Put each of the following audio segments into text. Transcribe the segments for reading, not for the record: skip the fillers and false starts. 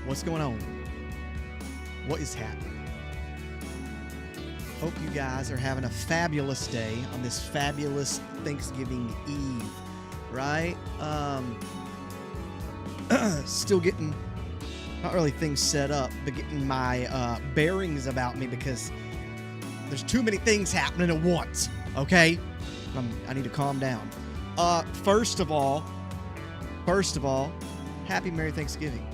What's going on? What is happening? Hope you guys are having a fabulous day on this fabulous Thanksgiving Eve, right? Still getting, not really things set up, but getting my bearings about me because there's too many things happening at once, okay? I need to calm down. First of all, Happy Merry Thanksgiving.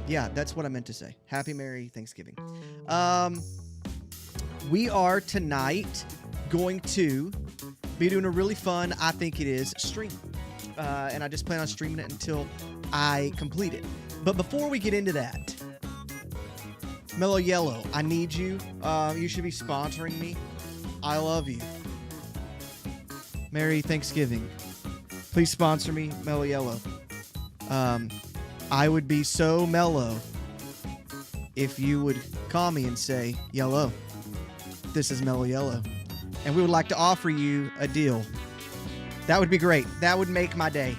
Yeah, that's what I meant to say. Happy Merry Thanksgiving. We are tonight going to be doing a really fun, I think it is, stream. And I just plan on streaming it until I complete it. But before we get into that, Mellow Yellow, I need you. You should be sponsoring me. I love you. Merry Thanksgiving. Please sponsor me, Mellow Yellow. I would be so mellow if you would call me and say, Yellow, this is Mellow Yellow, and we would like to offer you a deal. That would be great. That would make my day.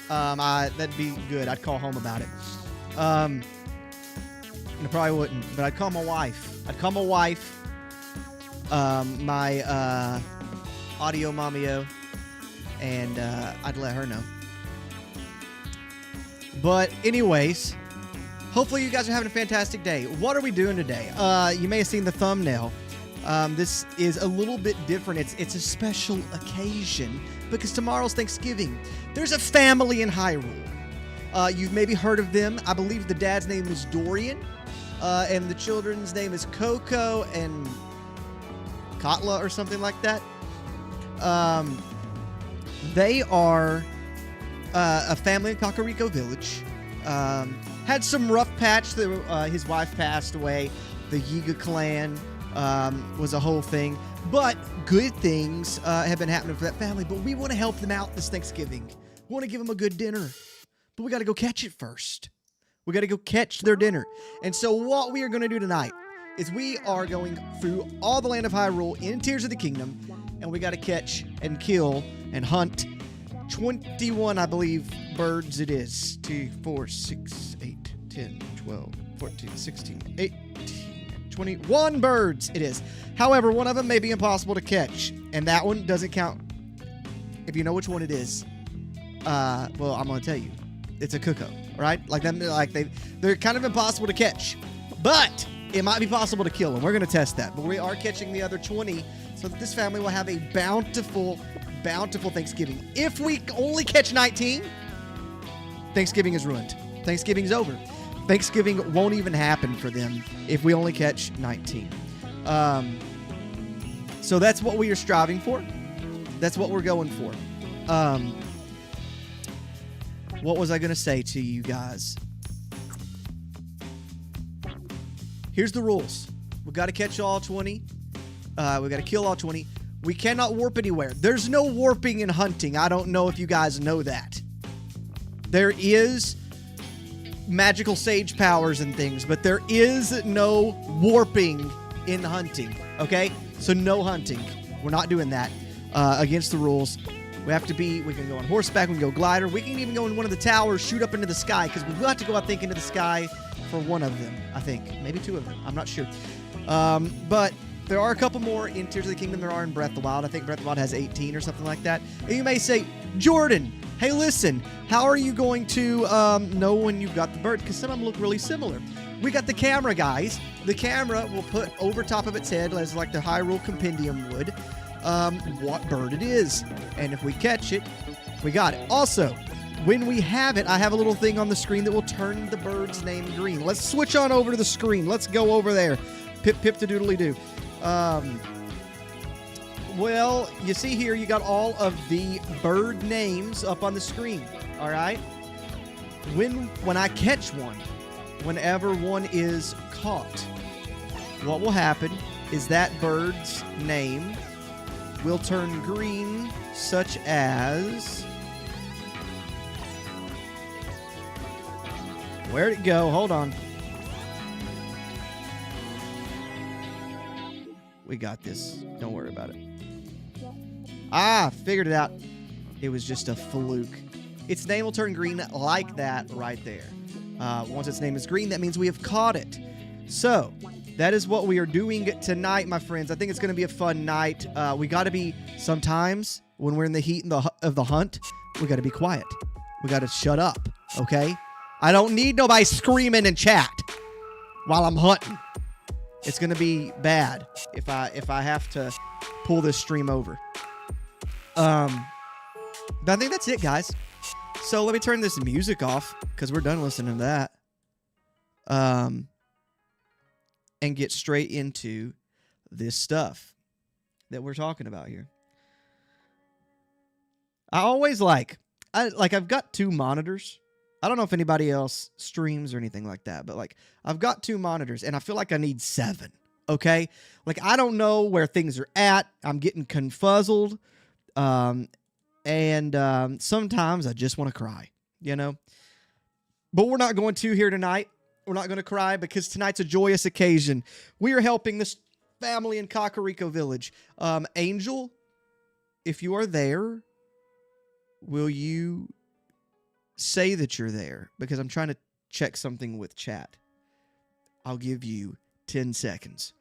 That'd be good. I'd call home about it. And I probably wouldn't, but I'd call my wife. My audio mommy-o, and I'd let her know. But anyways, hopefully you guys are having a fantastic day. What are we doing today? You may have seen the thumbnail. This is a little bit different. It's a special occasion because tomorrow's Thanksgiving. There's a family in Hyrule. You've maybe heard of them. I believe the dad's name is Dorian, and the children's name is Coco and Katla or something like that. They are a family in Kakariko Village. Had some rough patch. His wife passed away. The Yiga clan was a whole thing. But good things have been happening for that family. But we want to help them out this Thanksgiving. We want to give them a good dinner. But we got to go catch it first. We got to go catch their dinner. And so what we are going to do tonight is we are going through all the land of Hyrule in Tears of the Kingdom. And we got to catch and kill and hunt 21, I believe, birds it is. 2, 4, 6, 8, 10, 12, 14, 16, 18, 21 birds it is. However, one of them may be impossible to catch, and that one doesn't count. If you know which one it is, well, I'm going to tell you. It's a cuckoo, right? They're kind of impossible to catch, but it might be possible to kill them. We're going to test that, but we are catching the other 20 so that this family will have a bountiful Thanksgiving. If we only catch 19, Thanksgiving is ruined. Thanksgiving's over. Thanksgiving won't even happen for them if we only catch 19. So that's what we are striving for. That's what we're going for. What was I going to say to you guys? Here's the rules. We've got to catch all 20. We've got to kill all 20. We cannot warp anywhere. There's no warping in hunting. I don't know if you guys know that. There is magical sage powers and things, but there is no warping in hunting, okay? So no hunting. We're not doing that against the rules. We can go on horseback, we can go glider, we can even go in one of the towers, shoot up into the sky, because we will have to go, I think, into the sky for one of them, I think. Maybe two of them. I'm not sure. But there are a couple more in Tears of the Kingdom there are in Breath of the Wild. I think Breath of the Wild has 18 or something like that. And you may say, Jordan, hey, listen, how are you going to know when you've got the bird? Because some of them look really similar. we got the camera, guys. The camera will put over top of its head, as like the Hyrule Compendium would, what bird it is. And if we catch it, we got it. Also, when we have it, I have a little thing on the screen that will turn the bird's name green. Let's switch on over to the screen. Let's go over there. Pip, pip, to doodly doo. Well, you see here, you got all of the bird names up on the screen. All right? When I catch one, whenever one is caught, what will happen is that bird's name will turn green, such as... Where'd it go? Hold on. We got this. Don't worry about it. Ah, figured it out. It was just a fluke. Its name will turn green like that right there. Once its name is green, that means we have caught it. So, that is what we are doing tonight, my friends. I think it's going to be a fun night. We got to be, sometimes, when we're in the heat of the hunt, we got to be quiet. We got to shut up, okay? I don't need nobody screaming in chat while I'm hunting. It's going to be bad if I have to pull this stream over. But I think that's it, guys. So let me turn this music off because we're done listening to that. And get straight into this stuff that we're talking about here. I always I've got two monitors. I don't know if anybody else streams or anything like that, but like I've got two monitors and I feel like I need 7. Okay? Like I don't know where things are at. I'm getting confuzzled. And sometimes I just want to cry, you know? But we're not going to here tonight. We're not going to cry because tonight's a joyous occasion. We are helping this family in Kakariko Village. Angel, if you are there, will you say that you're there? Because I'm trying to check something with chat. I'll give you 10 seconds.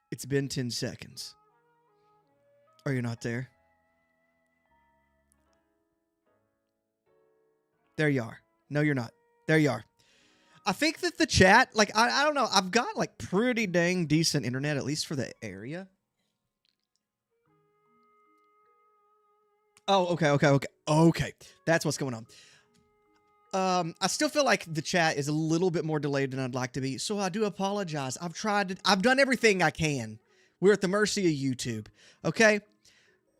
It's been 10 seconds. Are you not there? There you are. No, you're not. There you are. I think that the chat, like, I don't know. I've got, like, pretty dang decent internet, at least for the area. Oh, okay. That's what's going on. I still feel like the chat is a little bit more delayed than I'd like to be, so I do apologize. I've done everything I can. We're at the mercy of YouTube. Okay?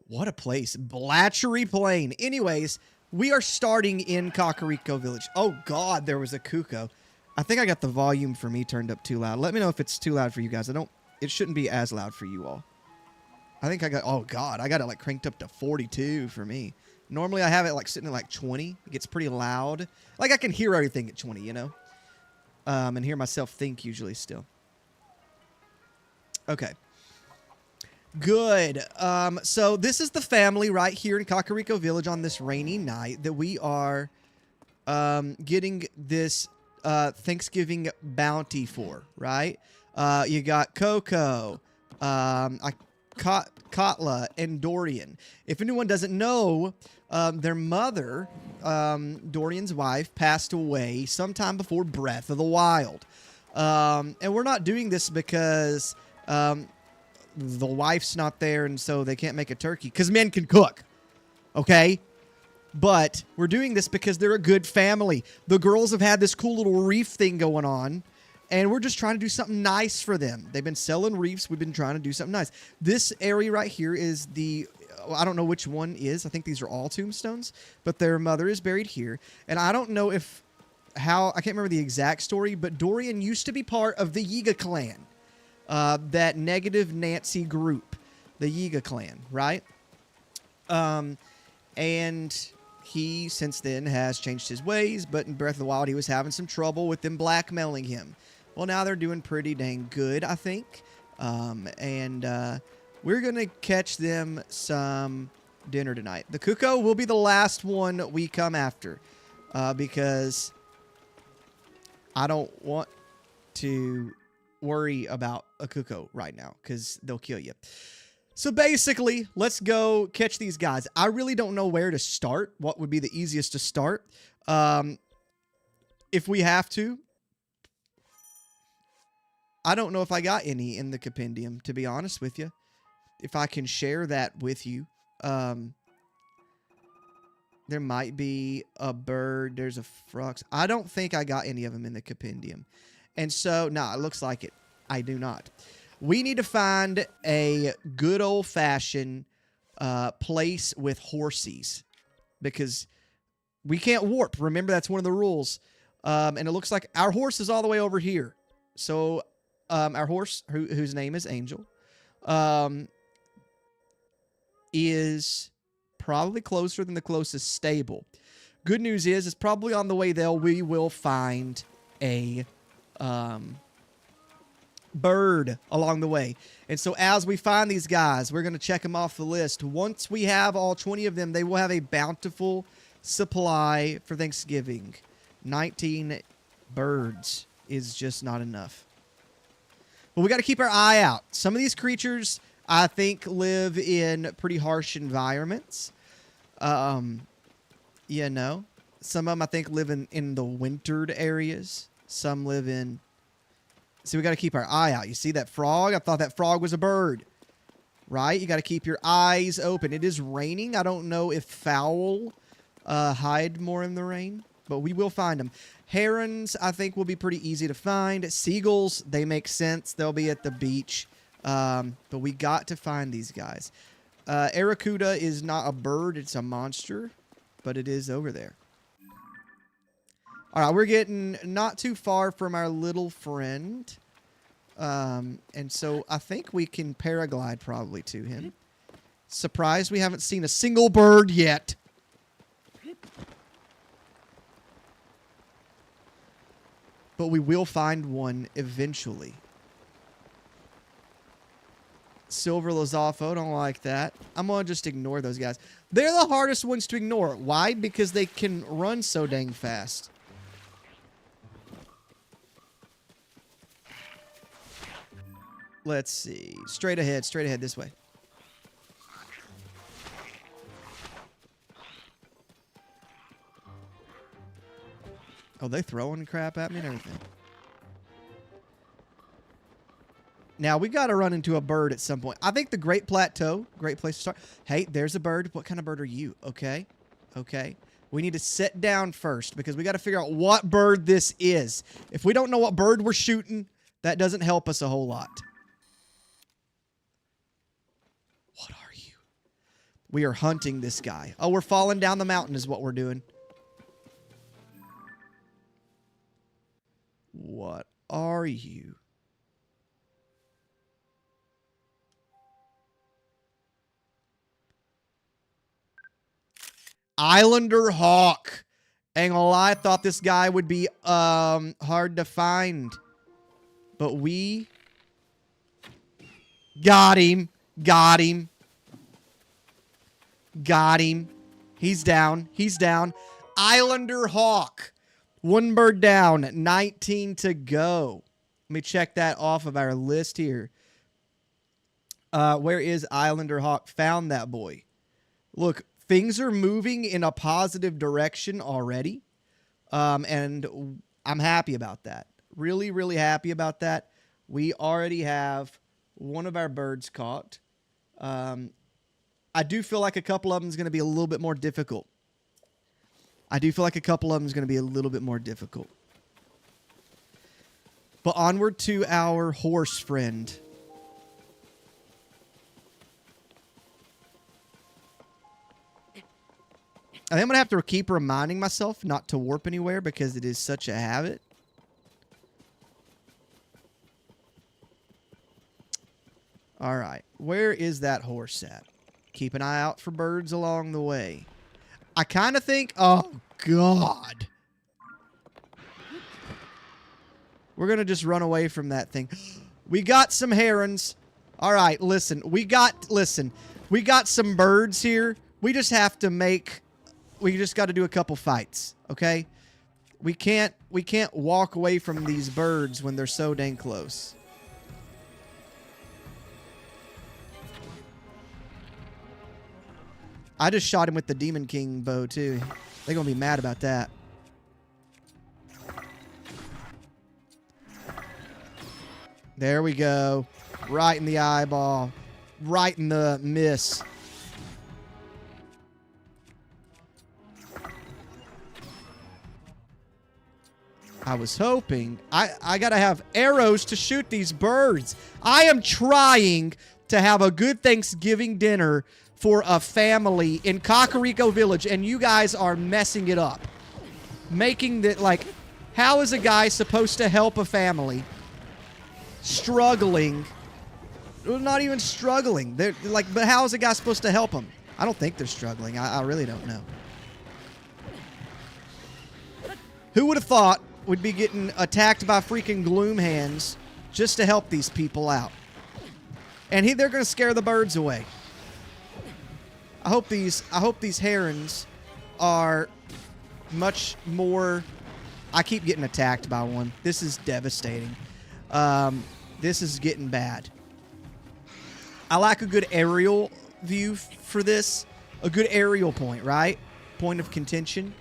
What a place. Blatchery Plain. Anyways, we are starting in Kakariko Village. Oh, God, there was a cuckoo. I think I got the volume for me turned up too loud. Let me know if it's too loud for you guys. It shouldn't be as loud for you all. I think oh, God, I got it, like, cranked up to 42 for me. Normally, I have it, like, sitting at, like, 20. It gets pretty loud. Like, I can hear everything at 20, you know? And hear myself think usually still. Okay. Good. So this is the family right here in Kakariko Village on this rainy night that we are getting this Thanksgiving bounty for, right? You got Coco, Katla, and Dorian. If anyone doesn't know, their mother, Dorian's wife, passed away sometime before Breath of the Wild. And we're not doing this because the wife's not there and so they can't make a turkey. Because men can cook. Okay? But we're doing this because they're a good family. The girls have had this cool little reef thing going on. And we're just trying to do something nice for them. They've been selling reefs. We've been trying to do something nice. This area right here is I don't know which one is. I think these are all tombstones. But their mother is buried here. And I don't know I can't remember the exact story, but Dorian used to be part of the Yiga clan. That negative Nancy group. The Yiga clan, right? And he, since then, has changed his ways. But in Breath of the Wild, he was having some trouble with them blackmailing him. Well, now they're doing pretty dang good, I think. We're going to catch them some dinner tonight. The cuckoo will be the last one we come after. Because I don't want to worry about a Kuko right now because they'll kill you. So basically, let's go catch these guys. I really don't know where to start. What would be the easiest to start? If we have to. I don't know if I got any in the compendium, to be honest with you. If I can share that with you. There might be a bird. There's a frog. I don't think I got any of them in the compendium. And so, nah, it looks like it. I do not. We need to find a good old-fashioned place with horsies. Because we can't warp. Remember, that's one of the rules. And it looks like our horse is all the way over here. So, our horse, whose name is Angel, is probably closer than the closest stable. Good news is, it's probably on the way there. We will find a bird along the way. And so as we find these guys, we're going to check them off the list. Once we have all 20 of them, they will have a bountiful supply for Thanksgiving. 19 birds is just not enough. But we got to keep our eye out. Some of these creatures, I think, live in pretty harsh environments. You know, some of them, I think, live in the wintered areas. Some live in... See, we got to keep our eye out. You see that frog? I thought that frog was a bird. Right? You got to keep your eyes open. It is raining. I don't know if fowl hide more in the rain, but we will find them. Herons, I think, will be pretty easy to find. Seagulls, they make sense. They'll be at the beach. But we got to find these guys. Aracuda is not a bird. It's a monster, but it is over there. All right, we're getting not too far from our little friend. And so I think we can paraglide probably to him. Surprised we haven't seen a single bird yet. But we will find one eventually. Silver Lizalfo, don't like that. I'm going to just ignore those guys. They're the hardest ones to ignore. Why? Because they can run so dang fast. Let's see. Straight ahead this way. Oh, they throwing crap at me and everything. Now, we got to run into a bird at some point. I think the Great Plateau, great place to start. Hey, there's a bird. What kind of bird are you? Okay. Okay. We need to sit down first because we got to figure out what bird this is. If we don't know what bird we're shooting, that doesn't help us a whole lot. What are you? We are hunting this guy. Oh, we're falling down the mountain is what we're doing. What are you? Islander Hawk. Ain't gonna lie, I thought this guy would be hard to find. But we got him. Got him. Got him. He's down. He's down. Islander Hawk. One bird down. 19 to go. Let me check that off of our list here. Where is Islander Hawk? Found that boy. Look, things are moving in a positive direction already. And I'm happy about that. Really, really happy about that. We already have one of our birds caught. I do feel like a couple of them is going to be a little bit more difficult. But onward to our horse friend. I think I'm going to have to keep reminding myself not to warp anywhere because it is such a habit. All right. Where is that horse at? Keep an eye out for birds along the way. I kind of think... Oh, God. We're going to just run away from that thing. We got some herons. All right, listen. We got some birds here. We just have to make... We just got to do a couple fights, okay? We can't walk away from these birds when they're so dang close. I just shot him with the Demon King bow too. They're gonna be mad about that. There we go. Right in the eyeball. Right in the miss. I was hoping. I gotta have arrows to shoot these birds. I am trying to have a good Thanksgiving dinner for a family in Kakariko Village, and you guys are messing it up. Making that, like, how is a guy supposed to help a family struggling? Well, not even struggling. They're like, but how is a guy supposed to help them? I don't think they're struggling. I really don't know. Who would have thought we'd be getting attacked by freaking gloom hands just to help these people out? And they're going to scare the birds away. I hope these herons are much more. I keep getting attacked by one. This is devastating. This is getting bad. I like a good aerial view for this. A good aerial point, right? Point of contention.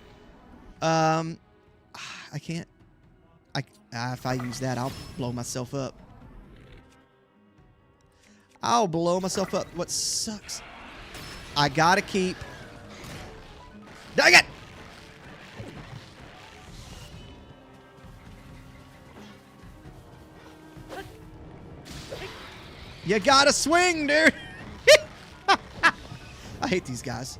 I can't. If I use that, I'll blow myself up. I'll blow myself up. What sucks? I gotta keep. Dang it! You gotta swing, dude. I hate these guys.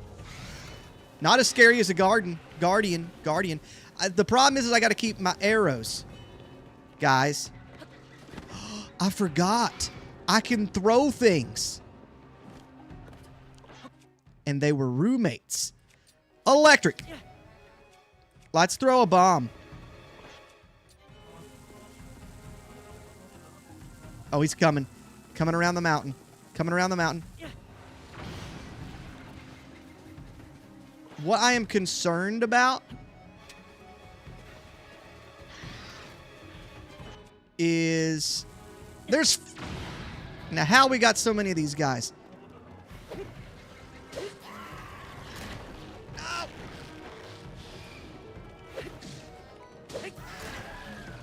Not as scary as a guardian. The problem is I gotta keep my arrows, guys. I forgot. I can throw things. And they were roommates. Electric. Let's throw a bomb. Oh, he's coming. Coming around the mountain. Coming around the mountain. What I am concerned about is there's now how we got so many of these guys.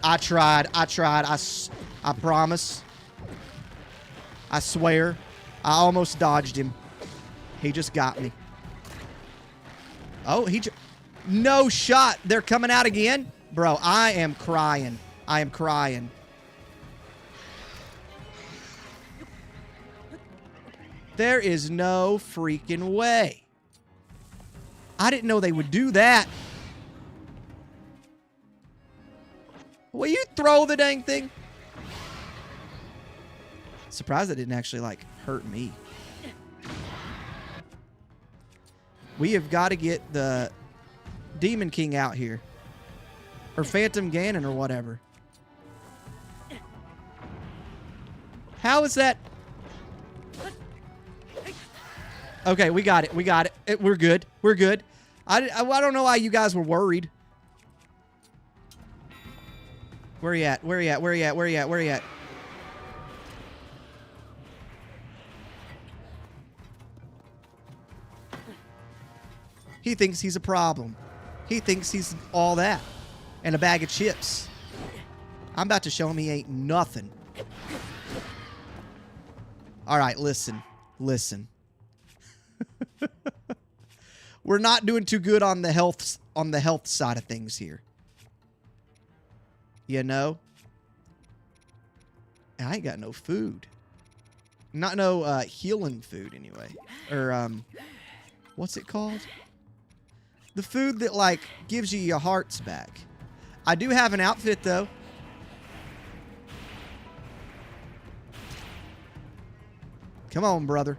I tried. I promise. I swear. I almost dodged him. He just got me. Oh, no shot. They're coming out again? Bro, I am crying. I am crying. There is no freaking way. I didn't know they would do that. Will you throw the dang thing? Surprised it didn't actually, like, hurt me. We have got to get the Demon King out here. Or Phantom Ganon or whatever. How is that? Okay, we got it. We got it. We're good. We're good. I don't know why you guys were worried. Where you at? Where you at? Where you at? Where you at? Where you at? He thinks he's a problem. He thinks he's all that. And a bag of chips. I'm about to show him he ain't nothing. All right, listen. Listen. We're not doing too good on the health side of things here. You know? I ain't got no food. Not no healing food anyway. Or what's it called? The food that, like, gives you your hearts back. I do have an outfit, though. Come on, brother.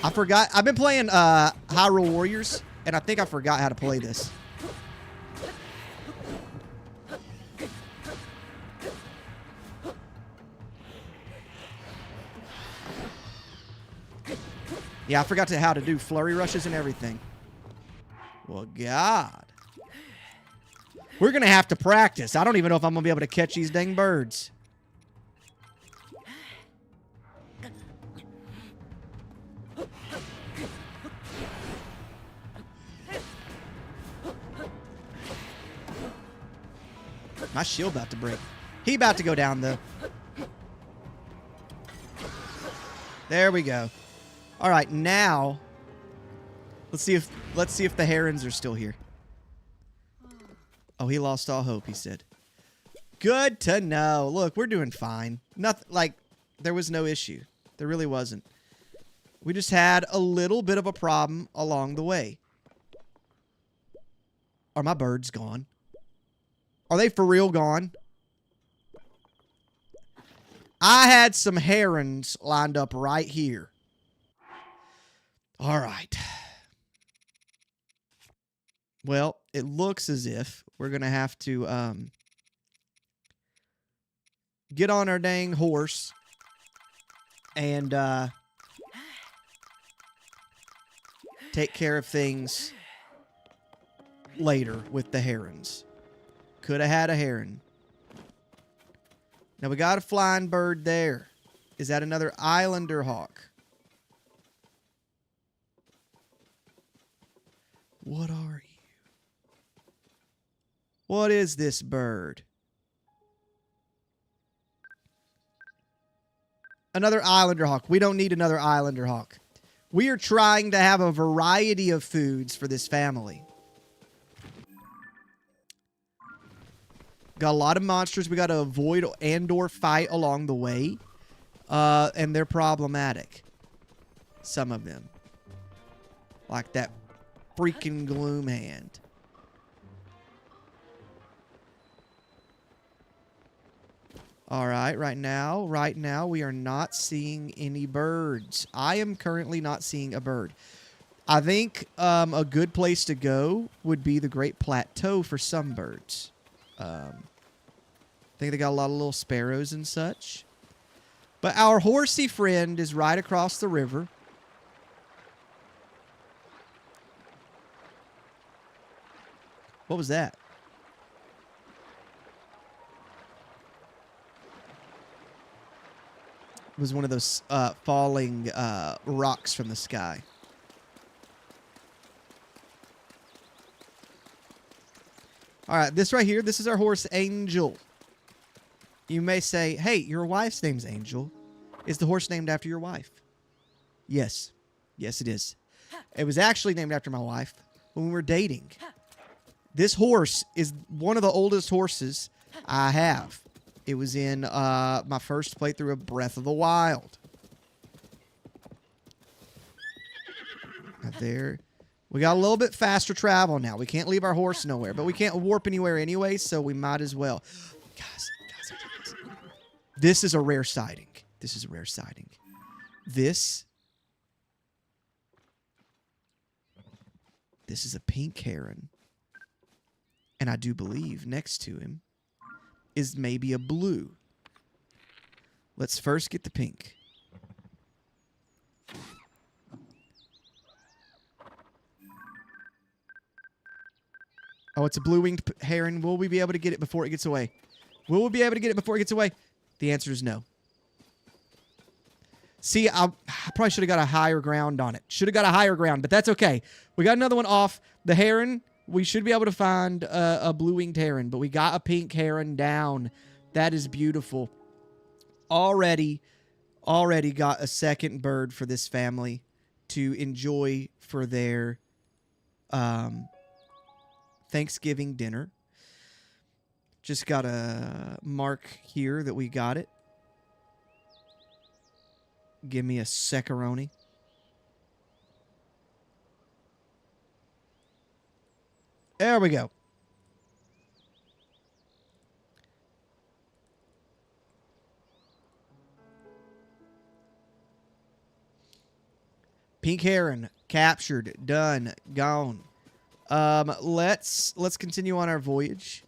I forgot. I've been playing Hyrule Warriors, and I think I forgot how to play this. Yeah, I forgot how to do flurry rushes and everything. Well, God. We're going to have to practice. I don't even know if I'm going to be able to catch these dang birds. My shield about to break. He about to go down, though. There we go. All right, now let's see if the herons are still here. Oh, he lost all hope, he said. Good to know. Look, we're doing fine. Nothing like there was no issue. There really wasn't. We just had a little bit of a problem along the way. Are my birds gone? Are they for real gone? I had some herons lined up right here. All right. Well, it looks as if we're going to have to get on our dang horse and take care of things later with the herons. Could have had a heron. Now we got a flying bird there. Is that another islander hawk? What are you? What is this bird? Another islander hawk. We don't need another islander hawk. We are trying to have a variety of foods for this family. Got a lot of monsters we got to avoid and/or fight along the way. And they're problematic. Some of them. Like that freaking gloom hand. Alright, right now we are not seeing any birds. I am currently not seeing a bird. I think a good place to go would be the Great Plateau for some birds. I think they got a lot of little sparrows and such. But our horsey friend is right across the river. What was that? It was one of those falling rocks from the sky. All right, this right here, this is our horse, Angel. You may say, hey, your wife's name's Angel. Is the horse named after your wife? Yes. Yes, it is. It was actually named after my wife when we were dating. This horse is one of the oldest horses I have. It was in my first playthrough of Breath of the Wild. Now there. We got a little bit faster travel now. We can't leave our horse nowhere, but we can't warp anywhere anyway, so we might as well. Guys. This is a rare sighting. This is a rare sighting. This is a pink heron. And I do believe next to him is maybe a blue. Let's first get the pink. Oh, it's a blue-winged heron. Will we be able to get it before it gets away? Will we be able to get it before it gets away? The answer is no. See, I probably should have got a higher ground on it. Should have got a higher ground, but that's okay. We got another one off. The heron, we should be able to find a blue-winged heron, but we got a pink heron down. That is beautiful. Already got a second bird for this family to enjoy for their Thanksgiving dinner. Just got a mark here that we got it. Give me a secaroni. There we go. Pink heron captured, done, gone. Let's continue on our voyage.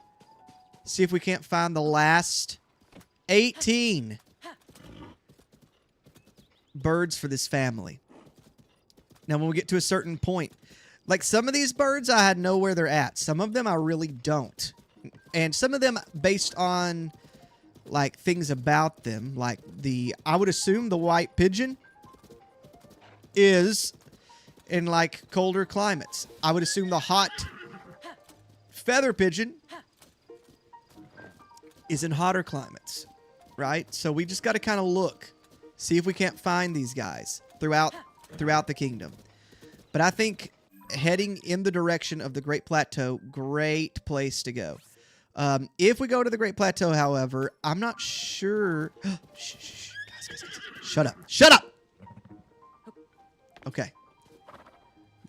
See if we can't find the last 18 birds for this family. Now, when we get to a certain point, like some of these birds, I know where they're at. Some of them I really don't. And some of them based on like things about them, like I would assume the white pigeon is in like colder climates. I would assume the hot feather pigeon is in hotter climates, right? So we just got to kind of look, see if we can't find these guys throughout the kingdom. But I think heading in the direction of the Great Plateau, great place to go. If we go to the Great Plateau, however, I'm not sure. Shh, shh, shh. Guys, shut up. Shut up! Okay.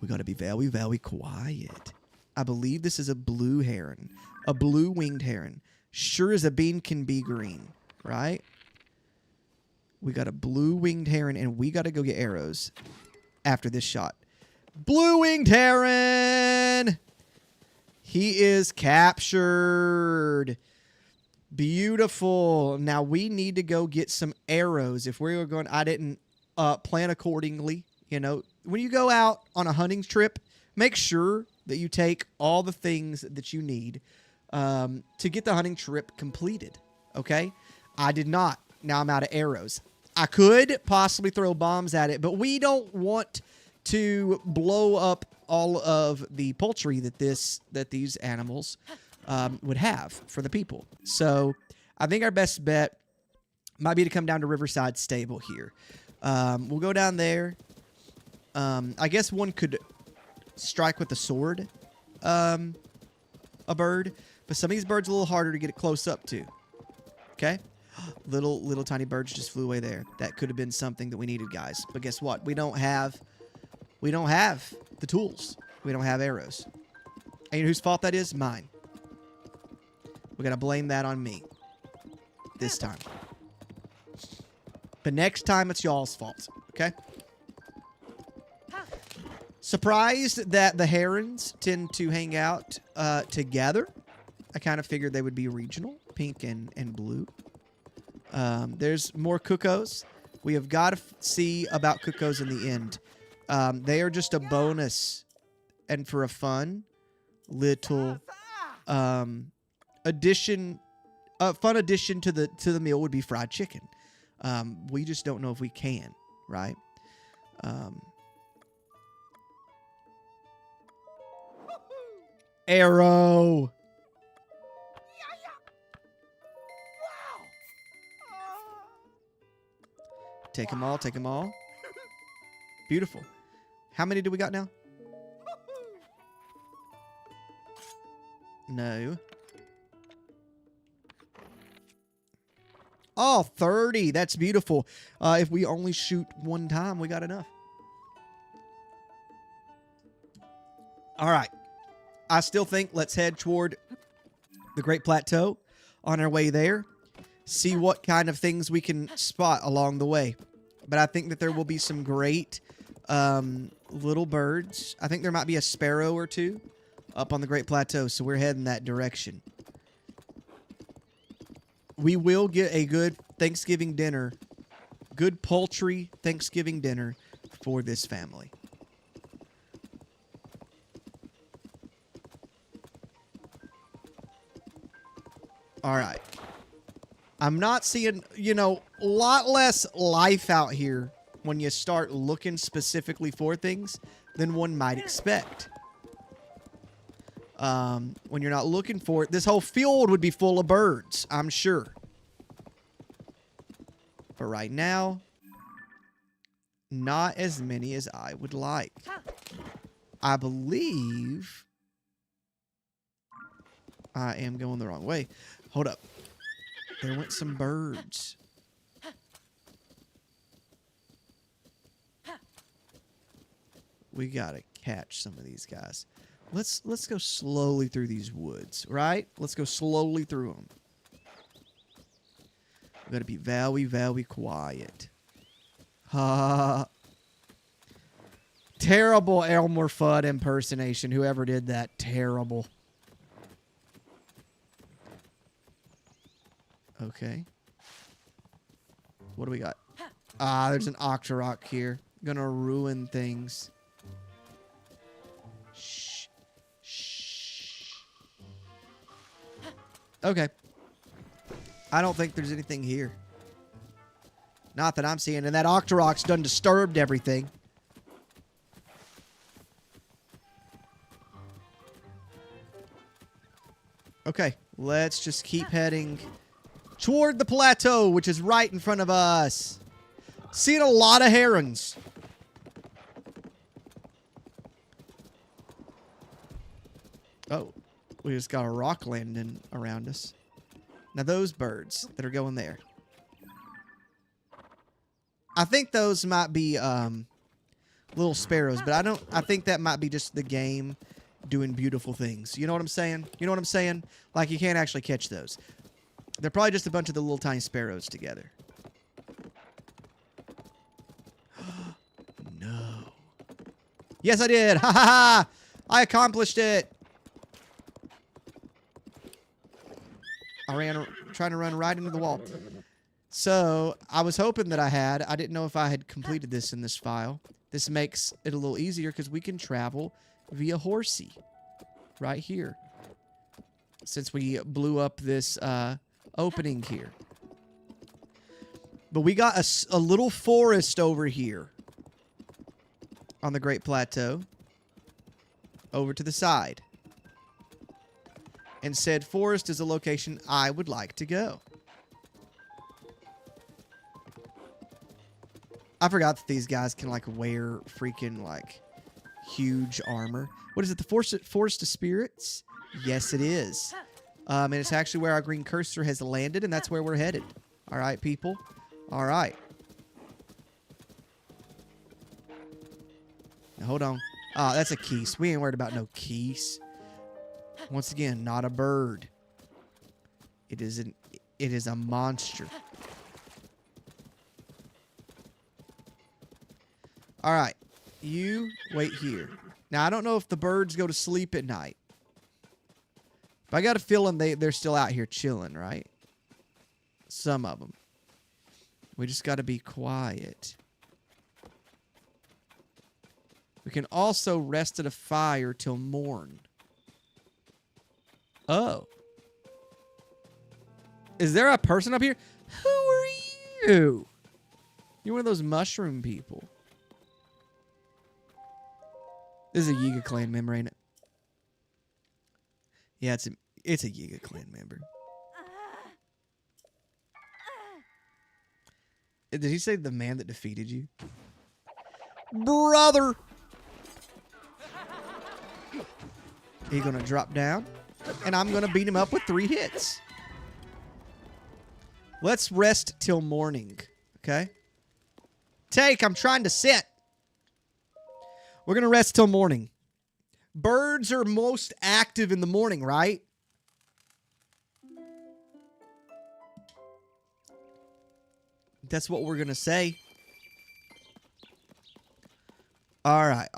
We got to be very, very quiet. I believe this is a blue heron. A blue-winged heron. Sure as a bean can be green, right? We got a blue-winged heron, and we got to go get arrows after this shot. Blue-winged heron! He is captured. Beautiful. Now, we need to go get some arrows. If we're going, I didn't plan accordingly. You know, when you go out on a hunting trip, make sure that you take all the things that you need to get the hunting trip completed. Okay? I did not. Now I'm out of arrows. I could possibly throw bombs at it, but we don't want to blow up all of the poultry that these animals would have for the people. So I think our best bet might be to come down to Riverside Stable here. We'll go down there. I guess one could strike with a sword a bird, but some of these birds are a little harder to get it close up to. Okay? Little tiny birds just flew away there. That could have been something that we needed, guys. But guess what? We don't have the tools. We don't have arrows. And you know whose fault that is? Mine. We got to blame that on me. This time. But next time, it's y'all's fault. Okay? Surprised that the herons tend to hang out together. I kind of figured they would be regional. Pink and blue. There's more cuckoos. We have got to see about cuckoos in the end. They are just a bonus and for a fun little addition to the meal would be fried chicken. We just don't know if we can, right? Arrow. Take them all. Take them all. Beautiful. How many do we got now? No. Oh, 30. That's beautiful. If we only shoot one time, we got enough. All right. I still think let's head toward the Great Plateau on our way there. See what kind of things we can spot along the way. But I think that there will be some great little birds. I think there might be a sparrow or two up on the Great Plateau, so we're heading that direction. We will get a good Thanksgiving dinner, good poultry Thanksgiving dinner for this family. All right. I'm not seeing, a lot less life out here when you start looking specifically for things than one might expect. When you're not looking for it, this whole field would be full of birds, I'm sure. But right now, not as many as I would like. I believe I am going the wrong way. Hold up. There went some birds. We gotta catch some of these guys. Let's go slowly through these woods, right? Let's go slowly through them. We gotta be very, very quiet. Terrible Elmer Fudd impersonation. Whoever did that, terrible. Okay. What do we got? There's an Octorok here. Gonna ruin things. Okay. I don't think there's anything here. Not that I'm seeing. And that Octorok's done disturbed everything. Okay. Let's just keep heading toward the plateau, which is right in front of us. Seeing a lot of herons. Oh, we just got a rock landing around us. Now those birds that are going there. I think those might be little sparrows, but I think that might be just the game doing beautiful things. You know what I'm saying? You know what I'm saying? Like, you can't actually catch those. They're probably just a bunch of the little tiny sparrows together. No. Yes, I did. Ha ha ha! I accomplished it. I ran, trying to run right into the wall. So, I was hoping that I didn't know if I had completed this in this file. This makes it a little easier because we can travel via horsey right here. Since we blew up this opening here. But we got a little forest over here on the Great Plateau. Over to the side. And said forest is a location I would like to go. I forgot that these guys can, like, wear freaking, like, huge armor. What is it? The Forest of Spirits? Yes, it is. And it's actually where our green cursor has landed, and that's where we're headed. All right, people. All right. Now, hold on. Ah, that's a keese. We ain't worried about no keese. Once again, not a bird. It is a monster. All right. You wait here. Now, I don't know if the birds go to sleep at night. But I got a feeling they're still out here chilling, right? Some of them. We just got to be quiet. We can also rest at a fire till morn. Oh. Is there a person up here? Who are you? You're one of those mushroom people. This is a Yiga clan member, ain't it? Yeah, it's a Yiga clan member. Did he say the man that defeated you? Brother! He's gonna drop down, and I'm gonna beat him up with 3 hits. Let's rest till morning, okay? I'm trying to sit. We're gonna rest till morning. Birds are most active in the morning, right? That's what we're gonna say. All right.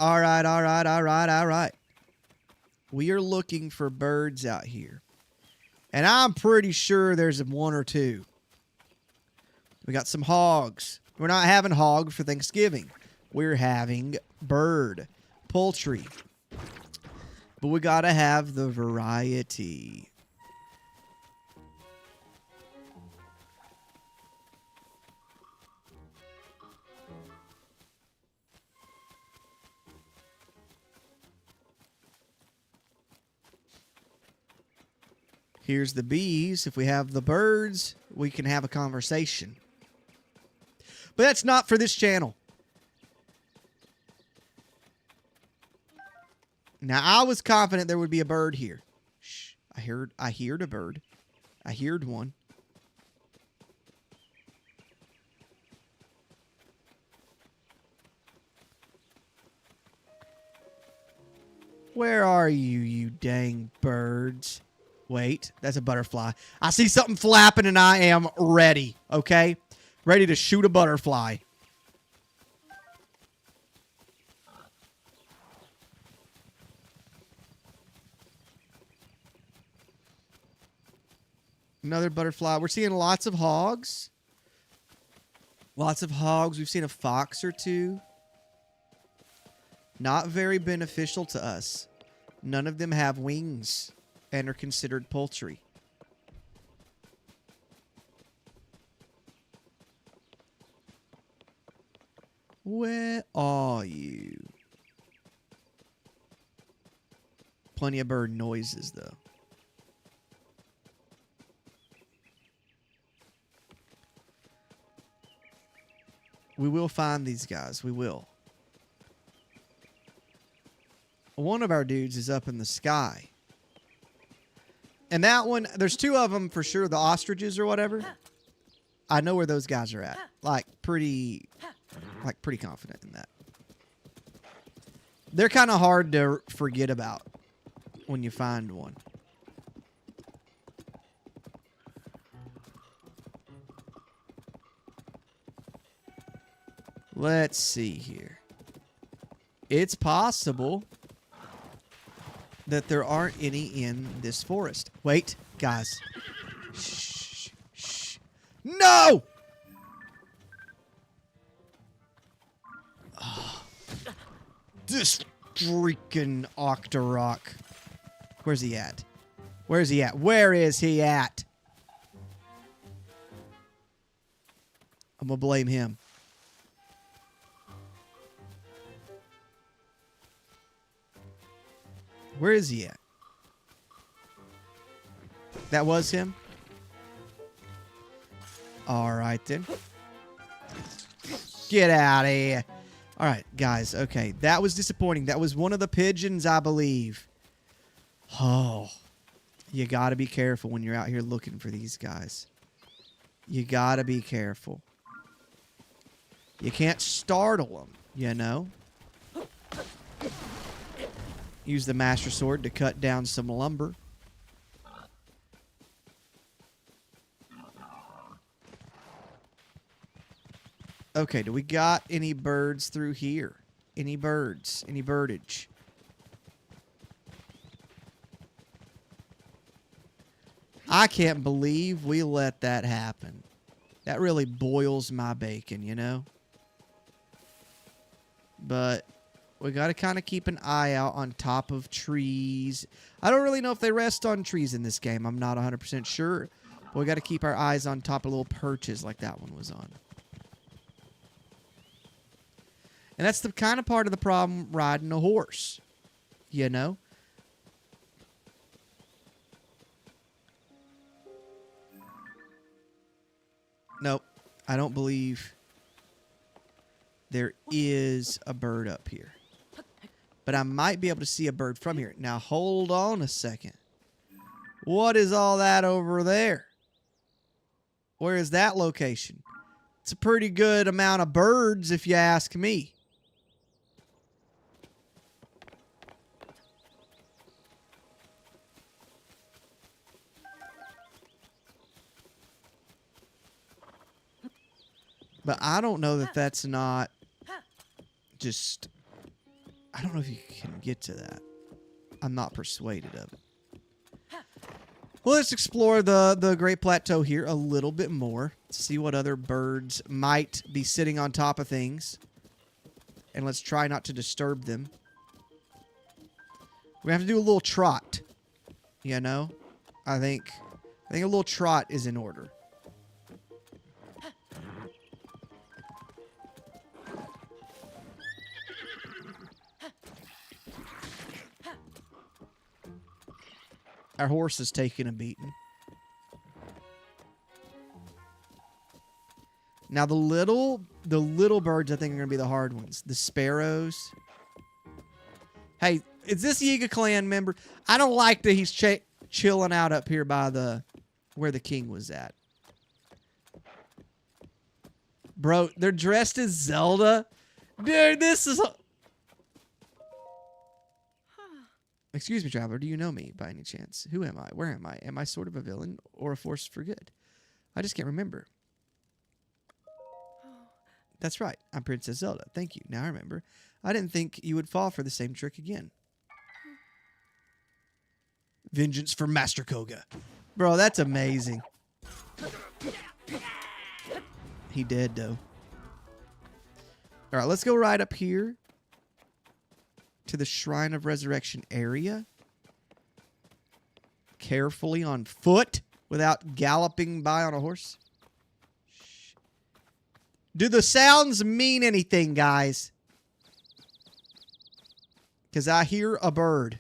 We are looking for birds out here. And I'm pretty sure there's 1 or 2. We got some hogs. We're not having hog for Thanksgiving. We're having bird, poultry. But we gotta have the variety. Here's the bees. If we have the birds, we can have a conversation. But that's not for this channel. Now, I was confident there would be a bird here. Shh. I heard a bird. I heard one. Where are you, you dang birds? Wait, that's a butterfly. I see something flapping and I am ready, okay? Ready to shoot a butterfly. Another butterfly. We're seeing lots of hogs. Lots of hogs. We've seen a fox or 2. Not very beneficial to us. None of them have wings and are considered poultry. Where are you? Plenty of bird noises, though. We will find these guys. We will. One of our dudes is up in the sky. And that one, there's two of them for sure, the ostriches or whatever. I know where those guys are at. Like, pretty confident in that. They're kind of hard to forget about when you find one. Let's see here. It's possible that there aren't any in this forest. Wait, guys. Shh. Shh. No! Oh, this freaking Octorok. Where's he at? Where's he at? Where is he at? I'm gonna blame him. Where is he at? That was him? Alright then. Get out of here. Alright, guys. Okay. That was disappointing. That was one of the pigeons, I believe. Oh. You gotta be careful when you're out here looking for these guys. You gotta be careful. You can't startle them, you know? Use the Master Sword to cut down some lumber. Okay, do we got any birds through here? Any birds? Any birdage? I can't believe we let that happen. That really boils my bacon, you know? But we got to kind of keep an eye out on top of trees. I don't really know if they rest on trees in this game. I'm not 100% sure. But we got to keep our eyes on top of little perches like that one was on. And that's the kind of part of the problem riding a horse. You know? Nope. I don't believe there is a bird up here. But I might be able to see a bird from here. Now, hold on a second. What is all that over there? Where is that location? It's a pretty good amount of birds, if you ask me. But I don't know that that's not just... I don't know if you can get to that. I'm not persuaded of it. Well, let's explore the Great Plateau here a little bit more. See what other birds might be sitting on top of things. And let's try not to disturb them. We have to do a little trot. You know? I think a little trot is in order. Our horse is taking a beating. Now the little birds I think are gonna be the hard ones. The sparrows. Hey, is this Yiga clan member? I don't like that he's chilling out up here by where the king was at. Bro, they're dressed as Zelda. Dude, this is... Excuse me, traveler, do you know me by any chance? Who am I? Where am I? Am I sort of a villain or a force for good? I just can't remember. That's right. I'm Princess Zelda. Thank you. Now I remember. I didn't think you would fall for the same trick again. Vengeance for Master Koga. Bro, that's amazing. He did, though. All right, let's go right up here to the Shrine of Resurrection area. Carefully on foot without galloping by on a horse. Shh. Do the sounds mean anything, guys? Because I hear a bird.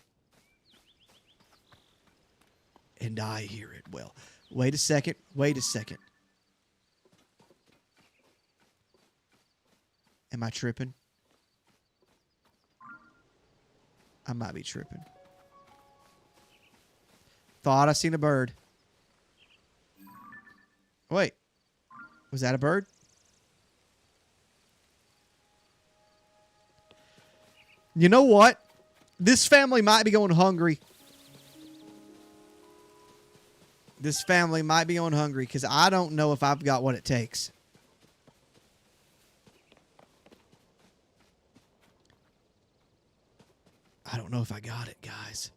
And I hear it well. Wait a second. Wait a second. Am I tripping? I might be tripping. Thought I seen a bird. Wait. Was that a bird? You know what? This family might be going hungry. This family might be going hungry because I don't know if I've got what it takes. I don't know if I got it, guys.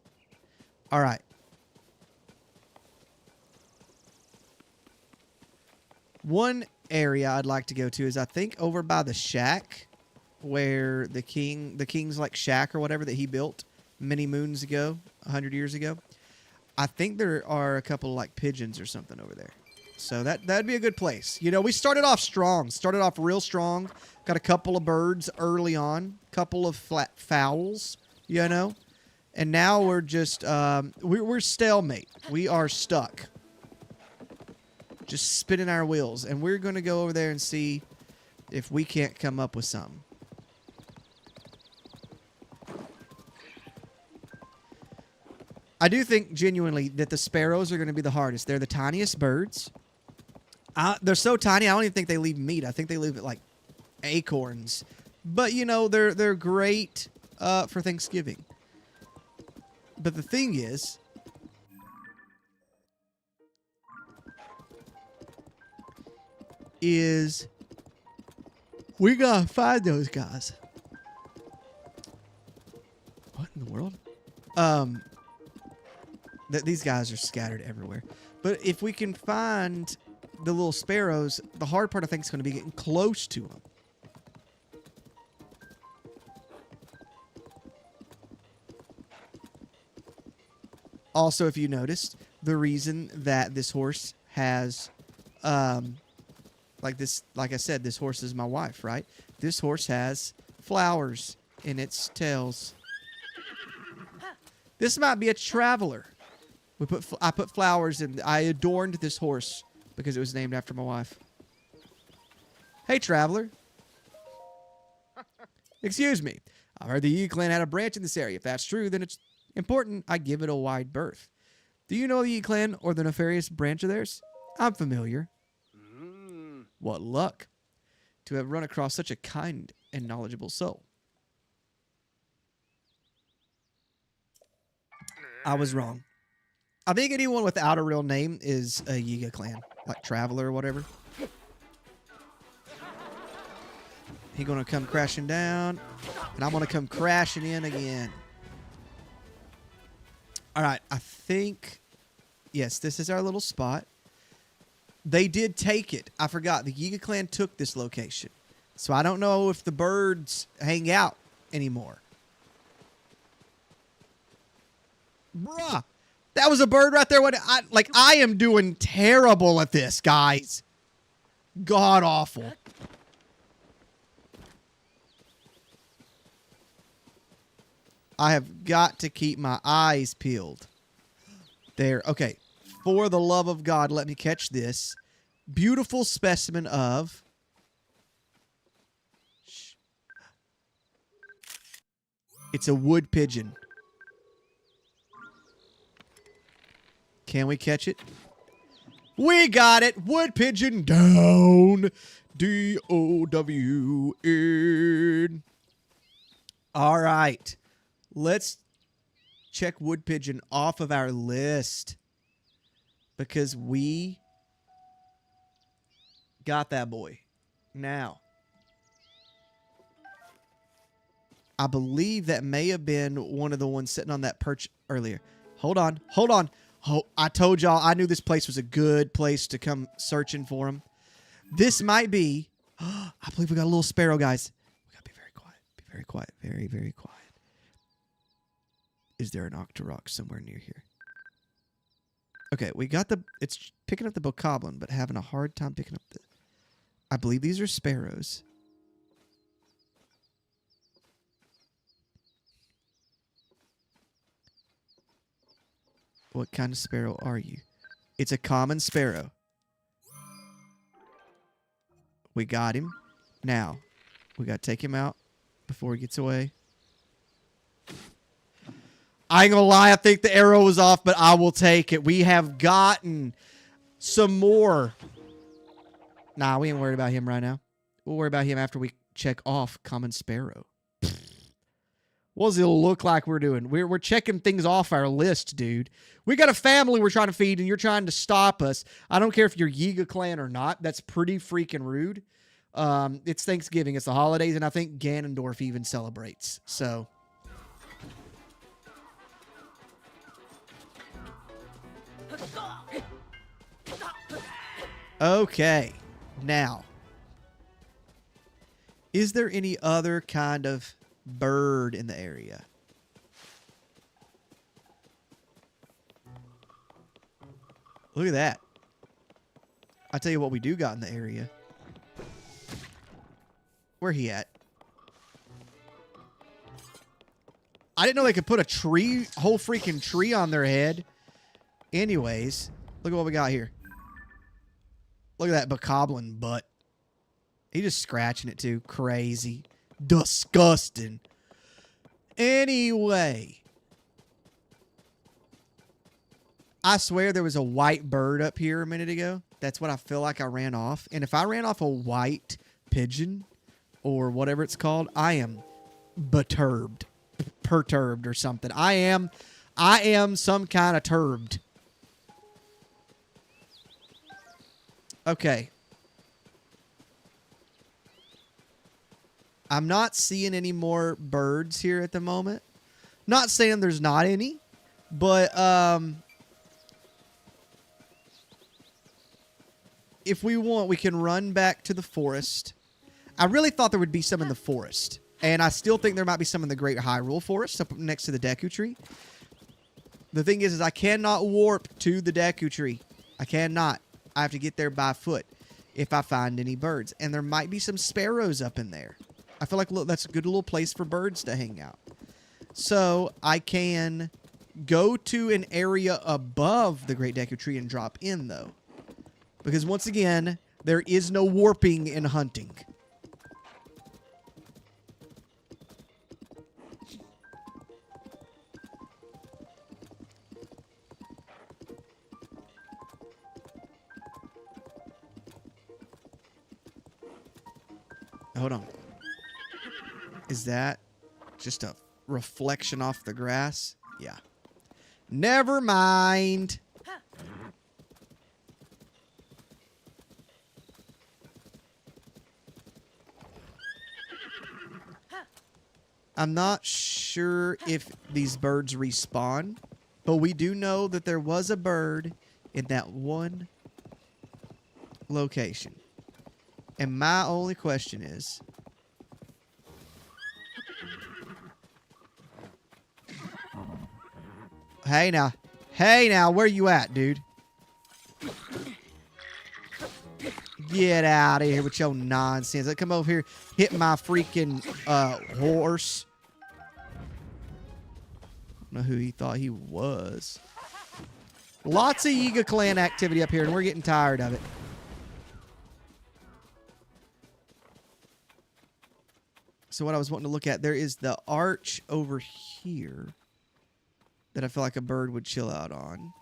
All right. One area I'd like to go to is I think over by the shack where the king's like shack or whatever that he built many moons ago, 100 years ago. I think there are a couple of like pigeons or something over there. So that'd be a good place. You know, we started off strong. Started off real strong. Got a couple of birds early on. Couple of fowls, you know. And now we're just, we're stalemate. We are stuck. Just spinning our wheels. And we're going to go over there and see if we can't come up with something. I do think genuinely that the sparrows are going to be the hardest. They're the tiniest birds. They're so tiny, I don't even think they leave meat. I think they leave it like acorns. But, you know, they're great for Thanksgiving. But the thing is we gotta find those guys. What in the world? These guys are scattered everywhere. But if we can find the little sparrows, the hard part I think is going to be getting close to them. Also, if you noticed, the reason that this horse has, like I said, this horse is my wife, right? This horse has flowers in its tails. This might be a traveler. I put flowers in. I adorned this horse because it was named after my wife. Hey, traveler. Excuse me. I heard the Yi clan had a branch in this area. If that's true, then it's important I give it a wide berth. Do you know the Yi clan or the nefarious branch of theirs? I'm familiar. What luck to have run across such a kind and knowledgeable soul. I was wrong. I think anyone without a real name is a Yiga clan, like Traveler or whatever. He gonna come crashing down, and I'm gonna come crashing in again. All right, I think, yes, this is our little spot. They did take it. I forgot. The Yiga clan took this location. So I don't know if the birds hang out anymore. Bruh. That was a bird right there. I am doing terrible at this, guys. God awful. I have got to keep my eyes peeled. There. Okay. For the love of God, let me catch this. Beautiful specimen of... It's a wood pigeon. Can we catch it? We got it! Wood pigeon down! D-O-W-N. All right. Let's check wood pigeon off of our list. Because we got that boy. Now, I believe that may have been one of the ones sitting on that perch earlier. Hold on. Hold on. Oh, I told y'all I knew this place was a good place to come searching for him. This might be... I believe we got a little sparrow, guys. We got to be very quiet. Be very quiet. Very, very quiet. Is there an Octorok somewhere near here? Okay, we got the... It's picking up the bokoblin, but having a hard time picking up I believe these are sparrows. What kind of sparrow are you? It's a common sparrow. We got him. Now, we got to take him out before he gets away. I ain't gonna lie, I think the arrow was off, but I will take it. We have gotten some more. Nah, we ain't worried about him right now. We'll worry about him after we check off common sparrow. What does it look like we're doing? We're checking things off our list, dude. We got a family we're trying to feed, and you're trying to stop us. I don't care if you're Yiga clan or not. That's pretty freaking rude. It's Thanksgiving. It's the holidays, and I think Ganondorf even celebrates. So... Okay. Now, is there any other kind of bird in the area? Look at that. I'll tell you what we do got in the area. Where he at? I didn't know they could put a tree, whole freaking tree on their head. Anyways, look at what we got here. Look at that bokoblin butt. He just scratching it too. Crazy. Disgusting. Anyway. I swear there was a white bird up here a minute ago. That's what I feel like I ran off. And if I ran off a white pigeon or whatever it's called, I am perturbed or something. I am some kind of turbed. Okay. I'm not seeing any more birds here at the moment. Not saying there's not any, but if we want, we can run back to the forest. I really thought there would be some in the forest, and I still think there might be some in the Great Hyrule Forest up next to the Deku Tree. The thing is I cannot warp to the Deku Tree. I cannot. I have to get there by foot if I find any birds. And there might be some sparrows up in there. I feel like look, that's a good little place for birds to hang out. So I can go to an area above the Great Deku Tree and drop in, though. Because once again, there is no warping in hunting. Hold on. Is that just a reflection off the grass? Yeah. Never mind. I'm not sure if these birds respawn, but we do know that there was a bird in that one location. And my only question is, hey now, where you at, dude? Get out of here with your nonsense. Come over here, hit my freaking horse. I don't know who he thought he was. Lots of Yiga clan activity up here, and we're getting tired of it. So what I was wanting to look at, there is the arch over here that I feel like a bird would chill out on.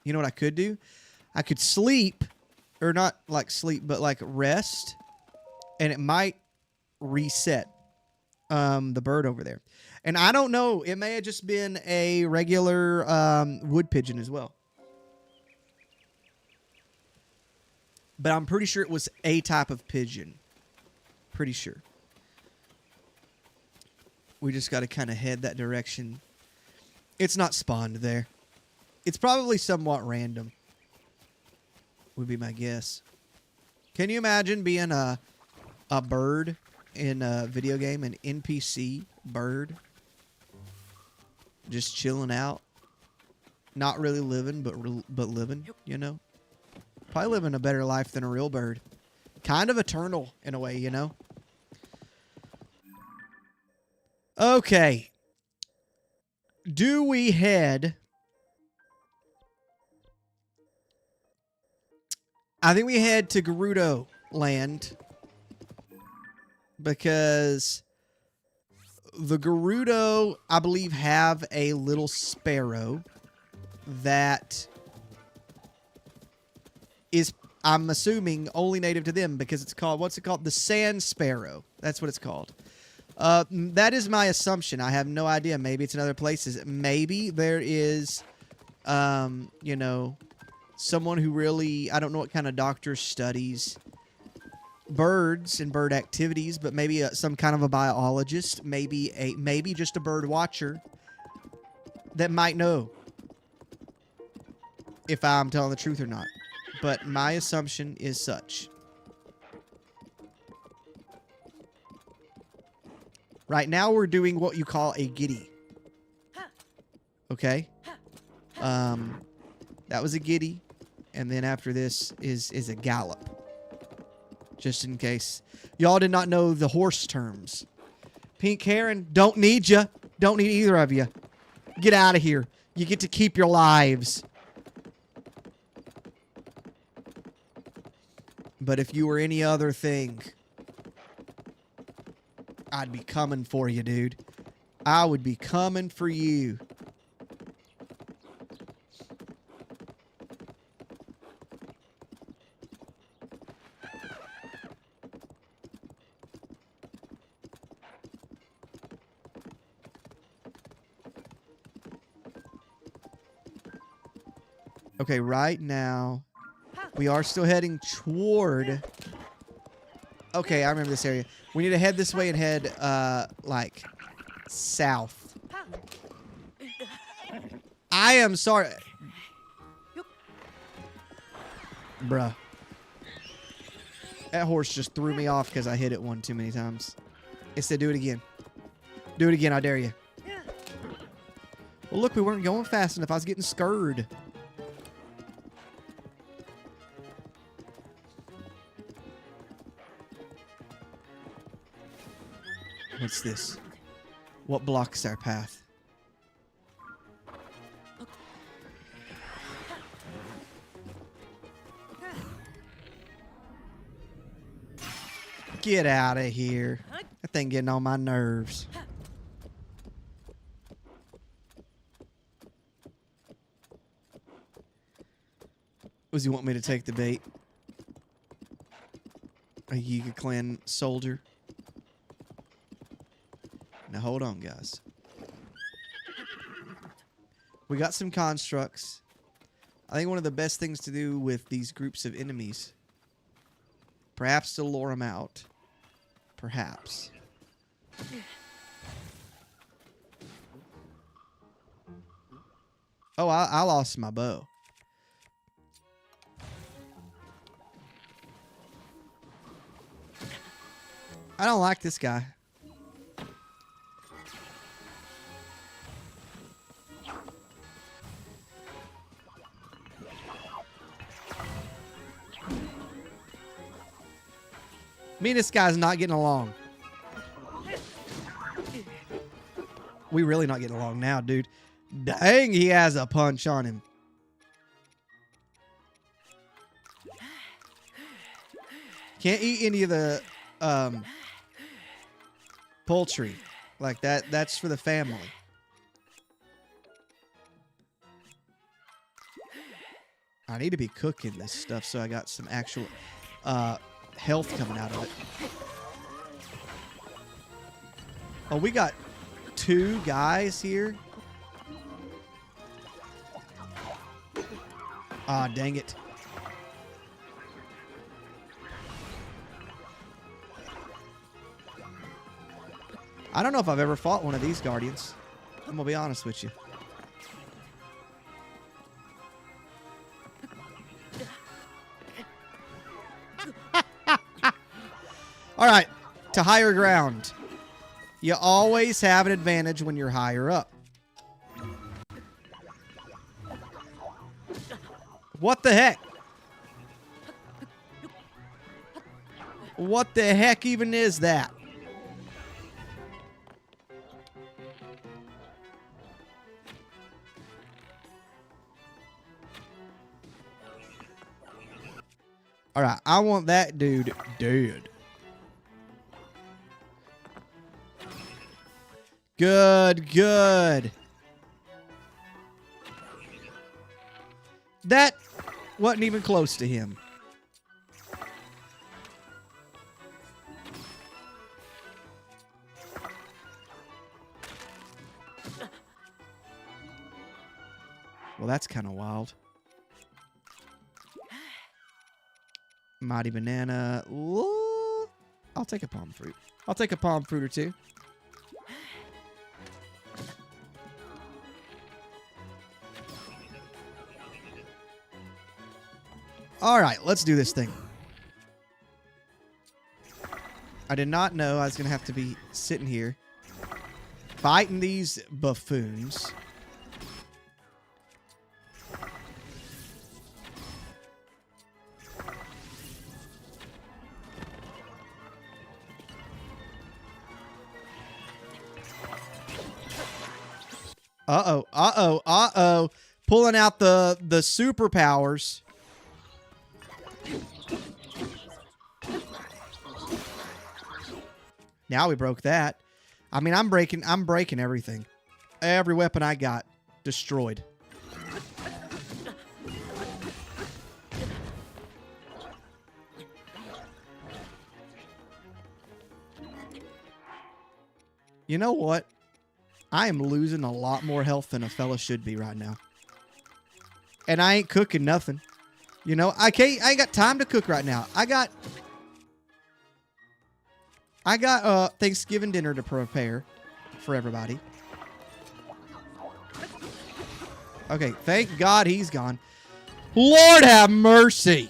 You know what I could do? I could sleep, or not like sleep, but like rest, and it might reset the bird over there. And I don't know, it may have just been a regular wood pigeon as well. But I'm pretty sure it was a type of pigeon. Pretty sure. We just got to kind of head that direction. It's not spawned there. It's probably somewhat random. Would be my guess. Can you imagine being a bird in a video game, an NPC bird? Just chilling out. Not really living, but living, you know? Probably living a better life than a real bird. Kind of eternal in a way, you know? Okay. Do we head... I think we head to Gerudo Land. Because the Gerudo, I believe, have a little sparrow that is, I'm assuming, only native to them because it's called, what's it called? The sand sparrow. That's what it's called. That is my assumption. I have no idea. Maybe it's in other places. Maybe there is, you know, someone who really, I don't know what kind of doctor studies birds and bird activities, but maybe some kind of a biologist, maybe just a bird watcher that might know if I'm telling the truth or not. But my assumption is such. Right now we're doing what you call a giddy. Okay? That was a giddy. And then after this is a gallop. Just in case. Y'all did not know the horse terms. Pink Karen, don't need you. Don't need either of you. Get out of here. You get to keep your lives. But if you were any other thing, I'd be coming for you, dude. I would be coming for you. Okay, right now, we are still heading toward... Okay, I remember this area. We need to head this way and head, like, south. I am sorry. Bruh. That horse just threw me off because I hit it one too many times. It said, do it again. Do it again, I dare you. Well, look, we weren't going fast enough. I was getting scared. What's this? What blocks our path? Get out of here. That thing getting on my nerves. Does he want me to take the bait? A Yiga clan soldier? Now hold on, guys. We got some constructs. I think one of the best things to do with these groups of enemies, perhaps to lure them out. Perhaps. Oh, I lost my bow. I don't like this guy. Me and this guy's not getting along. We really not getting along now, dude. Dang, he has a punch on him. Can't eat any of the poultry like that. That's for the family. I need to be cooking this stuff so I got some actual health coming out of it. Oh, we got 2 guys here. Ah, dang it. I don't know if I've ever fought one of these guardians. I'm gonna be honest with you. All right, to higher ground. You always have an advantage when you're higher up. What the heck? What the heck even is that? All right, I want that dude dead. Good, good. That wasn't even close to him. Well, that's kind of wild. Mighty banana. Ooh, I'll take a palm fruit. I'll take a palm fruit or two. All right, let's do this thing. I did not know I was going to have to be sitting here fighting these buffoons. Uh-oh, uh-oh, uh-oh. Pulling out the superpowers. Now we broke that. I mean, I'm breaking everything. Every weapon I got destroyed. You know what? I am losing a lot more health than a fella should be right now. And I ain't cooking nothing. You know, I ain't got time to cook right now. I got Thanksgiving dinner to prepare for everybody. Okay, thank God he's gone. Lord have mercy.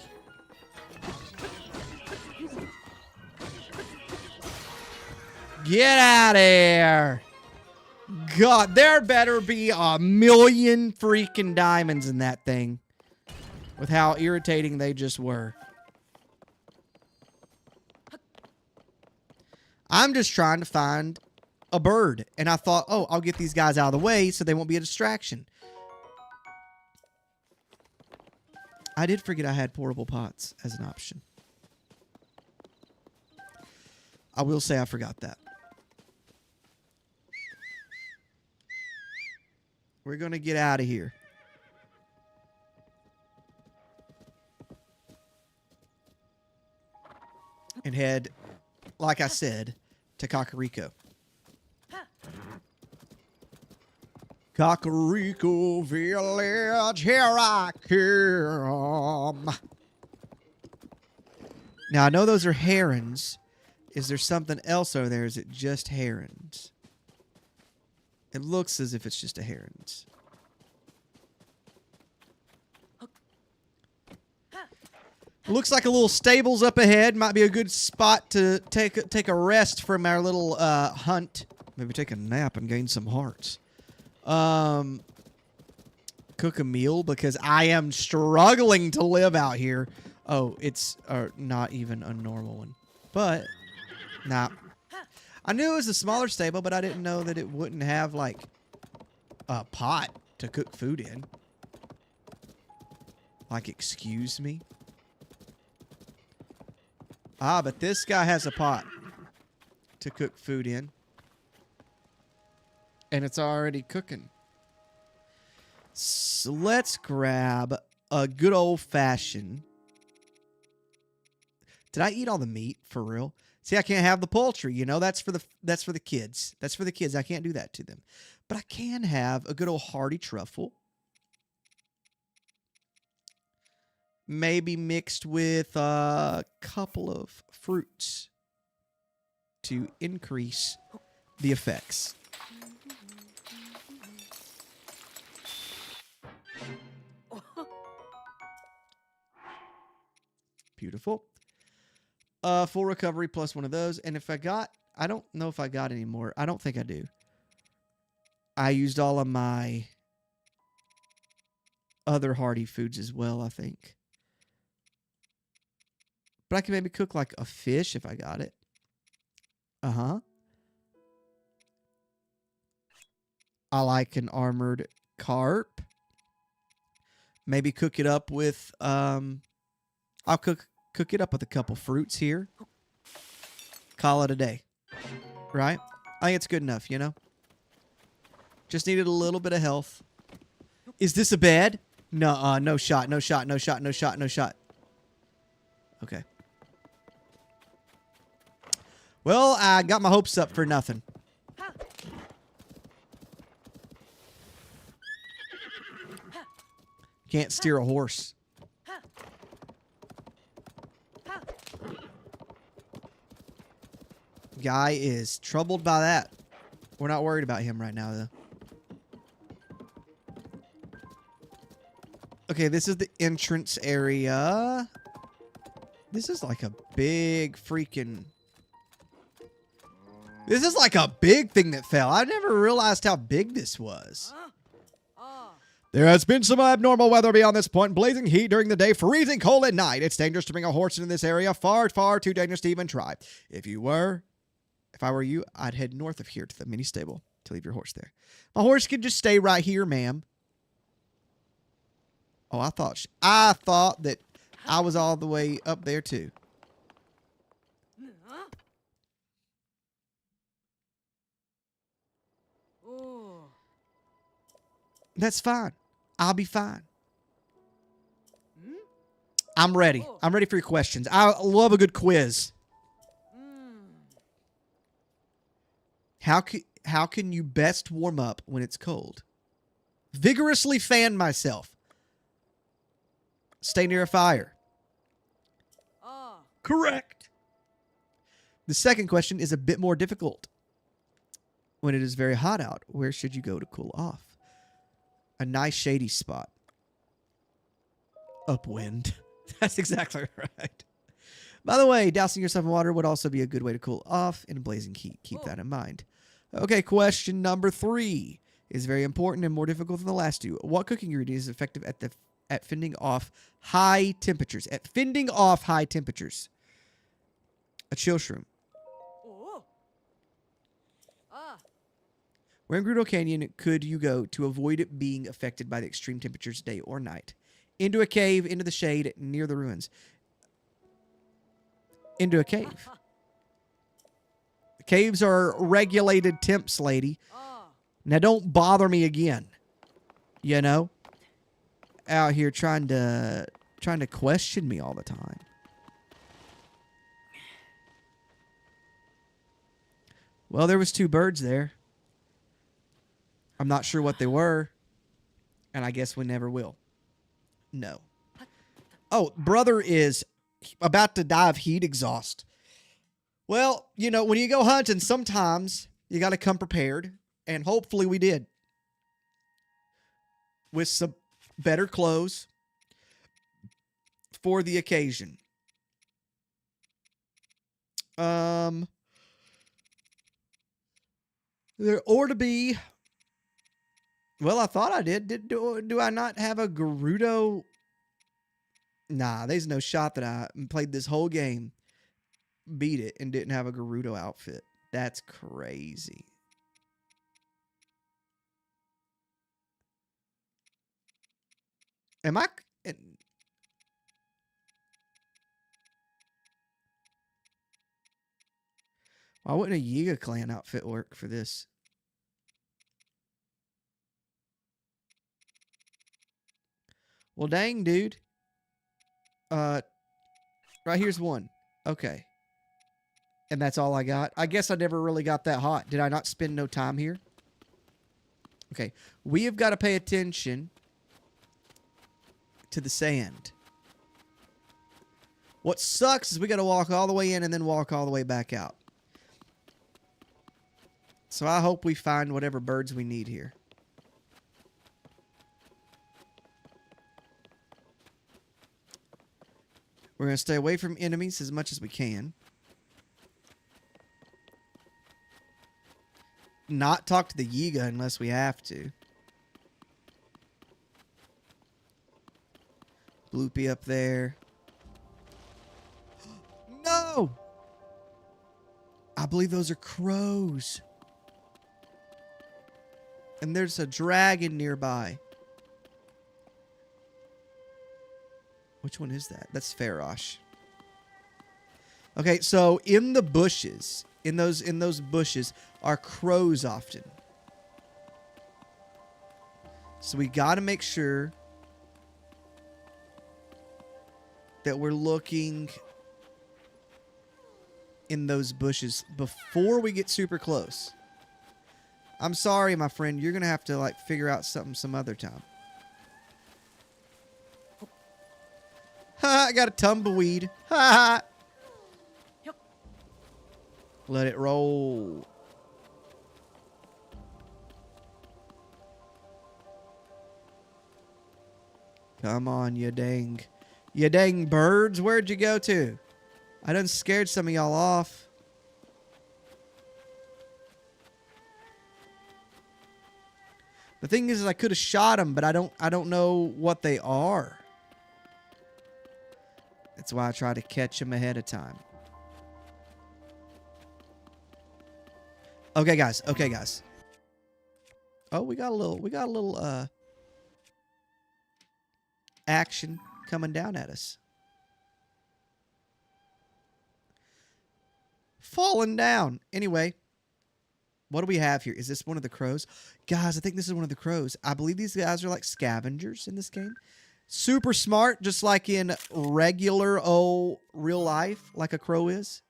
Get out of here. God, there better be a million freaking diamonds in that thing. With how irritating they just were. I'm just trying to find a bird. And I thought, oh, I'll get these guys out of the way so they won't be a distraction. I did forget I had portable pots as an option. I will say I forgot that. We're going to get out of here. And head, like I said, to Kakariko. Kakariko Village, here I come. Now, I know those are herons. Is there something else over there? Is it just herons? It looks as if it's just a herons. Looks like a little stables up ahead. Might be a good spot to take a rest from our little hunt. Maybe take a nap and gain some hearts. Cook a meal because I am struggling to live out here. Oh, it's not even a normal one. But, nah. I knew it was a smaller stable, but I didn't know that it wouldn't have, like, a pot to cook food in. Like, excuse me? Ah, but this guy has a pot to cook food in. And it's already cooking. So let's grab a good old-fashioned. Did I eat all the meat for real? See, I can't have the poultry, you know, that's for the kids. That's for the kids. I can't do that to them. But I can have a good old hearty truffle. Maybe mixed with a couple of fruits to increase the effects. Beautiful. Full recovery plus one of those. And if I don't know if I got any more. I don't think I do. I used all of my other hearty foods as well, I think. But I can maybe cook like a fish if I got it. Uh-huh. I like an armored carp. Maybe cook it up with, I'll cook it up with a couple fruits here. Call it a day. Right? I think it's good enough, you know? Just needed a little bit of health. Is this a bed? No, no shot, no shot, no shot, no shot, no shot. Okay. Well, I got my hopes up for nothing. Can't steer a horse. Guy is troubled by that. We're not worried about him right now, though. Okay, this is the entrance area. This is like a big freaking... This is like a big thing that fell. I never realized how big this was. There has been some abnormal weather beyond this point. Blazing heat during the day, freezing cold at night. It's dangerous to bring a horse into this area. Far, far too dangerous to even try. If I were you, I'd head north of here to the mini stable to leave your horse there. My horse can just stay right here, ma'am. Oh, I thought that I was all the way up there too. That's fine. I'll be fine. I'm ready. I'm ready for your questions. I love a good quiz. How can you best warm up when it's cold? Vigorously fan myself. Stay near a fire. Correct. The second question is a bit more difficult. When it is very hot out, where should you go to cool off? A nice shady spot. Upwind. That's exactly right. By the way, dousing yourself in water would also be a good way to cool off in blazing heat. Keep that in mind. Okay, question number 3 is very important and more difficult than the last two. What cooking ingredient is effective at fending off high temperatures? At fending off high temperatures. A chill shroom. Where in Gerudo Canyon could you go to avoid being affected by the extreme temperatures day or night? Into a cave, into the shade, near the ruins. Into a cave. Caves are regulated temps, lady. Now don't bother me again. You know? Out here trying to question me all the time. Well, there was 2 birds there. I'm not sure what they were. And I guess we never will. No. Oh, brother is about to die of heat exhaust. Well, you know, when you go hunting, sometimes you got to come prepared. And hopefully we did. With some better clothes for the occasion. There ought to be... Well, I thought I did. Do I not have a Gerudo? Nah, there's no shot that I played this whole game, beat it, and didn't have a Gerudo outfit. That's crazy. Am I... Why wouldn't a Yiga clan outfit work for this? Well, dang, dude. Right here's one. Okay. And that's all I got. I guess I never really got that hot. Did I not spend no time here? Okay. We have got to pay attention to the sand. What sucks is we got to walk all the way in and then walk all the way back out. So I hope we find whatever birds we need here. We're going to stay away from enemies as much as we can. Not talk to the Yiga unless we have to. Bloopy up there. I believe those are crows. And there's a dragon nearby. Which one is that? That's Farosh. Okay, so in the bushes, in those bushes are crows often. So we got to make sure that we're looking in those bushes before we get super close. I'm sorry, my friend. You're going to have to like figure out something some other time. Ha! I got a tumbleweed. Ha! Let it roll. Come on, you dang birds. Where'd you go to? I done scared some of y'all off. The thing is I could have shot them, but I don't know what they are. That's why I try to catch them ahead of time. Okay, guys. Okay, guys. Oh, we got a little action coming down at us. Falling down. Anyway, what do we have here? Is this one of the crows? Guys, I think this is one of the crows. I believe these guys are like scavengers in this game. Super smart, just like in regular old real life, like a crow is.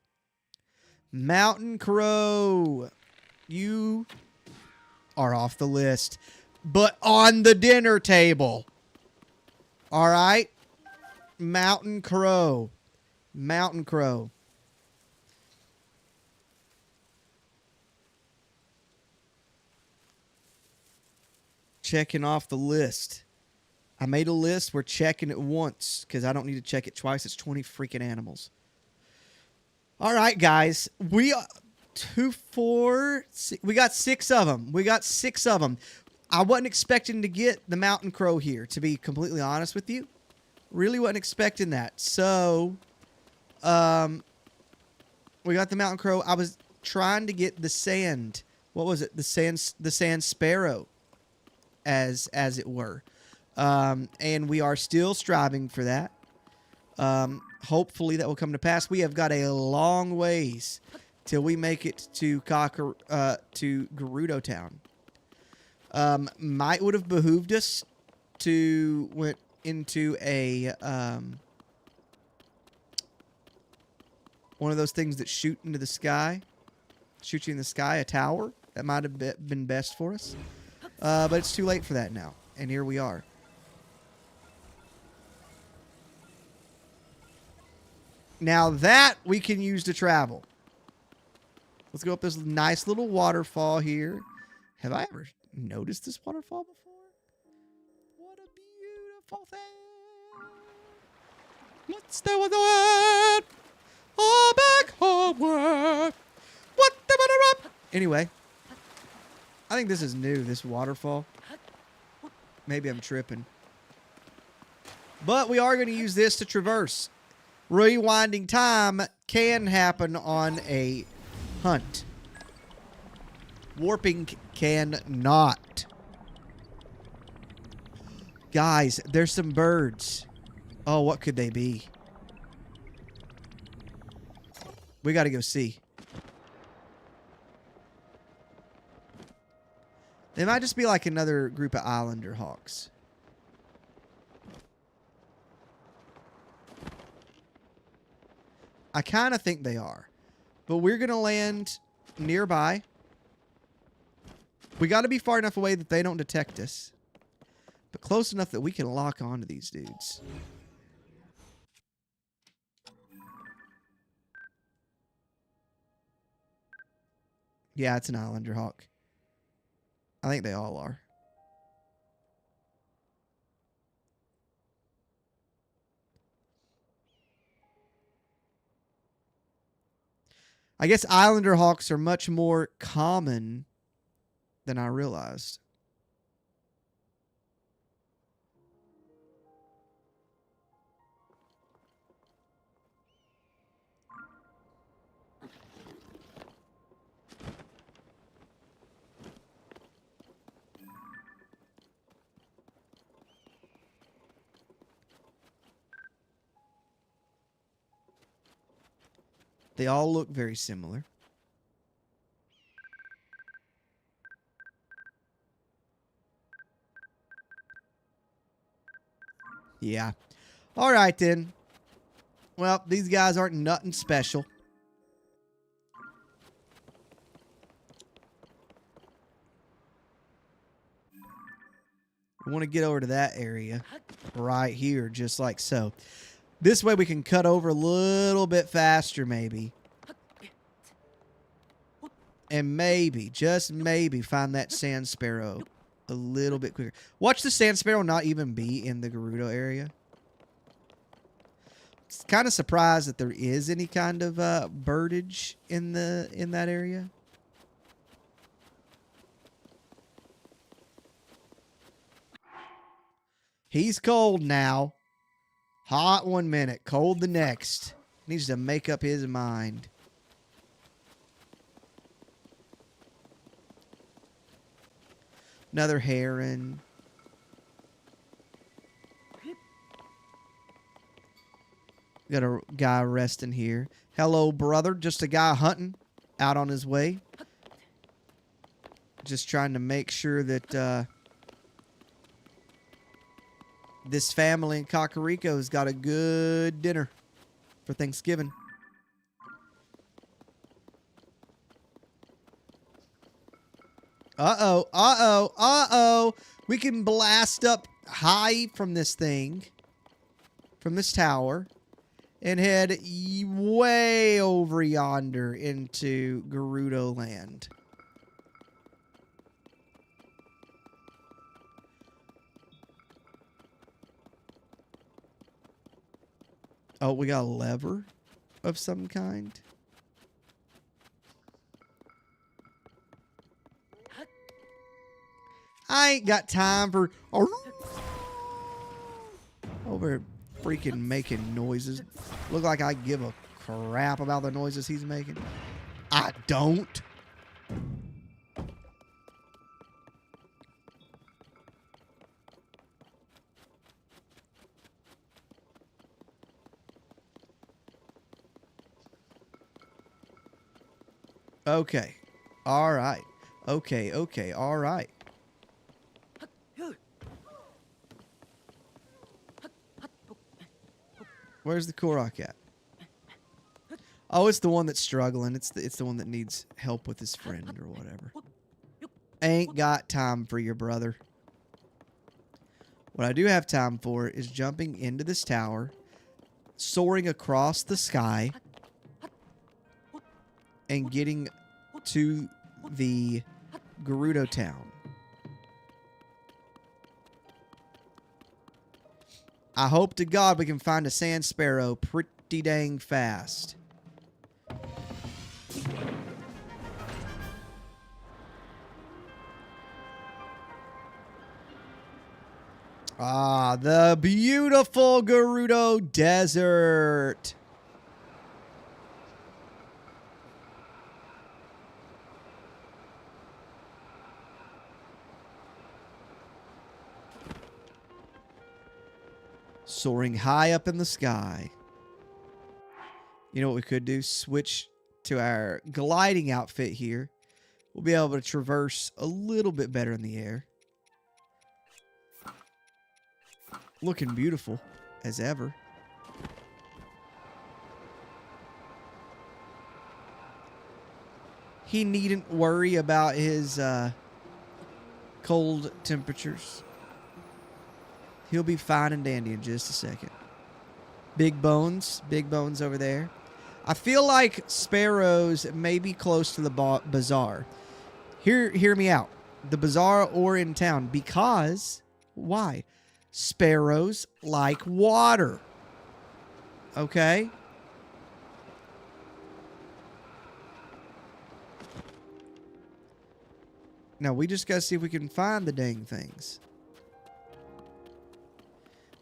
Mountain crow. You are off the list, but on the dinner table. All right? Mountain crow. Mountain crow. Checking off the list. I made a list. We're checking it once because I don't need to check it twice. It's 20 freaking animals. All right, guys. We got 6 of them. We got 6 of them. I wasn't expecting to get the mountain crow here, to be completely honest with you. Really wasn't expecting that. So, we got the mountain crow. I was trying to get the sand. What was it? The sand sparrow, as it were. And we are still striving for that. Hopefully that will come to pass. We have got a long ways till we make it to Gerudo Town. Might would have behooved us to went into a one of those things that shoot into the sky, shoot you in the sky, a tower. That might have been best for us, but it's too late for that now, and here we are. Now that we can use to travel. Let's go up this nice little waterfall here. Have I ever noticed this waterfall before? What a beautiful thing. Let's do it. All back homeward. What the matter up? Anyway, I think this is new, this waterfall. Maybe I'm tripping. But we are going to use this to traverse. Rewinding time can happen on a hunt. Warping cannot. Guys, there's some birds. Oh, what could they be? We got to go see. They might just be like another group of islander hawks. I kind of think they are. But we're going to land nearby. We got to be far enough away that they don't detect us. But close enough that we can lock onto these dudes. Yeah, it's an islander hawk. I think they all are. I guess islander hawks are much more common than I realized. They all look very similar. Yeah. All right, then. Well, these guys aren't nothing special. We want to get over to that area right here, just like so. This way we can cut over a little bit faster, maybe. And maybe, just maybe, find that sand sparrow a little bit quicker. Watch the sand sparrow not even be in the Gerudo area. Kind of surprised that there is any kind of birdage in that area. He's cold now. Hot 1 minute, cold the next. Needs to make up his mind. Another heron. Got a guy resting here. Hello, brother. Just a guy hunting out on his way. Just trying to make sure that this family in Kakariko's got a good dinner for Thanksgiving. Uh-oh, uh-oh, uh-oh. We can blast up high from this thing, from this tower, and head way over yonder into Gerudo land. Oh, we got a lever of some kind. I ain't got time for over freaking making noises. Look like I give a crap about the noises he's making. I don't. Okay. All right. Okay, okay, all right. Where's the Korok at? Oh, it's the one that's struggling. It's the one that needs help with his friend or whatever. Ain't got time for your brother. What I do have time for is jumping into this tower, soaring across the sky, and getting to the Gerudo town. I hope to God we can find a sand sparrow pretty dang fast. Ah, the beautiful Gerudo Desert. Soaring high up in the sky. You know what we could do? Switch to our gliding outfit here. We'll be able to traverse a little bit better in the air. Looking beautiful as ever. He needn't worry about his cold temperatures. He'll be fine and dandy in just a second. Big bones over there. I feel like sparrows may be close to the bazaar. Hear me out. The bazaar or in town. Because, why? Sparrows like water. Okay? Now, we just gotta see if we can find the dang things.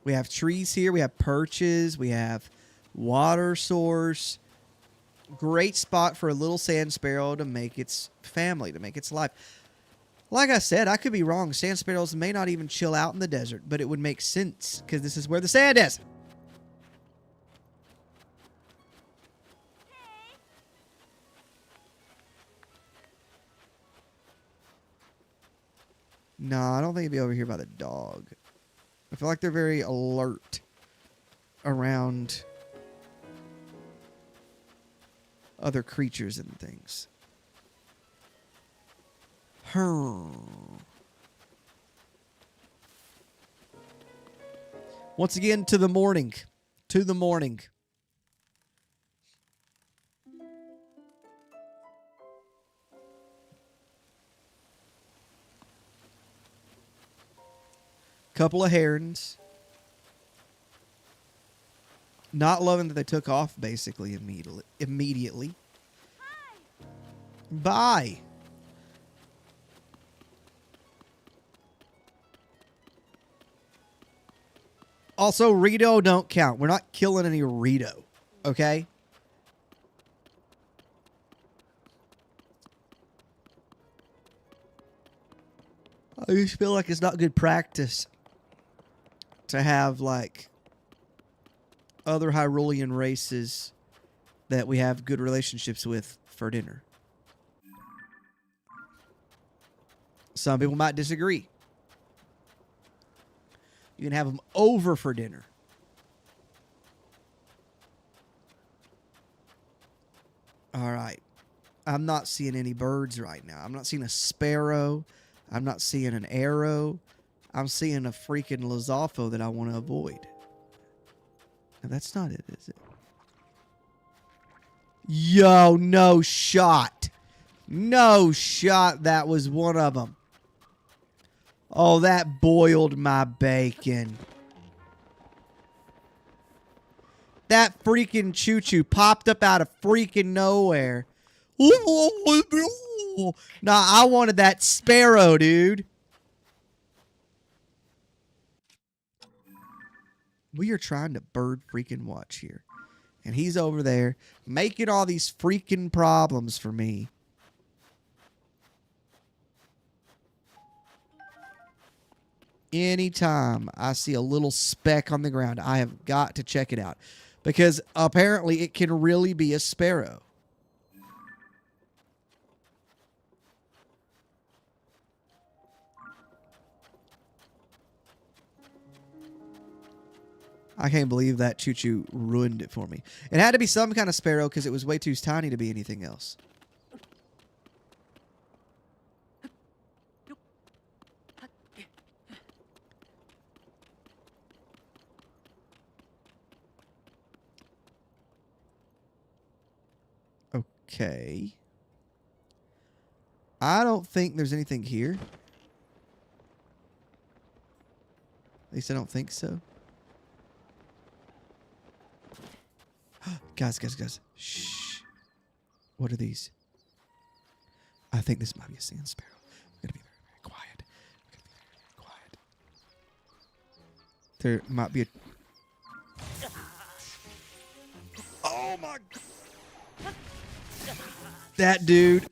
We have trees here. We have perches. We have water source. Great spot for a little sand sparrow to make its family, to make its life. Like I said, I could be wrong. Sand sparrows may not even chill out in the desert, but it would make sense because this is where the sand is. No, I don't think it'd be over here by the dog. I feel like they're very alert around other creatures and things. Once again, to the morning. To the morning. Couple of herons. Not loving that they took off basically immediately. Bye. Also, Rito don't count. We're not killing any Rito. Okay? I just feel like it's not good practice to have, like, other Hyrulean races that we have good relationships with for dinner. Some people might disagree. You can have them over for dinner. All right. I'm not seeing any birds right now. I'm not seeing a sparrow. I'm not seeing an arrow. I'm seeing a freaking Lizalfo that I want to avoid. Now, that's not it, is it? Yo, no shot. No shot that was one of them. Oh, that boiled my bacon. That freaking choo-choo popped up out of freaking nowhere. Nah, I wanted that sparrow, dude. We are trying to bird freaking watch here. And he's over there making all these freaking problems for me. Anytime I see a little speck on the ground, I have got to check it out. Because apparently it can really be a sparrow. I can't believe that choo-choo ruined it for me. It had to be some kind of sparrow because it was way too tiny to be anything else. Okay. I don't think there's anything here. At least I don't think so. Guys. Shh. What are these? I think this might be a sand sparrow. I'm going to be very, very quiet. I'm going to be very, very quiet. There might be a... Oh, my God. That dude.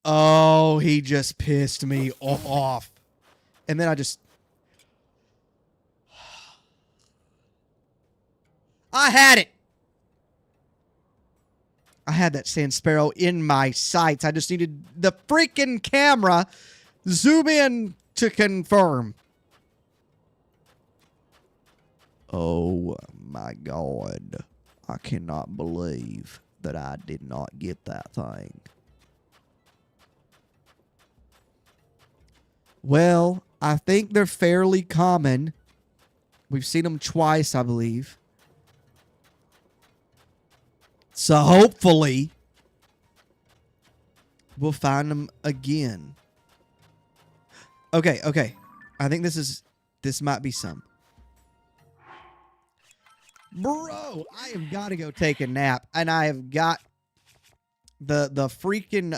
Oh, he just pissed me off. And then I just... I had it. I had that sand sparrow in my sights. I just needed the freaking camera zoom in to confirm. Oh my God. I cannot believe that I did not get that thing. Well, I think they're fairly common. We've seen them twice, I believe. So hopefully we'll find them again. Okay. I think this might be some. Bro, I have got to go take a nap, and I have got the freaking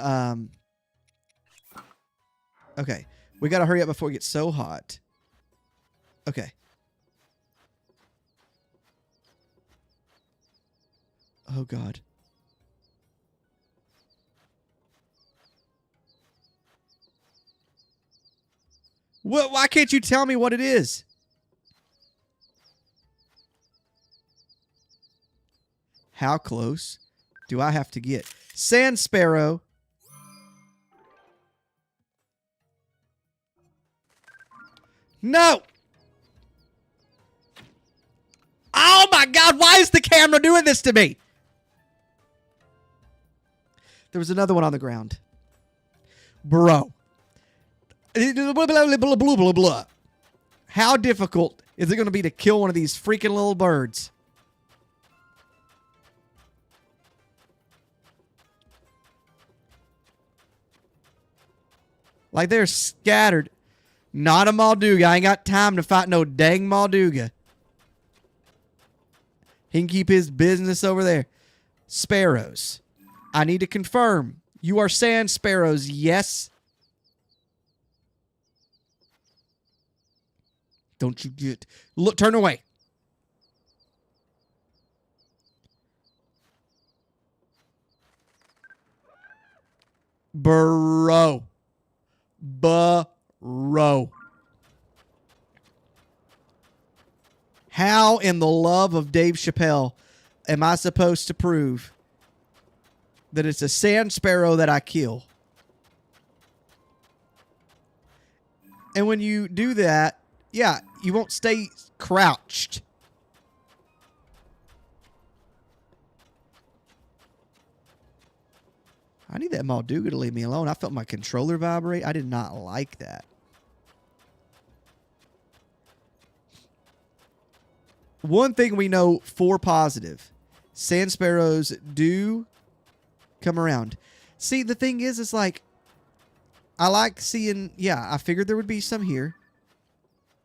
okay, we got to hurry up before it gets so hot. Okay. Oh, God. Why can't you tell me what it is? How close do I have to get? Sand sparrow. No! Oh my God, why is the camera doing this to me? There was another one on the ground. Bro. Blah, blah, blah, blah, blah, blah, blah. How difficult is it going to be to kill one of these freaking little birds? Like they're scattered. Not a Malduga. I ain't got time to fight no dang Malduga. He can keep his business over there. Sparrows. I need to confirm. You are sand sparrows, yes? Don't you get... Look, turn away. Bro. Bro. How in the love of Dave Chappelle am I supposed to prove that it's a sand sparrow that I kill? And when you do that, yeah, you won't stay crouched. I need that Malduga to leave me alone. I felt my controller vibrate. I did not like that. One thing we know for positive. Sand sparrows do come around. See, the thing is, it's like, I like seeing, yeah, I figured there would be some here.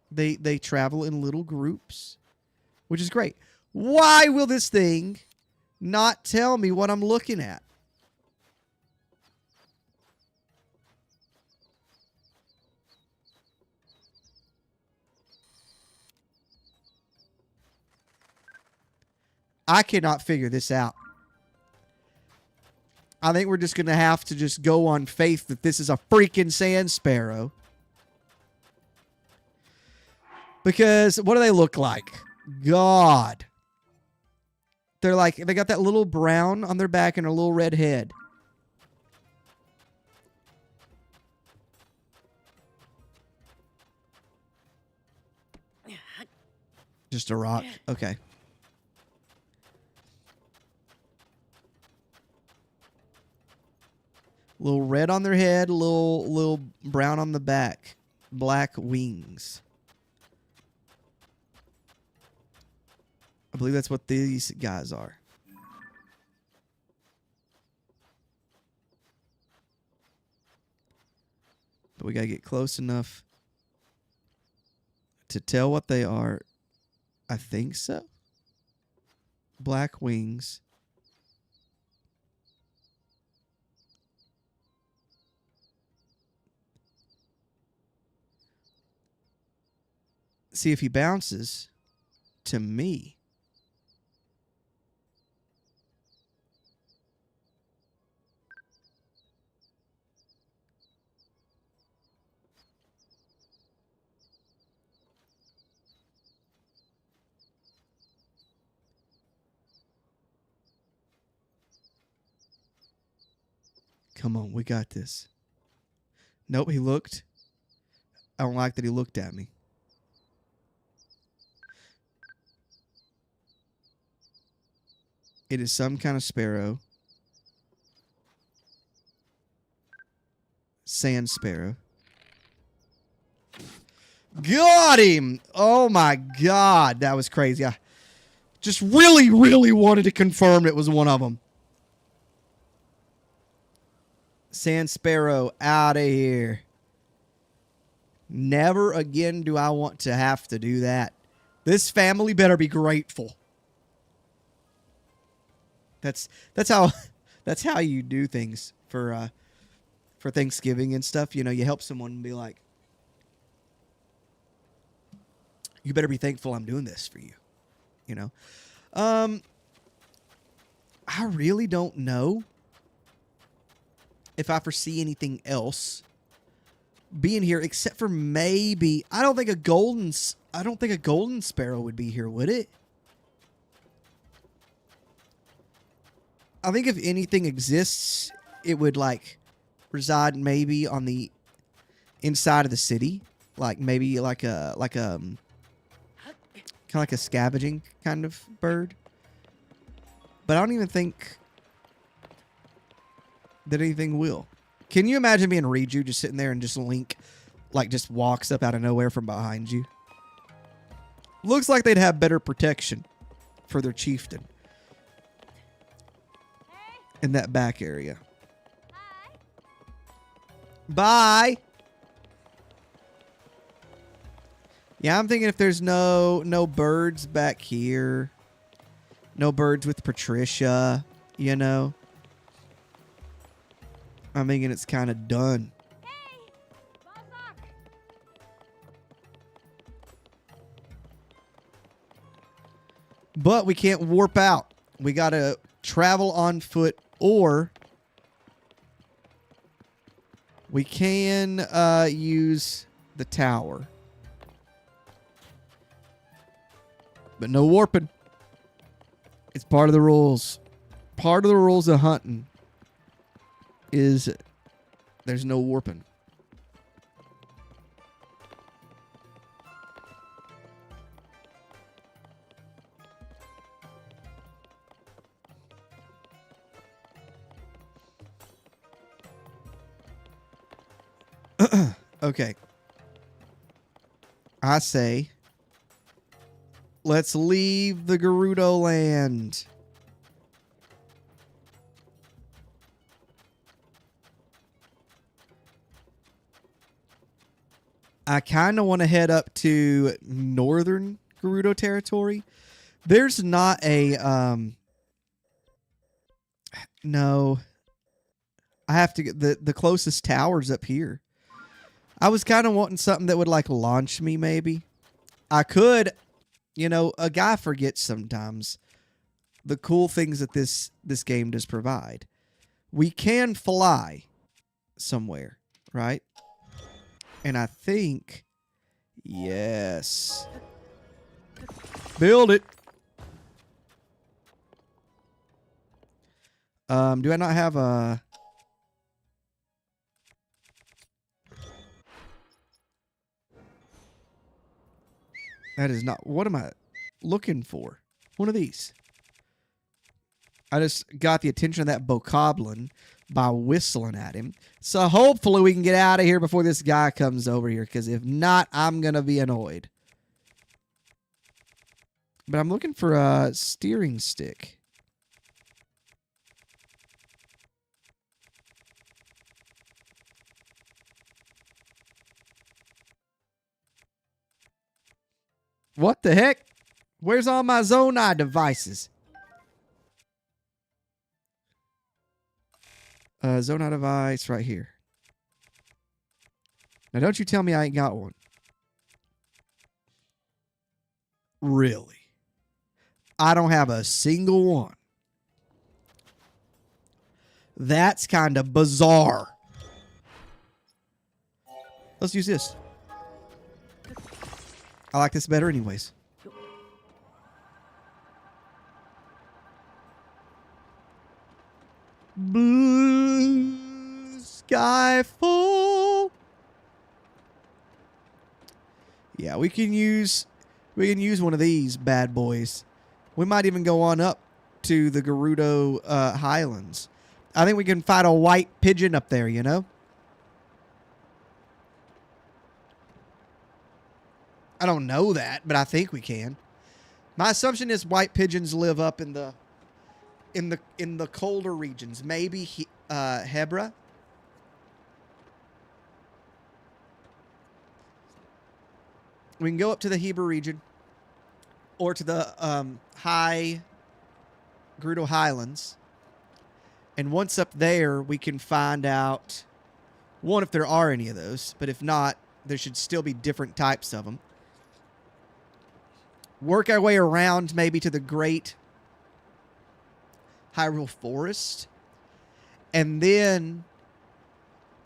They travel in little groups, which is great. Why will this thing not tell me what I'm looking at? I cannot figure this out. I think we're just going to have to just go on faith that this is a freaking sand sparrow. Because what do they look like? God. They're like, they got that little brown on their back and a little red head. Just a rock. Okay. Little red on their head, little brown on the back. Black wings. I believe that's what these guys are. But we got to get close enough to tell what they are. I think so. Black wings. See if he bounces to me. Come on, we got this. Nope, he looked. I don't like that he looked at me. It is some kind of sparrow. Sand sparrow. Got him! Oh my God, that was crazy. I just really, really wanted to confirm it was one of them. Sand sparrow, out of here. Never again do I want to have to do that. This family better be grateful. That's how you do things for Thanksgiving and stuff. You know, you help someone and be like, you better be thankful I'm doing this for you. You know, I really don't know if I foresee anything else being here except for maybe I don't think a golden sparrow would be here, would it? I think if anything exists, it would like reside maybe on the inside of the city. like maybe like a kind of like a scavenging kind of bird. But I don't even think that anything will. Can you imagine being Riju just sitting there and just Link like just walks up out of nowhere from behind you? Looks like they'd have better protection for their chieftain in that back area. Bye. Yeah, I'm thinking if there's no birds back here, no birds with Patricia, you know, I'm thinking it's kind of done. But we can't warp out. We got to travel on foot, or we can use the tower. But no warping. It's part of the rules. Part of the rules of hunting is there's no warping. Okay. I say, let's leave the Gerudo land. I kind of want to head up to northern Gerudo territory. There's not a no. I have to get the closest tower's up here. I was kind of wanting something that would like launch me maybe. I could, you know, a guy forgets sometimes the cool things that this game does provide. We can fly somewhere, right? And I think, yes. Build it. Do I not have a... That is not... What am I looking for? One of these. I just got the attention of that bokoblin by whistling at him. So hopefully we can get out of here before this guy comes over here. Because if not, I'm going to be annoyed. But I'm looking for a steering stick. What the heck? Where's all my Zonai devices? Zonai device right here. Now don't you tell me I ain't got one. Really? I don't have a single one. That's kind of bizarre. Let's use this. I like this better anyways. Blue sky full. Yeah, we can use one of these bad boys. We might even go on up to the Gerudo Highlands. I think we can fight a white pigeon up there, you know? I don't know that, but I think we can. My assumption is white pigeons live up in the colder regions. Maybe Hebra. We can go up to the Hebra region or to the high Gerudo Highlands. And once up there, we can find out, one, if there are any of those. But if not, there should still be different types of them. Work our way around maybe to the Great Hyrule Forest. And then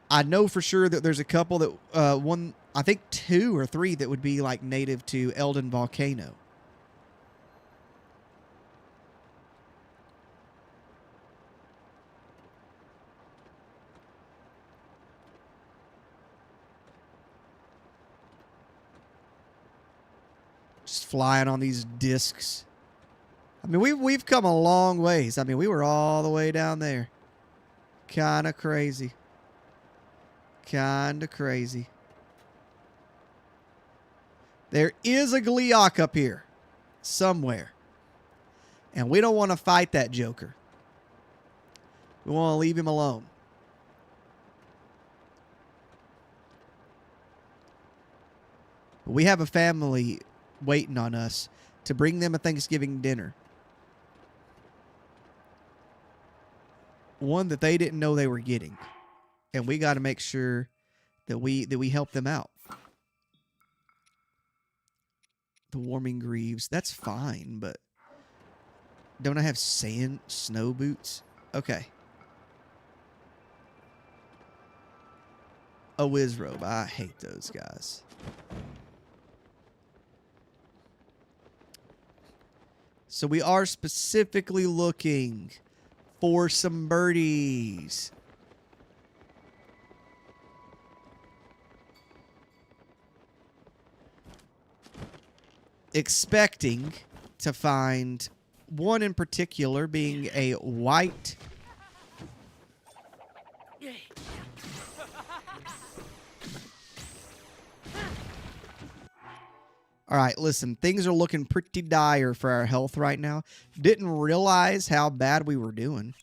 I know for sure that there's a couple that, I think 2 or 3 that would be like native to Elden Volcano. Just flying on these discs. I mean, we've come a long ways. I mean, we were all the way down there. Kind of crazy. Kind of crazy. There is a Gleeok up here. Somewhere. And we don't want to fight that Joker. We want to leave him alone. But we have a family waiting on us to bring them a Thanksgiving dinner. One that they didn't know they were getting. And we got to make sure that we help them out. The warming greaves. That's fine, but don't I have snow boots? Okay. A whiz robe. I hate those guys. So we are specifically looking for some birdies. Expecting to find one in particular being a white. All right, listen, things are looking pretty dire for our health right now. Didn't realize how bad we were doing,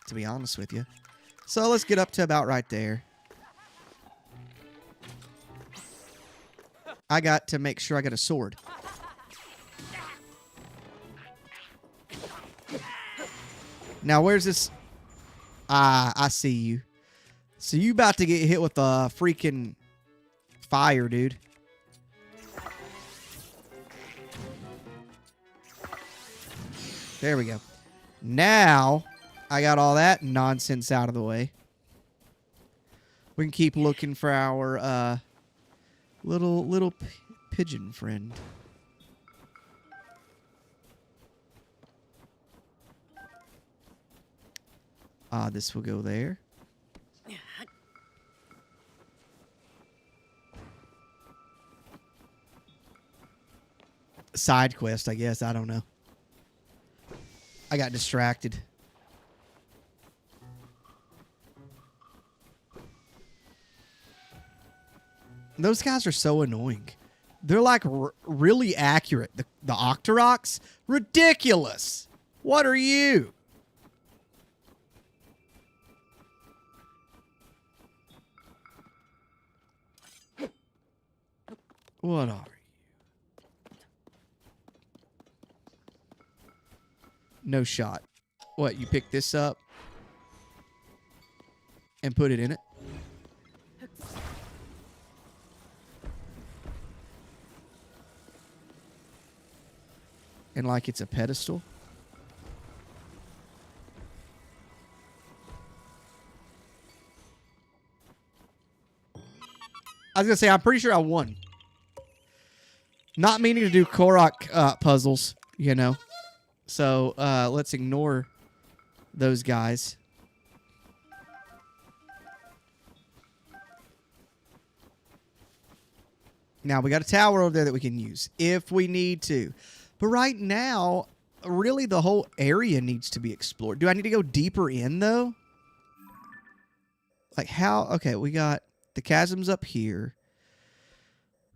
to be honest with you. So let's get up to about right there. I got to make sure I got a sword. Now, where's this? Ah, I see you. So you about to get hit with a freaking fire, dude. There we go. Now, I got all that nonsense out of the way. We can keep looking for our little pigeon friend. This will go there. Side quest, I guess. I don't know. I got distracted. Those guys are so annoying. They're like really accurate. The Octoroks? Ridiculous. What are you? What are you? No shot. What, you pick this up and put it in it? And like it's a pedestal? I was going to say, I'm pretty sure I won. Not meaning to do Korok puzzles, you know. So, let's ignore those guys. Now, we got a tower over there that we can use if we need to. But right now, really the whole area needs to be explored. Do I need to go deeper in, though? Like how? Okay, we got the chasms up here.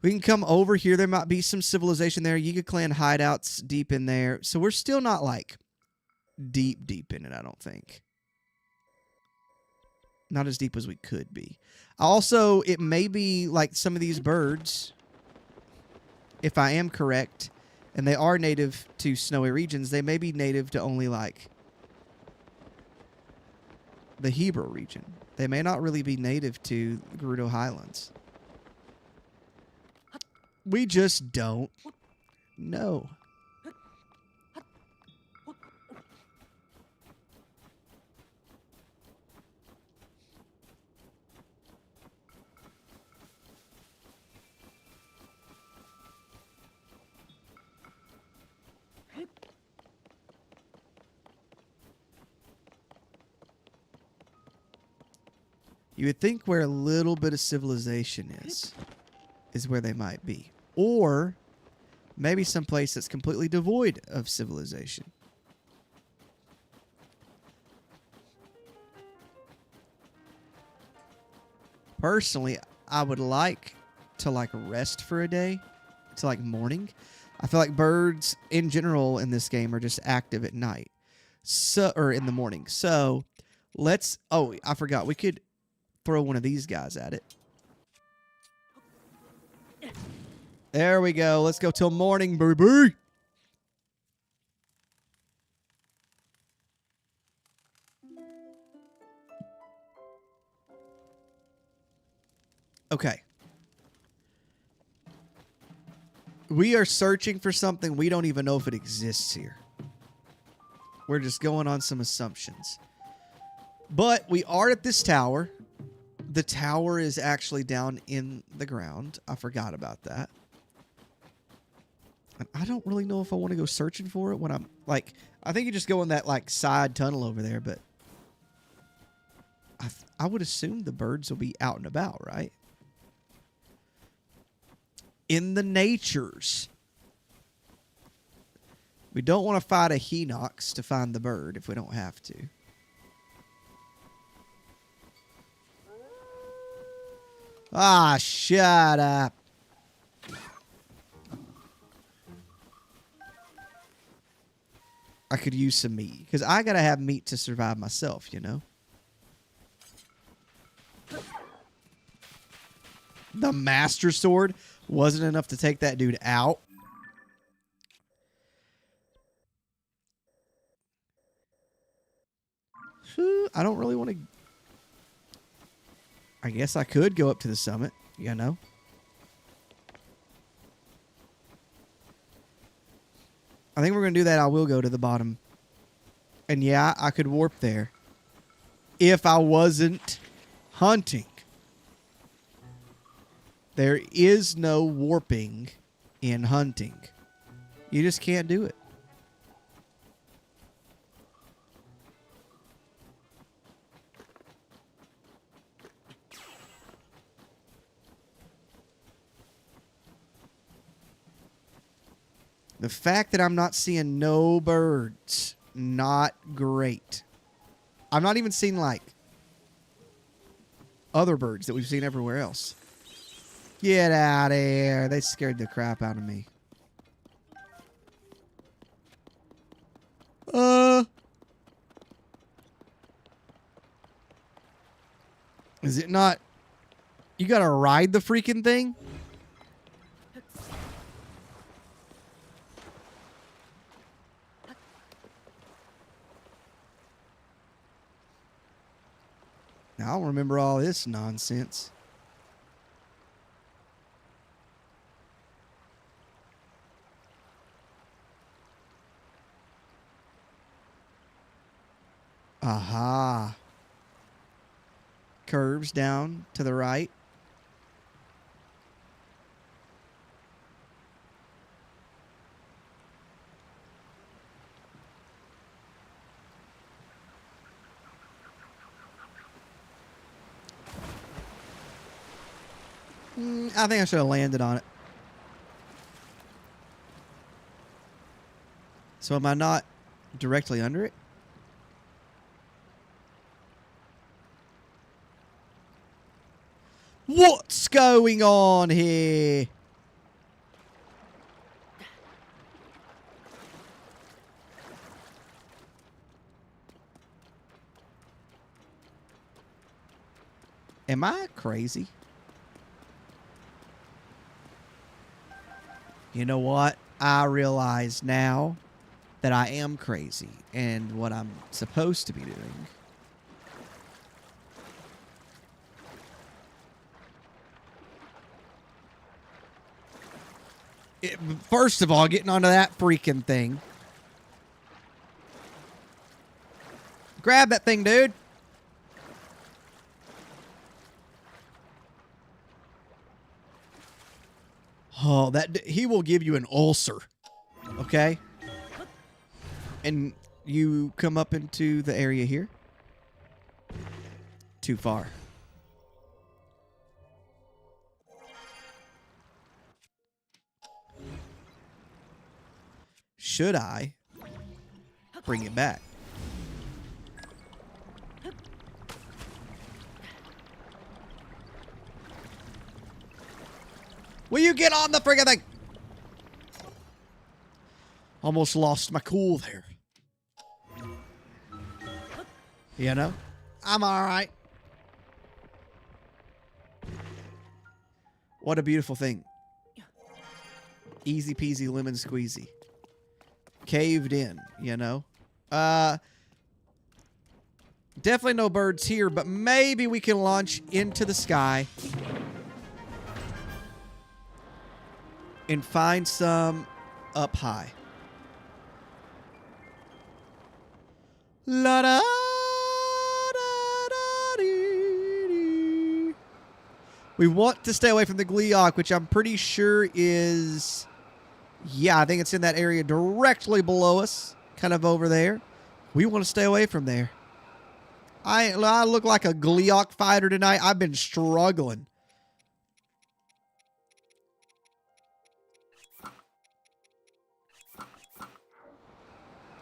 We can come over here. There might be some civilization there. Yiga clan hideouts deep in there. So we're still not like deep in it, I don't think. Not as deep as we could be. Also, it may be like some of these birds, if I am correct, and they are native to snowy regions, they may be native to only like the Hebrew region. They may not really be native to Gerudo Highlands. We just don't know. You would think where a little bit of civilization is where they might be. Or Maybe someplace that's completely devoid of civilization. Personally, I would like to rest for a day, to morning. I feel like birds in general in this game are just active at night, or in the morning. So let's. Oh, I forgot. We could throw one of these guys at it. There we go. Let's go till morning, baby. Okay. We are searching for something. We don't even know if it exists here. We're just going on some assumptions. But we are at this tower. The tower is actually down in the ground. I forgot about that. And I don't really know if I want to go searching for it when I'm like, I think you just go in that side tunnel over there, but I would assume the birds will be out and about, right? In the natures. We don't want to fight a Hinox to find the bird if we don't have to. Ah, shut up. I could use some meat, because I gotta have meat to survive myself, you know? The Master Sword wasn't enough to take that dude out. I don't really want to... I guess I could go up to the summit, you know? I think we're going to do that. I will go to the bottom. And yeah, I could warp there. If I wasn't hunting. There is no warping in hunting. You just can't do it. The fact that I'm not seeing no birds, not great. I'm not even seeing other birds that we've seen everywhere else. Get out of here. They scared the crap out of me. Is it not? You gotta ride the freaking thing? Now, I don't remember all this nonsense. Aha. Curves down to the right. I think I should have landed on it. So am I not directly under it? What's going on here? Am I crazy? You know what? I realize now that I am crazy and what I'm supposed to be doing. First of all, getting onto that freaking thing. Grab that thing, dude. Oh, he will give you an ulcer. Okay? And you come up into the area here. Too far. should I bring it back? Will you get on the friggin' thing? Almost lost my cool there. You know? I'm alright. What a beautiful thing. Easy peasy lemon squeezy. Caved in, you know? Definitely no birds here, but maybe we can launch into the sky and find some up high. La da da da dee, dee. We want to stay away from the Gleeok, which I'm pretty sure is... Yeah, I think it's in that area directly below us. Kind of over there. We want to stay away from there. I look like a Gleeok fighter tonight. I've been struggling.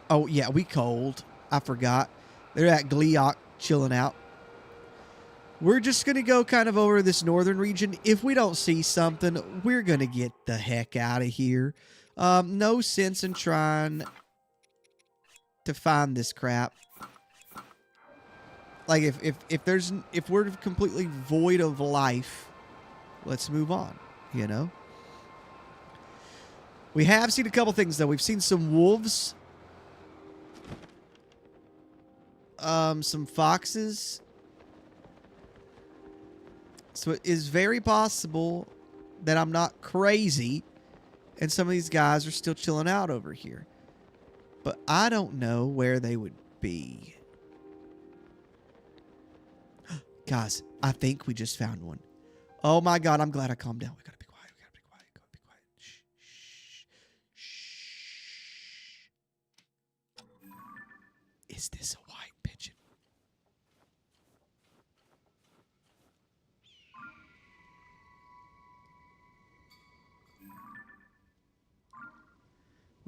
Oh, yeah, we cold. I forgot. They're at Gleeok chilling out. We're just going to go kind of over this northern region. If we don't see something, we're going to get the heck out of here. No sense in trying to find this crap. Like, if we're completely void of life, let's move on, you know? We have seen a couple things, though. We've seen some wolves. Some foxes. So it is very possible that I'm not crazy and some of these guys are still chilling out over here. But I don't know where they would be. Guys, I think we just found one. Oh my God, I'm glad I calmed down. We gotta be quiet. We gotta be quiet. Gotta be quiet. Shh. Shh. Is this a white pigeon?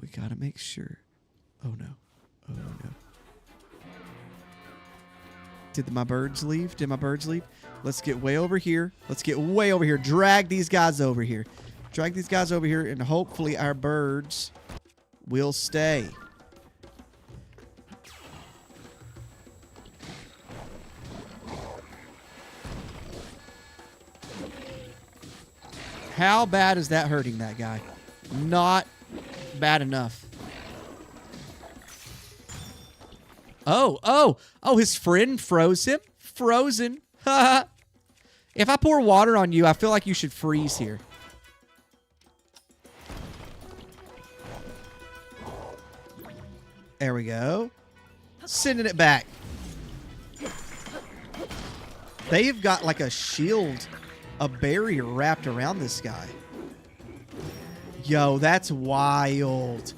We gotta make sure. Oh no. Oh no. Did my birds leave? Did my birds leave? Let's get way over here. Let's get way over here. Drag these guys over here. Drag these guys over here, and hopefully our birds will stay. How bad is that hurting that guy? Not bad enough. Oh, his friend froze him? Frozen. If I pour water on you, I feel like you should freeze here. There we go. Sending it back. They've got like a shield, a barrier wrapped around this guy. Yo, that's wild.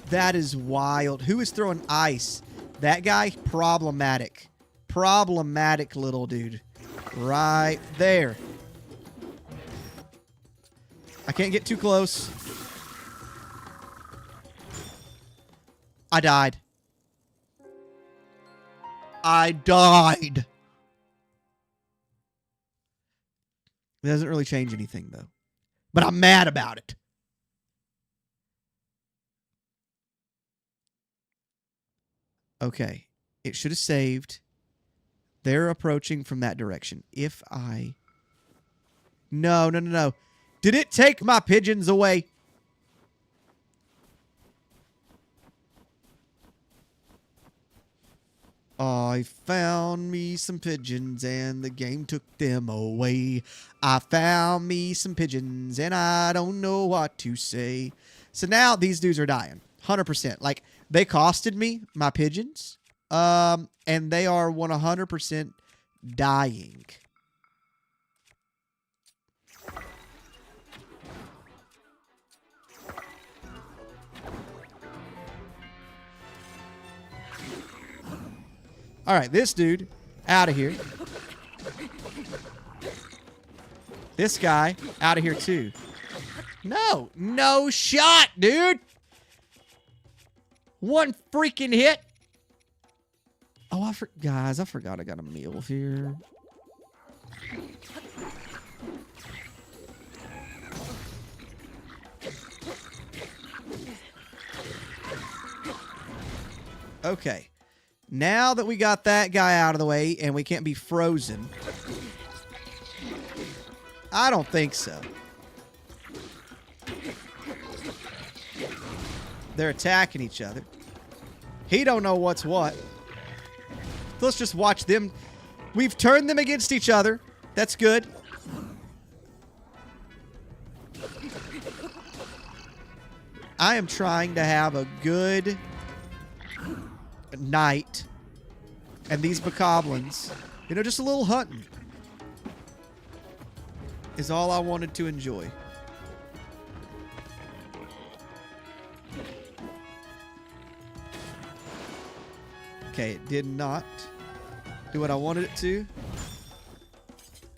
That is wild. Who is throwing ice? That guy, problematic. Problematic little dude. Right there. I can't get too close. I died. I died. It doesn't really change anything, though. But I'm mad about it. Okay. It should have saved. They're approaching from that direction. If I... No. Did it take my pigeons away? I found me some pigeons and the game took them away. I found me some pigeons and I don't know what to say. So now these dudes are dying. 100%. Like, they costed me my pigeons. And they are 100% dying. All right, this dude, out of here. This guy, out of here too. No shot, dude. One freaking hit. Oh, guys, I forgot I got a meal here. Okay. Now that we got that guy out of the way and we can't be frozen. I don't think so. They're attacking each other. He don't know what's what. Let's just watch them. We've turned them against each other. That's good. I am trying to have a good night. And these bokoblins, you know, just a little hunting is all I wanted to enjoy. Okay, it did not do what I wanted it to.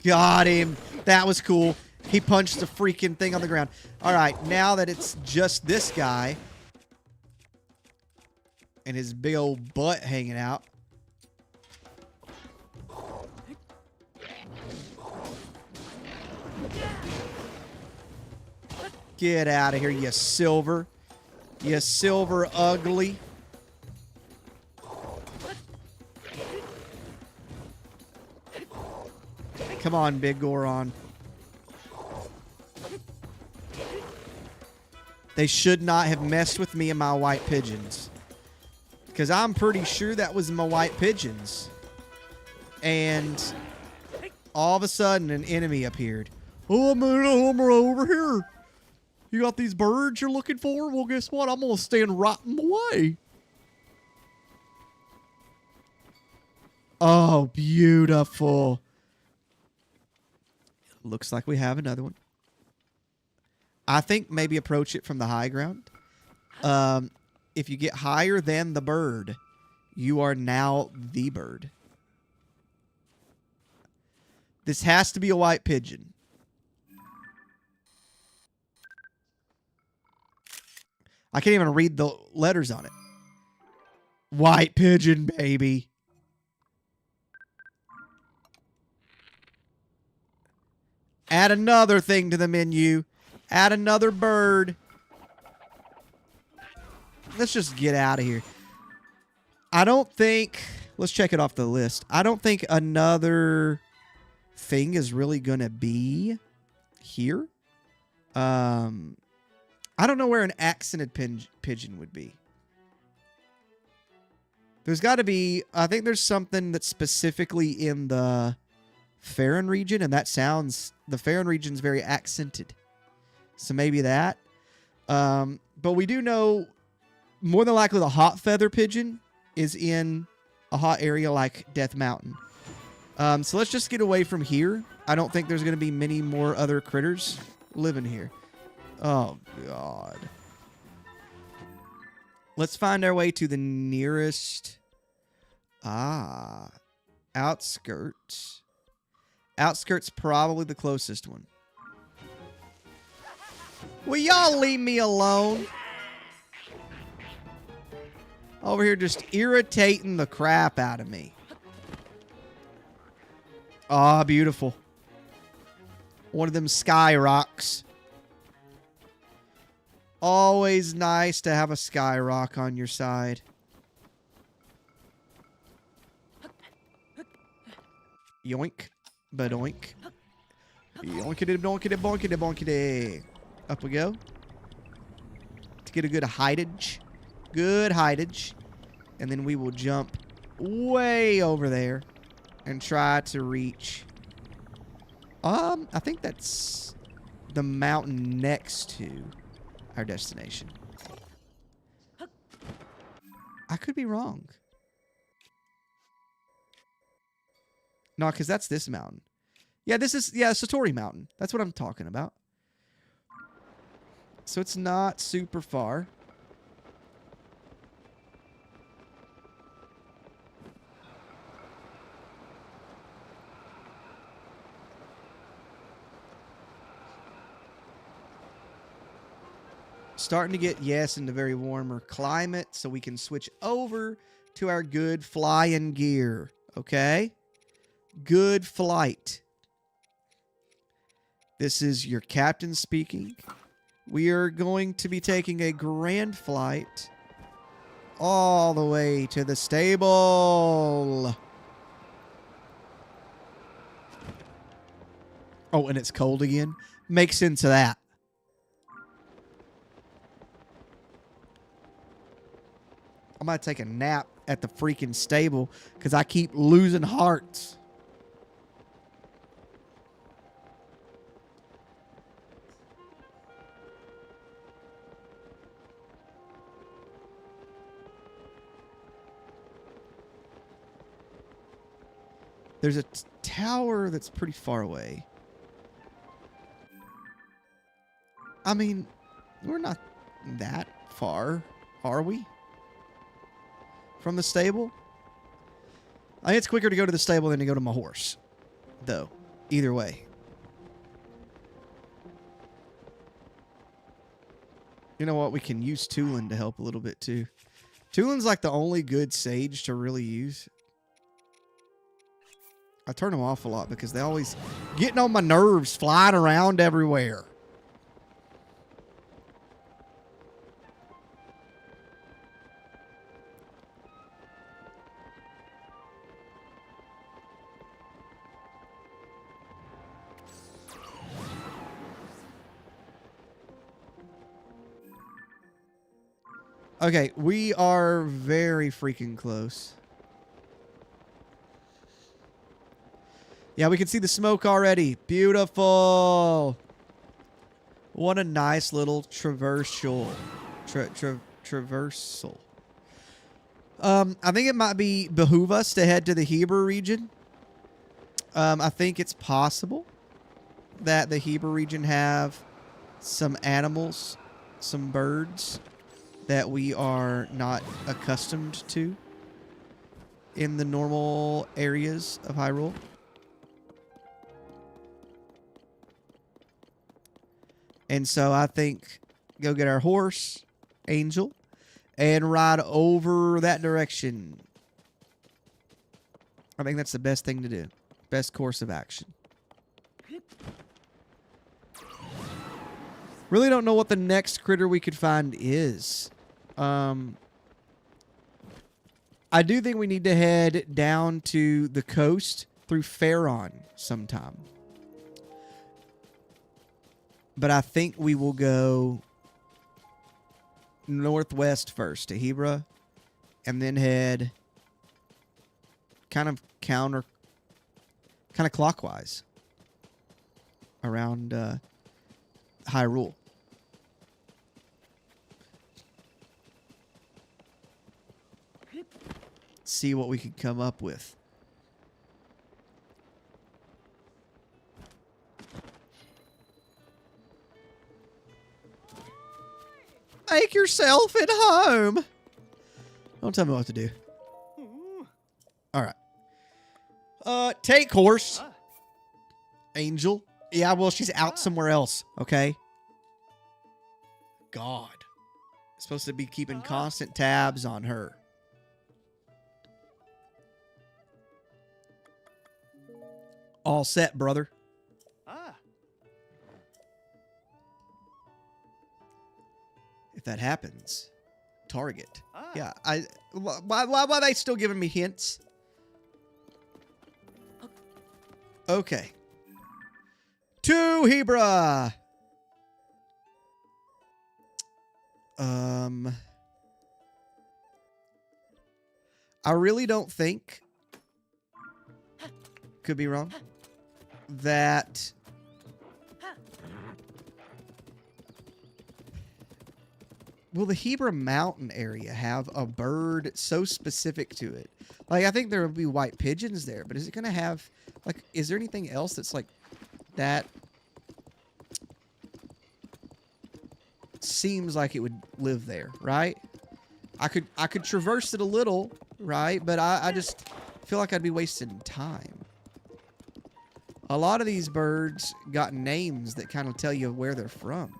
Got him. That was cool. He punched the freaking thing on the ground. All right, now that it's just this guy and his big old butt hanging out. Get out of here, you silver. You silver ugly. Come on, Big Goron. They should not have messed with me and my white pigeons. Because I'm pretty sure that was my white pigeons. And all of a sudden, an enemy appeared. Oh, I'm over here. You got these birds you're looking for? Well, guess what? I'm going to stand right in the way. Oh, beautiful. Looks like we have another one. I think maybe approach it from the high ground. If you get higher than the bird, you are now the bird. This has to be a white pigeon. I can't even read the letters on it. White pigeon, baby. Add another thing to the menu. Add another bird. Let's just get out of here. I don't think... Let's check it off the list. I don't think another thing is really going to be here. I don't know where an accented pigeon would be. There's got to be... I think there's something that's specifically in the Farron region, and that sounds... The Farron region's very accented. So maybe that. But we do know more than likely the hot feather pigeon is in a hot area like Death Mountain. So let's just get away from here. I don't think there's going to be many more other critters living here. Oh, God. Let's find our way to the nearest... outskirts. Outskirts probably the closest one. Will y'all leave me alone? Over here just irritating the crap out of me. Ah, beautiful. One of them sky rocks. Always nice to have a sky rock on your side. Yoink. Badoink. Yoinkity doinkity boinkity boinkity. Up we go. To get a good heightage. Good heightage. And then we will jump way over there and try to reach. I think that's the mountain next to our destination. I could be wrong. No, because that's this mountain. Yeah, this is, Satori Mountain. That's what I'm talking about. So it's not super far. starting to get, yes, into very warmer climate, so we can switch over to our good flying gear, okay? Good flight. This is your captain speaking. We are going to be taking a grand flight all the way to the stable. Oh, and it's cold again? Makes sense of that. I'm going to take a nap at the freaking stable because I keep losing hearts. There's a tower that's pretty far away. I mean, we're not that far, are we? From the stable? I think it's quicker to go to the stable than to go to my horse, though. Either way. You know what? We can use Tulin to help a little bit, too. Tulin's like the only good sage to really use. I turn them off a lot because they always getting on my nerves, flying around everywhere. Okay, we are very freaking close. Yeah, we can see the smoke already. Beautiful. What a nice little traversal. Traversal. I think it might behoove us to head to the Heber region. I think it's possible that the Heber region have some animals, some birds that we are not accustomed to in the normal areas of Hyrule. And so I think go get our horse, Angel, and ride over that direction. I think that's the best thing to do. Best course of action. Really don't know what the next critter we could find is. I do think we need to head down to the coast through Faron sometime. But I think we will go northwest first to Hebra and then head kind of clockwise around Hyrule. See what we can come up with. Make yourself at home. Don't tell me what to do. All right. Take horse. Angel. Yeah, well, she's out somewhere else. Okay. God. Supposed to be keeping constant tabs on her. All set, brother. If that happens, target. Yeah, why are they still giving me hints? Okay. To Hebra. I really don't think, could be wrong, that will the Hebra Mountain area have a bird so specific to it? Like, I think there will be white pigeons there, but is it going to have, like, is there anything else that's like that? Seems like it would live there, right? I could traverse it a little, right? But I just feel like I'd be wasting time. A lot of these birds got names that kind of tell you where they're from.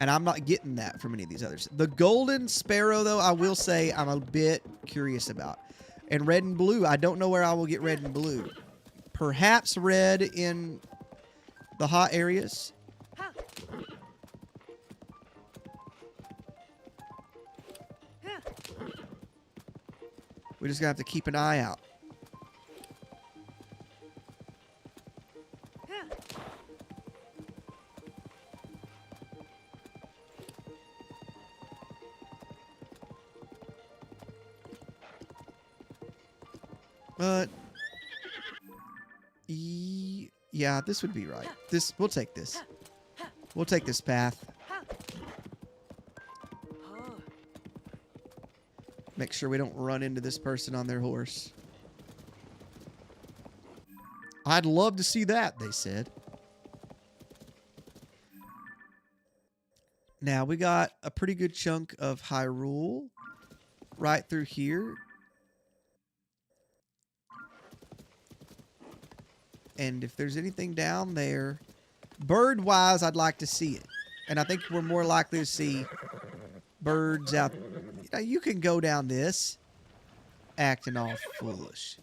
And I'm not getting that from any of these others. The golden sparrow, though, I will say I'm a bit curious about. And red and blue, I don't know where I will get red and blue. Perhaps red in the hot areas. We just gotta have to keep an eye out. Yeah, this would be right. We'll take this. We'll take this path. Make sure we don't run into this person on their horse. I'd love to see that, they said. Now, we got a pretty good chunk of Hyrule right through here. And if there's anything down there, bird-wise, I'd like to see it. And I think we're more likely to see birds out. You know, you can go down this acting all foolish.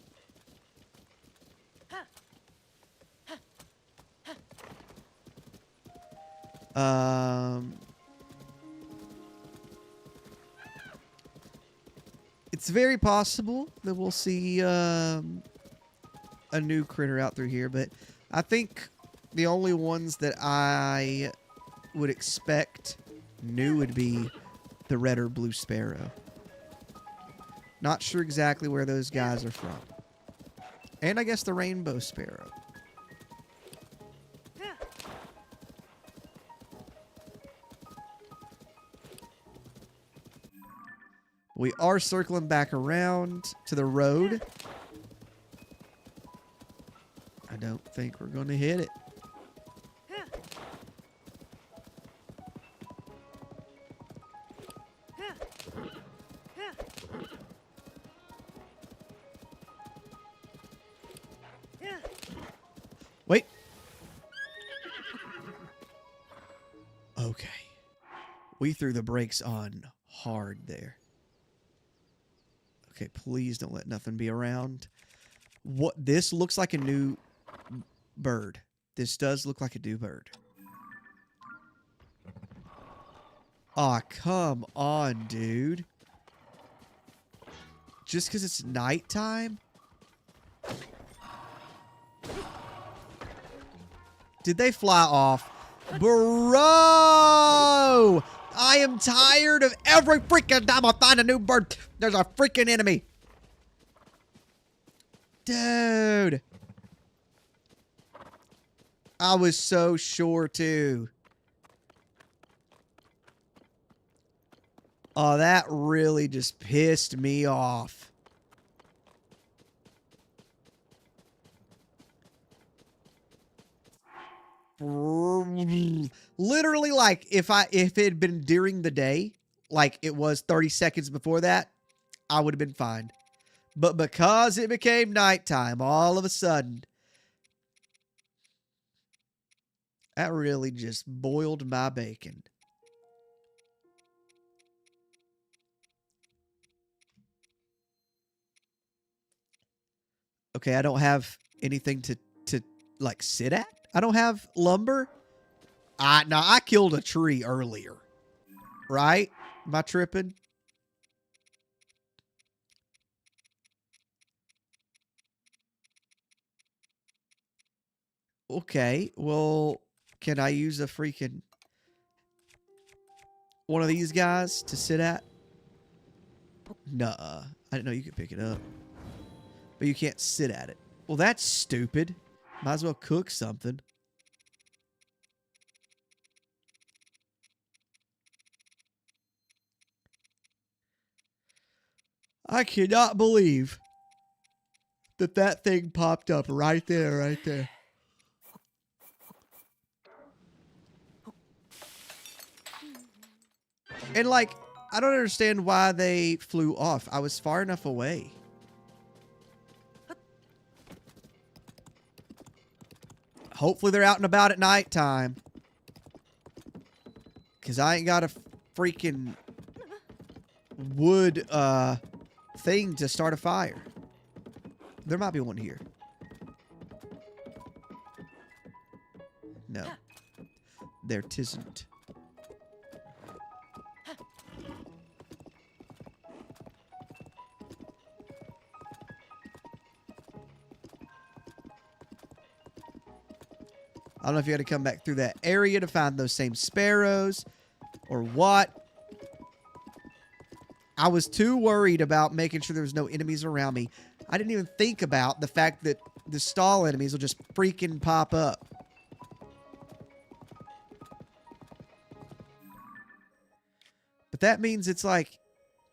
It's very possible that we'll see a new critter out through here, but I think the only ones that I would expect new would be the red or blue sparrow. Not sure exactly where those guys are from. And I guess the rainbow sparrow. We are circling back around to the road. I don't think we're going to hit it. Wait. Okay. We threw the brakes on hard there. Okay, please don't let nothing be around. What? This looks like a new bird. This does look like a new bird. Aw, come on, dude. Just because it's nighttime? Did they fly off? Bro! I am tired of every freaking time I find a new bird, there's a freaking enemy. Dude. I was so sure too. Oh, that really just pissed me off. Literally, like, if it had been during the day, like it was 30 seconds before that, I would have been fine. But because it became nighttime all of a sudden, that really just boiled my bacon. Okay, I don't have anything to like sit at. I don't have lumber. Now I killed a tree earlier. Right? Am I tripping? Okay, well, can I use a freaking one of these guys to sit at? Nuh-uh. I didn't know you could pick it up. But you can't sit at it. Well, that's stupid. Might as well cook something. I cannot believe that thing popped up right there, right there. And, like, I don't understand why they flew off. I was far enough away. Hopefully they're out and about at nighttime. Because I ain't got a freaking wood thing to start a fire. There might be one here. No. There tisn't. I don't know if you had to come back through that area to find those same sparrows or what. I was too worried about making sure there was no enemies around me. I didn't even think about the fact that the stall enemies will just freaking pop up. But that means it's like,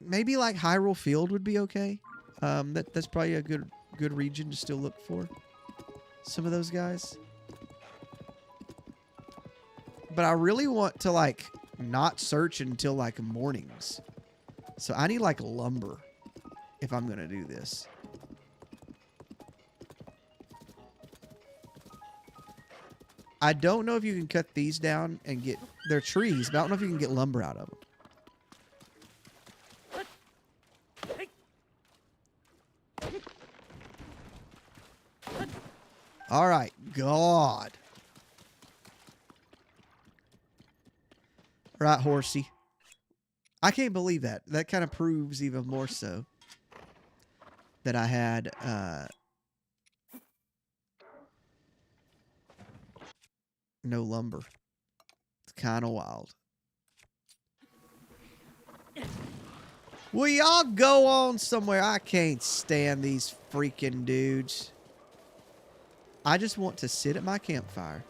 maybe like Hyrule Field would be okay. That's probably a good region to still look for some of those guys. But I really want to, like, not search until, like, mornings. So I need, like, lumber if I'm going to do this. I don't know if you can cut these down and get... They're trees, but I don't know if you can get lumber out of them. All right. God. Right, horsey. I can't believe that. That kind of proves even more so that I had no lumber. It's kind of wild. Will y'all go on somewhere? I can't stand these freaking dudes. I just want to sit at my campfire.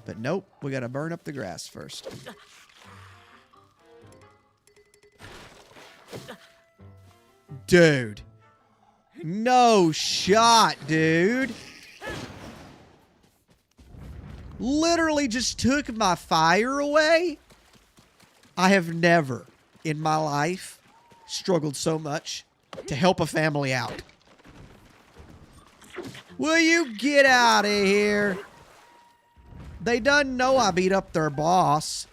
But nope, we got to burn up the grass first. Dude. No shot, dude. Literally just took my fire away. I have never in my life struggled so much to help a family out. Will you get out of here? They done know I beat up their boss.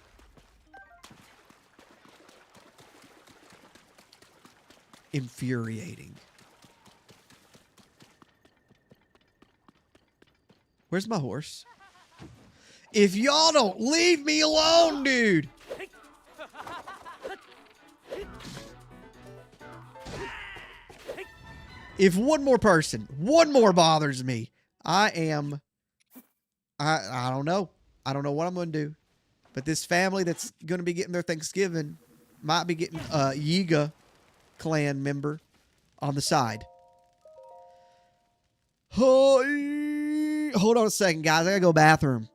Infuriating. Where's my horse? If y'all don't leave me alone, dude. If one more bothers me, I don't know. I don't know what I'm going to do. But this family that's going to be getting their Thanksgiving might be getting a Yiga clan member on the side. Hold on a second, guys. I got to go bathroom.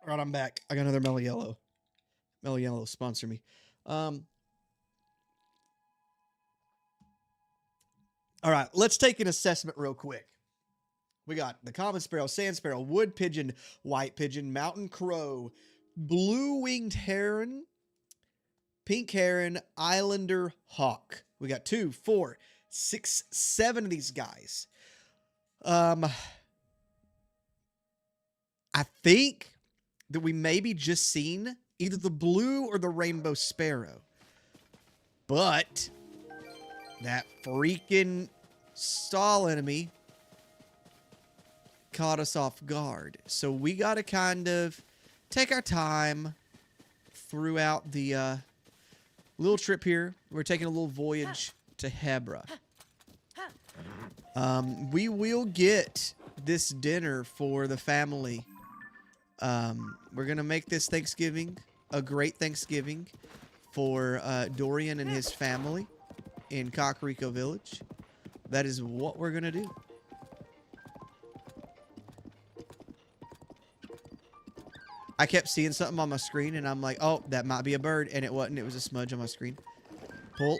All right, I'm back. I got another Mellow Yellow. Mellow Yellow, sponsor me. All right, let's take an assessment real quick. We got the common sparrow, sand sparrow, wood pigeon, white pigeon, mountain crow, blue-winged heron, pink heron, islander hawk. We got 2, 4, 6, 7 of these guys. I think that we maybe just seen either the blue or the rainbow sparrow. But that freaking stall enemy caught us off guard. So we got to kind of take our time throughout the little trip here. We're taking a little voyage to Hebra. We will get this dinner for the family. We're going to make this Thanksgiving a great Thanksgiving for Dorian and his family in Kakariko Village. That is what we're going to do. I kept seeing something on my screen, and I'm like, oh, that might be a bird. And it wasn't. It was a smudge on my screen. Pull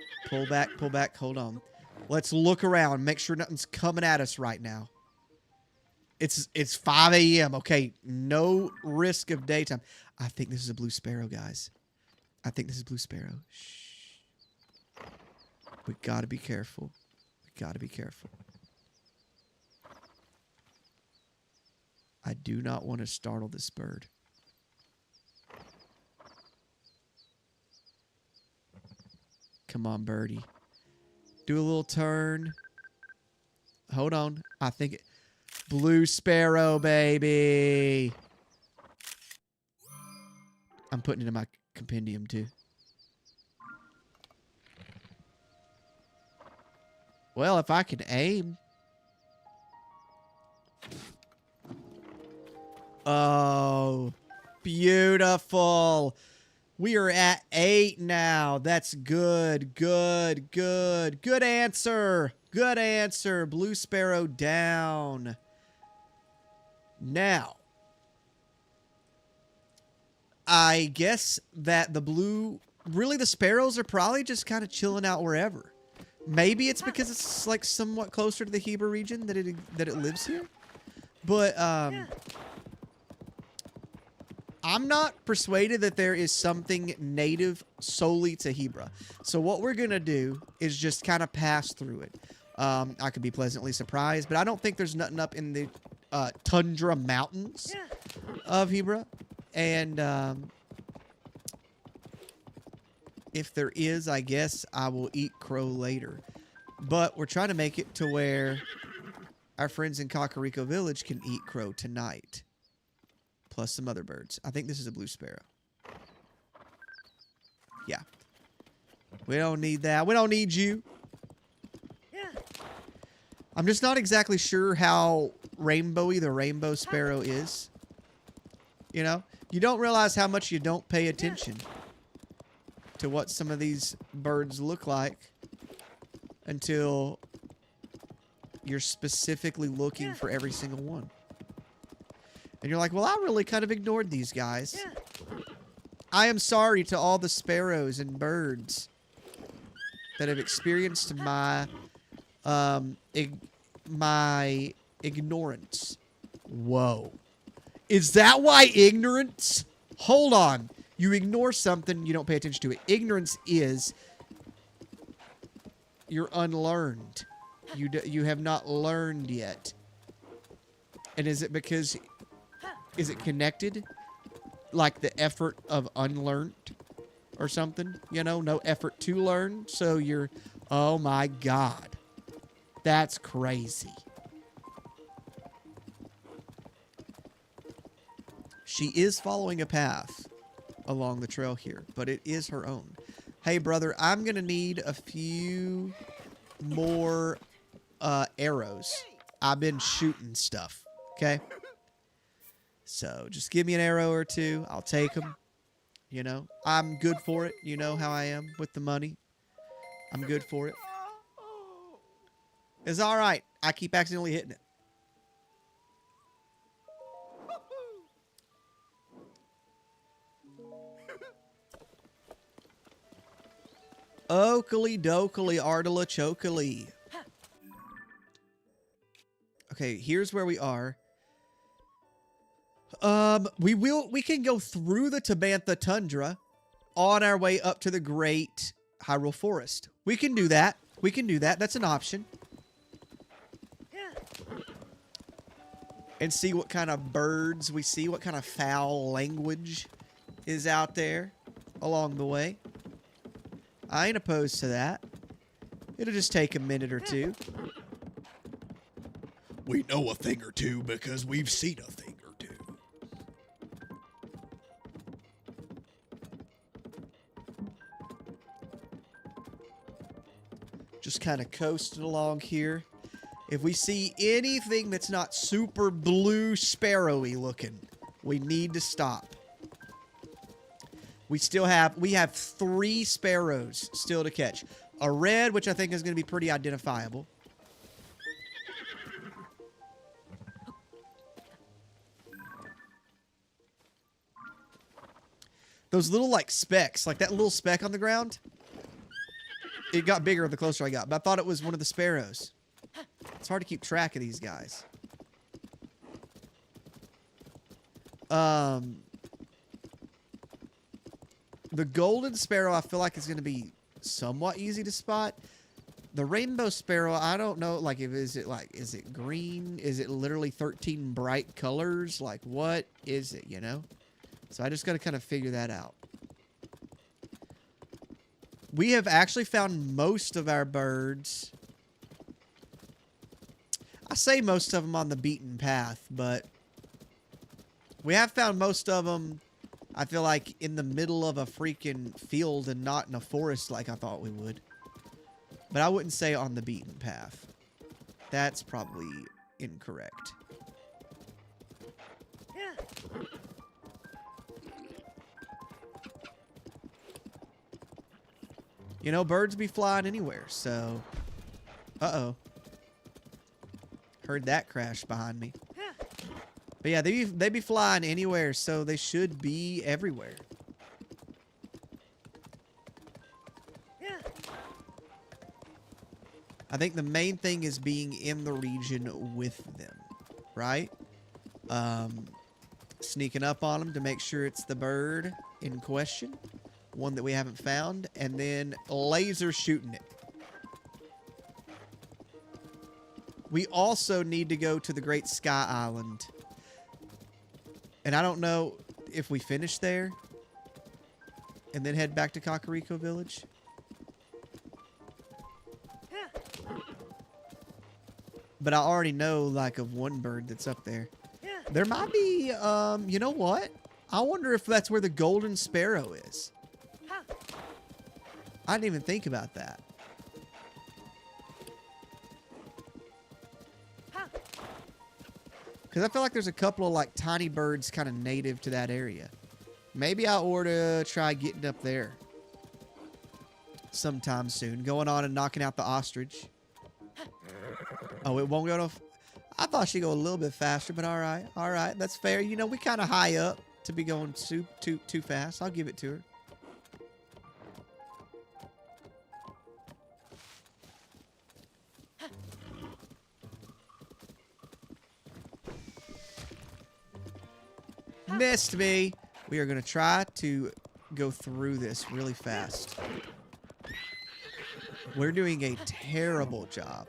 back. Hold on. Let's look around. Make sure nothing's coming at us right now. It's 5 a.m. Okay, no risk of daytime. I think this is a blue sparrow, guys. I think this is blue sparrow. Shh. We gotta be careful. We gotta be careful. I do not want to startle this bird. Come on, birdie. Do a little turn. Hold on. I think it... Blue sparrow, baby. I'm putting it in my compendium, too. Well, if I can aim. Oh, beautiful. We are at 8 now. That's good. Good answer. Good answer. Blue sparrow down. Now, I guess that really the sparrows are probably just kind of chilling out wherever. Maybe it's because it's like somewhat closer to the Hebra region that it lives here. But I'm not persuaded that there is something native solely to Hebra. So what we're going to do is just kind of pass through it. I could be pleasantly surprised, but I don't think there's nothing up in the tundra mountains of Hebra. And if there is, I guess I will eat crow later. But we're trying to make it to where our friends in Kakariko Village can eat crow tonight. Plus some other birds. I think this is a blue sparrow. Yeah. We don't need that. We don't need you. I'm just not exactly sure how rainbowy the rainbow sparrow is. You know? You don't realize how much you don't pay attention to what some of these birds look like until you're specifically looking for every single one. And you're like, well, I really kind of ignored these guys. I am sorry to all the sparrows and birds that have experienced my my ignorance. Whoa. Is that why ignorance? Hold on. You ignore something, you don't pay attention to it. Ignorance is you're unlearned. You have not learned yet. And is it because... Is it connected? Like the effort of unlearned or something? You know, no effort to learn. So you're... Oh my God. That's crazy. She is following a path along the trail here, but it is her own. Hey, brother, I'm going to need a few more arrows. I've been shooting stuff, okay? So just give me an arrow or two. I'll take them. You know, I'm good for it. You know how I am with the money. I'm good for it. It's all right. I keep accidentally hitting it. Oakley dokley Ardala chokely. Okay, here's where we are. We can go through the Tabantha Tundra on our way up to the Great Hyrule Forest. We can do that. We can do that. That's an option. And see what kind of birds we see, what kind of foul language is out there along the way. I ain't opposed to that. It'll just take a minute or two. We know a thing or two because we've seen a thing or two. Just kind of coasting along here. If we see anything that's not super blue sparrowy looking, we need to stop. We have 3 sparrows still to catch. A red, which I think is going to be pretty identifiable. Those little, like, specks, like that little speck on the ground, it got bigger the closer I got, but I thought it was one of the sparrows. It's hard to keep track of these guys. The golden sparrow, I feel like, is going to be somewhat easy to spot. The rainbow sparrow, I don't know, like, is it green? Is it literally 13 bright colors? Like, what is it, you know? So I just got to kind of figure that out. We have actually found most of our birds. I say most of them on the beaten path, but we have found most of them, I feel like, in the middle of a freaking field and not in a forest like I thought we would. But I wouldn't say on the beaten path. That's probably incorrect. You know, birds be flying anywhere, so... Uh-oh. Heard that crash behind me. But yeah, they be flying anywhere, so they should be everywhere. I think the main thing is being in the region with them, right? Sneaking up on them to make sure it's the bird in question, one that we haven't found, and then laser shooting it. We also need to go to the Great Sky Island. And I don't know if we finish there and then head back to Kakariko Village. But I already know, like, of one bird that's up there. There might be, you know what? I wonder if that's where the golden sparrow is. I didn't even think about that. Because I feel like there's a couple of, like, tiny birds kind of native to that area. Maybe I ought to try getting up there sometime soon. Going on and knocking out the ostrich. Oh, it won't go no... I thought she'd go a little bit faster, but all right. All right, that's fair. You know, we kind of high up to be going too fast. I'll give it to her. Missed me. We are going to try to go through this really fast. We're doing a terrible job.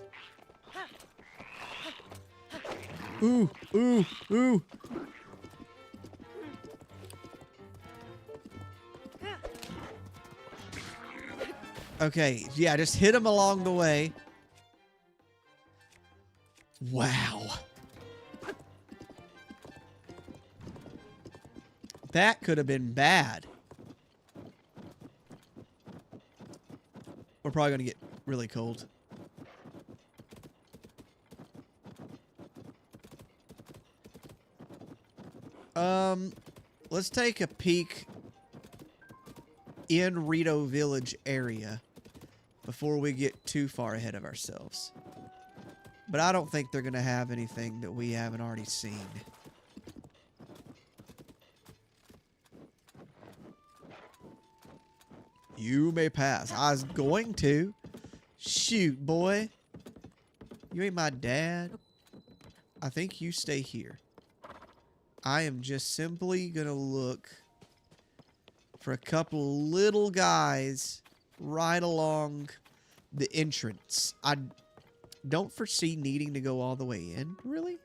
Ooh, ooh, ooh. Okay, yeah, just hit him along the way. Wow. That could have been bad. We're probably going to get really cold. Let's take a peek in Rito Village area before we get too far ahead of ourselves. But I don't think they're going to have anything that we haven't already seen. You may pass. I was going to. Shoot, boy. You ain't my dad. I think you stay here. I am just simply gonna look for a couple little guys right along the entrance. I don't foresee needing to go all the way in, really.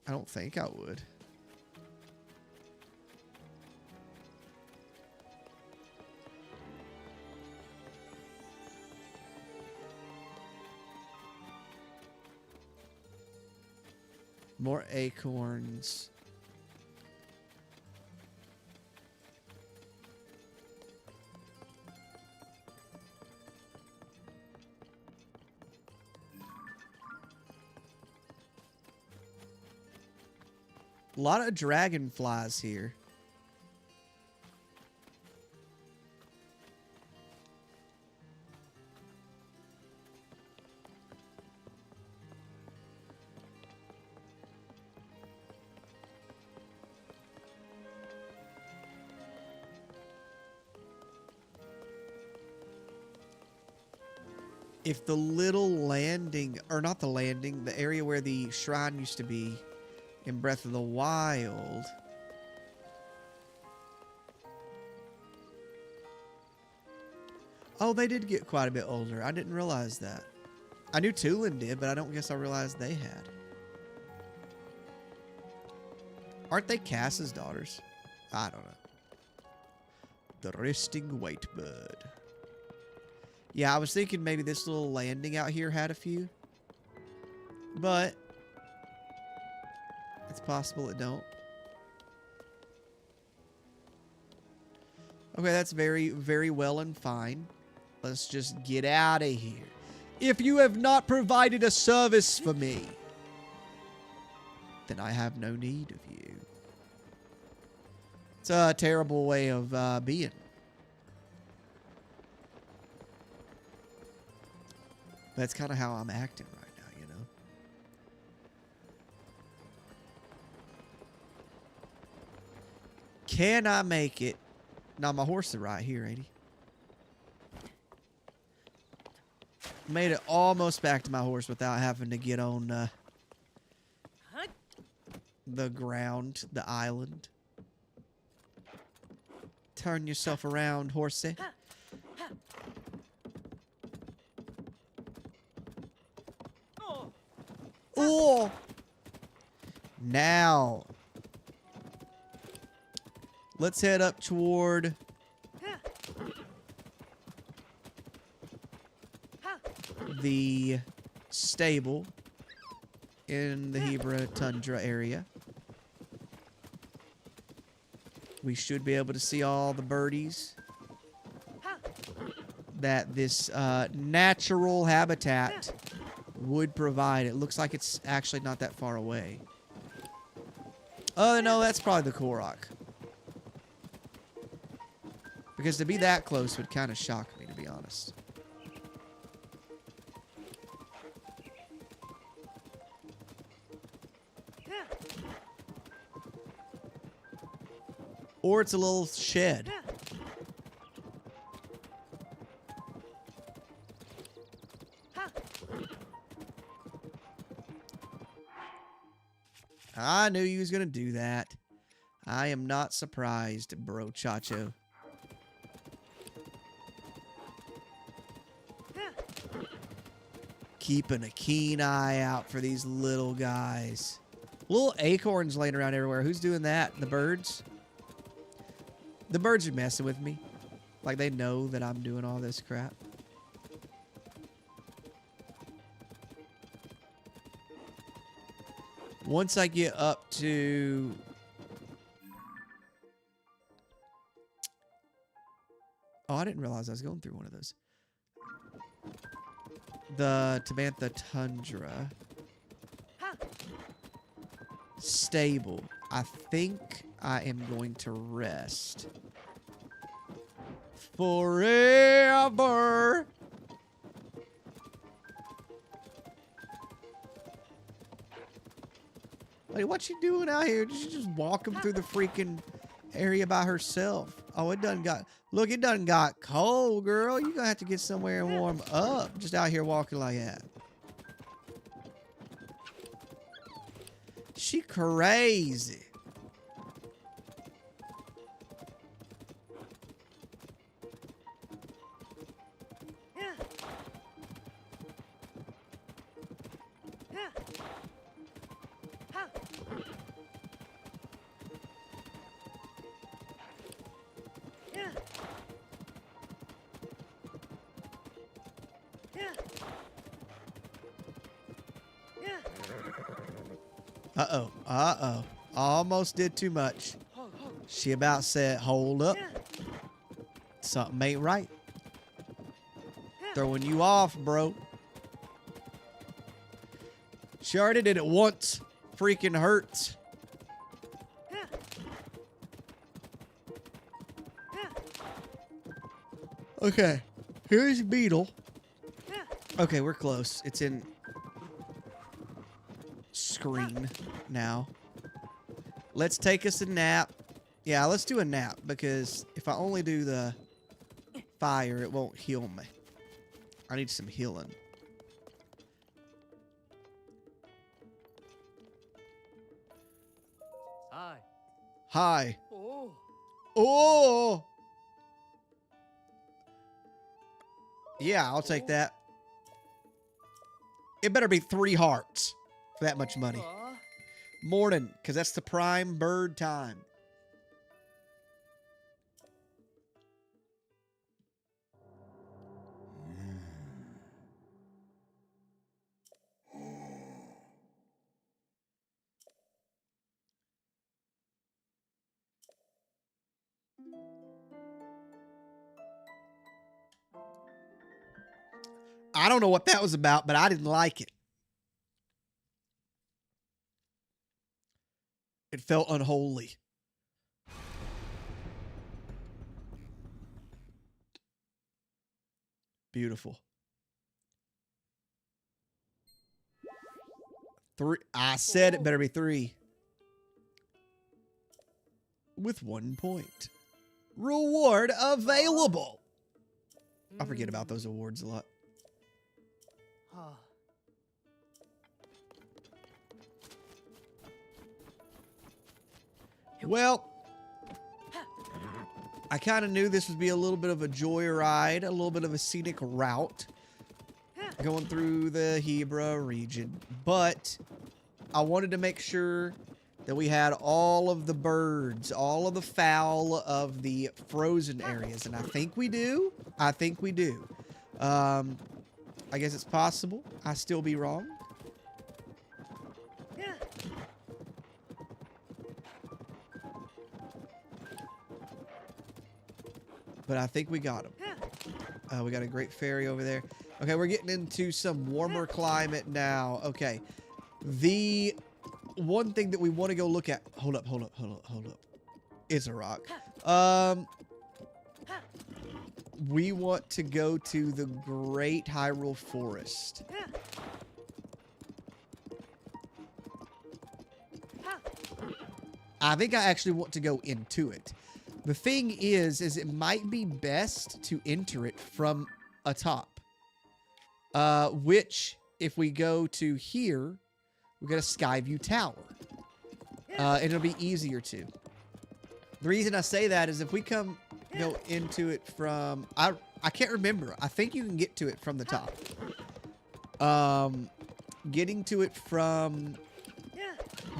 I don't think I would. More acorns. A lot of dragonflies here. If the little landing, or not the landing, the area where the shrine used to be in Breath of the Wild. Oh, they did get quite a bit older. I didn't realize that. I knew Tulin did, but I don't guess I realized they had. Aren't they Cass's daughters? I don't know. The Resting White Bird. Yeah, I was thinking maybe this little landing out here had a few. But it's possible it don't. Okay, that's very, very well and fine. Let's just get out of here. If you have not provided a service for me, then I have no need of you. It's a terrible way of being. That's kind of how I'm acting right now, you know? Can I make it? Now, my horse is right here, ain't he? Made it almost back to my horse without having to get on the ground, the island. Turn yourself around, horsey. Oh! Now, let's head up toward the stable in the Hebra Tundra area. We should be able to see all the birdies that this natural habitat would provide. It looks like it's actually not that far away. Oh, no, that's probably the Korok. Because to be that close would kind of shock me, to be honest. Or it's a little shed. I knew you was gonna do that. I am not surprised, bro Chacho. Keeping a keen eye out for these little guys. Little acorns laying around everywhere. Who's doing that? The birds? The birds are messing with me. Like they know that I'm doing all this crap. Once I get up to... Oh, I didn't realize I was going through one of those. The Tabantha Tundra. Stable. I think I am going to rest. Forever. Like, what's she doing out here? She's just walking through the freaking area by herself. Oh, it done got... Look, it done got cold, girl. You're gonna have to get somewhere and warm up. Just out here walking like that. She crazy. Uh-oh. Uh-oh. Almost did too much. She about said, hold up. Something ain't right. Throwing you off, bro. She already did it once. Freaking hurts. Okay. Here's Beetle. Okay, we're close. It's in screen now. Let's take us a nap. Yeah, let's do a nap because if I only do the fire, it won't heal me. I need some healing. Hi. Hi. Oh. Oh! Yeah, I'll take that. It better be 3 hearts for that much money. Morning, because that's the prime bird time. I don't know what that was about, but I didn't like it. It felt unholy. Beautiful. 3. I said it better be 3. With 1 point. Reward available. I forget about those awards a lot. Well, I kind of knew this would be a little bit of a joyride, a little bit of a scenic route going through the Hebra region, but I wanted to make sure that we had all of the birds, all of the fowl of the frozen areas, and I think we do. I think we do. I guess it's possible. I still be wrong. But I think we got them. We got a great fairy over there. Okay, we're getting into some warmer climate now. Okay. The one thing that we want to go look at... Hold up. It's a rock. We want to go to the Great Hyrule Forest. I think I actually want to go into it. The thing is it might be best to enter it from atop. Which, if we go to here, we got a Skyview Tower. And it'll be easier to. The reason I say that is if we go into it from... I can't remember. I think you can get to it from the top. Getting to it from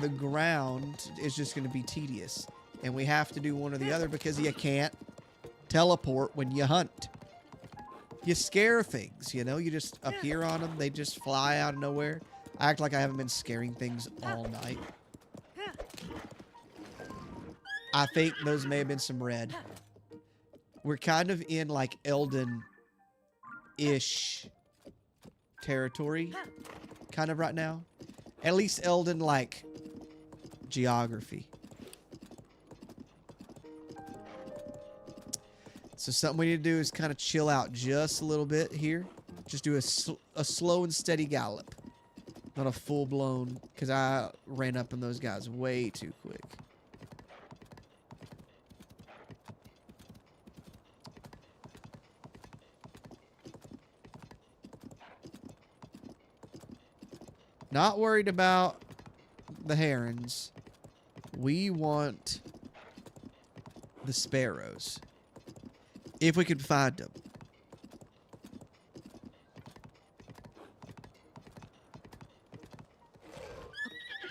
the ground is just going to be tedious. And we have to do one or the other because you can't teleport when you hunt. You scare things, you know? You just appear on them. They just fly out of nowhere. I act like I haven't been scaring things all night. I think those may have been some red. We're kind of in like Elden-ish territory. Kind of right now. At least Elden like geography. So something we need to do is kind of chill out just a little bit here. Just do a slow and steady gallop. Not a full-blown, because I ran up on those guys way too quick. Not worried about the herons. We want the sparrows. If we can find them.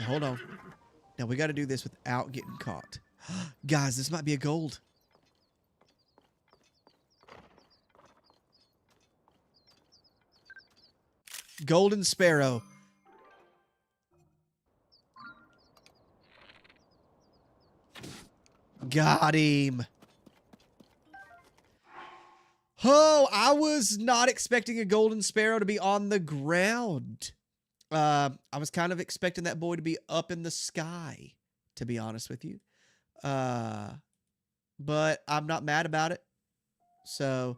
Now, hold on. Now we got to do this without getting caught. Guys, this might be a gold. Golden sparrow. Got him. Oh, I was not expecting a golden sparrow to be on the ground. I was kind of expecting that boy to be up in the sky, to be honest with you. But I'm not mad about it. So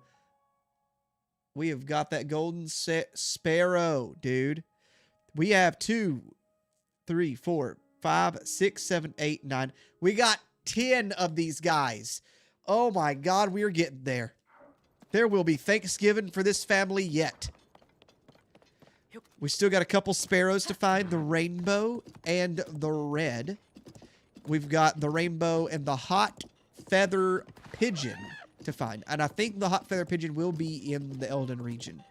we have got that golden sparrow, dude. We have 2, 3, 4, 5, 6, 7, 8, 9. We got 10 of these guys. Oh my God, we're getting there. There will be Thanksgiving for this family yet. We still got a couple sparrows to find, the rainbow and the red. We've got the rainbow and the hot feather pigeon to find. And I think the hot feather pigeon will be in the Elden region.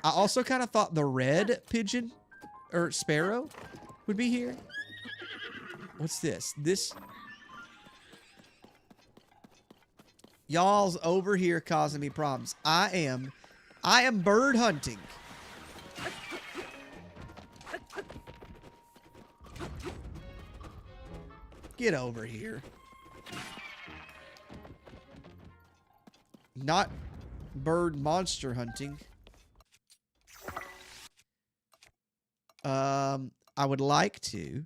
I also kind of thought the red pigeon or sparrow would be here. What's this? Y'all's over here causing me problems. I am bird hunting. Get over here. Not bird monster hunting. I would like to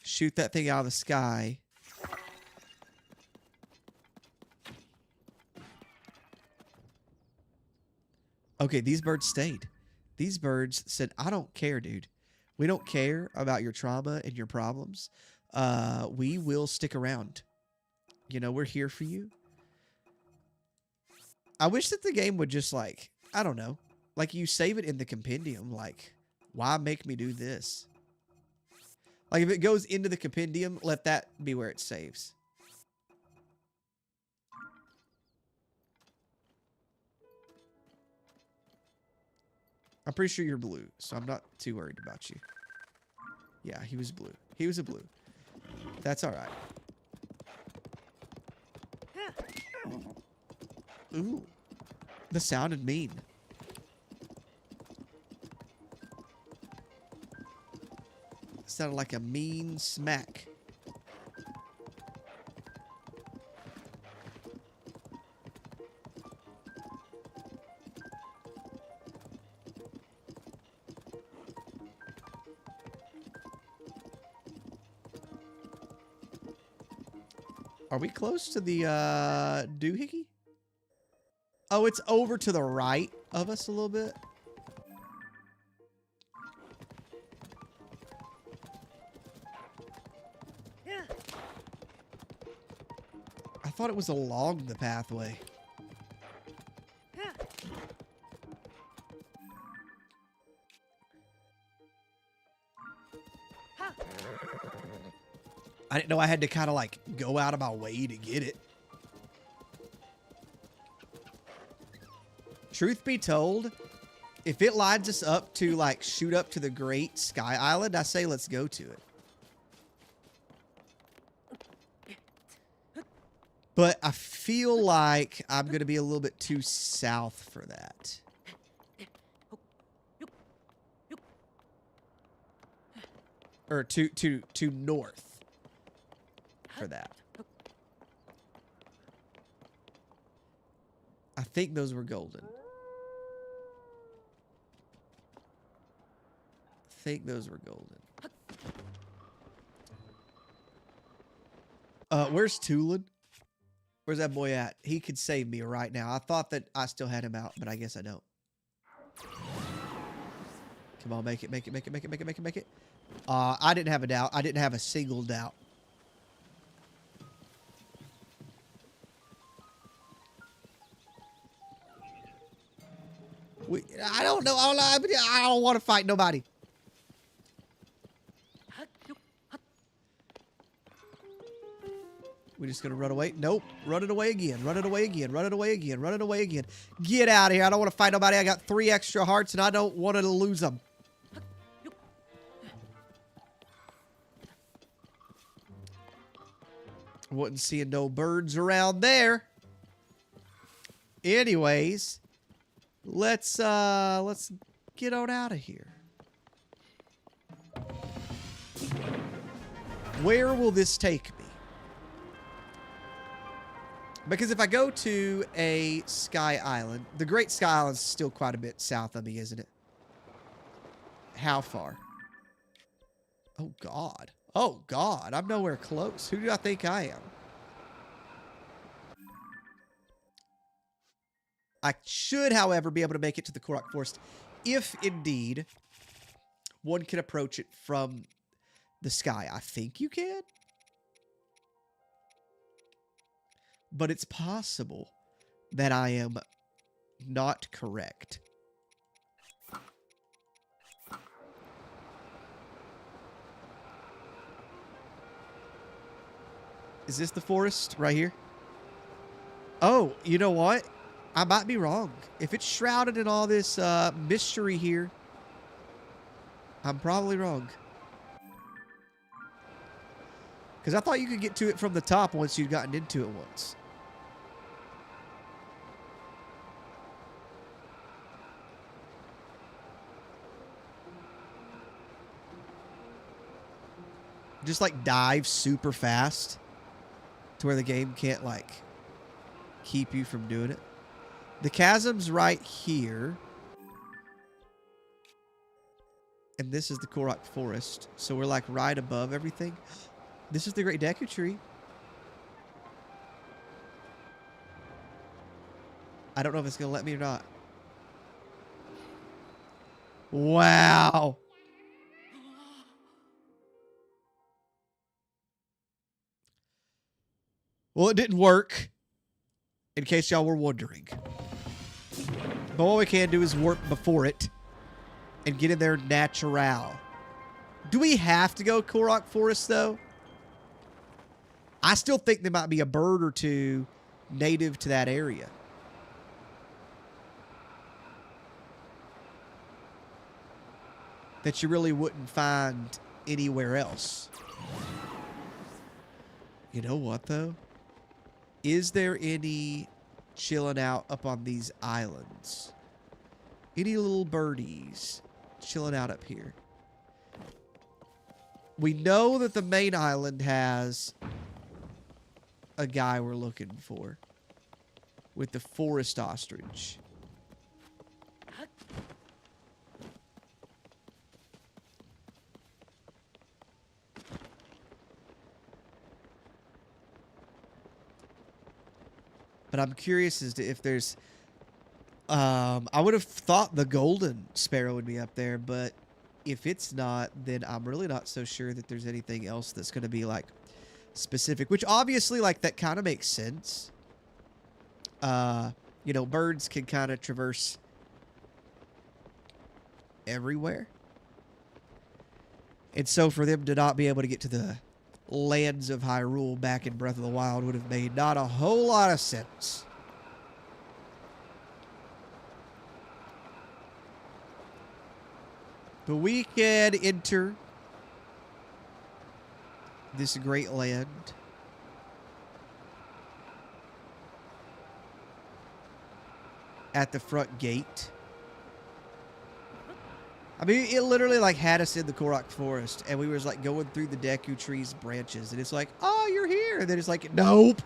shoot that thing out of the sky. Okay, these birds stayed. These birds said, I don't care, dude. We don't care about your trauma and your problems. We will stick around. You know, we're here for you. I wish that the game would just like, I don't know, like you save it in the compendium. Like, why make me do this? Like if it goes into the compendium, let that be where it saves. I'm pretty sure you're blue, so I'm not too worried about you. Yeah, he was blue. He was a blue. That's all right. Ooh. That sounded mean. Sounded like a mean smack. Are we close to the doohickey? Oh, it's over to the right of us a little bit. I thought it was along the pathway. I didn't know I had to kind of like go out of my way to get it. Truth be told, if it lines us up to like shoot up to the Great Sky Island, I say let's go to it. But I feel like I'm going to be a little bit too south for that. Or too north for that. I think those were golden. I think those were golden. Where's Tulin? Where's that boy at? He could save me right now. I thought that I still had him out, but I guess I don't. Come on, make it, make it, make it, make it, make it, make it, make it. I didn't have a doubt. I didn't have a single doubt. I don't know. I don't want to fight nobody. We're just going to run away. Nope. Run it away again. Run it away again. Run it away again. Run it away again. Get out of here. I don't want to fight nobody. I got 3 extra hearts and I don't want to lose them. Wasn't seeing no birds around there. Anyways, let's get on out of here. Where will this take me? Because if I go to a Sky Island, the Great Sky Island is still quite a bit south of me, isn't it? How far? Oh, God. Oh, God. I'm nowhere close. Who do I think I am? I should, however, be able to make it to the Korok Forest if, indeed, one can approach it from the sky. I think you can. But it's possible that I am not correct. Is this the forest right here? Oh, you know what? I might be wrong. If it's shrouded in all this mystery here, I'm probably wrong. Because I thought you could get to it from the top once you'd gotten into it once. Just like dive super fast to where the game can't like keep you from doing it. The chasm's right here. And this is the Korok Forest. So we're like right above everything. This is the Great Deku Tree. I don't know if it's going to let me or not. Wow. Well, it didn't work. In case y'all were wondering. But what we can do is warp before it. And get in there natural. Do we have to go Korok Forest, though? I still think there might be a bird or two native to that area. That you really wouldn't find anywhere else. You know what, though? Is there any chilling out up on these islands? Any little birdies chilling out up here? We know that the main island has a guy we're looking for with the forest ostrich. But I'm curious as to if there's... I would have thought the golden sparrow would be up there, but if it's not, then I'm really not so sure that there's anything else that's going to be, like, specific. Which, obviously, like, that kind of makes sense. You know, birds can kind of traverse everywhere. And so for them to not be able to get to the lands of Hyrule back in Breath of the Wild would have made not a whole lot of sense. But we can enter this great land at the front gate. I mean, it literally like had us in the Korok Forest, and we was like going through the Deku Tree's branches, and it's like, oh, you're here. And then it's like, nope.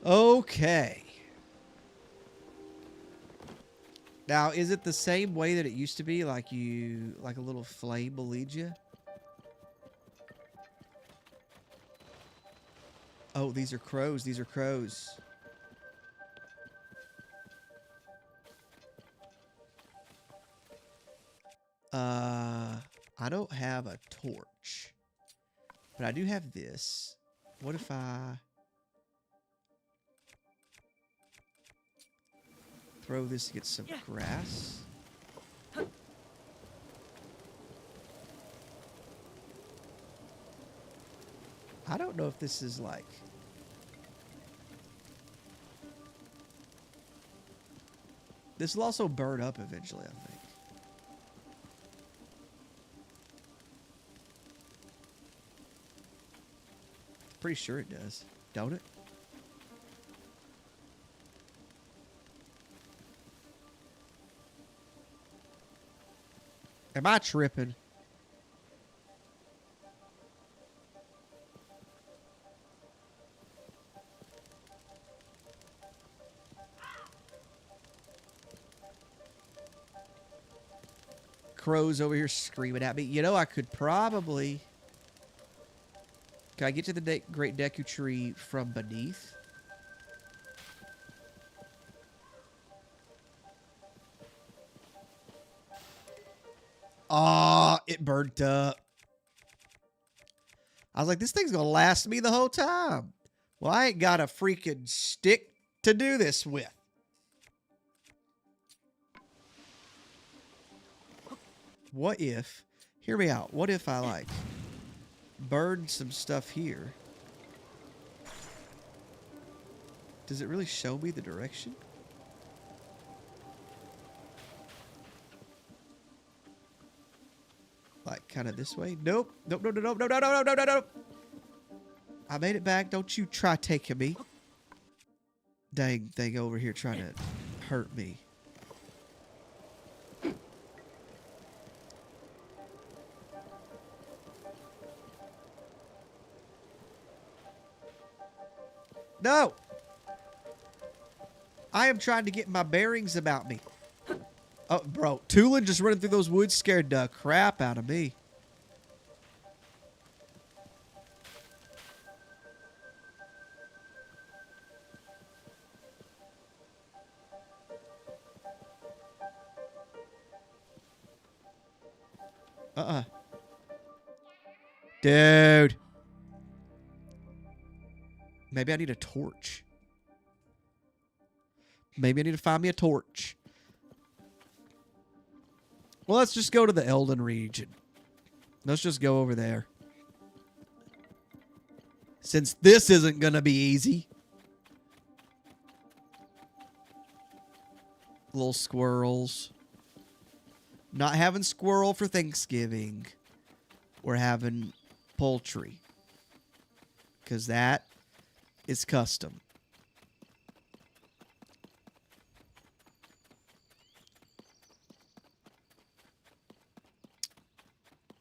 Okay. Now, is it the same way that it used to be? Like a little flame will lead you? Oh, these are crows. These are crows. I don't have a torch. But I do have this. What if I throw this to get some grass? I don't know if this is like... This will also burn up eventually, I think. Pretty sure it does, don't it? Am I tripping? Crows over here screaming at me. You know, I could probably... Can I get to the Great Deku Tree from beneath? Ah, it burnt up. I was like, this thing's gonna last me the whole time. Well, I ain't got a freaking stick to do this with. What if... Hear me out. What if I, like... burn some stuff here? Does it really show me the direction? Like kind of this way? Nope. Nope. No. No. No. No. No. No. No. No. No. I made it back. Don't you try taking me. Dang thing over here trying to hurt me. No! I am trying to get my bearings about me. Oh, bro. Tulin just running through those woods scared the crap out of me. Dude. Maybe I need a torch. Maybe I need to find me a torch. Well, let's just go to the Elden region. Let's just go over there. Since this isn't going to be easy. Little squirrels. Not having squirrel for Thanksgiving. We're having poultry. Because that is custom.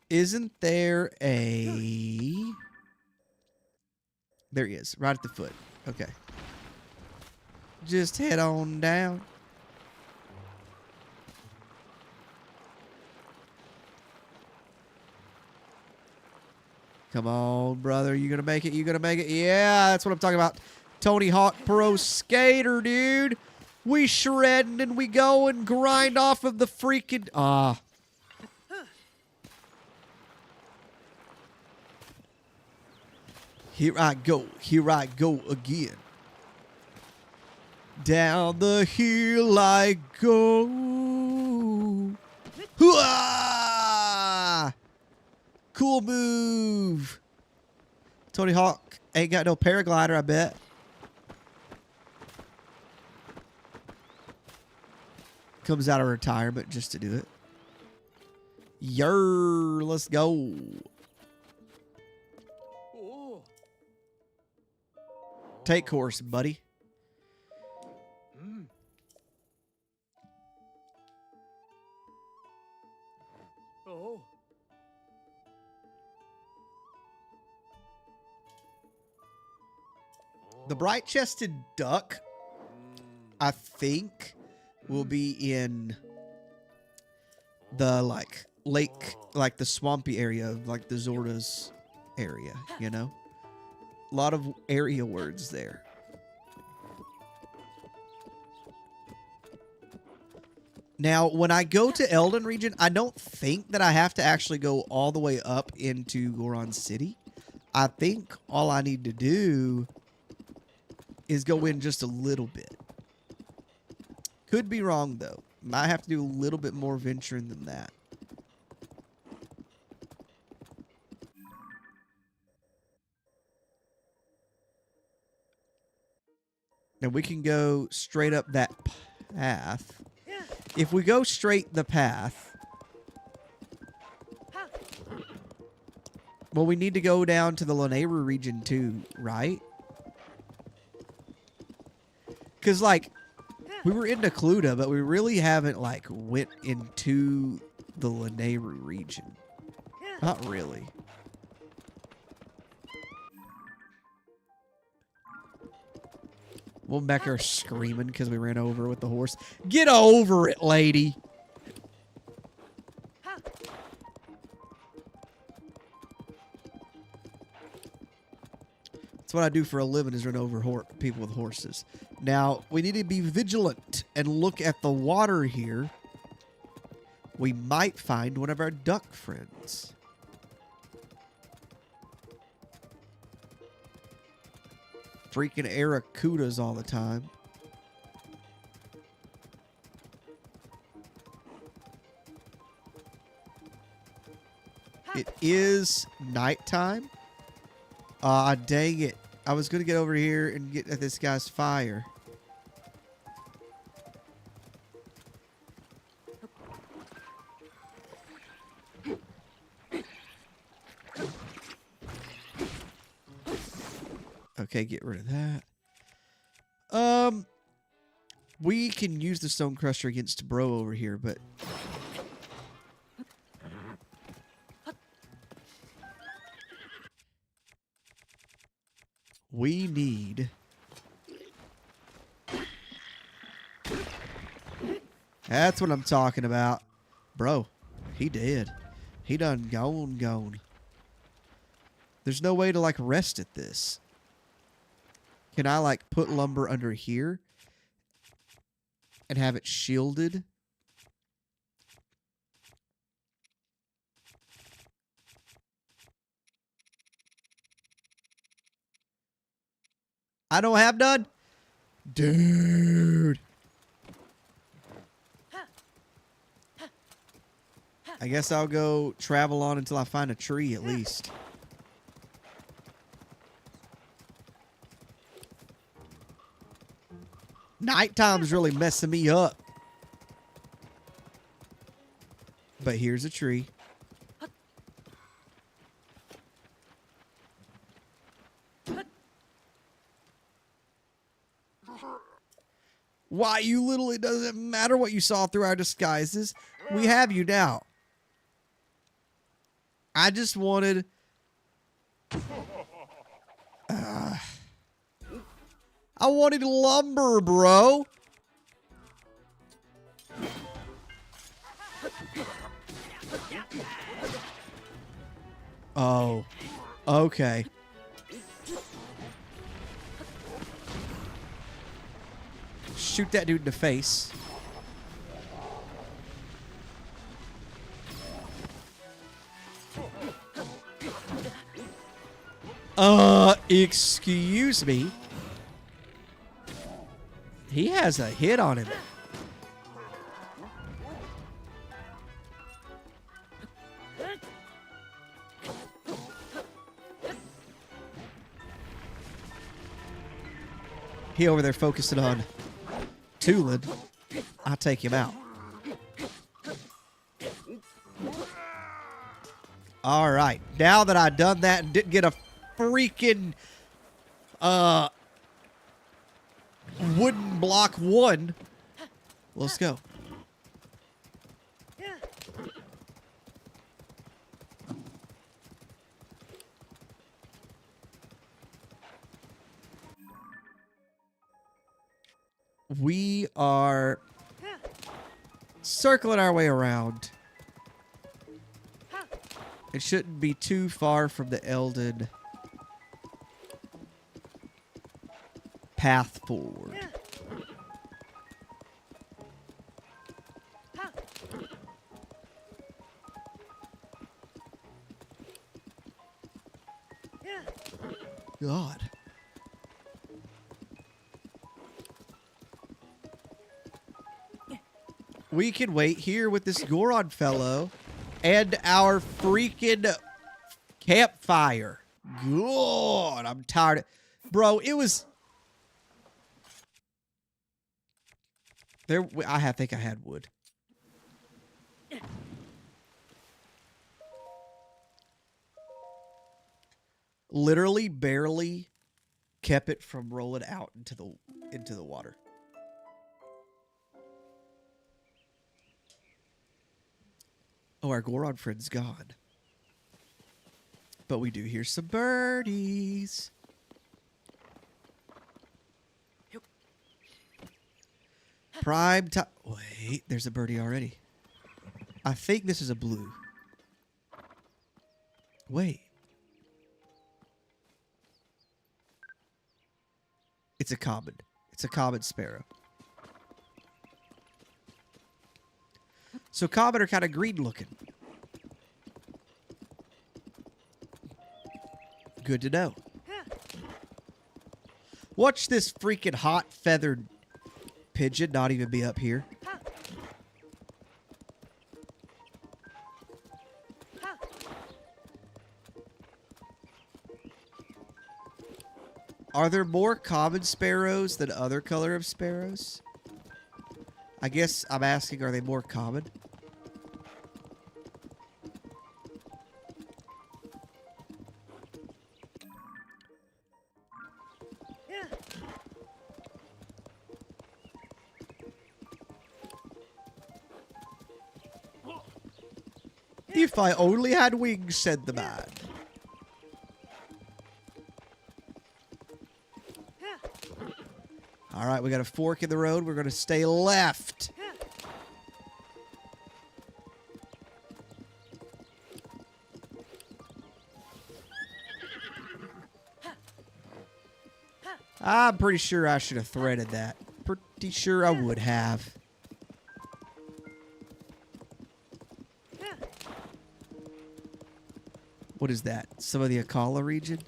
Isn't there a... There he is, right at the foot. Okay. Just head on down. Come on, brother. You gonna make it? You gonna make it? Yeah, that's what I'm talking about. Tony Hawk Pro Skater, dude. We shredding and we go and grind off of the freaking... Here I go again. Down the hill I go. Hoo-ah! Cool move. Tony Hawk ain't got no paraglider, I bet. Comes out of retirement just to do it. Yer, let's go. Take course, buddy. The bright-chested duck, I think, will be in the lake, like the swampy area of like the Zorda's area, you know? A lot of area words there. Now, when I go to Elden region, I don't think that I have to actually go all the way up into Goron City. I think all I need to do is go in just a little bit. Could be wrong, though. Might have to do a little bit more venturing than that. Now, we can go straight up that path. If we go straight the path... Well, we need to go down to the Lanayru region too, right? Because, like, we were in Cluda, but we really haven't, like, went into the Lanayru region. Not really. We'll back there screaming because we ran over with the horse. Get over it, lady! That's what I do for a living, is run over people with horses. Now, we need to be vigilant and look at the water here. We might find one of our duck friends. Freaking Aracudas all the time. It is nighttime. Dang it. I was going to get over here and get at this guy's fire. Okay, get rid of that. We can use the Stone Crusher against Bro over here, but... we need... That's what I'm talking about. Bro, he dead. He done gone. There's no way to, like, rest at this. Can I, like, put lumber under here and have it shielded? I don't have none? Dude. I guess I'll go travel on until I find a tree at least. Nighttime's really messing me up. But here's a tree. Why, you literally, doesn't matter what you saw through our disguises. We have you now. I just wanted... I wanted lumber, bro. Oh. Okay. Shoot that dude in the face. Excuse me. He has a hit on him. He over there focusing on Tulin. I'll take him out. All right. Now that I've done that and didn't get a freaking wooden block one, let's go. We are circling our way around. It shouldn't be too far from the Elden path forward. God. We can wait here with this Goron fellow and our freaking campfire. God, I'm tired. Bro, it was... There, I think I had wood. Literally, barely kept it from rolling out into the water. Oh, our Goron friend's gone. But we do hear some birdies. Prime time. Wait, there's a birdie already. I think this is a blue. Wait. It's a common. It's a common sparrow. So common are kind of green looking. Good to know. Watch this freaking hot feathered pigeon not even be up here. Are there more common sparrows than other color of sparrows? I guess I'm asking, are they more common? If I only had wings, said the man. All right, we got a fork in the road. We're going to stay left. I'm pretty sure I should have threaded that. Pretty sure I would have. What is that? Some of the Akala region?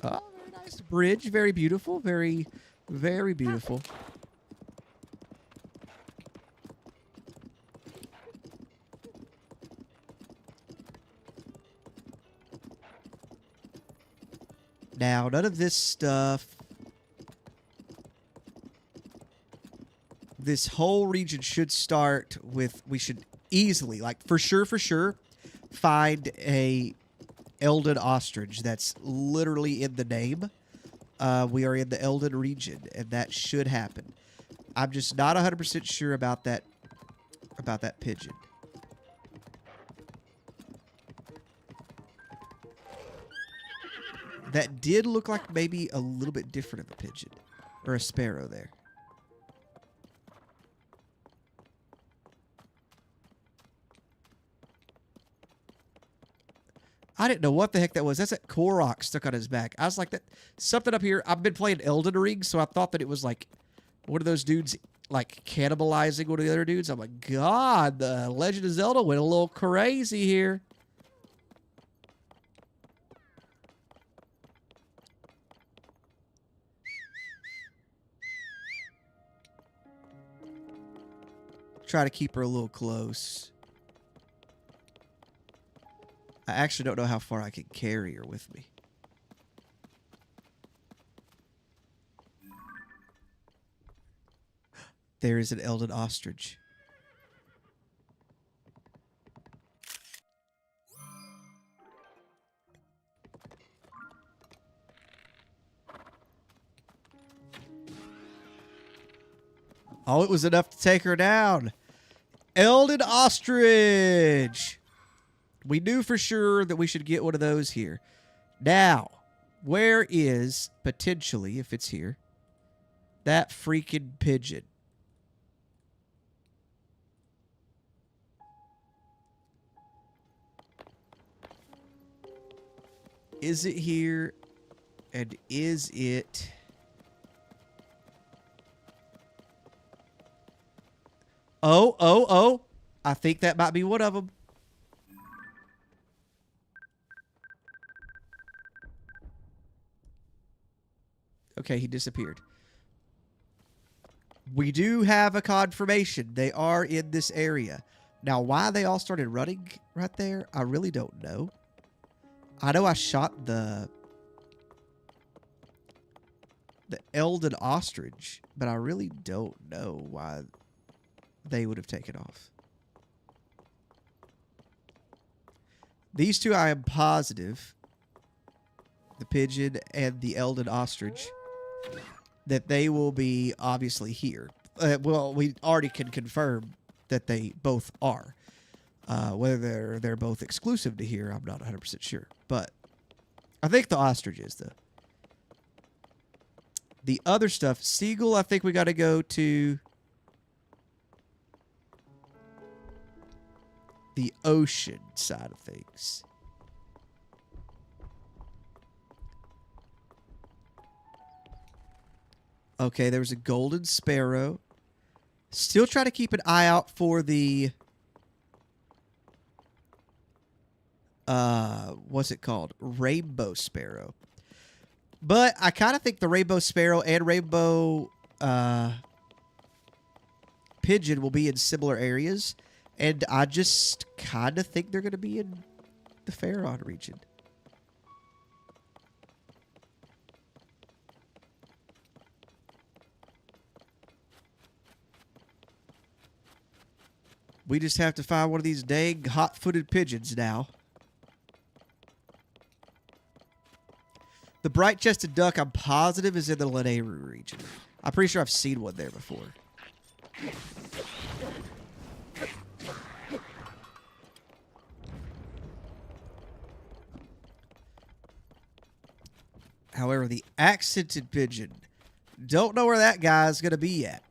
Oh, very nice bridge. Very beautiful. Very, very beautiful. Now, none of this stuff. This whole region should start with, we should easily, like for sure, find a Elden ostrich. That's literally in the name. We are in the Elden region, and that should happen. I'm just not 100% sure about that pigeon. That did look like maybe a little bit different of a pigeon. Or a sparrow there. I didn't know what the heck that was. That's that Korok stuck on his back. I was like, that something up here. I've been playing Elden Ring, so I thought that it was like one of those dudes like cannibalizing one of the other dudes. I'm like, God, the Legend of Zelda went a little crazy here. Try to keep her a little close. I actually don't know how far I can carry her with me. There is an Elden ostrich. Oh, it was enough to take her down. Elden ostrich. We knew for sure that we should get one of those here. Now, where is, potentially, if it's here, that freaking pigeon? Is it here? And is it... Oh. I think that might be one of them. Okay, he disappeared. We do have a confirmation. They are in this area. Now, why they all started running right there, I really don't know. I know I shot the Elden Ostrich, but I really don't know why they would have taken off. These two, I am positive, the pigeon and the Elden Ostrich, that they will be obviously here. Well, we already can confirm that they both are. Whether they're both exclusive to here, I'm not 100% sure. But I think the ostrich is, though. The other stuff, seagull, I think we got to go to the ocean side of things. Okay, there was a golden sparrow. Still try to keep an eye out for the... what's it called? Rainbow sparrow. But I kind of think the rainbow sparrow and rainbow pigeon will be in similar areas. And I just kind of think they're going to be in the Pharaoh region. We just have to find one of these dang hot-footed pigeons now. The bright-chested duck, I'm positive, is in the Lanayru region. I'm pretty sure I've seen one there before. However, the accented pigeon, don't know where that guy's going to be at.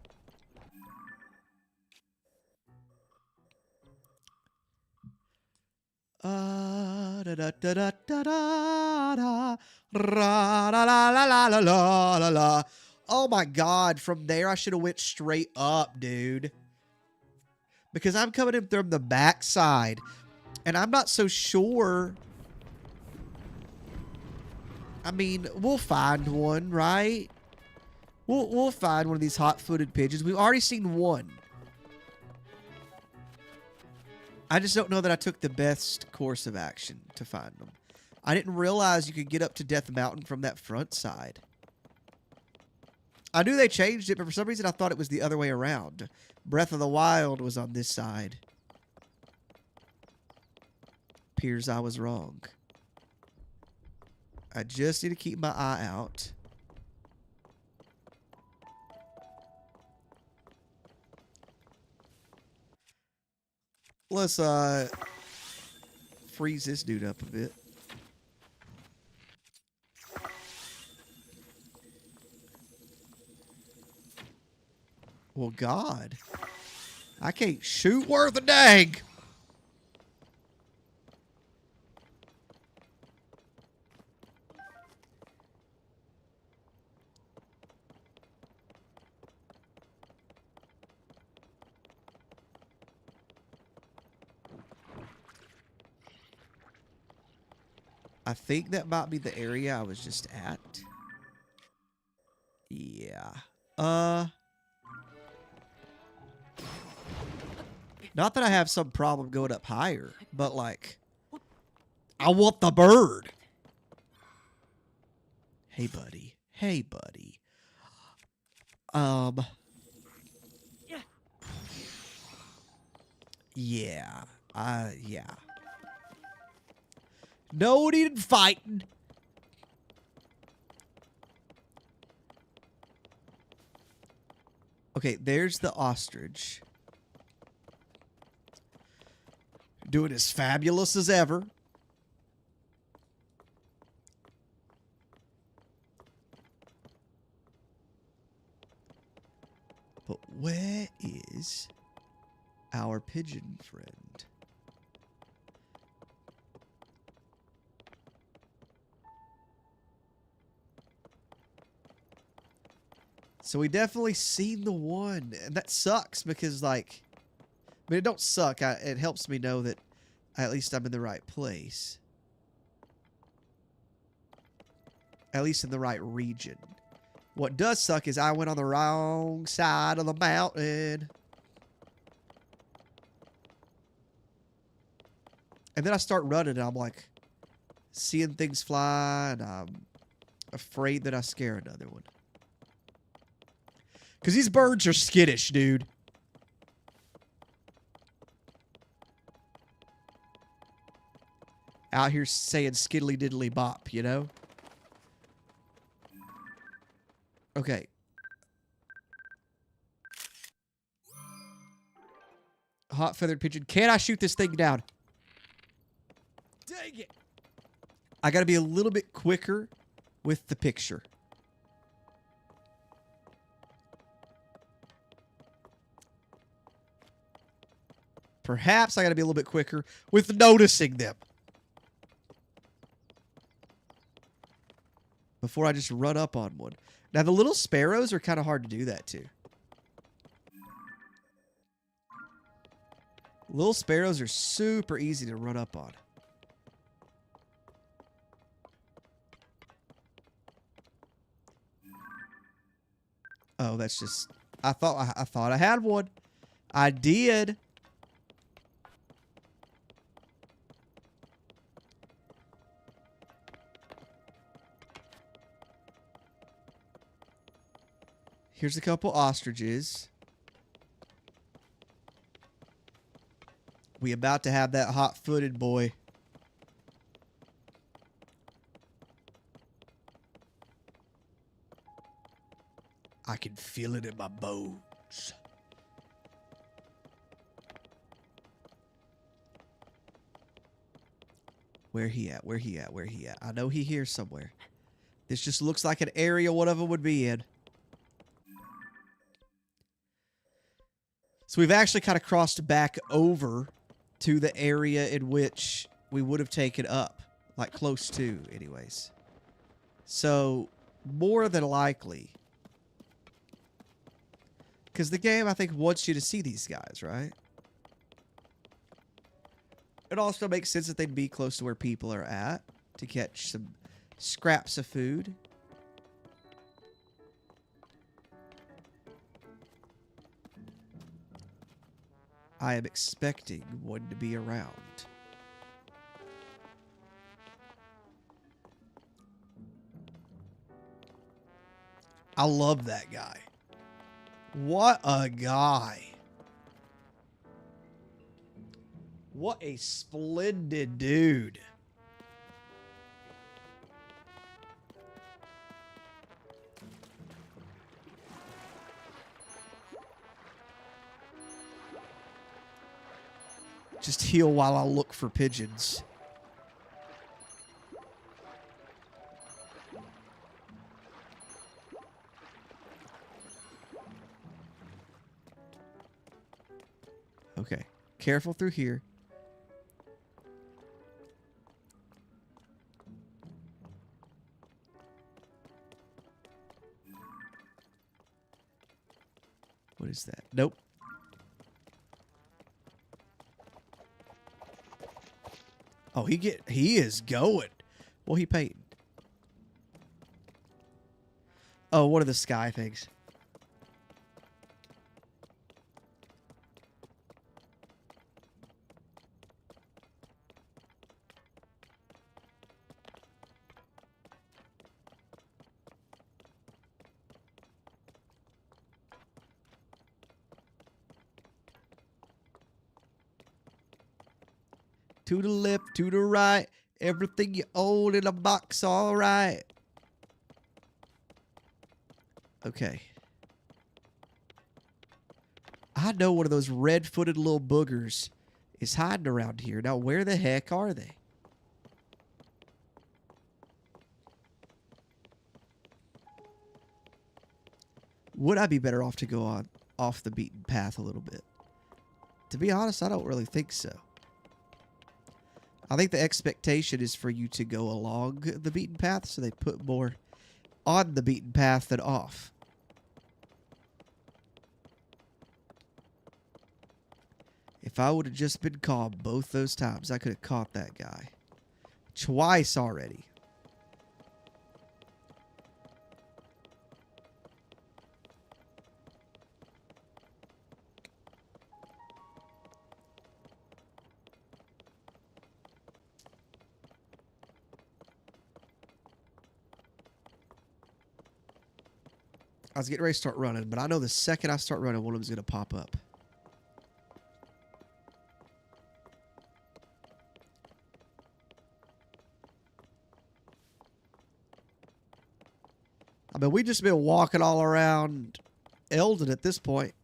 Oh my god, from there I should have went straight up, dude. Because I'm coming in from the back side. And I'm not so sure. I mean, we'll find one, right? We'll find one of these hot-footed pigeons. We've already seen one. I just don't know that I took the best course of action to find them. I didn't realize you could get up to Death Mountain from that front side. I knew they changed it, but for some reason I thought it was the other way around. Breath of the Wild was on this side. Appears I was wrong. I just need to keep my eye out. Let's freeze this dude up a bit. Well, God. I can't shoot worth a dang. I think that might be the area I was just at. Yeah. Not that I have some problem going up higher, but like, I want the bird. Hey, buddy. Hey, buddy. Yeah. Yeah. No needed fighting. Okay, there's the ostrich. Doing as fabulous as ever. But where is our pigeon friend? So we definitely seen the one. And that sucks because, like... I mean, it don't suck. It helps me know that at least I'm in the right place. At least in the right region. What does suck is I went on the wrong side of the mountain. And then I start running and I'm like seeing things fly and I'm afraid that I scare another one. Because these birds are skittish, dude. Out here saying skiddly diddly bop, you know? Okay. Hot feathered pigeon. Can I shoot this thing down? Dang it. I gotta be a little bit quicker with the picture. Perhaps I gotta be a little bit quicker with noticing them. Before I just run up on one. Now, the little sparrows are kind of hard to do that to. Little sparrows are super easy to run up on. Oh, that's just... I thought I had one. I did. Here's a couple ostriches. We about to have that hot-footed boy. I can feel it in my bones. Where he at? Where he at? Where he at? I know he here somewhere. This just looks like an area one of them would be in. So we've actually kind of crossed back over to the area in which we would have taken up. Like close to, anyways. So, more than likely. Because the game, I think, wants you to see these guys, right? It also makes sense that they'd be close to where people are at to catch some scraps of food. I am expecting one to be around. I love that guy. What a guy. What a splendid dude. Just heal while I look for pigeons. Okay. Careful through here. What is that? Nope. Oh, he is going. Well, he paid. Oh, one of the sky things. To the left, to the right, everything you own in a box, all right. Okay. I know one of those red-footed little boogers is hiding around here. Now, where the heck are they? Would I be better off to go on off the beaten path a little bit? To be honest, I don't really think so. I think the expectation is for you to go along the beaten path, so they put more on the beaten path than off. If I would have just been calm both those times, I could have caught that guy. Twice already. I was getting ready to start running, but I know the second I start running, one of them's going to pop up. I mean, we just been walking all around Eldon at this point.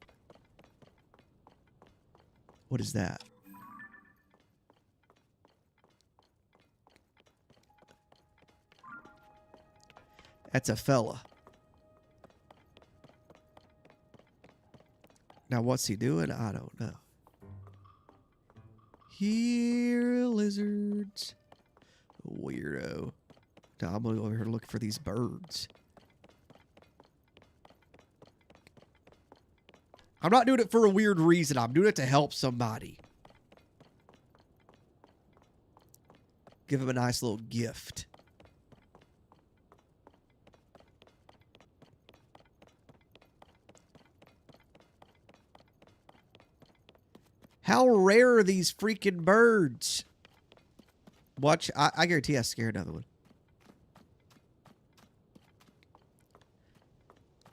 What is that? That's a fella. Now, what's he doing? I don't know. Here, lizards. Weirdo. Now, I'm going to go over here looking for these birds. I'm not doing it for a weird reason. I'm doing it to help somebody. Give him a nice little gift. How rare are these freaking birds? Watch, I guarantee I scared another one.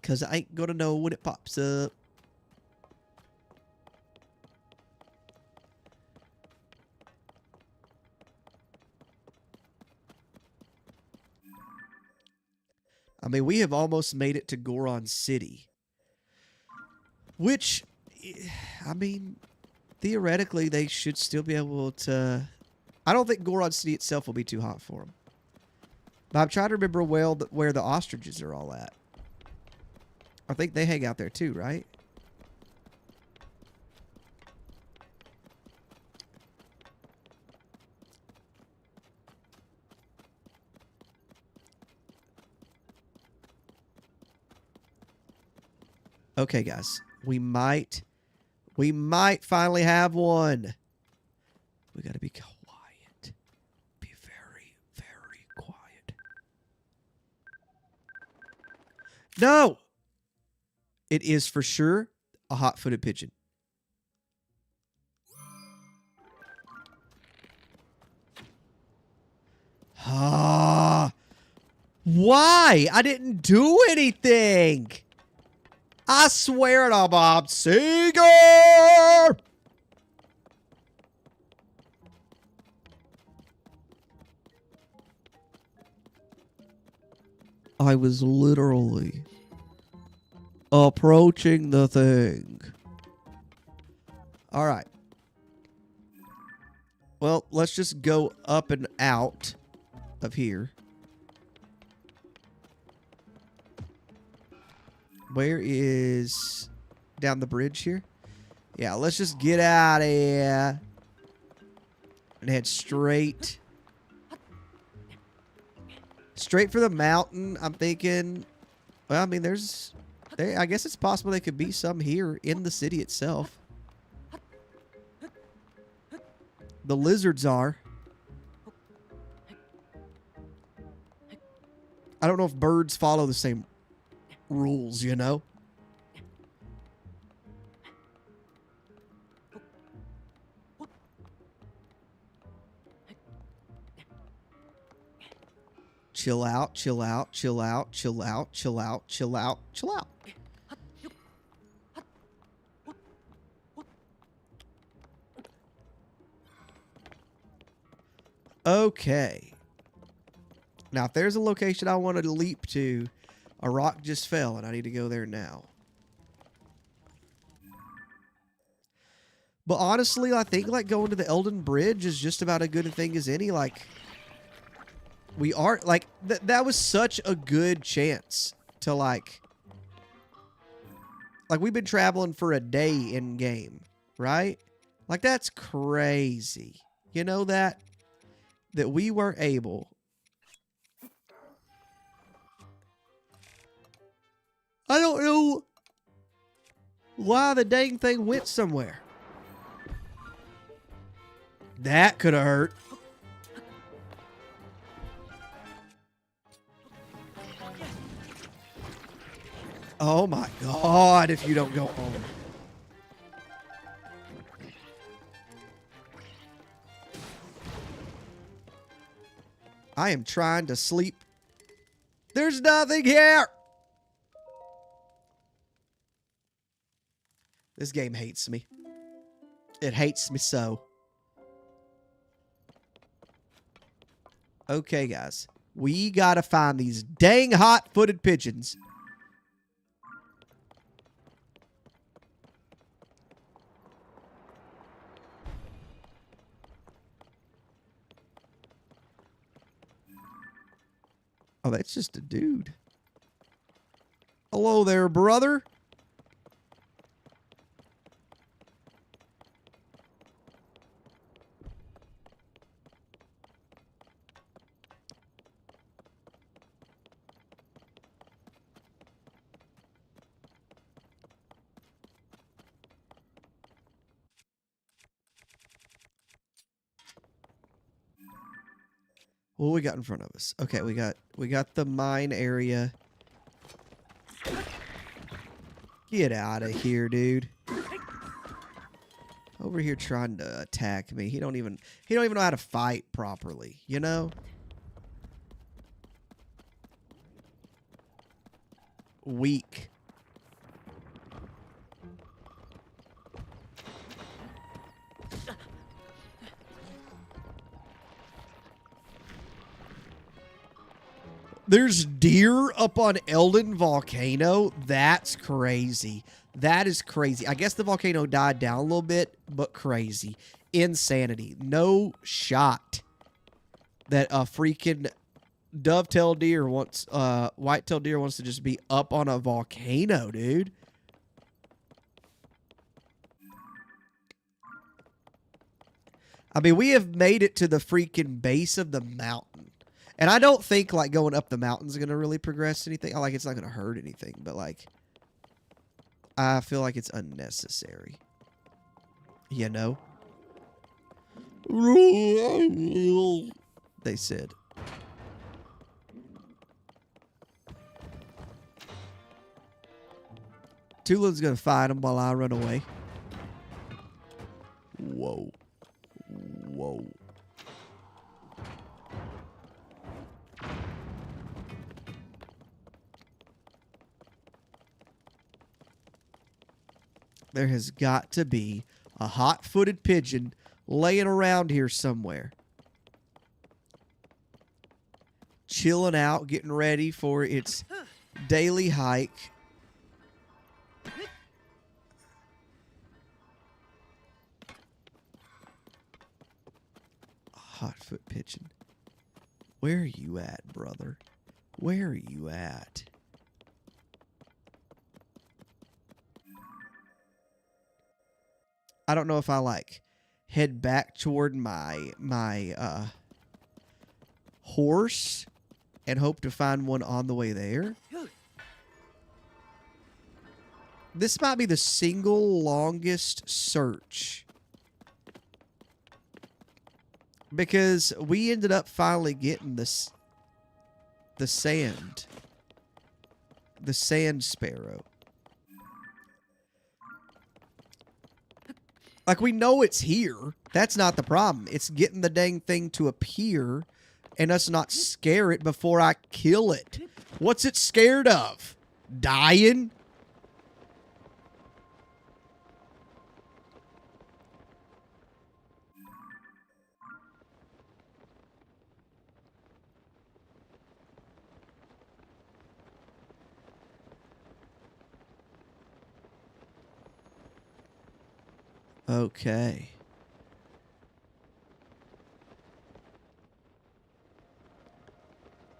Because I ain't going to know when it pops up. I mean, we have almost made it to Goron City. Which, I mean, theoretically, they should still be able to... I don't think Goron City itself will be too hot for them. But I'm trying to remember well where the ostriches are all at. I think they hang out there too, right? Okay, guys. We might finally have one. We got to be quiet. Be very, very quiet. No! It is for sure a hot-footed pigeon. Ah! Why? I didn't do anything! I swear to Bob Seeger! I was literally approaching the thing. All right. Well, let's just go up and out of here. Where is... down the bridge here? Yeah, let's just get out of here. And head straight... straight for the mountain, I'm thinking... Well, I mean, there's... I guess it's possible there could be some here in the city itself. The lizards are. I don't know if birds follow the same rules, you know? Chill out, chill out, chill out, chill out, chill out, chill out, chill out. Okay. Now, if there's a location I wanted to leap to, a rock just fell, and I need to go there now. But honestly, I think, like, going to the Elden Bridge is just about as good a thing as any. Like, we are, like, that was such a good chance to, like, we've been traveling for a day in game, right? Like, that's crazy. You know that we were able... I don't know why the dang thing went somewhere. That could have hurt. Oh my god, if you don't go home. I am trying to sleep. There's nothing here. This game hates me. It hates me so. Okay, guys. We gotta find these dang hot-footed pigeons. Oh, that's just a dude. Hello there, brother. What we got in front of us? Okay, we got the mine area. Get out of here, dude. Over here trying to attack me. He don't even know how to fight properly, you know? Weak. There's deer up on Elden Volcano. That's crazy. That is crazy. I guess the volcano died down a little bit, but crazy. Insanity. No shot that a freaking dove-tailed deer wants, white-tailed deer wants to just be up on a volcano, dude. I mean, we have made it to the freaking base of the mountain. And I don't think, like, going up the mountain is going to really progress anything. Like, it's not going to hurt anything. But, like, I feel like it's unnecessary. You know? They said. Tulin's going to fight him while I run away. Whoa. Whoa. There has got to be a hot-footed pigeon laying around here somewhere. Chilling out, getting ready for its daily hike. Hot-foot pigeon. Where are you at, brother? Where are you at? I don't know if I like head back toward my horse and hope to find one on the way there. This might be the single longest search. Because we ended up finally getting this the sand sparrow. Like, we know it's here. That's not the problem. It's getting the dang thing to appear and us not scare it before I kill it. What's it scared of? Dying? Okay.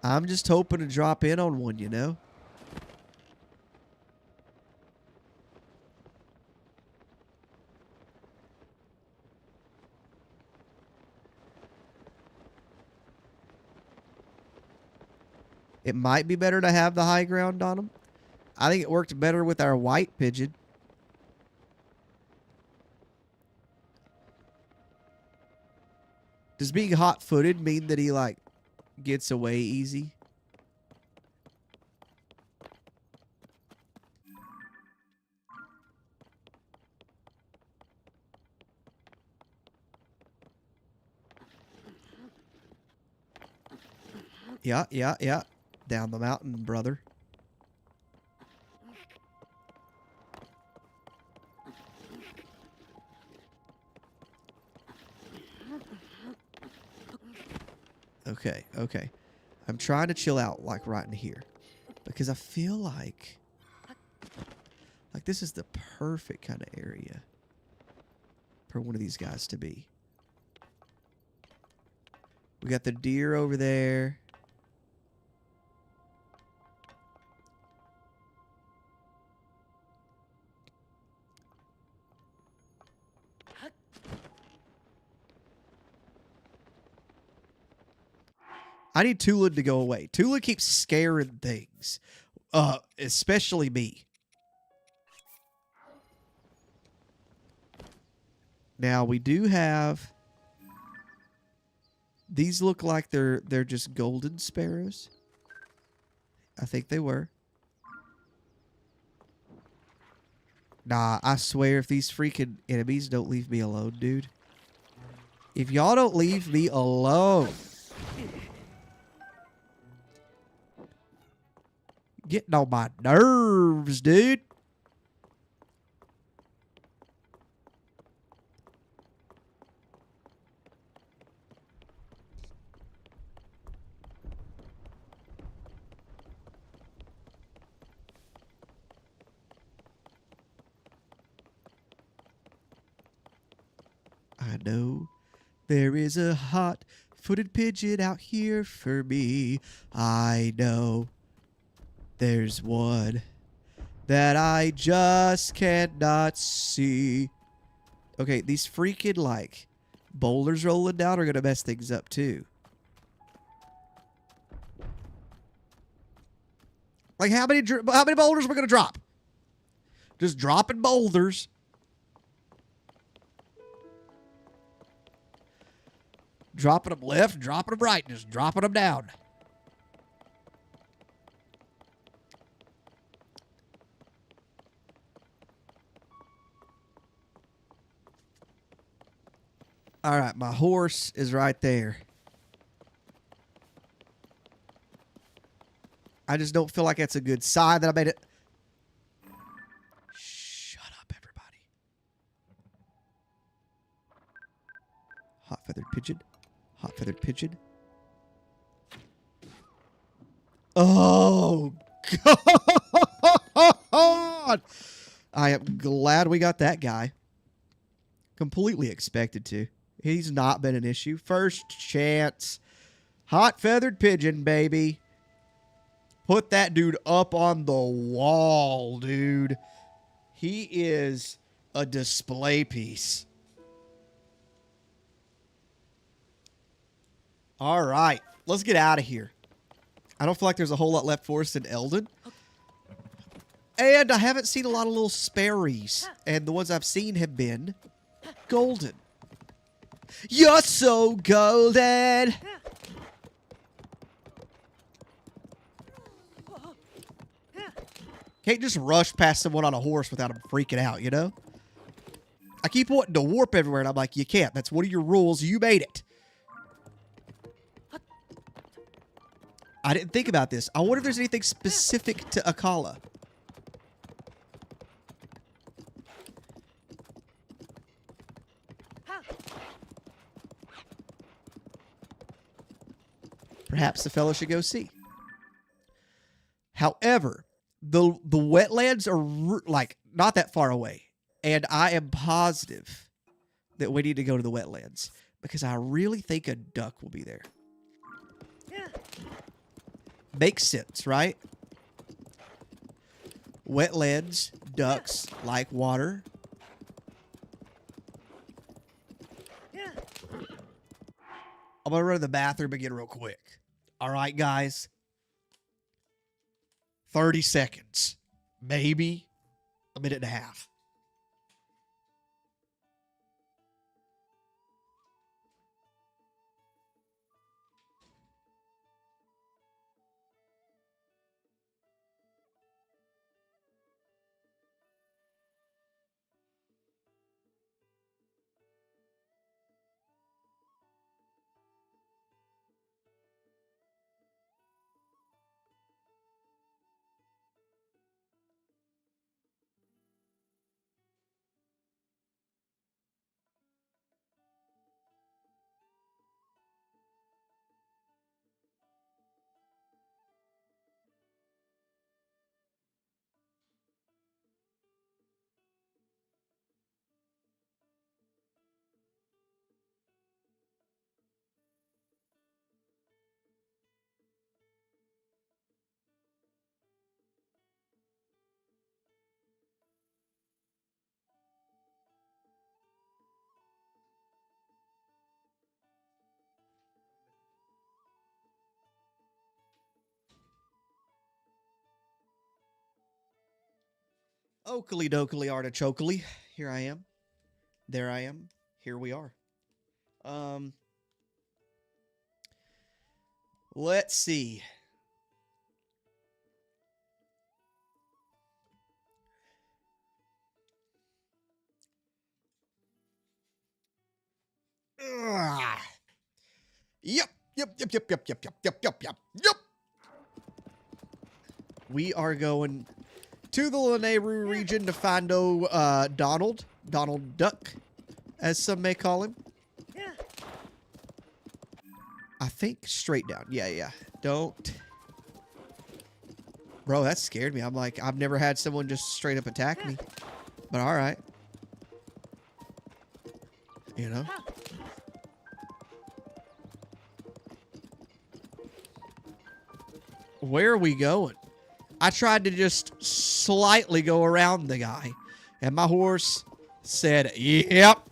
I'm just hoping to drop in on one, you know? It might be better to have the high ground on them. I think it worked better with our white pigeon. Does being hot-footed mean that he, like, gets away easy? Yeah, yeah, yeah. Down the mountain, brother. Okay, okay. I'm trying to chill out, like, right in here. Because I feel like this is the perfect kind of area for one of these guys to be. We got the deer over there. I need Tula to go away. Tula keeps scaring things. Especially me. Now, we do have... These look like they're just golden sparrows. I think they were. Nah, I swear if these freaking enemies don't leave me alone, dude. If y'all don't leave me alone. Getting on my nerves, dude. I know there is a hot-footed pigeon out here for me. I know there's one that I just cannot see. Okay, these freaking, like, boulders rolling down are going to mess things up, too. Like, how many boulders are we going to drop? Just dropping boulders. Dropping them left, dropping them right, just dropping them down. All right, my horse is right there. I just don't feel like that's a good sign that I made it. Shut up, everybody. Hot feathered pigeon. Hot feathered pigeon. Oh, God. I am glad we got that guy. Completely expected to. He's not been an issue. First chance. Hot feathered pigeon, baby. Put that dude up on the wall, dude. He is a display piece. All right. Let's get out of here. I don't feel like there's a whole lot left for us in Eldon. And I haven't seen a lot of little sparrows. And the ones I've seen have been golden. You're so golden. Can't just rush past someone on a horse without them freaking out, you know? I keep wanting to warp everywhere, and I'm like, you can't. That's one of your rules. You made it. I didn't think about this. I wonder if there's anything specific to Akala. Perhaps the fellow should go see. However, the wetlands are like not that far away, and I am positive that we need to go to the wetlands because I really think a duck will be there. Makes sense, right? Wetlands, ducks like water. I'm going to run to the bathroom again real quick. All right, guys. 30 seconds. Maybe a minute and a half. Oakley dokley artichokely. Here I am. There I am. Here we are. Let's see. Ugh. Yep. We are going to the Lanayru region to find Donald Duck, as some may call him. I think straight down. Yeah. Don't. Bro, that scared me. I'm like, I've never had someone just straight up attack me. But all right. You know? Where are we going? I tried to just slightly go around the guy. And my horse said, yep.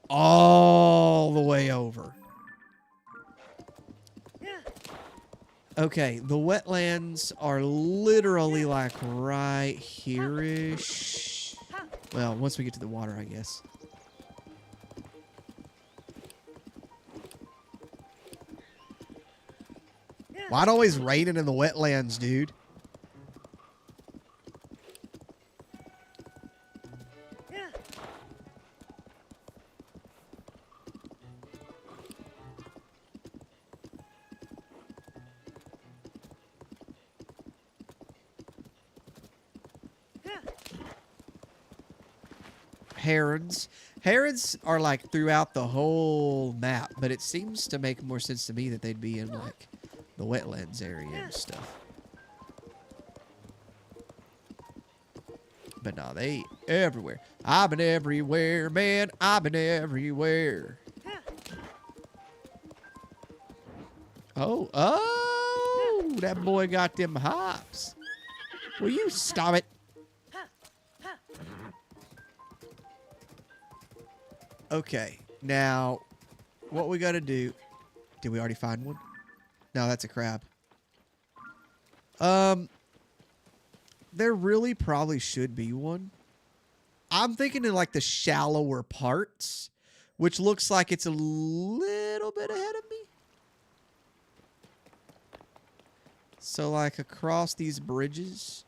All the way over. Okay, the wetlands are literally like right here-ish. Well, once we get to the water, I guess. Why it always raining in the wetlands, dude? Herons. Herons are like throughout the whole map, but it seems to make more sense to me that they'd be in like the wetlands area and stuff. But no, they everywhere. I've been everywhere, man. I've been everywhere. Oh, that boy got them hops. Will you stop it? Okay, now, what we gotta do... Did we already find one? No, that's a crab. There really probably should be one. I'm thinking in, like, the shallower parts, which looks like it's a little bit ahead of me. So, like, across these bridges...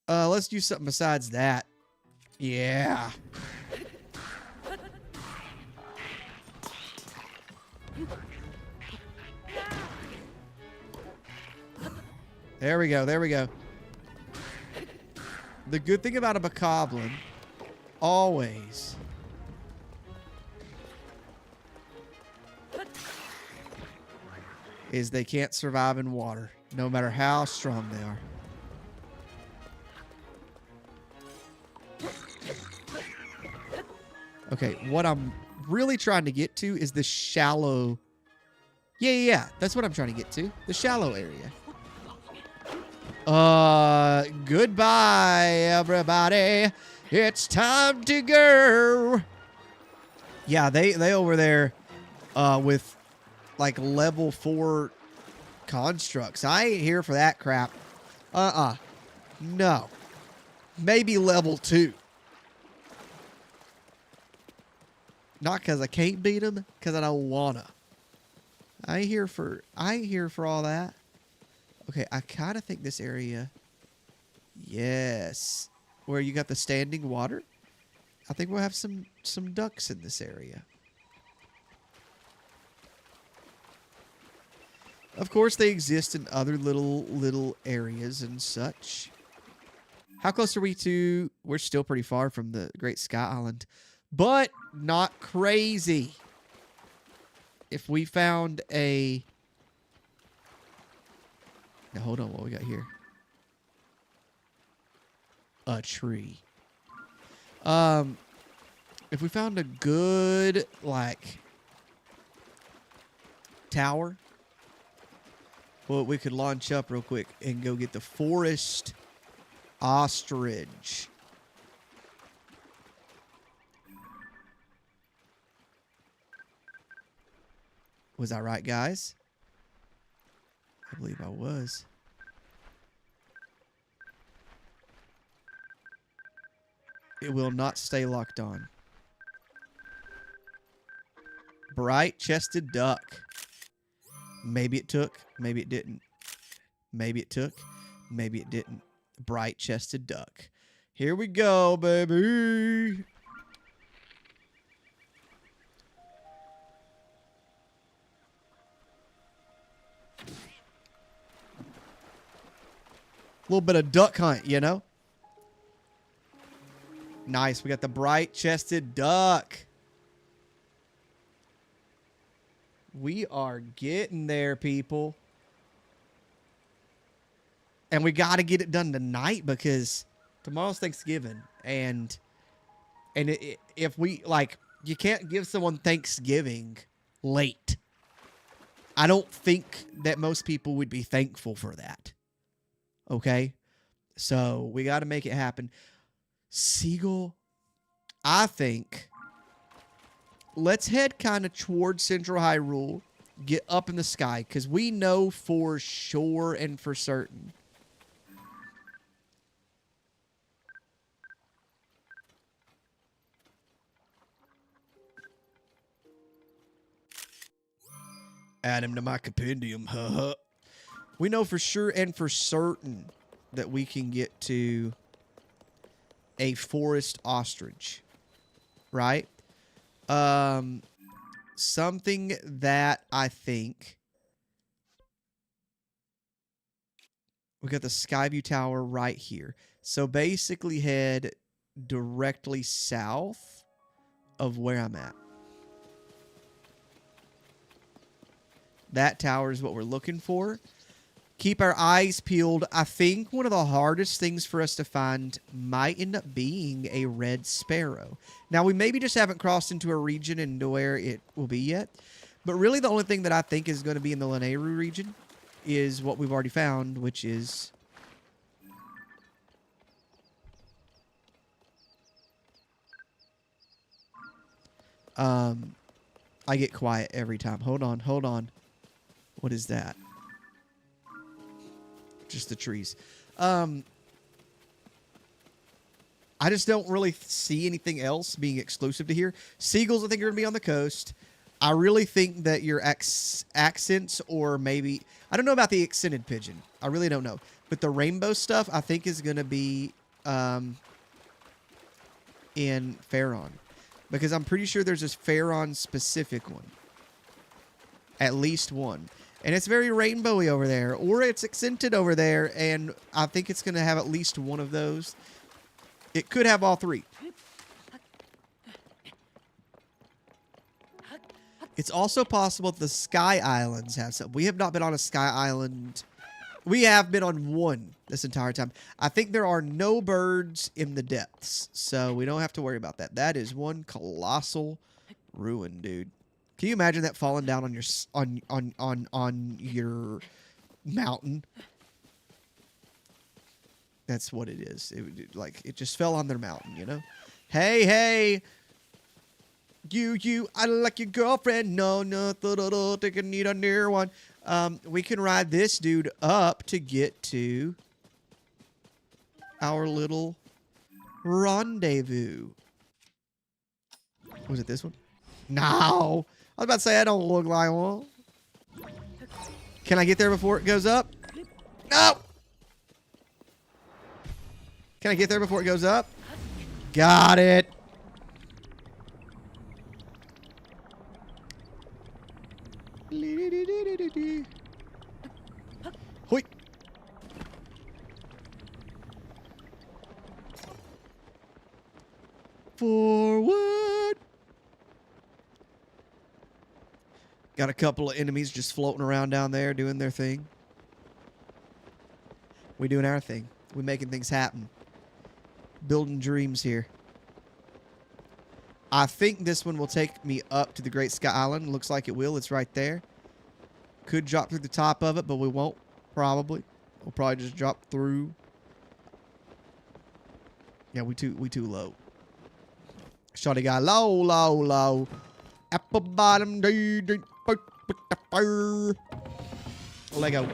let's do something besides that. Yeah. There we go. There we go. The good thing about a bokoblin, always, is they can't survive in water, no matter how strong they are. Okay, what I'm really trying to get to is the shallow... Yeah. That's what I'm trying to get to. The shallow area. Goodbye, everybody. It's time to go. Yeah, they over there with, like, level 4 constructs. I ain't here for that crap. No. Maybe level 2. Not because I can't beat them, because I don't wanna. I ain't here for all that. Okay, I kind of think this area. Yes, where you got the standing water. I think we'll have some ducks in this area. Of course, they exist in other little areas and such. How close are we to? We're still pretty far from the Great Sky Island. But not crazy. If we found a... Now, hold on. What we got here? A tree. If we found a good, like, tower, well, we could launch up real quick and go get the forest ostrich. Was I right, guys? I believe I was. It will not stay locked on. Bright-chested duck. Maybe it took. Maybe it didn't. Maybe it took. Maybe it didn't. Bright-chested duck. Here we go, baby. A little bit of duck hunt, you know? Nice. We got the bright-chested duck. We are getting there, people. And we got to get it done tonight because tomorrow's Thanksgiving. And if we, like, you can't give someone Thanksgiving late. I don't think that most people would be thankful for that. Okay? So we got to make it happen. Seagull, I think, let's head kind of towards Central Hyrule, get up in the sky, because we know for sure and for certain add him to my compendium. We know for sure and for certain that we can get to a forest ostrich, right? Something that I think we got the Skyview Tower right here. So basically head directly south of where I'm at. That tower is what we're looking for. Keep our eyes peeled. I think one of the hardest things for us to find might end up being a red sparrow. Now, we maybe just haven't crossed into a region and know where it will be yet. But really, the only thing that I think is going to be in the Lanayru region is what we've already found, which is I get quiet every time. Hold on, hold on. What is that? Just the trees. I just don't really see anything else being exclusive to here. Seagulls, I think, are going to be on the coast. I really think that your accents, or maybe... I don't know about the accented pigeon. I really don't know. But the rainbow stuff, I think, is going to be in Faron. Because I'm pretty sure there's this Faron-specific one. At least one. And it's very rainbowy over there. Or it's accented over there. And I think it's going to have at least one of those. It could have all three. It's also possible that the Sky Islands have some. We have not been on a Sky Island. We have been on one this entire time. I think there are no birds in the depths. So we don't have to worry about that. That is one colossal ruin, dude. Can you imagine that falling down on your on your mountain? That's what it is. It just fell on their mountain, you know? Hey, hey. I like your girlfriend. No, think I need a near one. We can ride this dude up to get to our little rendezvous. Was it this one? No. I was about to say I don't look like one. Can I get there before it goes up? No. Can I get there before it goes up? Got it. Hoi. Forward. Got a couple of enemies just floating around down there doing their thing. We doing our thing. We making things happen. Building dreams here. I think this one will take me up to the Great Sky Island. Looks like it will. It's right there. Could drop through the top of it, but we won't. Probably. We'll probably just drop through. Yeah, we too low. Shorty got low. Apple bottom. Lego.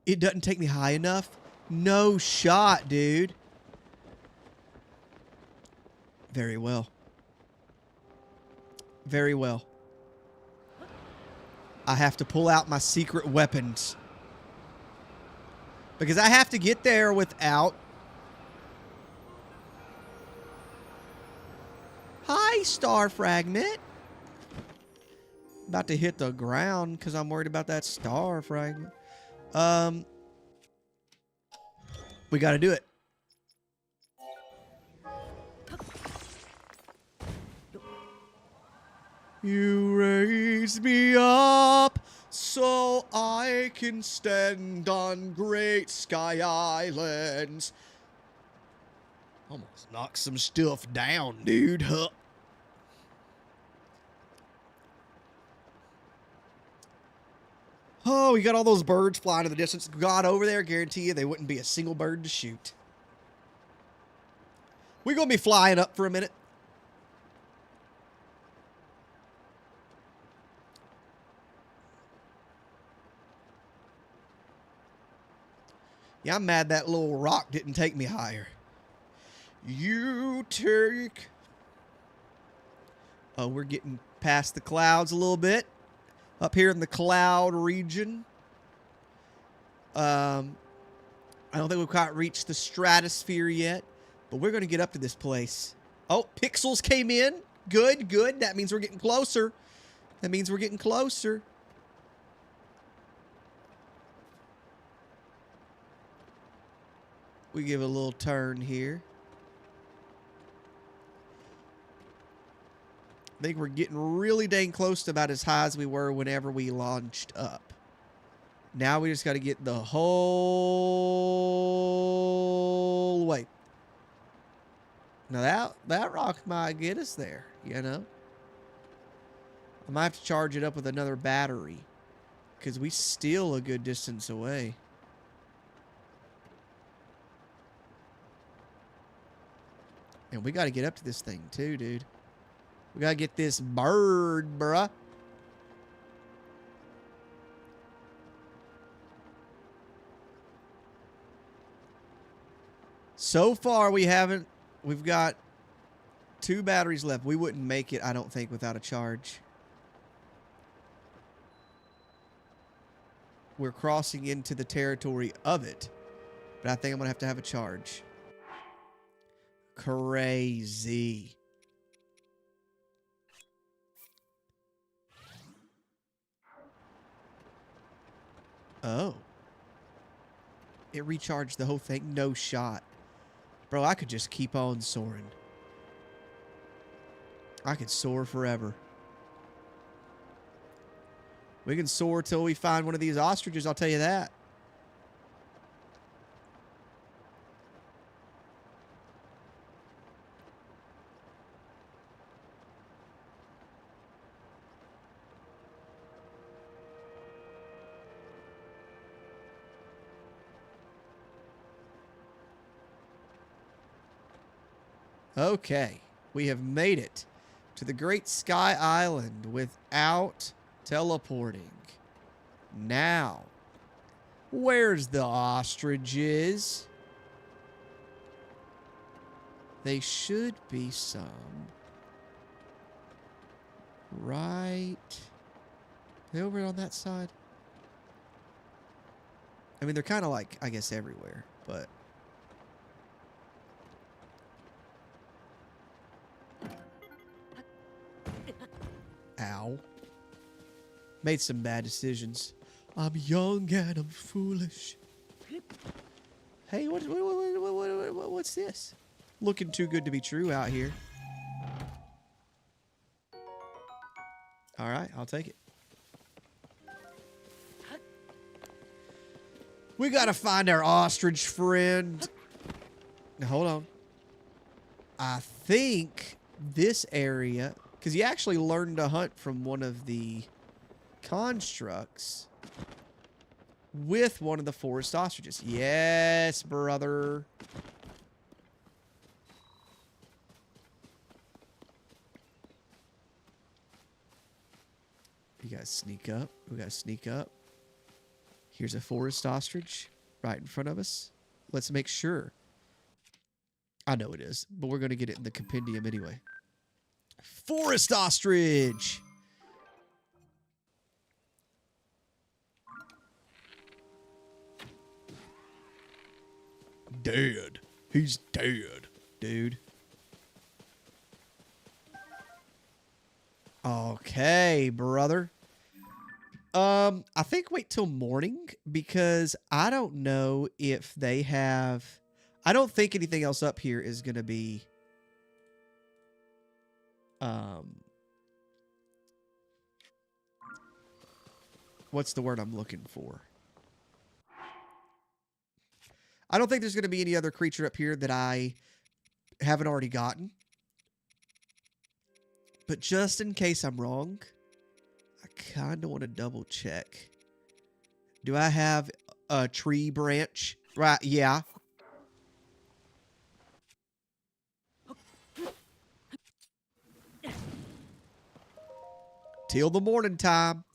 It doesn't take me high enough? No shot, dude. Very well. Very well. I have to pull out my secret weapons. Because I have to get there without... Hi, star fragment. About to hit the ground because I'm worried about that star fragment. We got to do it. You raise me up so I can stand on great sky islands. Almost knocked some stuff down, dude. Huh. Oh, we got all those birds flying in the distance. God, over there, guarantee you they wouldn't be a single bird to shoot. We're going to be flying up for a minute. Yeah, I'm mad that little rock didn't take me higher. You take... Oh, we're getting past the clouds a little bit. Up here in the cloud region. I don't think we've quite reached the stratosphere yet. But we're going to get up to this place. Oh, pixels came in. Good, good. That means we're getting closer. That means we're getting closer. We give it a little turn here. I think we're getting really dang close to about as high as we were whenever we launched up. Now we just got to get the whole way. Now that rock might get us there, you know. I might have to charge it up with another battery because we still a good distance away. And we got to get up to this thing too, dude. We got to get this bird, bruh. So far, we've got 2 batteries left. We wouldn't make it, I don't think, without a charge. We're crossing into the territory of it. But I think I'm going to have a charge. Crazy. Oh. It recharged the whole thing. No shot. Bro, I could just keep on soaring. I could soar forever. We can soar till we find one of these ostriches, I'll tell you that. Okay, we have made it to the Great Sky Island without teleporting. Now, where's the ostriches? They should be some right. They over on that side? I mean, they're kind of like, I guess, everywhere, but... Ow. Made some bad decisions. I'm young and I'm foolish. Hey, what's this? Looking too good to be true out here. All right, I'll take it. We gotta find our ostrich friend. Now, hold on. I think this area... Because you actually learn to hunt from one of the constructs. with one of the forest ostriches. Yes, brother. You gotta sneak up. We gotta sneak up. Here's a forest ostrich right in front of us. Let's make sure. I know it is, but we're gonna get it in the compendium anyway. Forest ostrich! Dead. He's dead, dude. Okay, brother. I think wait till morning because I don't know if they have... I don't think anything else up here is going to be... What's the word I'm looking for? I don't think there's going to be any other creature up here that I haven't already gotten. But just in case I'm wrong, I kind of want to double check. Do I have a tree branch? Right, yeah. Till the morning time.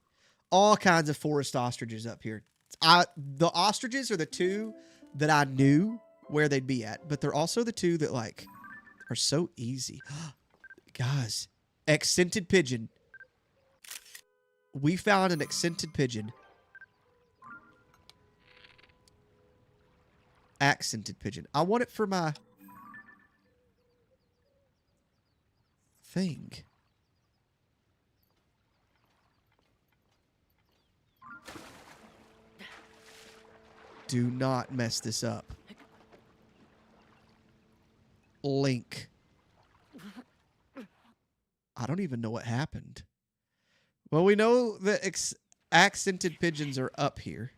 All kinds of forest ostriches up here. The ostriches are the two that I knew where they'd be at, but they're also the two that, like, are so easy. Guys, accented pigeon. We found an accented pigeon. Accented pigeon. I want it for my thing. Do not mess this up. Link. I don't even know what happened. Well, we know that accented pigeons are up here.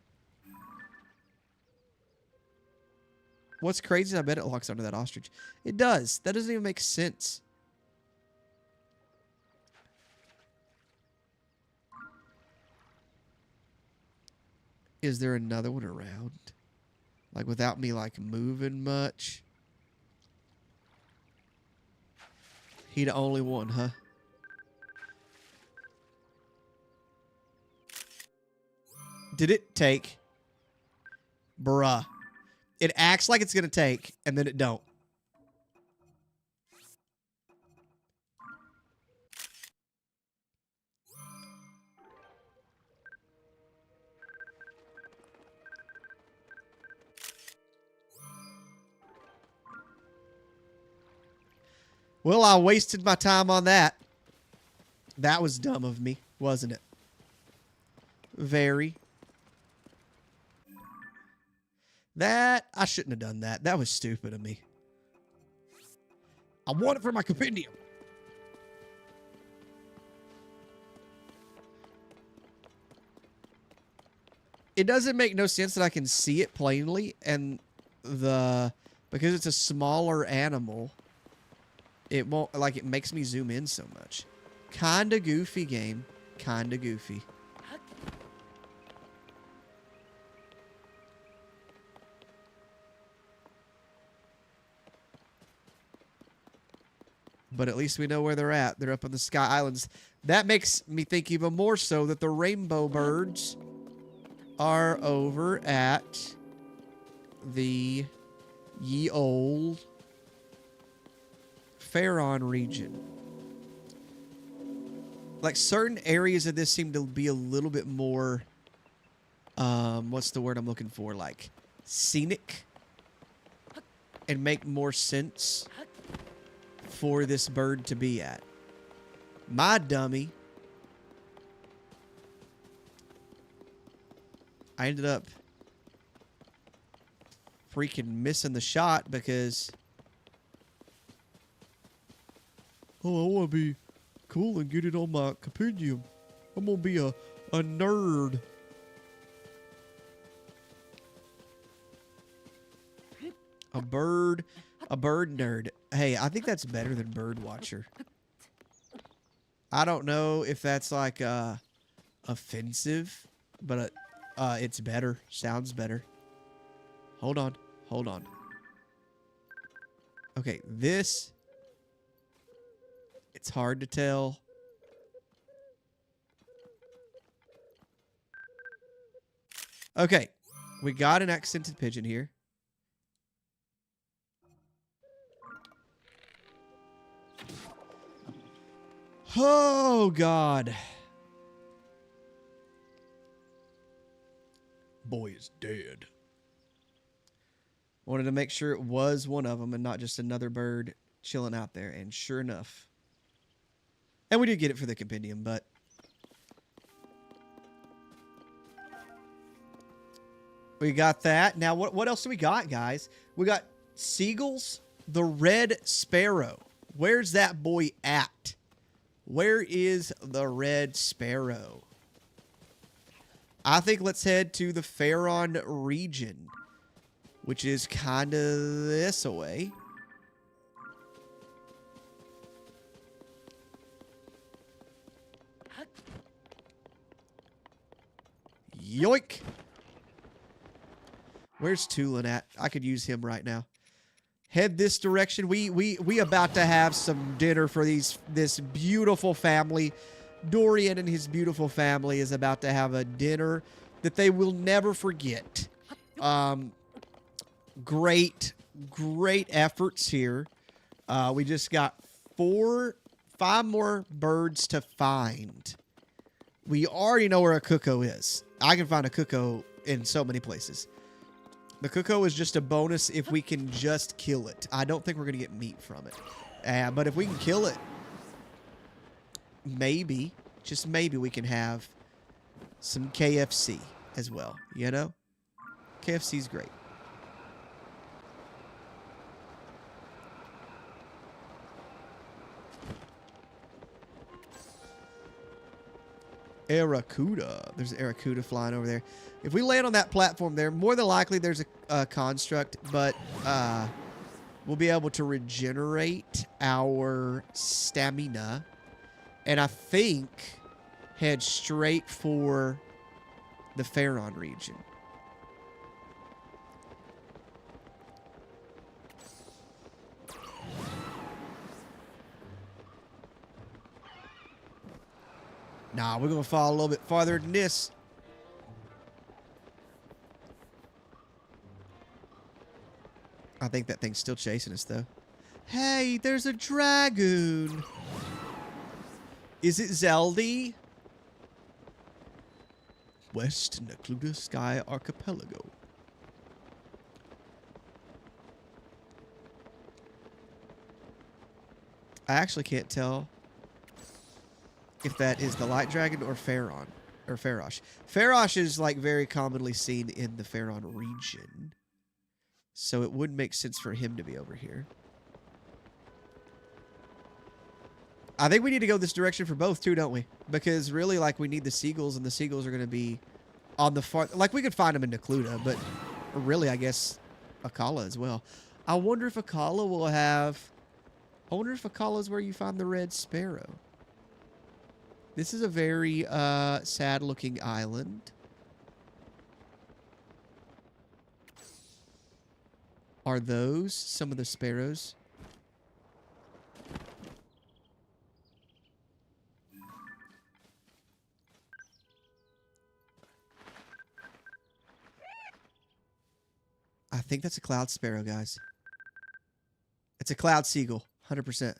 What's crazy is I bet it locks onto that ostrich. It does. That doesn't even make sense. Is there another one around? Like without me like moving much? He the only one, huh? Did it take? Bruh. It acts like it's gonna take, and then it don't. Well, I wasted my time on that. That was dumb of me, wasn't it? Very. I shouldn't have done that. That was stupid of me. I want it for my compendium. It doesn't make no sense that I can see it plainly, and because it's a smaller animal, it won't, like, it makes me zoom in so much. Kinda goofy game. Kinda goofy. But at least we know where they're at. They're up on the Sky Islands. That makes me think even more so that the rainbow birds are over at the ye old Pharaon region. Like, certain areas of this seem to be a little bit more, what's the word I'm looking for? Like, scenic. And make more sense for this bird to be at. My dummy. I ended up freaking missing the shot because... Oh, I want to be cool and get it on my compendium. I'm going to be a nerd. A bird nerd. Hey, I think that's better than bird watcher. I don't know if that's like offensive, but It's better. Sounds better. Hold on. Hold on. Okay, this... It's hard to tell. Okay, we got an accented pigeon here. Oh, God. Boy is dead. Wanted to make sure it was one of them and not just another bird chilling out there. And sure enough. And we did get it for the compendium, but... We got that. Now, what else do we got, guys? We got seagulls, the red sparrow. Where's that boy at? Where is the red sparrow? I think let's head to the Faron region, which is kind of this away. Yoink! Where's Tulin at? I could use him right now. Head this direction. We about to have some dinner for this beautiful family. Dorian and his beautiful family is about to have a dinner that they will never forget. Great efforts here. We just got 5 more birds to find. We already know where a cuckoo is. I can find a cuckoo in so many places. The cuckoo is just a bonus if we can just kill it. I don't think we're going to get meat from it. But if we can kill it, maybe, just maybe we can have some KFC as well, you know? KFC's great. Aracuda. There's an Aracuda flying over there. If we land on that platform there, more than likely there's a construct, but we'll be able to regenerate our stamina. And I think head straight for the Faron region. Nah, we're going to fall a little bit farther than this. I think that thing's still chasing us, though. Hey, there's a dragoon. Is it Zelda? West Necluda Sky Archipelago. I actually can't tell if that is the Light Dragon or Faron. Or Farosh. Farosh is like very commonly seen in the Faron region. So it would make sense for him to be over here. I think we need to go this direction for both too, don't we? Because really, like, we need the seagulls, and the seagulls are going to be on the far... Like, we could find them in Necluda, but really, I guess, Akala as well. I wonder if Akala will have... I wonder if Akala is where you find the red sparrow. This is a very sad-looking island. Are those some of the sparrows? I think that's a cloud sparrow, guys. It's a cloud seagull, 100%.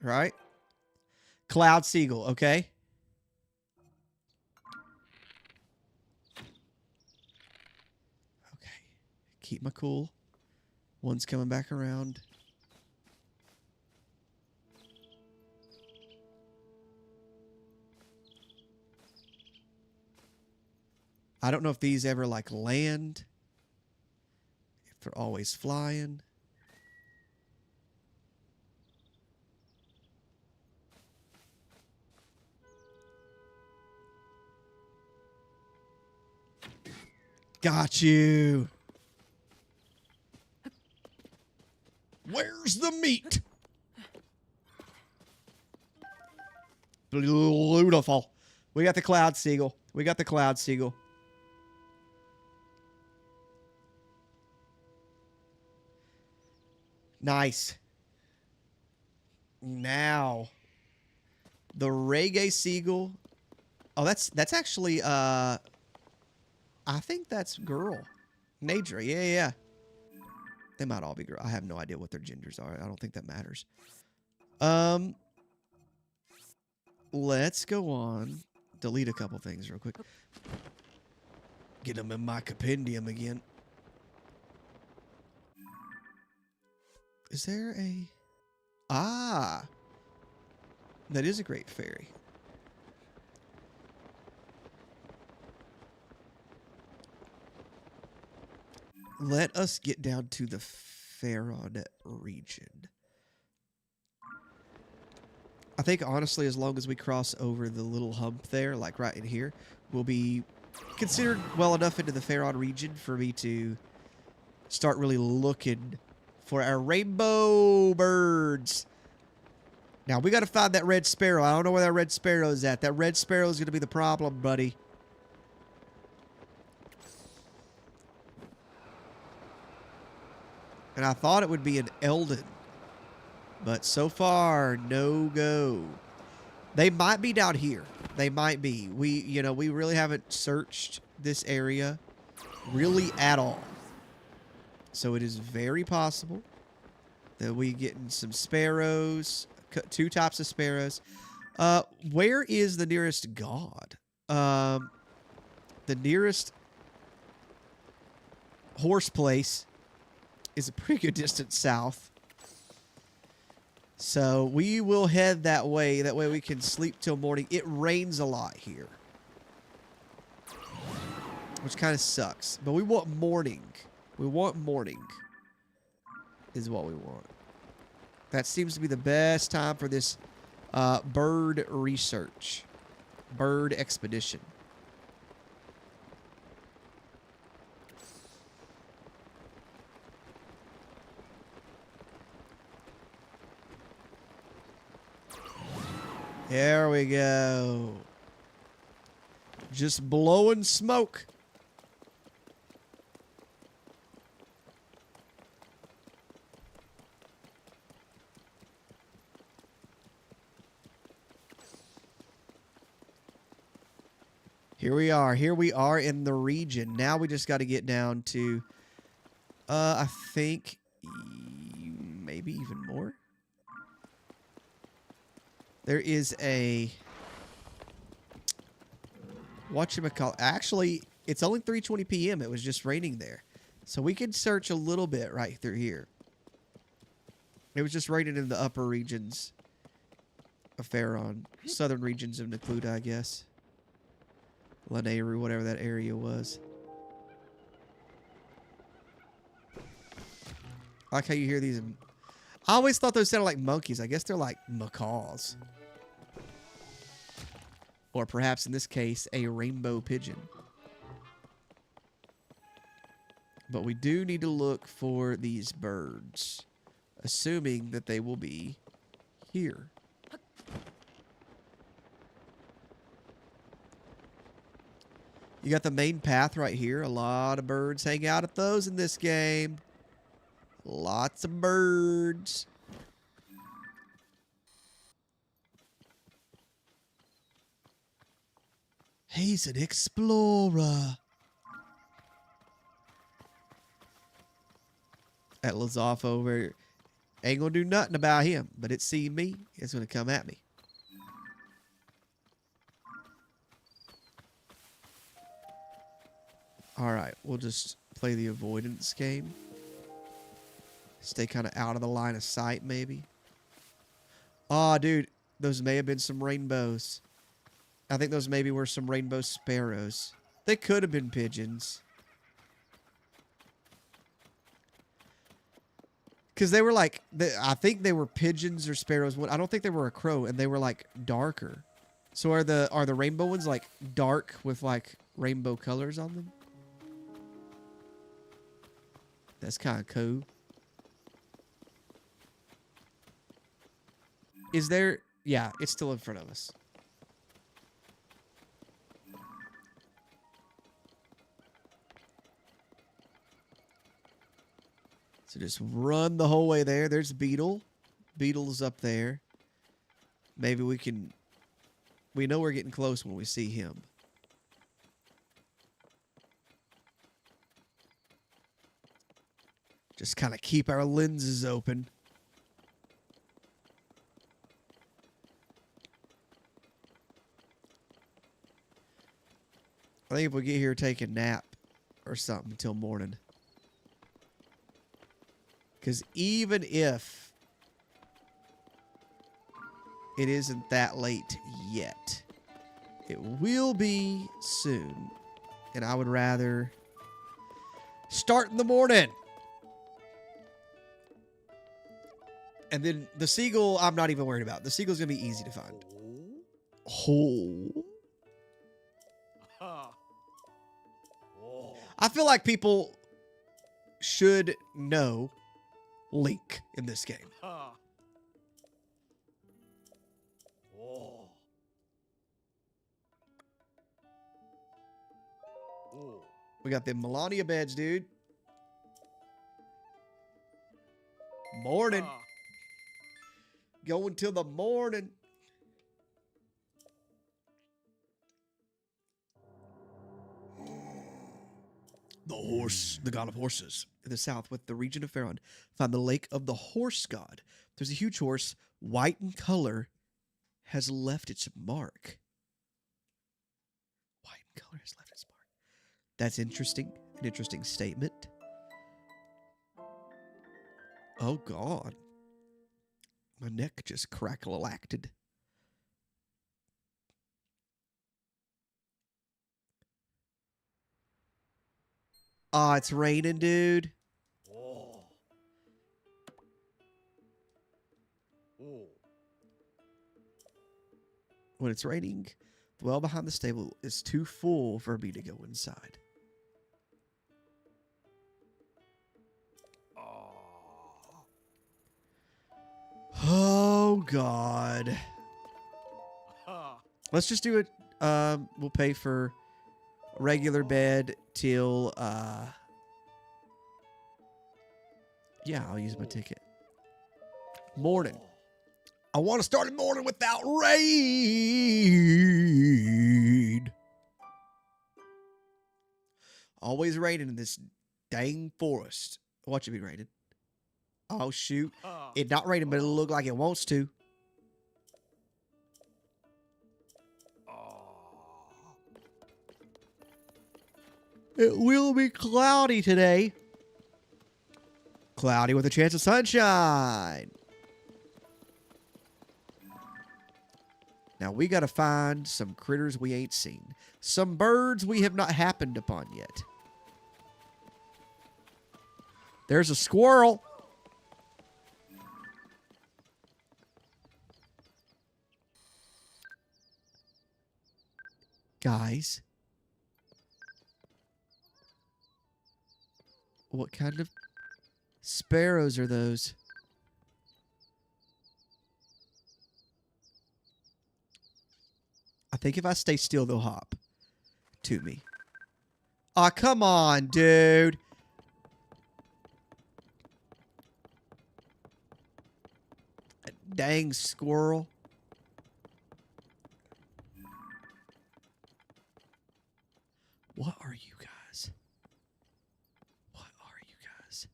Right? Cloud seagull, okay? Okay. Keep my cool. One's coming back around. I don't know if these ever, like, land. If they're always flying. Got you. Where's the meat? Beautiful. We got the cloud seagull. We got the cloud seagull. Nice. Now, the reggae seagull. Oh, that's actually I think that's girl. Nadra. Yeah. They might all be girl. I have no idea what their genders are. I don't think that matters. Let's go on. Delete a couple things real quick. Get them in my compendium again. Is there a... Ah! That is a great fairy. Let us get down to the Faron region. I think, honestly, as long as we cross over the little hump there, like right in here, we'll be considered well enough into the Faron region for me to start really looking for our rainbow birds. Now, we got to find that red sparrow. I don't know where that red sparrow is at. That red sparrow is going to be the problem, buddy. And I thought it would be an Eldon. But so far, no go. They might be down here. They might be. We really haven't searched this area really at all. So it is very possible that we get some sparrows, 2 types of sparrows. Where is the nearest god? The nearest horse place is a pretty good distance south. So we will head that way. That way we can sleep till morning. It rains a lot here, which kind of sucks. But we want morning. We want morning is what we want. That seems to be the best time for this bird research. Bird expedition. There we go. Just blowing smoke. Here we are. Here we are in the region. Now we just got to get down to, I think, maybe even more. There is a, whatchamacallit. Actually, it's only 3:20 p.m. It was just raining there. So we can search a little bit right through here. It was just raining in the upper regions of Faron. Southern regions of Necluda, I guess. Lanayru, whatever that area was. I like how you hear these. I always thought those sounded like monkeys. I guess they're like macaws. Or perhaps in this case, a rainbow pigeon. But we do need to look for these birds. Assuming that they will be here. You got the main path right here. A lot of birds hang out at those in this game. Lots of birds. He's an explorer. That Lazoff over here ain't gonna do nothing about him, but it see me, it's gonna come at me. Alright, we'll just play the avoidance game. Stay kind of out of the line of sight, maybe. Aw, dude, those may have been some rainbows. I think those maybe were some rainbow sparrows. They could have been pigeons. Because they were like, I think they were pigeons or sparrows. I don't think they were a crow, and they were like darker. So are the rainbow ones like dark with like rainbow colors on them? That's kind of cool. Is there... Yeah, it's still in front of us. So just run the whole way there. There's Beetle. Beetle's up there. Maybe we can... We know we're getting close when we see him. Just kind of keep our lenses open. I think if we get here, take a nap or something until morning. Because even if it isn't that late yet, it will be soon. And I would rather start in the morning. And then the seagull, I'm not even worried about. The seagull's going to be easy to find. Oh. I feel like people should know Link in this game. We got the Melania beds, dude. Morning. Going till the morning. The god of horses. In the south, with the region of Faron, found the lake of the horse god. There's a huge horse, white in color, has left its mark. White in color has left its mark. That's interesting. An interesting statement. Oh, God. My neck just crackle-acted. Ah, it's raining, dude. When it's raining, the well behind the stable is too full for me to go inside. Oh, God. Let's just do it. We'll pay for a regular bed till, yeah, I'll use my ticket. Morning. I want to start the morning without rain. Always raining in this dang forest. Watch it be raining. Oh, shoot. It's not raining, but it'll look like it wants to. It will be cloudy today. Cloudy with a chance of sunshine. Now, we got to find some critters we ain't seen. Some birds we have not happened upon yet. There's a squirrel. Guys. What kind of sparrows are those? I think if I stay still, they'll hop to me. Aw, come on, dude. A dang squirrel. What are you guys? What are you guys?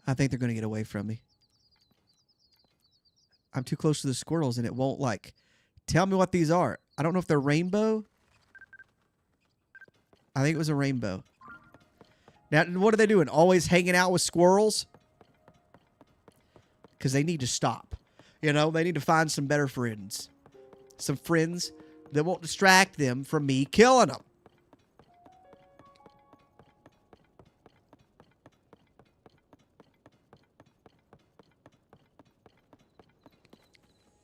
I think they're going to get away from me. I'm too close to the squirrels and it won't, like, tell me what these are. I don't know if they're rainbow. I think it was a rainbow. Now, what are they doing? Always hanging out with squirrels? Because they need to stop. You know, they need to find some better friends. Some friends that won't distract them from me killing them.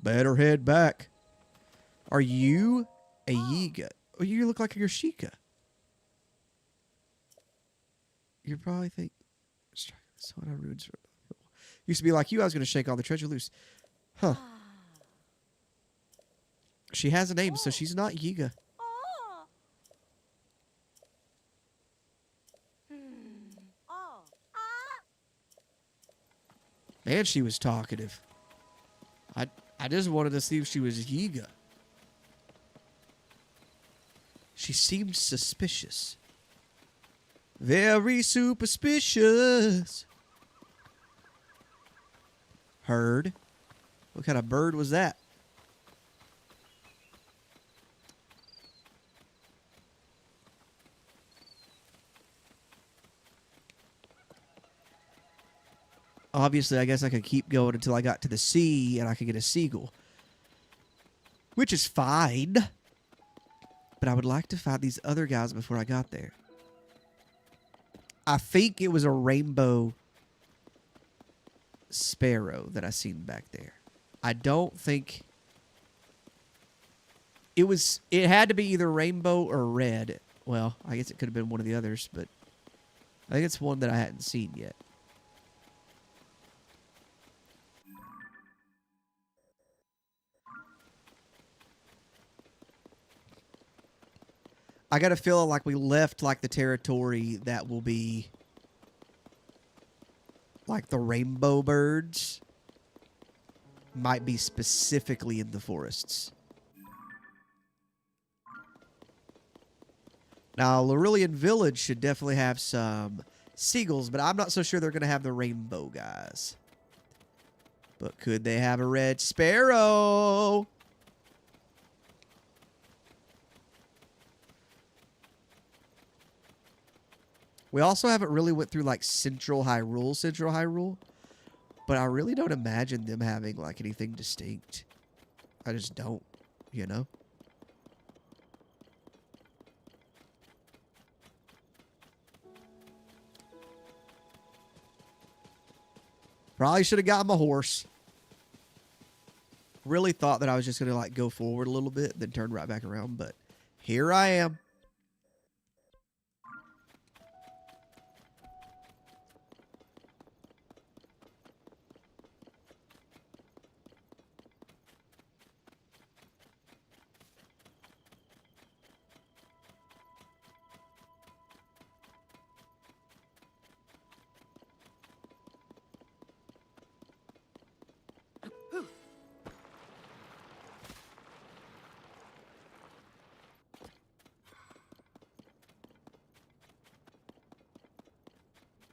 Better head back. Are you a Yiga? Oh, you look like you're Sheikah. You probably think... So what I ruined... Used to be like you, I was going to shake all the treasure loose. Huh. She has a name, so she's not Yiga. Man, she was talkative. I just wanted to see if she was Yiga. She seemed suspicious. Very superstitious. Herd. What kind of bird was that? Obviously, I guess I could keep going until I got to the sea and I could get a seagull. Which is fine. But I would like to find these other guys before I got there. I think it was a rainbow sparrow that I seen back there. I don't think... It had to be either rainbow or red. Well, I guess it could have been one of the others, but I think it's one that I hadn't seen yet. I got a feeling like we left like the territory that will be like the rainbow birds might be specifically in the forests. Now, Hyrulean Village should definitely have some seagulls, but I'm not so sure they're going to have the rainbow guys. But could they have a red sparrow? We also haven't really went through like Central Hyrule, but I really don't imagine them having like anything distinct. I just don't, you know? Probably should have gotten my horse. Really thought that I was just going to like go forward a little bit, then turn right back around, but here I am.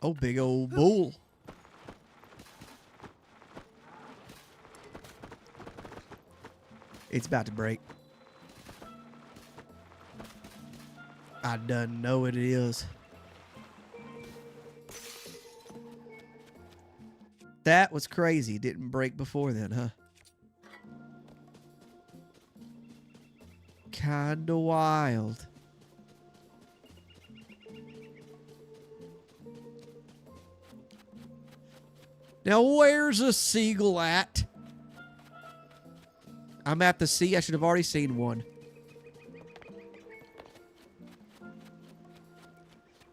Oh, big old bull. It's about to break. I done know it is. That was crazy. Didn't break before then, huh? Kinda wild. Now, where's a seagull at? I'm at the sea. I should have already seen one.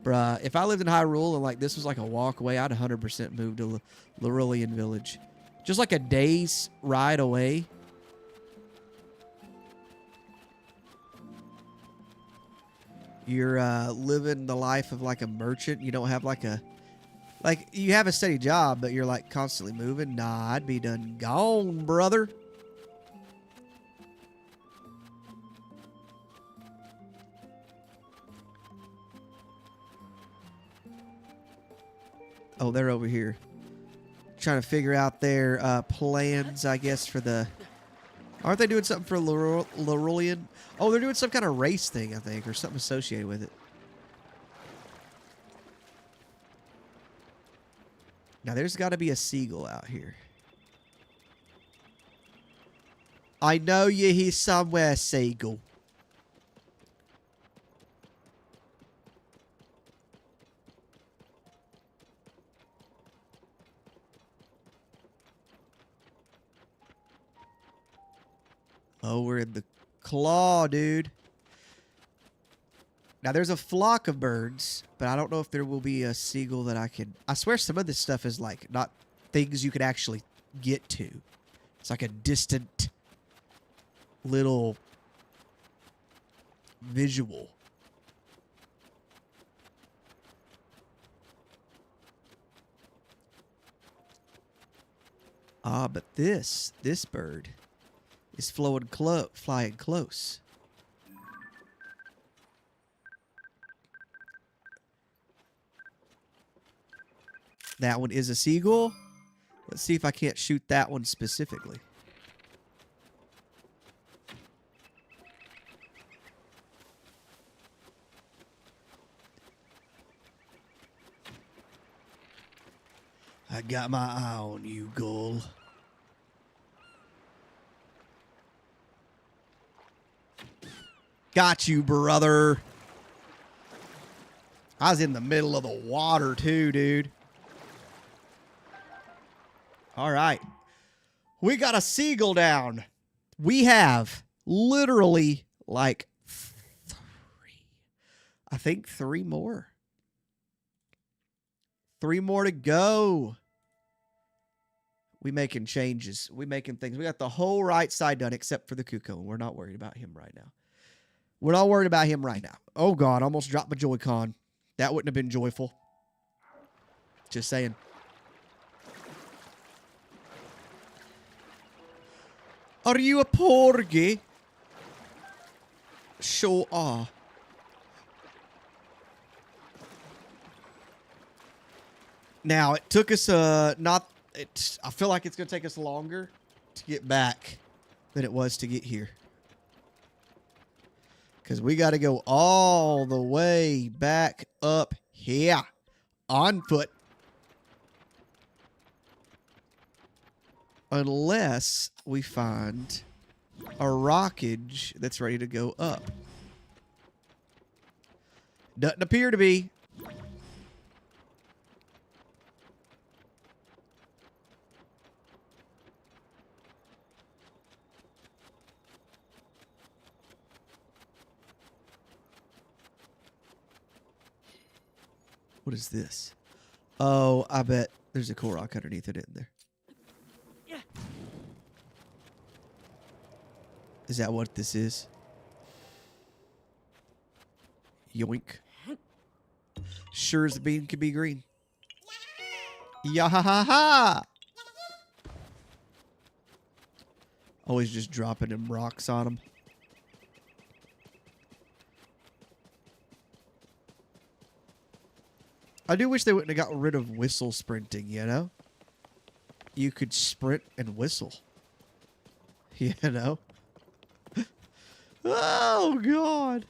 Bruh, if I lived in Hyrule and like this was like a walk away, I'd 100% move to Hyrulean Village. Just like a day's ride away. You're living the life of like a merchant. You don't have like a... Like, you have a steady job, but you're, like, constantly moving. Nah, I'd be done gone, brother. Oh, they're over here. Trying to figure out their plans, I guess, for the... Aren't they doing something for Hyrulean? Oh, they're doing some kind of race thing, I think, or something associated with it. Now, there's got to be a seagull out here. I know you're here somewhere, seagull. Oh, we're in the claw, dude. Now, there's a flock of birds, but I don't know if there will be a seagull that I can... I swear some of this stuff is, like, not things you could actually get to. It's like a distant little visual. Ah, but this bird is flying close. That one is a seagull. Let's see if I can't shoot that one specifically. I got my eye on you, gull. Got you, brother. I was in the middle of the water too, dude. All right. We got a seagull down. We have literally like three more. 3 more to go. We making changes. We making things. We got the whole right side done except for the Kuko. And we're not worried about him right now. We're not worried about him right now. Oh, God. Almost dropped my Joy-Con. That wouldn't have been joyful. Just saying. Are you a porgy? Sure are. Now, it took us I feel like it's going to take us longer to get back than it was to get here. Because we got to go all the way back up here on foot. Unless we find a rockage that's ready to go up. Doesn't appear to be. What is this? Oh, I bet there's a Korok underneath it, isn't there? Is that what this is? Yoink. Sure as the bean can be green. Yahaha! Always just dropping them rocks on them. I do wish they wouldn't have got rid of whistle sprinting, you know? You could sprint and whistle. You know? Oh, God.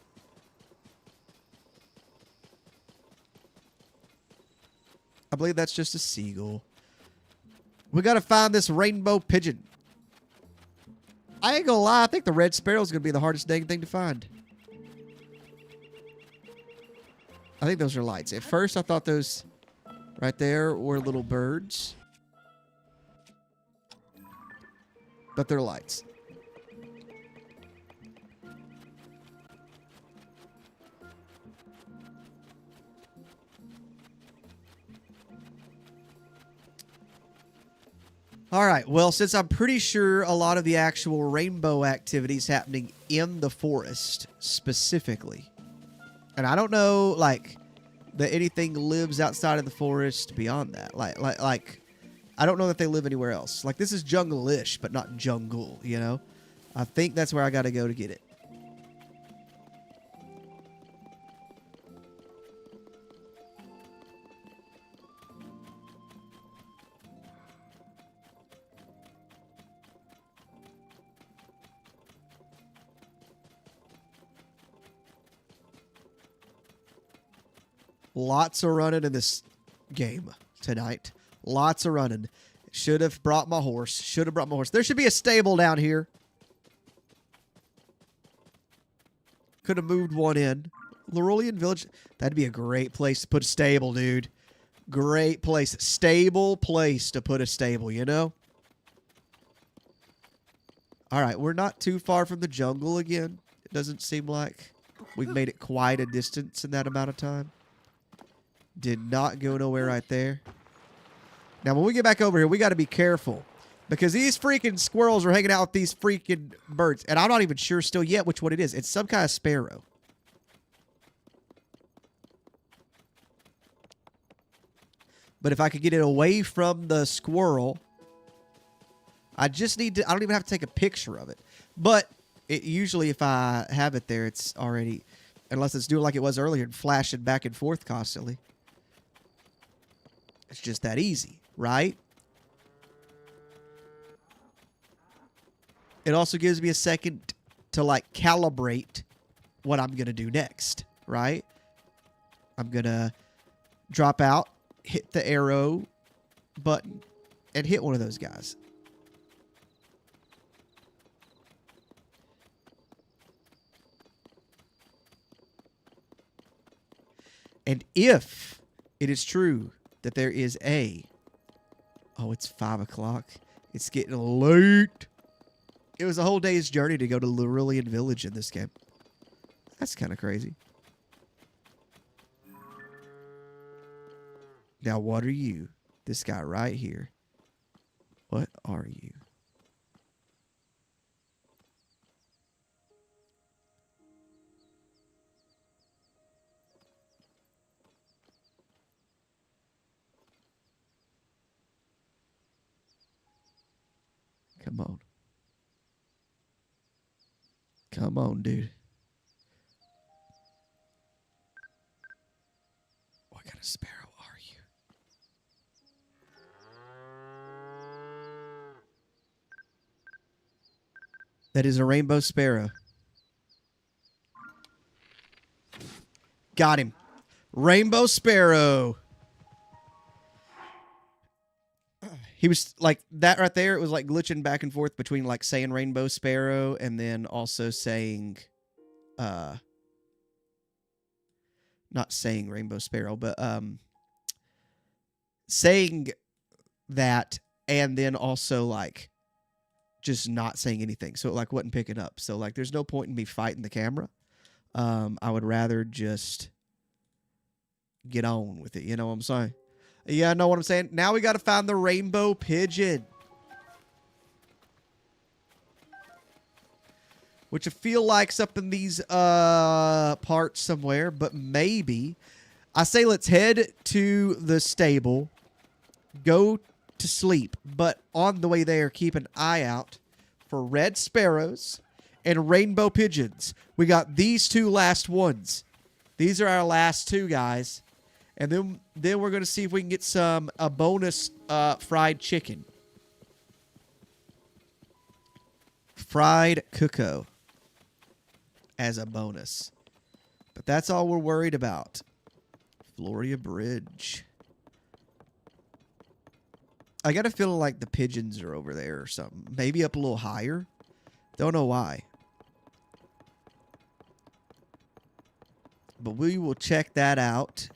I believe that's just a seagull. We got to find this rainbow pigeon. I ain't gonna lie. I think the red sparrow is going to be the hardest dang thing to find. I think those are lights. At first, I thought those right there were little birds. But they're lights. All right. Well, since I'm pretty sure a lot of the actual rainbow activity is happening in the forest specifically. And I don't know, like, that anything lives outside of the forest beyond that. Like, I don't know that they live anywhere else. Like, this is jungle-ish, but not jungle, you know? I think that's where I got to go to get it. Lots of running in this game tonight. Lots of running. Should have brought my horse. Should have brought my horse. There should be a stable down here. Could have moved one in. Laurelian Village. That'd be a great place to put a stable, dude. Great place. Stable place to put a stable, you know? All right, we're not too far from the jungle again. It doesn't seem like we've made it quite a distance in that amount of time. Did not go nowhere right there. Now, when we get back over here, we got to be careful. Because these freaking squirrels are hanging out with these freaking birds. And I'm not even sure still yet which one it is. It's some kind of sparrow. But if I could get it away from the squirrel, I just need to, I don't even have to take a picture of it. But it usually, if I have it there, it's already, unless it's doing like it was earlier and flashing back and forth constantly. It's just that easy, right? It also gives me a second to like calibrate what I'm going to do next, right? I'm going to drop out, hit the arrow button, and hit one of those guys. And if it is true that there is a... Oh, it's 5 o'clock. It's getting late. It was a whole day's journey to go to Hyrule Village in this game. That's kind of crazy. Now, what are you? This guy right here. What are you? Come on. Come on, dude. What kind of sparrow are you? That is a rainbow sparrow. Got him. Rainbow sparrow. He was like that right there. It was like glitching back and forth between like saying rainbow sparrow and then also saying, not saying rainbow sparrow, but saying that and then also like just not saying anything. So it like wasn't picking up. So like there's no point in me fighting the camera. I would rather just get on with it. You know what I'm saying? Yeah, I know what I'm saying. Now we got to find the rainbow pigeon. Which I feel like's up in these parts somewhere, but maybe. I say let's head to the stable, go to sleep, but on the way there, keep an eye out for red sparrows and rainbow pigeons. We got these two last ones. These are our last two, guys. And then we're going to see if we can get a bonus fried chicken. Fried cuckoo as a bonus. But that's all we're worried about. Floria Bridge. I got a feeling like the pigeons are over there or something. Maybe up a little higher. Don't know why. But we will check that out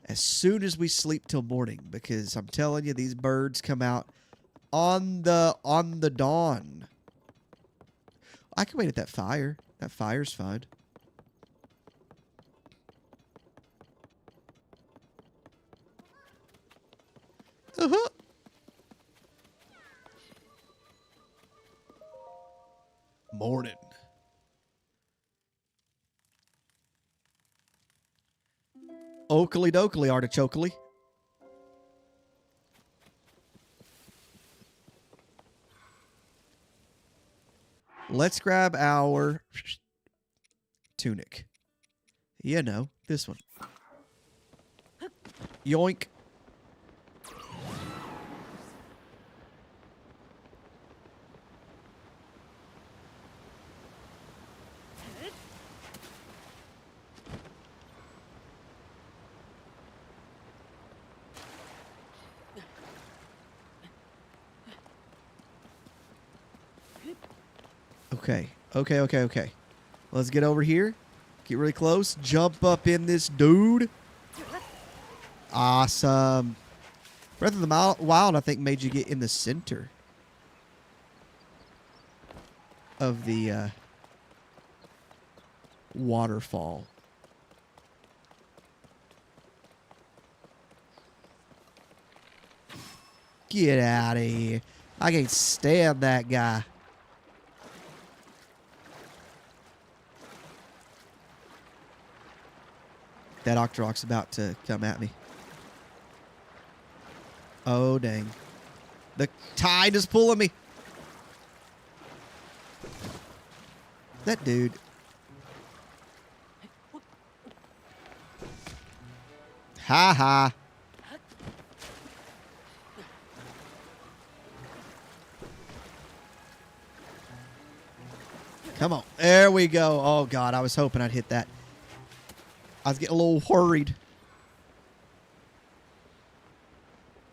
as soon as we sleep till morning, because I'm telling you, these birds come out on the dawn. I can wait at that fire. That fire's fine. Uh-huh. Morning. Oakley dokley, artichokely. Let's grab our tunic. You know, this one. Yoink. Okay. Let's get over here. Get really close. Jump up in this dude. Awesome. Breath of the Wild, I think, made you get in the center. of the waterfall. Get out of here. I can't stand that guy. That Octorok's about to come at me. Oh, dang. The tide is pulling me. That dude. Ha ha. Come on. There we go. Oh, God. I was hoping I'd hit that. I was getting a little worried.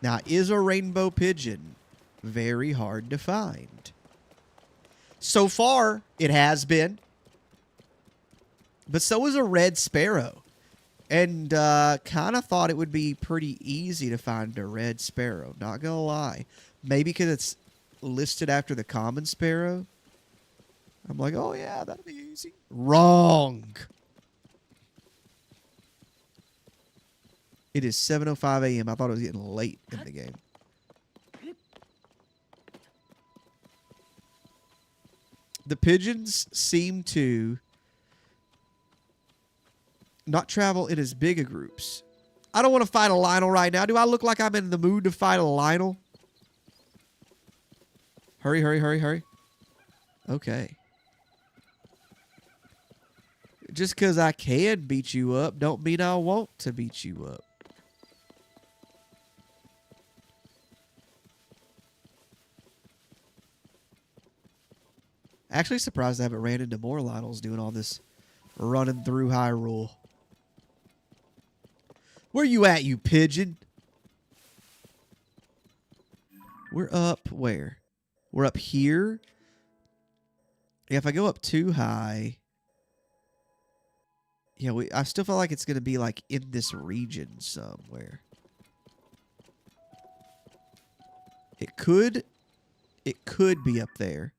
Now, is a rainbow pigeon very hard to find? So far, it has been. But so is a red sparrow. And kind of thought it would be pretty easy to find a red sparrow. Not going to lie. Maybe because it's listed after the common sparrow. I'm like, oh, yeah, that'll be easy. Wrong. It is 7:05 a.m. I thought it was getting late in the game. The pigeons seem to not travel in as big a groups. I don't want to fight a Lionel right now. Do I look like I'm in the mood to fight a Lionel? Hurry, hurry, hurry, hurry. Okay. Just because I can beat you up don't mean I want to beat you up. Actually surprised I haven't ran into more Lionels doing all this running through Hyrule. Where you at, you pigeon? We're up where? We're up here. Yeah, if I go up too high... Yeah, I still feel like it's going to be like in this region somewhere. It could be up there.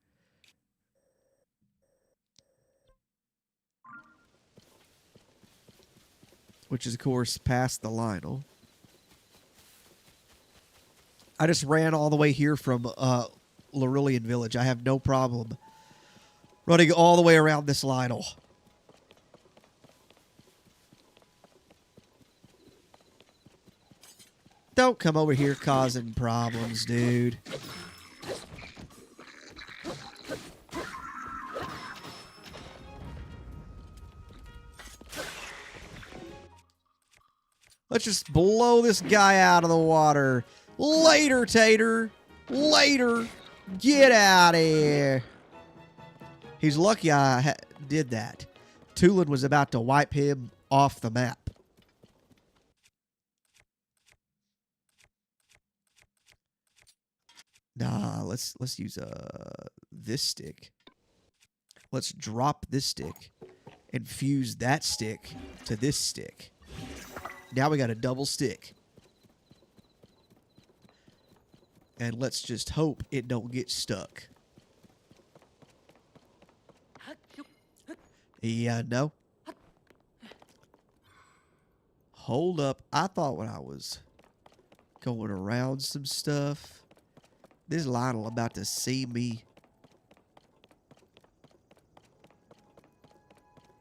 Which is, of course, past the Lionel. I just ran all the way here from Hyrule Village. I have no problem running all the way around this Lionel. Don't come over here causing problems, dude. Let's just blow this guy out of the water. Later, Tater. Later. Get out of here. He's lucky I did that. Tulin was about to wipe him off the map. Nah, let's use this stick. Let's drop this stick and fuse that stick to this stick. Now we got a double stick. And let's just hope it don't get stuck. Yeah, no. Hold up. I thought when I was going around some stuff, this Lionel about to see me.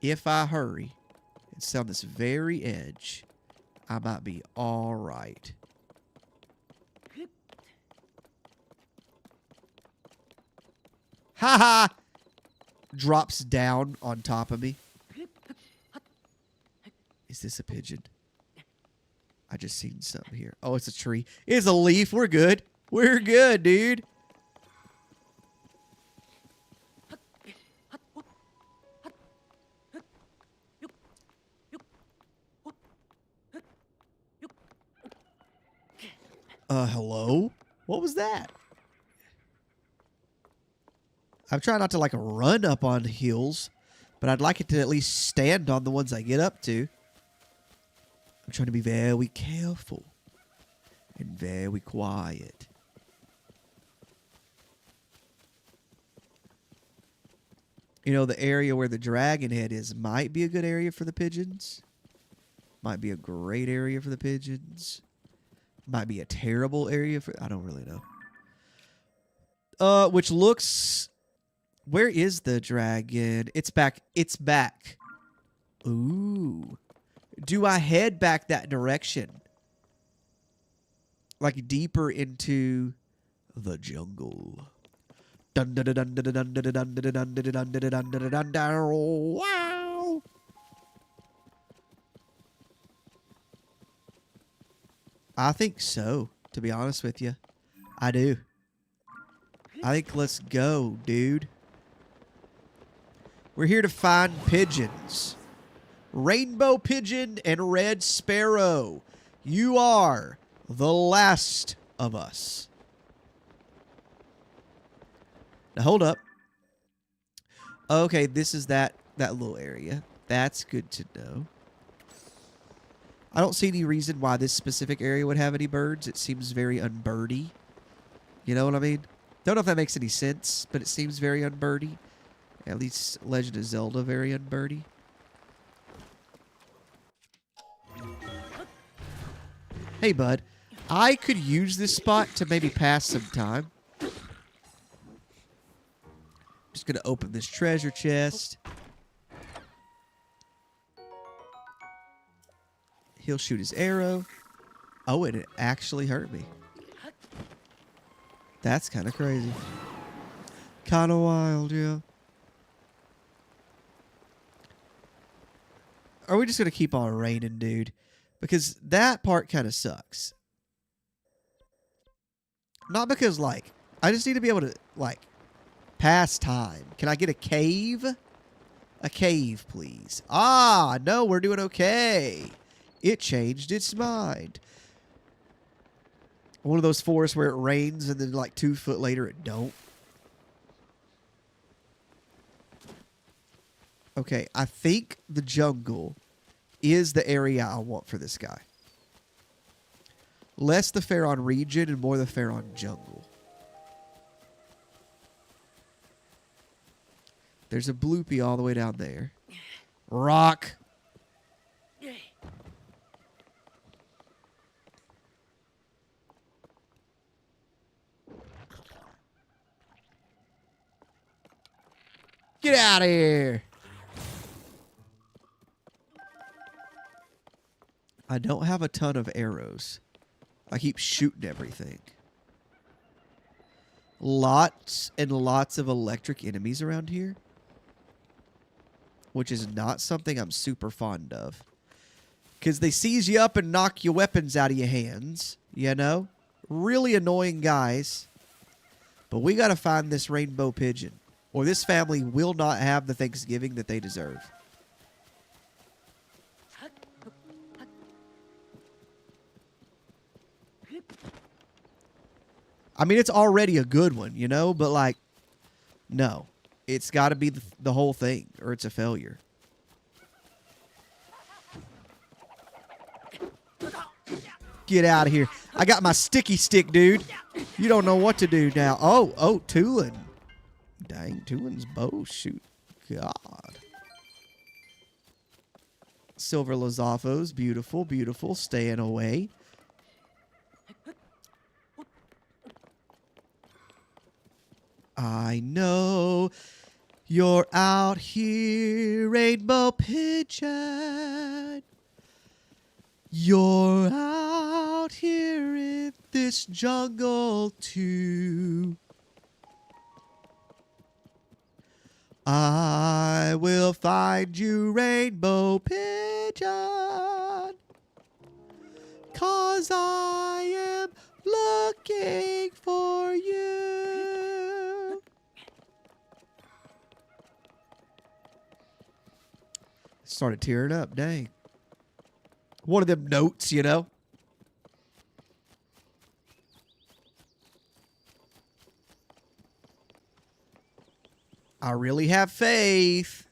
If I hurry and stay on this very edge, I might be all right. Ha ha! Drops down on top of me. Is this a pigeon? I just seen something here. Oh, it's a tree. It's a leaf. We're good. We're good, dude. Hello? What was that? I'm trying not to, like, run up on hills, but I'd like it to at least stand on the ones I get up to. I'm trying to be very careful and very quiet. You know, the area where the dragon head is might be a good area for the pigeons. Might be a great area for the pigeons. Might be a terrible area for... I don't really know. Which looks... Where is the dragon? It's back. It's back. Ooh. Do I head back that direction? Like deeper into the jungle. Wow. I think so, to be honest with you. I do. I think let's go, dude. We're here to find pigeons. Rainbow pigeon and red sparrow. You are the last of us. Now hold up. Okay, this is that little area. That's good to know. I don't see any reason why this specific area would have any birds. It seems very unbirdy. You know what I mean? Don't know if that makes any sense, but it seems very unbirdy. At least Legend of Zelda very unbirdy. Hey, bud. I could use this spot to maybe pass some time. Just gonna open this treasure chest. He'll shoot his arrow. Oh, and it actually hurt me. That's kind of crazy. Kind of wild, yeah. Are we just gonna keep on raining, dude? Because that part kind of sucks. Not because, like, I just need to be able to, like, pass time. Can I get a cave? A cave, please. Ah, no, we're doing okay. It changed its mind. One of those forests where it rains and then, like, 2 foot later it don't. Okay, I think the jungle is the area I want for this guy. Less the Pharaon region and more the Pharaon jungle. There's a bloopy all the way down there. Rock. Get out of here. I don't have a ton of arrows. I keep shooting everything. Lots and lots of electric enemies around here. Which is not something I'm super fond of. Because they seize you up and knock your weapons out of your hands. You know? Really annoying guys. But we gotta find this rainbow pigeon. Or this family will not have the Thanksgiving that they deserve. I mean, it's already a good one, you know? But, like, no. It's got to be the whole thing, or it's a failure. Get out of here. I got my sticky stick, dude. You don't know what to do now. Oh, Tulin. Dang, Tulin's bow shoot. God. Silver Lizafos. Beautiful, beautiful. Staying away. I know you're out here, rainbow pigeon. You're out here in this jungle too. I will find you, rainbow pigeon, 'cause I am looking for you. Started tearing up, dang. One of them notes, you know. I really have faith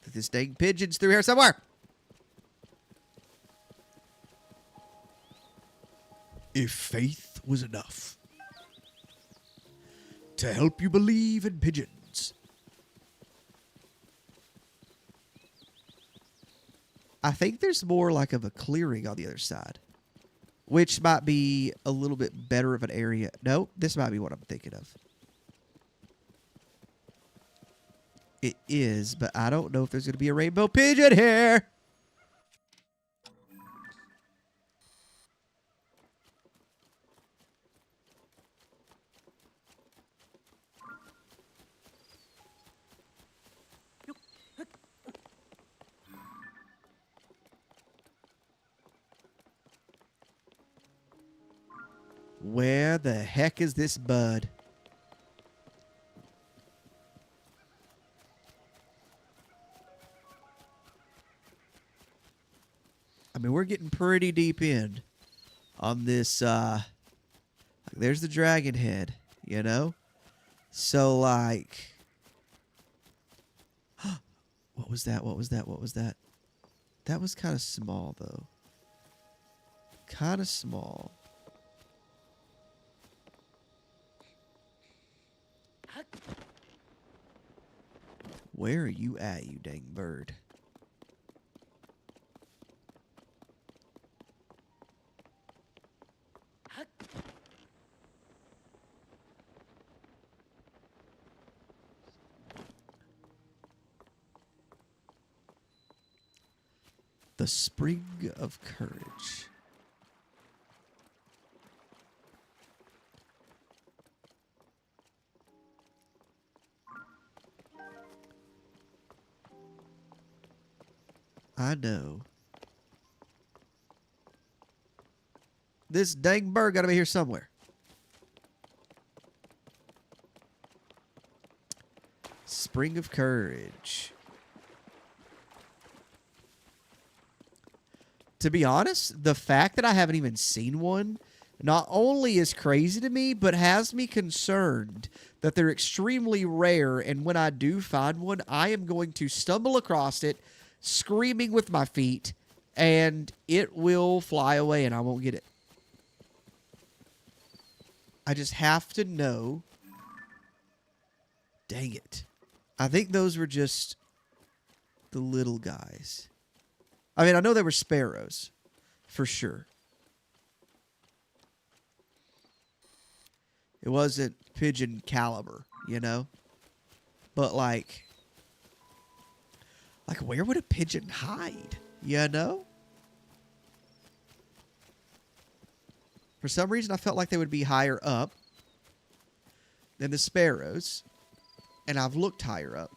that this dang pigeon's through here somewhere. If faith was enough to help you believe in pigeons, I think there's more like of a clearing on the other side, which might be a little bit better of an area. No, this might be what I'm thinking of. It is, but I don't know if there's going to be a rainbow pigeon here. Where the heck is this bud? I mean, we're getting pretty deep in on this. There's the dragon head, you know? So, like... What was that? What was that? What was that? That was kind of small, though. Kind of small. Where are you at, you dang bird? The Spring of Courage. I know. This dang bird got to be here somewhere. Spring of Courage. To be honest, the fact that I haven't even seen one not only is crazy to me, but has me concerned that they're extremely rare, and when I do find one, I am going to stumble across it, screaming with my feet, and it will fly away and I won't get it. I just have to know. Dang it. I think those were just the little guys. I mean, I know they were sparrows, for sure. It wasn't pigeon caliber, you know? But like where would a pigeon hide, you know? For some reason, I felt like they would be higher up than the sparrows, and I've looked higher up.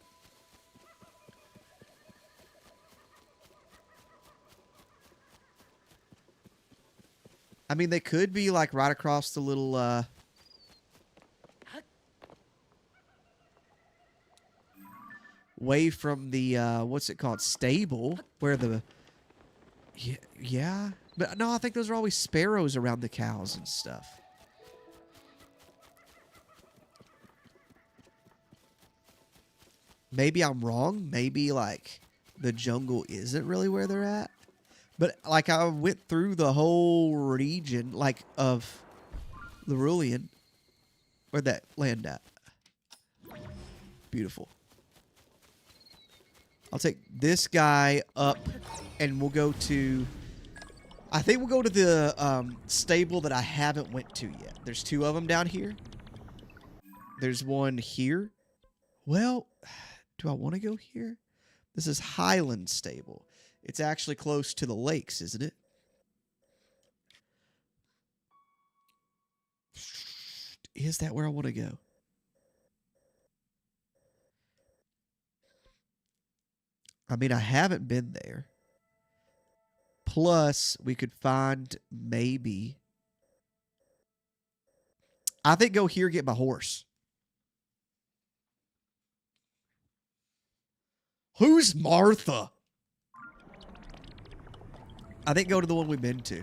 I mean, they could be like right across the little way from the what's it called, stable, where the yeah. But no, I think those are always sparrows around the cows and stuff. Maybe I'm wrong. Maybe like the jungle isn't really where they're at. But like I went through the whole region like of Hyrule. Where'd that land at? Beautiful. I'll take this guy up and we'll go to... I think we'll go to the stable that I haven't went to yet. There's two of them down here. There's one here. Well, do I want to go here? This is Highland Stable. It's actually close to the lakes, isn't it? Is that where I want to go? I mean, I haven't been there. Plus, we could find maybe... I think go here, get my horse. Who's Martha? I think go to the one we've been to.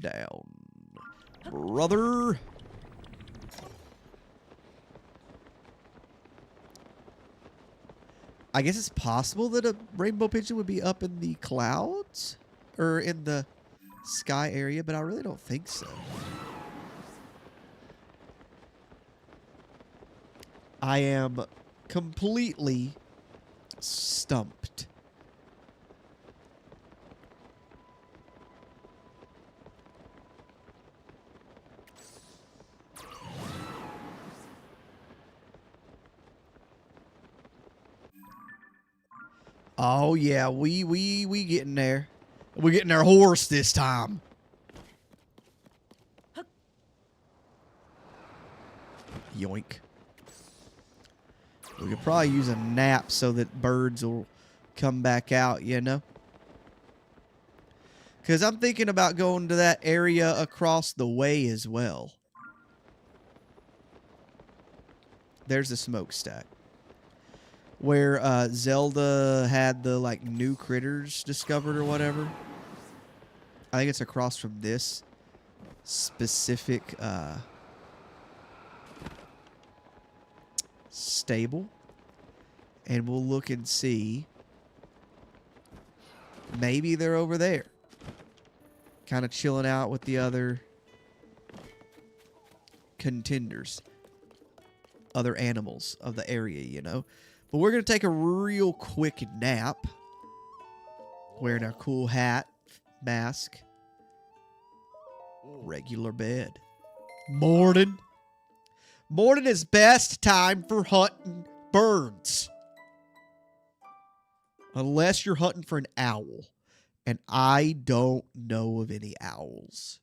Down. Brother. I guess it's possible that a rainbow pigeon would be up in the clouds or in the sky area, but I really don't think so. I am completely stumped. Oh yeah, we getting there. We're getting our horse this time. Yoink. We could probably use a nap so that birds will come back out, you know? Because I'm thinking about going to that area across the way as well. There's the smokestack. Where Zelda had the, like, new critters discovered or whatever. I think it's across from this specific stable. And we'll look and see. Maybe they're over there. Kind of chilling out with the other contenders. Other animals of the area, you know. But we're going to take a real quick nap. Wearing our cool hat, mask. Regular bed. Morning. Morning is best time for hunting birds. Unless you're hunting for an owl. And I don't know of any owls.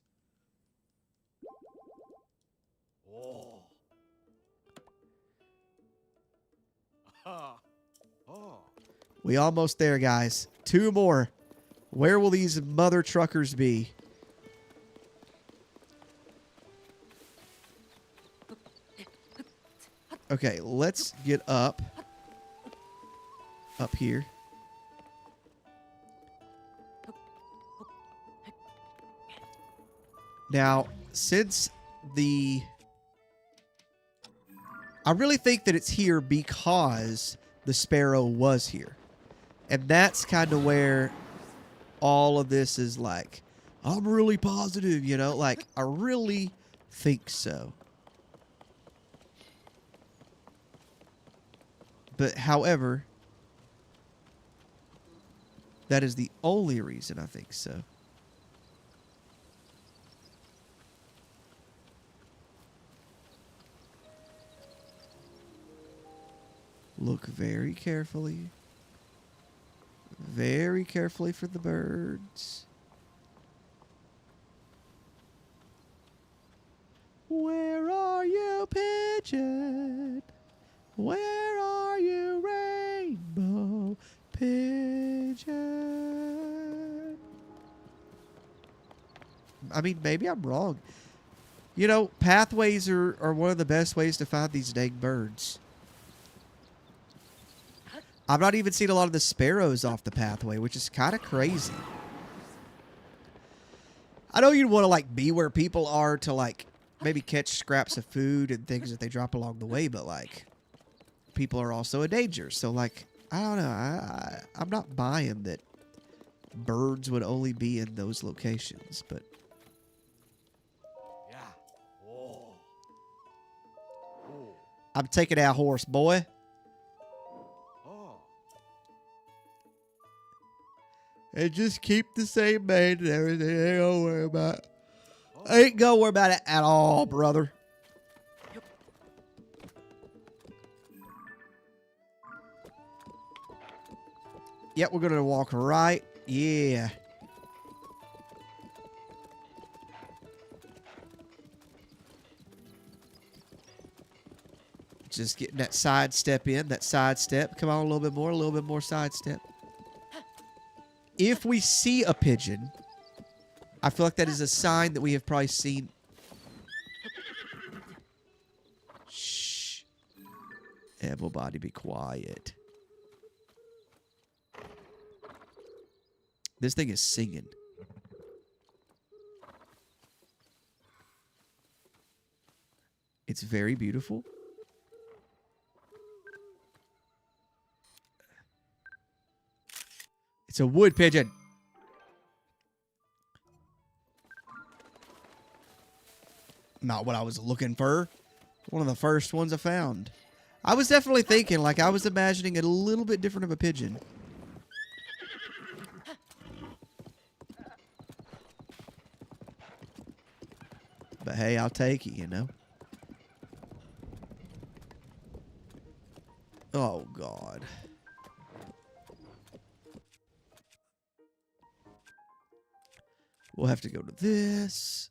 We almost there, guys. 2 more. Where will these mother truckers be? Okay, let's get up. Up here. Now, since the... I really think that it's here because the sparrow was here. And that's kind of where all of this is like, I'm really positive, you know? Like, I really think so. But, however, that is the only reason I think so. Look very carefully. Very carefully for the birds. Where are you, pigeon? Where are you, rainbow pigeon? I mean, maybe I'm wrong. You know, pathways are one of the best ways to find these dang birds. I've not even seen a lot of the sparrows off the pathway, which is kind of crazy. I know you'd want to, like, be where people are to, like, maybe catch scraps of food and things that they drop along the way, but, like, people are also a danger. So, like, I don't know. I'm not buying that birds would only be in those locations, but... Yeah. Whoa. I'm taking our horse, boy. And just keep the same maid and everything. Ain't gonna worry about it. Ain't gonna worry about it at all, brother. Yep, we're gonna walk right. Yeah. Just getting that sidestep in. That sidestep. Come on, a little bit more sidestep. If we see a pigeon, I feel like that is a sign that we have probably seen. Shh. Everybody be quiet. This thing is singing. It's very beautiful. It's a wood pigeon. Not what I was looking for. One of the first ones I found. I was definitely thinking, like, I was imagining a little bit different of a pigeon. But hey, I'll take it, you know? Oh, God. We'll have to go to this.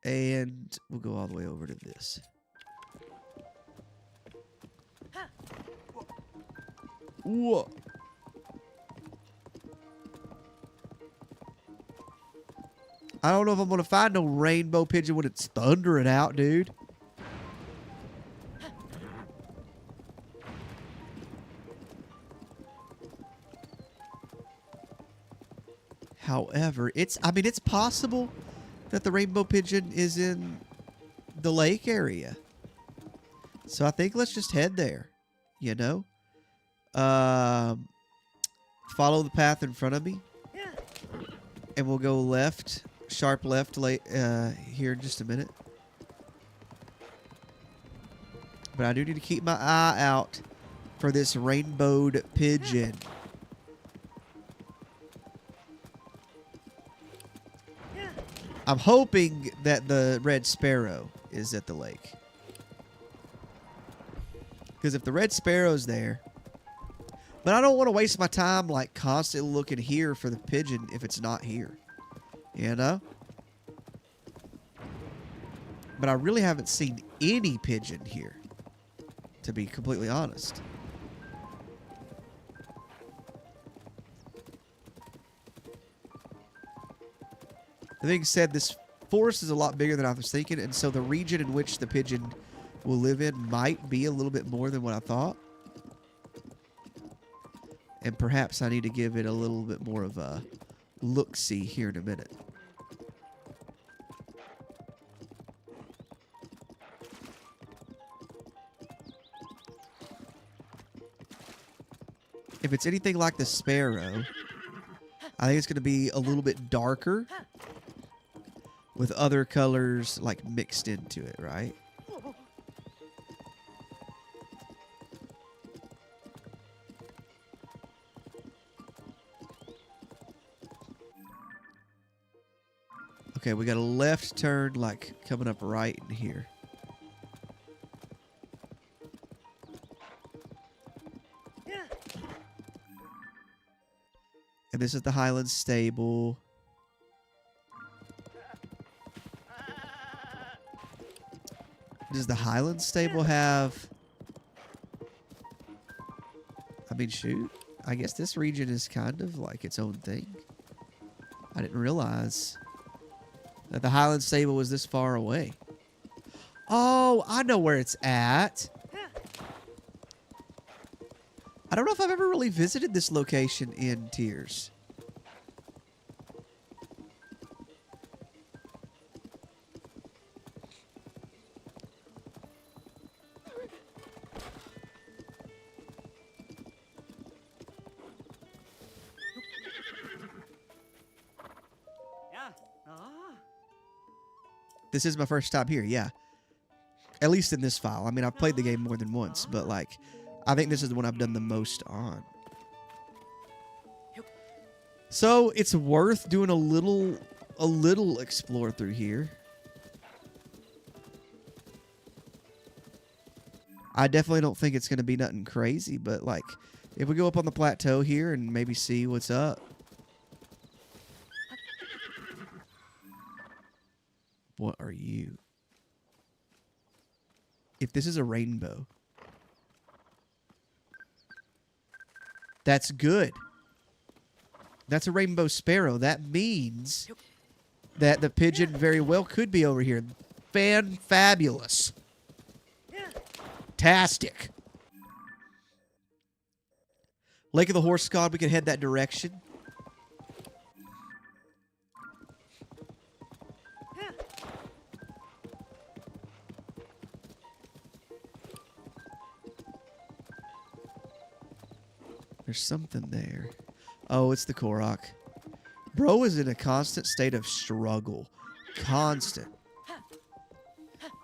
And we'll go all the way over to this. Whoa. I don't know if I'm going to find no rainbow pigeon when it's thundering out, dude. However, it's possible that the rainbow pigeon is in the lake area. So I think let's just head there, you know? Follow the path in front of me. And we'll go left, sharp left here in just a minute. But I do need to keep my eye out for this rainbowed pigeon. I'm hoping that the red sparrow is at the lake. Because if the red sparrow's there... But I don't want to waste my time, like, constantly looking here for the pigeon if it's not here. You know? But I really haven't seen any pigeon here, to be completely honest. That being said, this forest is a lot bigger than I was thinking, and so the region in which the pigeon will live in might be a little bit more than what I thought. And perhaps I need to give it a little bit more of a look-see here in a minute. If it's anything like the sparrow, I think it's going to be a little bit darker with other colors like mixed into it, right? Okay, we got a left turn, like, coming up right in here. And this is the Highland Stable. Does the Highland Stable have... I mean, shoot. I guess this region is kind of like its own thing. I didn't realize... that the Highland Stable was this far away. Oh, I know where it's at. I don't know if I've ever really visited this location in Tears. This is my first time here, yeah. At least in this file. I mean, I've played the game more than once, but, like, I think this is the one I've done the most on. So, it's worth doing a little explore through here. I definitely don't think it's going to be nothing crazy, but, like, if we go up on the plateau here and maybe see what's up. What are you? If this is a rainbow, that's good. That's a rainbow sparrow. That means that the pigeon very well could be over here. Fan-fabulous. Tastic. Lake of the Horse God, we can head that direction. There's something there. Oh, it's the Korok. Bro is in a constant state of struggle. Constant.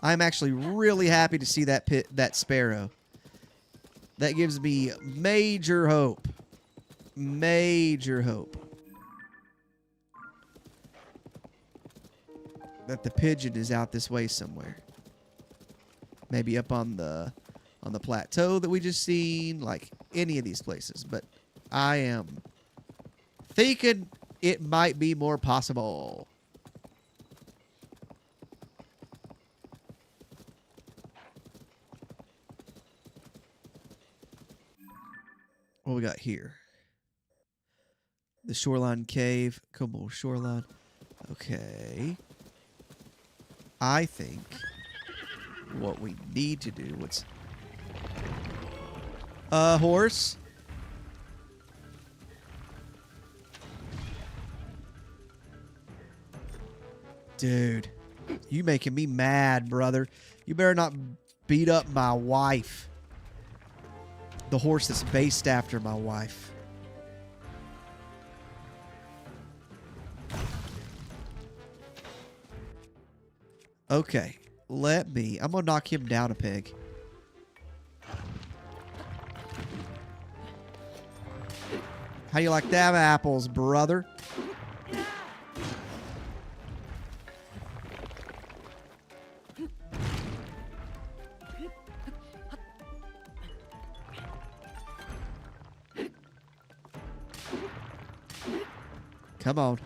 I'm actually really happy to see that sparrow. That gives me major hope. Major hope. That the pigeon is out this way somewhere. Maybe up on the plateau that we just seen, like any of these places. But I am thinking it might be more possible. What we got here? The shoreline cave. Como shoreline. Okay. I think what we need to do, what's... horse? Dude, you making me mad, brother. You better not beat up my wife. The horse that's based after my wife. Okay, I'm gonna knock him down a peg. How you like them apples, brother? Come on.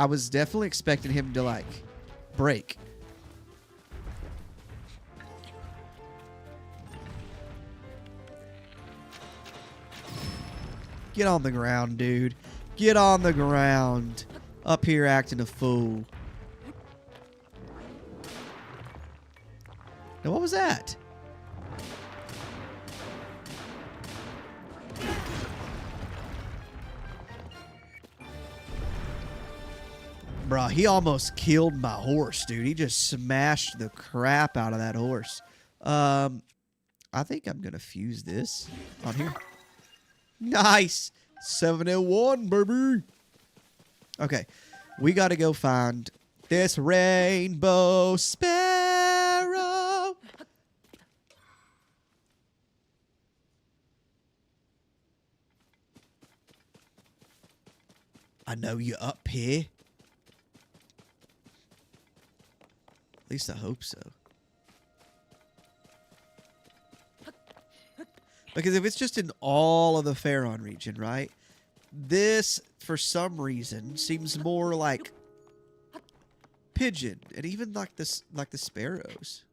I was definitely expecting him to, like, break. Get on the ground, dude. Get on the ground. Up here acting a fool. Now, what was that? Bro, he almost killed my horse, dude. He just smashed the crap out of that horse. I think I'm going to fuse this on here. Nice. 701, baby. Okay. We got to go find this rainbow sparrow. I know you're up here. At least I hope so. Because if it's just in all of the Pharaon region, right? This, for some reason, seems more like pigeon, and even like this, like the sparrows.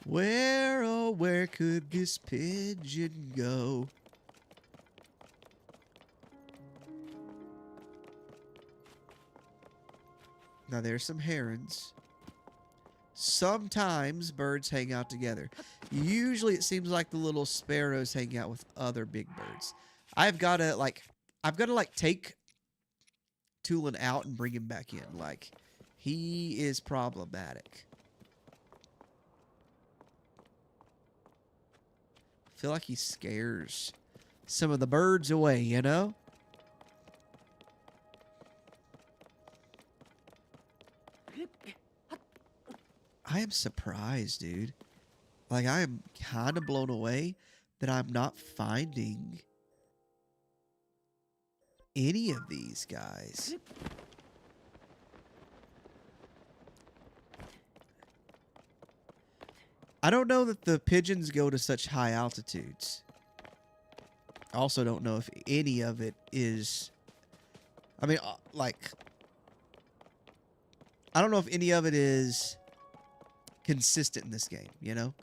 Where, oh, where could this pigeon go? Now, there's some herons. Sometimes birds hang out together. Usually, it seems like the little sparrows hang out with other big birds. I've got to, like, take Tulin out and bring him back in. Like, he is problematic. I feel like he scares some of the birds away, you know? I am surprised, dude. Like, I am kind of blown away that I'm not finding any of these guys. I don't know that the pigeons go to such high altitudes. I also don't know if any of it is... I mean, like... I don't know if any of it is consistent in this game, you know?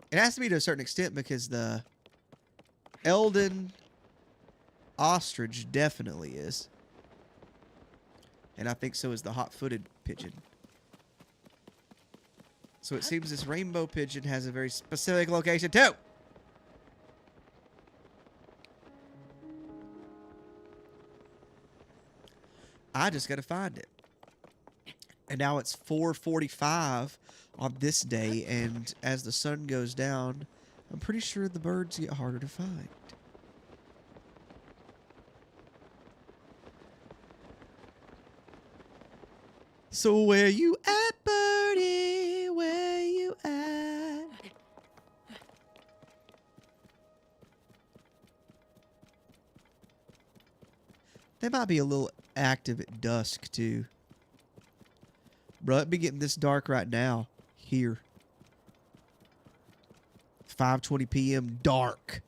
It has to be to a certain extent because the Elden ostrich definitely is. And I think so is the hot-footed pigeon. So it seems this rainbow pigeon has a very specific location too. I just got to find it. And now it's 4:45 on this day, and as the sun goes down, I'm pretty sure the birds get harder to find. So where you at, birdie? Where you at? They might be a little active at dusk, too. Bro, it be getting this dark right now. Here. 5:20 p.m. dark.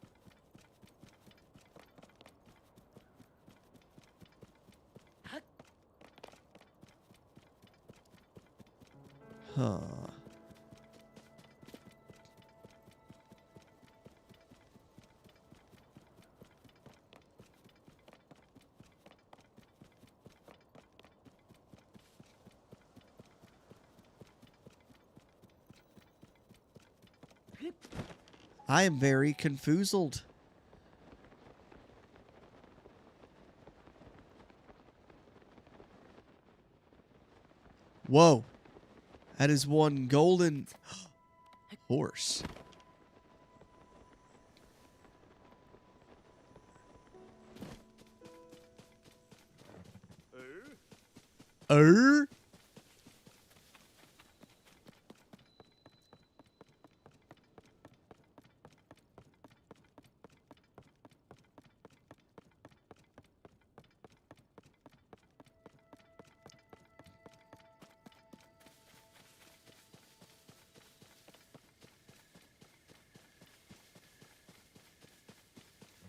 Huh. I am very confoozled. Whoa. That is one golden horse.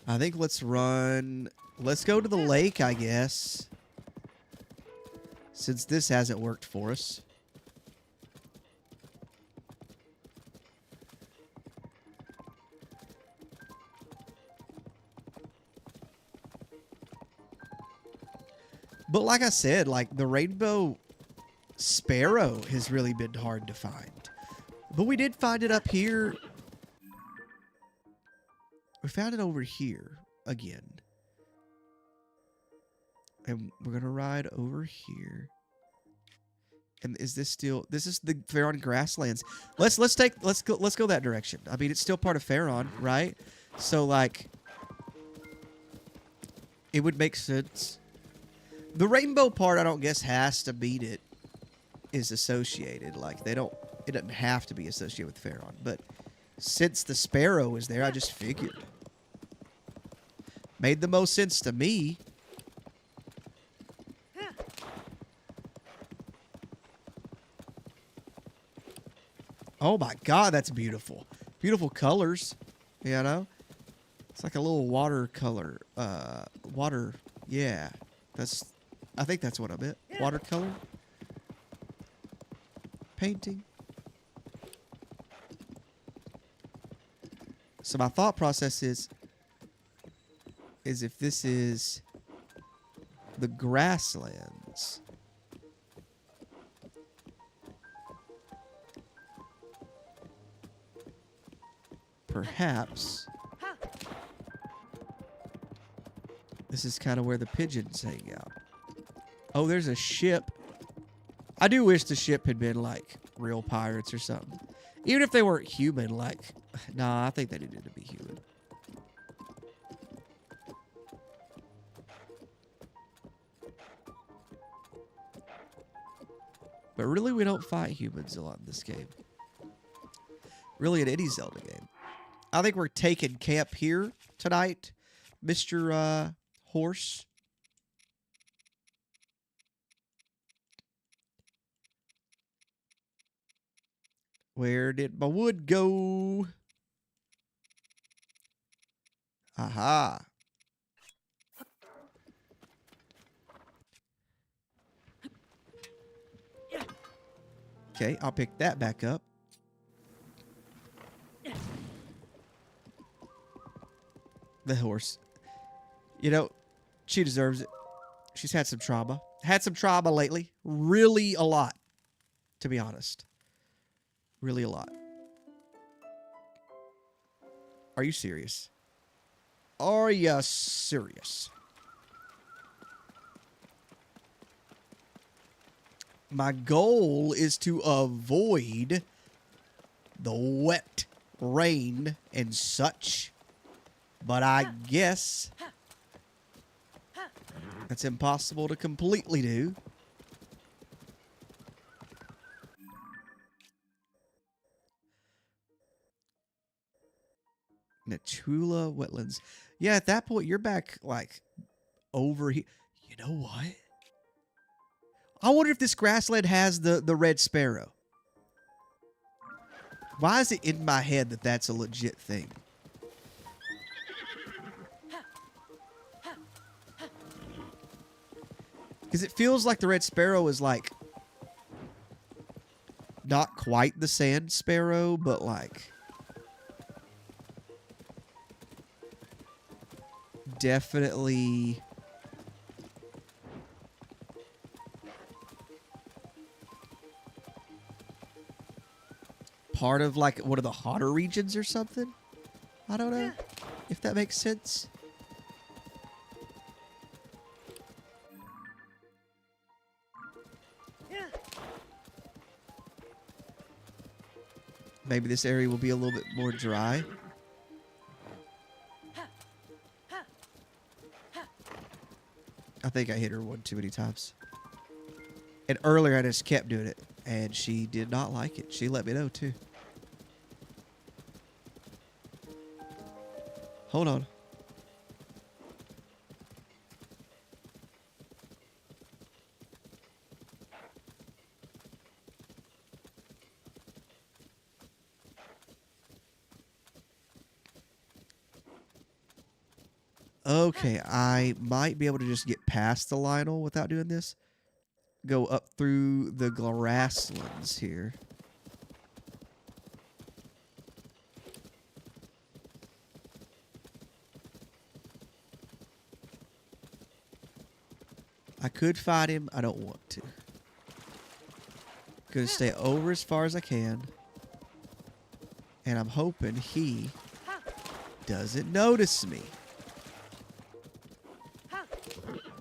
I think let's run. Let's go to the lake, I guess. Since this hasn't worked for us. But like I said, like the rainbow sparrow has really been hard to find. But we did find it up here. We found it over here again. And we're going to ride over here. And is this still... This is the Faron grasslands. Let's go that direction. I mean, it's still part of Faron, right? So, like... It would make sense. The rainbow part, I don't guess, has to beat it. Is associated. Like, they don't... It doesn't have to be associated with Faron. But since the sparrow is there, I just figured. Made the most sense to me. Oh my god, that's beautiful. Beautiful colors. You know? It's like a little watercolor. Water. Yeah. I think that's what I meant. Watercolor. Painting. So my thought process is if this is the grasslands, perhaps this is kind of where the pigeons hang out. Oh, there's a ship. I do wish the ship had been like real pirates or something. Even if they weren't human, like, nah, I think they needed to be human. But really, we don't fight humans a lot in this game. Really, in any Zelda game. I think we're taking camp here tonight, Mr. Horse. Where did my wood go? Aha. Okay, I'll pick that back up. The horse. You know, she deserves it. She's had some trauma. Had some trauma lately. Really a lot, to be honest. Really a lot. Are you serious? Are you serious? My goal is to avoid the wet rain and such. But I guess that's impossible to completely do. Natula Wetlands. Yeah, at that point, you're back, like, over here. You know what? I wonder if this grassland has the red sparrow. Why is it in my head that that's a legit thing? Because it feels like the red sparrow is, like, not quite the sand sparrow, but, like, definitely part of, like, one of the hotter regions or something. I don't know if that makes sense. Maybe this area will be a little bit more dry. I think I hit her one too many times. And earlier I just kept doing it. And she did not like it. She let me know too. Hold on. Okay, I might be able to just get past the Lionel without doing this. Go up through the grasslands here. I could fight him. I don't want to. Gonna stay over as far as I can. And I'm hoping he doesn't notice me.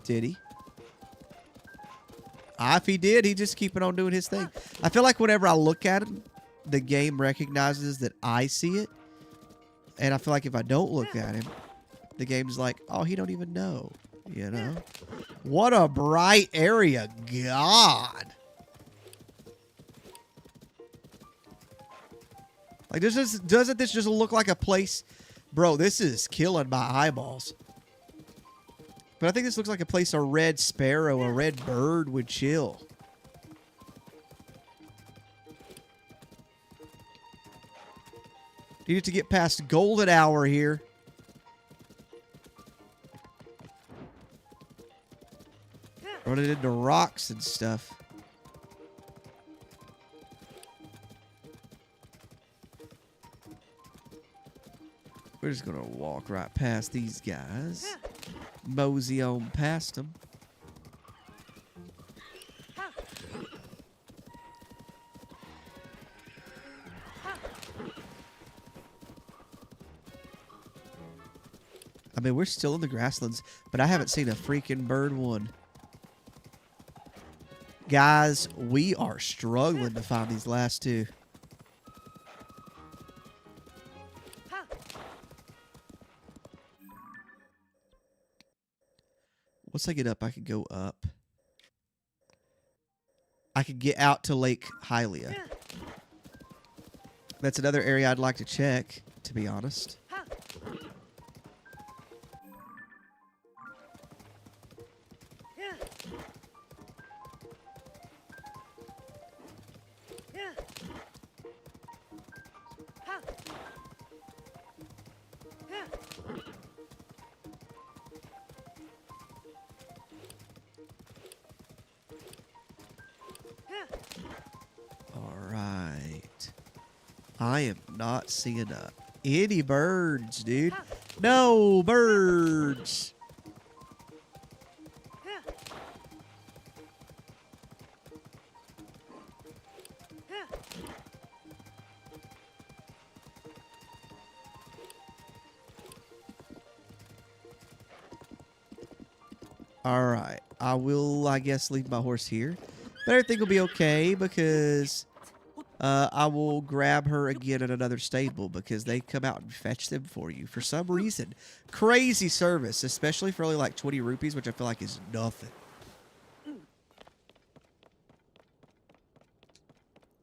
Did he? If he did, he just keeping on doing his thing. I feel like whenever I look at him, the game recognizes that I see it. And I feel like if I don't look at him, the game's like, oh, he don't even know. You know? What a bright area. God. Like, doesn't this just look like a place? Bro, this is killing my eyeballs. But I think this looks like a place a red sparrow, a red bird would chill. Needed to get past golden hour here. Running into rocks and stuff. We're just gonna walk right past these guys. Mosey on past them. I mean, we're still in the grasslands, but I haven't seen a freaking bird one. Guys, we are struggling to find these last two. Once I get up, I could go up. I could get out to Lake Hylia. That's another area I'd like to check, to be honest. I am not seeing any birds, dude. No birds. All right. I will, I guess, leave my horse here. But everything will be okay because I will grab her again at another stable because they come out and fetch them for you for some reason. Crazy service, especially for only like 20 rupees, which I feel like is nothing.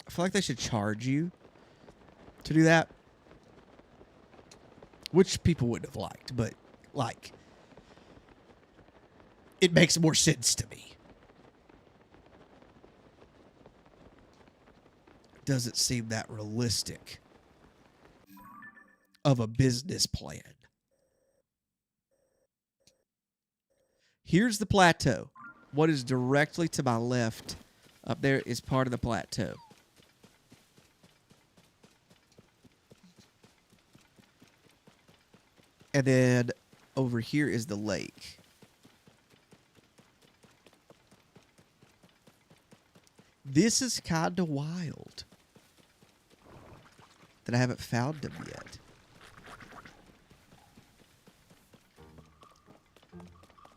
I feel like they should charge you to do that. Which people wouldn't have liked, but like, it makes more sense to me. Doesn't seem that realistic of a business plan. Here's the plateau. What is directly to my left up there is part of the plateau. And then over here is the lake. This is kind of wild that I haven't found them yet.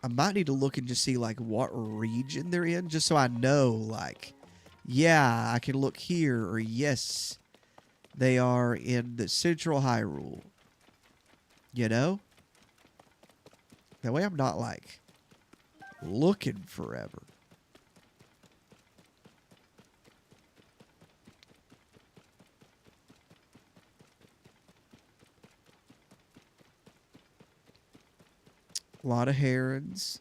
I might need to look and just see like what region they're in, just so I know, like, yeah, I can look here, or yes, they are in the central Hyrule. You know? That way I'm not like looking forever. A lot of herons.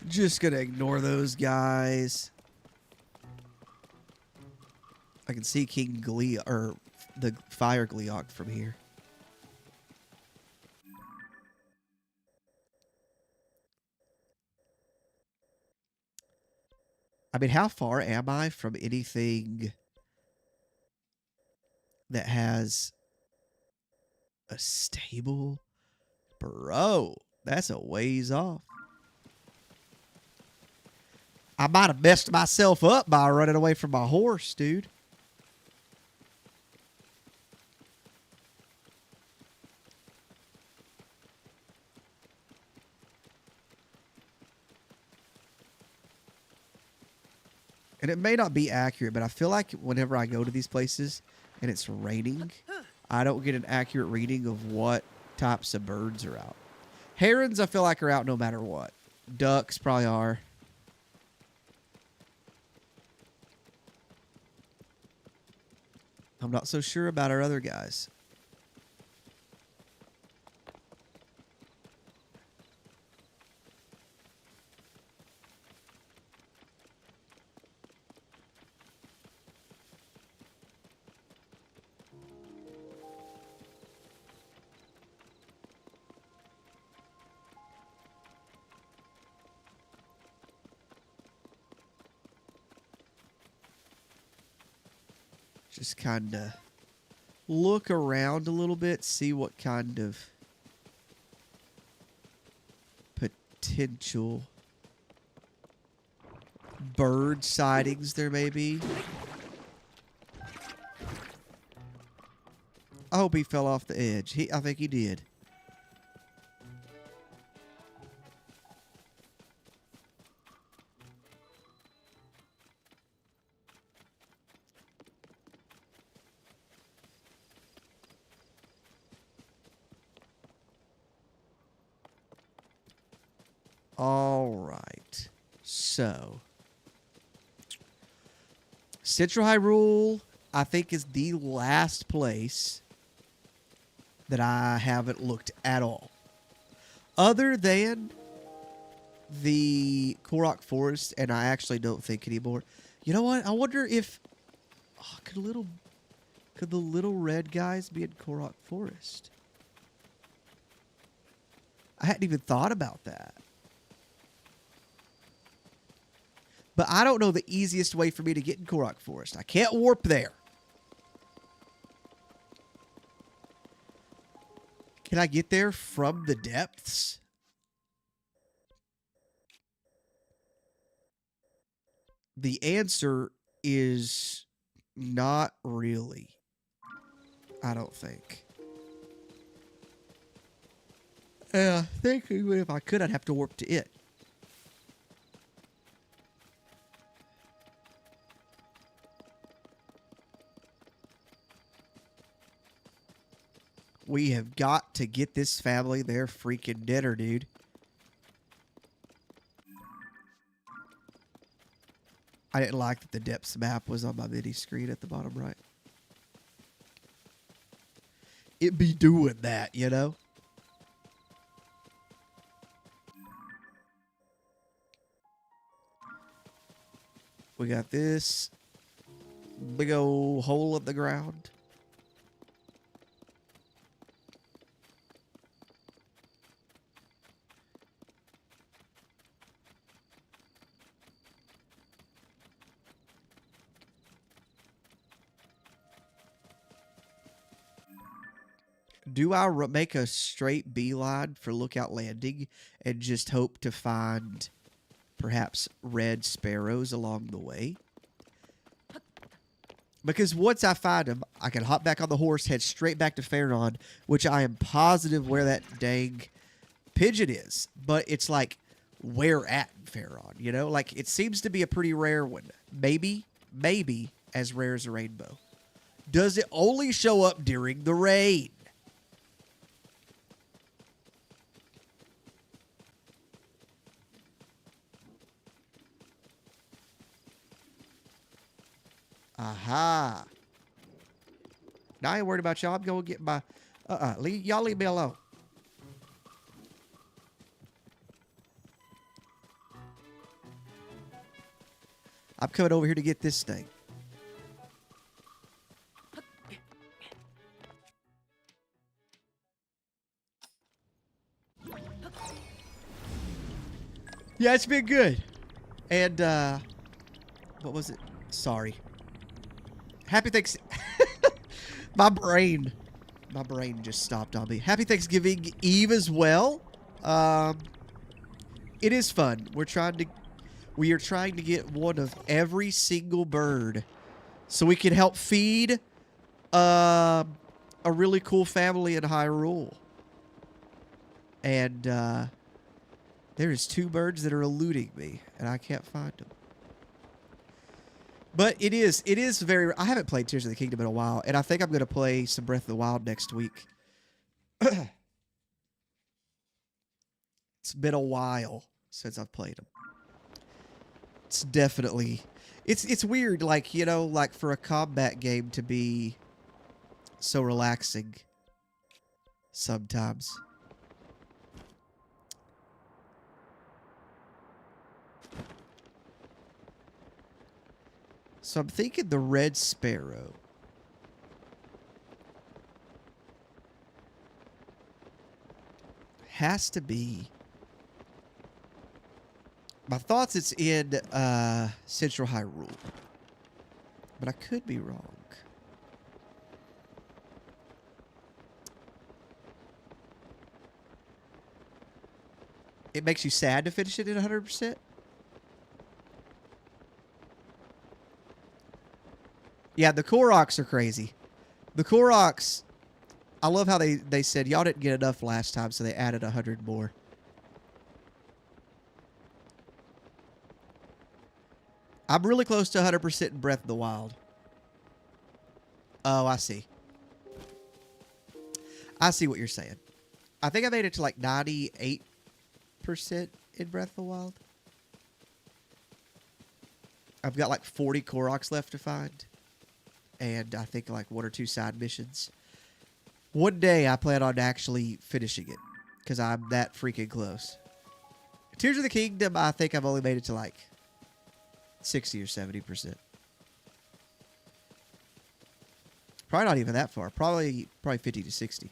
Just gonna ignore those guys. I can see King Gleeok, or the Fire Gleeok from here. I mean, how far am I from anything that has a stable? Bro, that's a ways off. I might have messed myself up by running away from my horse, dude. And it may not be accurate, but I feel like whenever I go to these places and it's raining, I don't get an accurate reading of what types of birds are out. Herons, I feel like, are out no matter what. Ducks probably are. I'm not so sure about our other guys. Just kind of look around a little bit, see what kind of potential bird sightings there may be. I hope he fell off the edge. I think he did. All right. So, Central Hyrule, I think, is the last place that I haven't looked at all. Other than the Korok Forest, and I actually don't think anymore. You know what? I wonder if could the little red guys be in Korok Forest? I hadn't even thought about that. But I don't know the easiest way for me to get in Korok Forest. I can't warp there. Can I get there from the depths? The answer is not really. I don't think. Yeah, I think even if I could, I'd have to warp to it. We have got to get this family their freaking dinner, dude. I didn't like that the depths map was on my mini screen at the bottom right. It be doing that, you know? We got this big old hole in the ground. Do I make a straight beeline for Lookout Landing and just hope to find perhaps red sparrows along the way? Because once I find them, I can hop back on the horse, head straight back to Faron, which I am positive where that dang pigeon is. But it's like, where at Faron? You know, like it seems to be a pretty rare one. Maybe as rare as a rainbow. Does it only show up during the rain? Aha. Now I ain't worried about y'all. I'm going to get my... y'all leave me alone. I'm coming over here to get this thing. Yeah, it's been good. And, what was it? Sorry. Happy Thanks... My brain just stopped on me. Happy Thanksgiving Eve as well. It is fun. We are trying to get one of every single bird so we can help feed a really cool family in Hyrule. And there is 2 birds that are eluding me, and I can't find them. But it is very... I haven't played Tears of the Kingdom in a while, and I think I'm going to play some Breath of the Wild next week. It's been a while since I've played them. It's definitely... It's weird, like, you know, like for a combat game to be so relaxing sometimes. So I'm thinking the red sparrow. Has to be. My thoughts it's in Central Hyrule. But I could be wrong. It makes you sad to finish it at 100%? Yeah, the Koroks are crazy. The Koroks, I love how they said, y'all didn't get enough last time, so they added 100 more. I'm really close to 100% in Breath of the Wild. Oh, I see. I see what you're saying. I think I made it to like 98% in Breath of the Wild. I've got like 40 Koroks left to find. And I think like 1 or 2 side missions. One day I plan on actually finishing it. Because I'm that freaking close. Tears of the Kingdom, I think I've only made it to like 60 or 70%. Probably not even that far. Probably 50 to 60.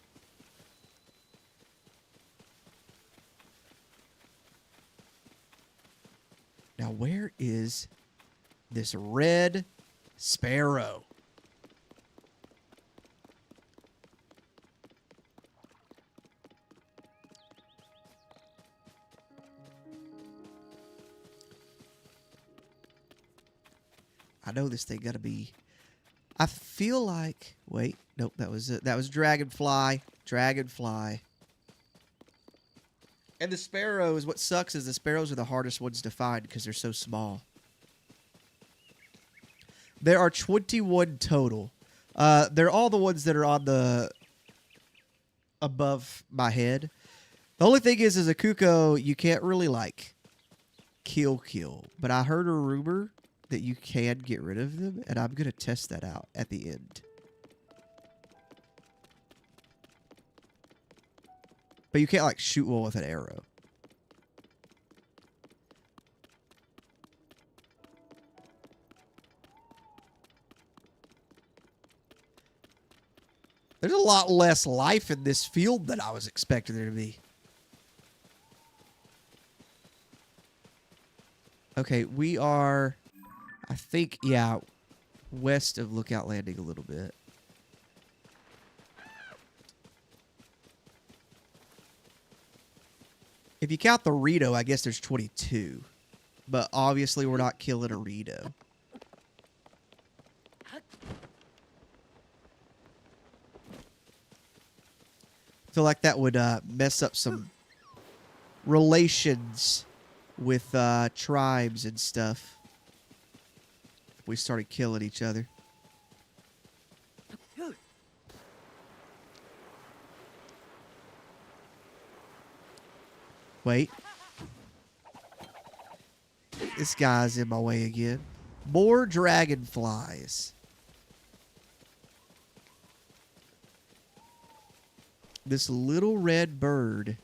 Now where is this red sparrow? I know this thing gotta be... I feel like... Wait. Nope, that was it. That was dragonfly. Dragonfly. And the sparrows, what sucks is the sparrows are the hardest ones to find because they're so small. There are 21 total. They're all the ones that are on the above my head. The only thing is, as a Kuko, you can't really like kill. But I heard a rumor that you can get rid of them, and I'm gonna test that out at the end. But you can't like shoot one with an arrow. There's a lot less life in this field than I was expecting there to be. Okay, we are, I think, yeah, west of Lookout Landing a little bit. If you count the Rito, I guess there's 22. But obviously we're not killing a Rito. I feel like that would mess up some relations with tribes and stuff. If we started killing each other. Wait. This guy's in my way again. More dragonflies. This little red bird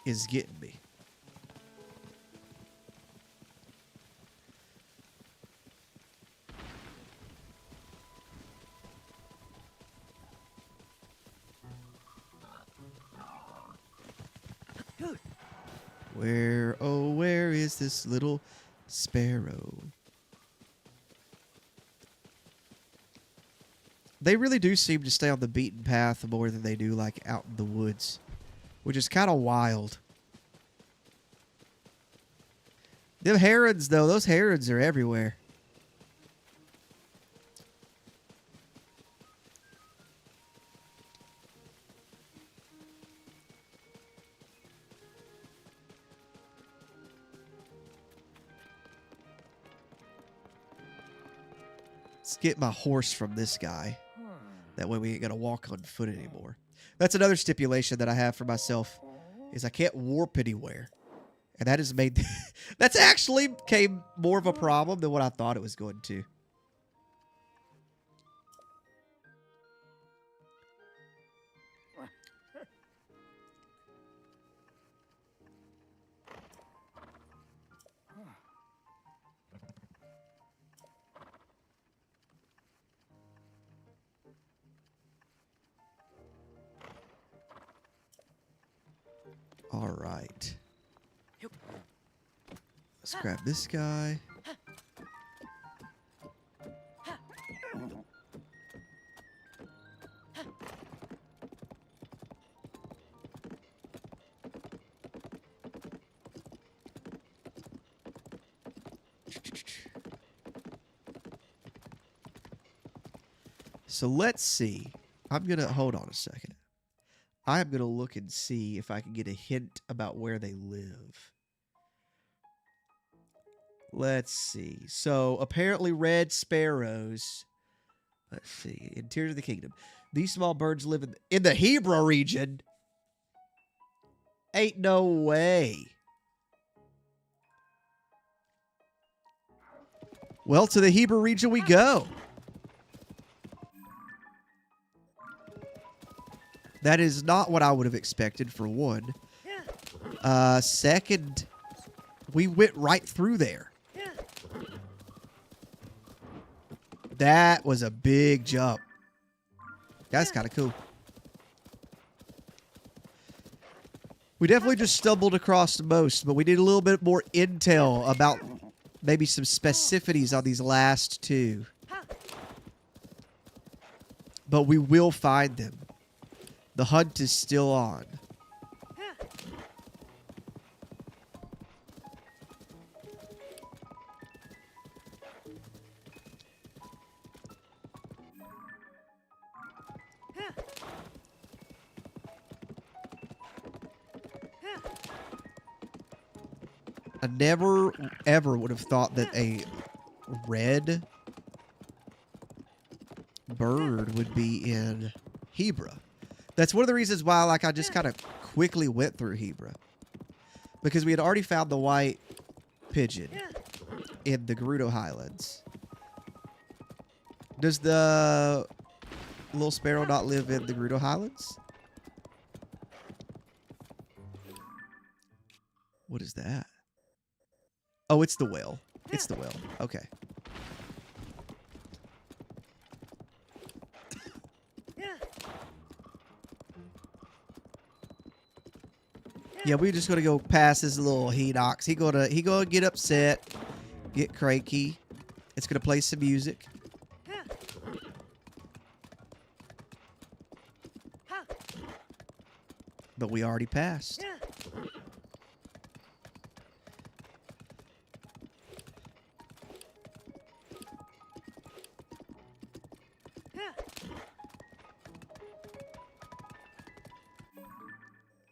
is getting me. Where, oh, where is this little sparrow? They really do seem to stay on the beaten path more than they do, like, out in the woods. Which is kind of wild. Them herons, though, those herons are everywhere. Let's get my horse from this guy. That way we ain't gonna walk on foot anymore. That's another stipulation that I have for myself, is I can't warp anywhere. And that has made... that's actually became more of a problem than what I thought it was going to. All right. Let's grab this guy. So let's see. I'm going to hold on a second. I'm going to look and see if I can get a hint about where they live. Let's see. So, apparently red sparrows. Let's see. Interior of the kingdom. These small birds live in the Hebra region. Ain't no way. Well, to the Hebra region we go. That is not what I would have expected, for one. Second, we went right through there. That was a big jump. That's kind of cool. We definitely just stumbled across the most, but we need a little bit more intel about maybe some specificities on these last two. But we will find them. The hunt is still on. I never, ever would have thought that a red bird would be in Hebra. That's one of the reasons why, like, I just kind of quickly went through Hebra. Because we had already found the white pigeon in the Gerudo Highlands. Does the little sparrow not live in the Gerudo Highlands? What is that? Oh, it's the whale. It's the whale. Okay. Yeah, we're just gonna go past this little Hinox. He gonna get upset, get cranky. It's gonna play some music. But we already passed.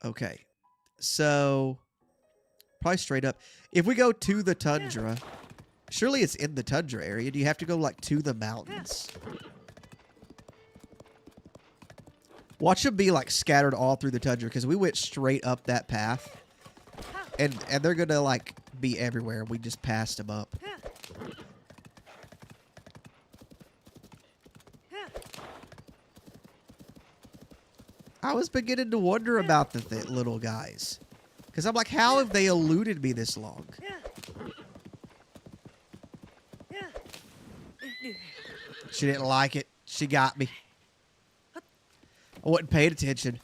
Okay. So, probably straight up. If we go to the tundra, surely it's in the tundra area. Do you have to go, like, to the mountains? Watch them be, like, scattered all through the tundra, because we went straight up that path. And they're going to, like, be everywhere. We just passed them up. I was beginning to wonder about the little guys. Because I'm like, how have they eluded me this long? She didn't like it. She got me. I wasn't paying attention.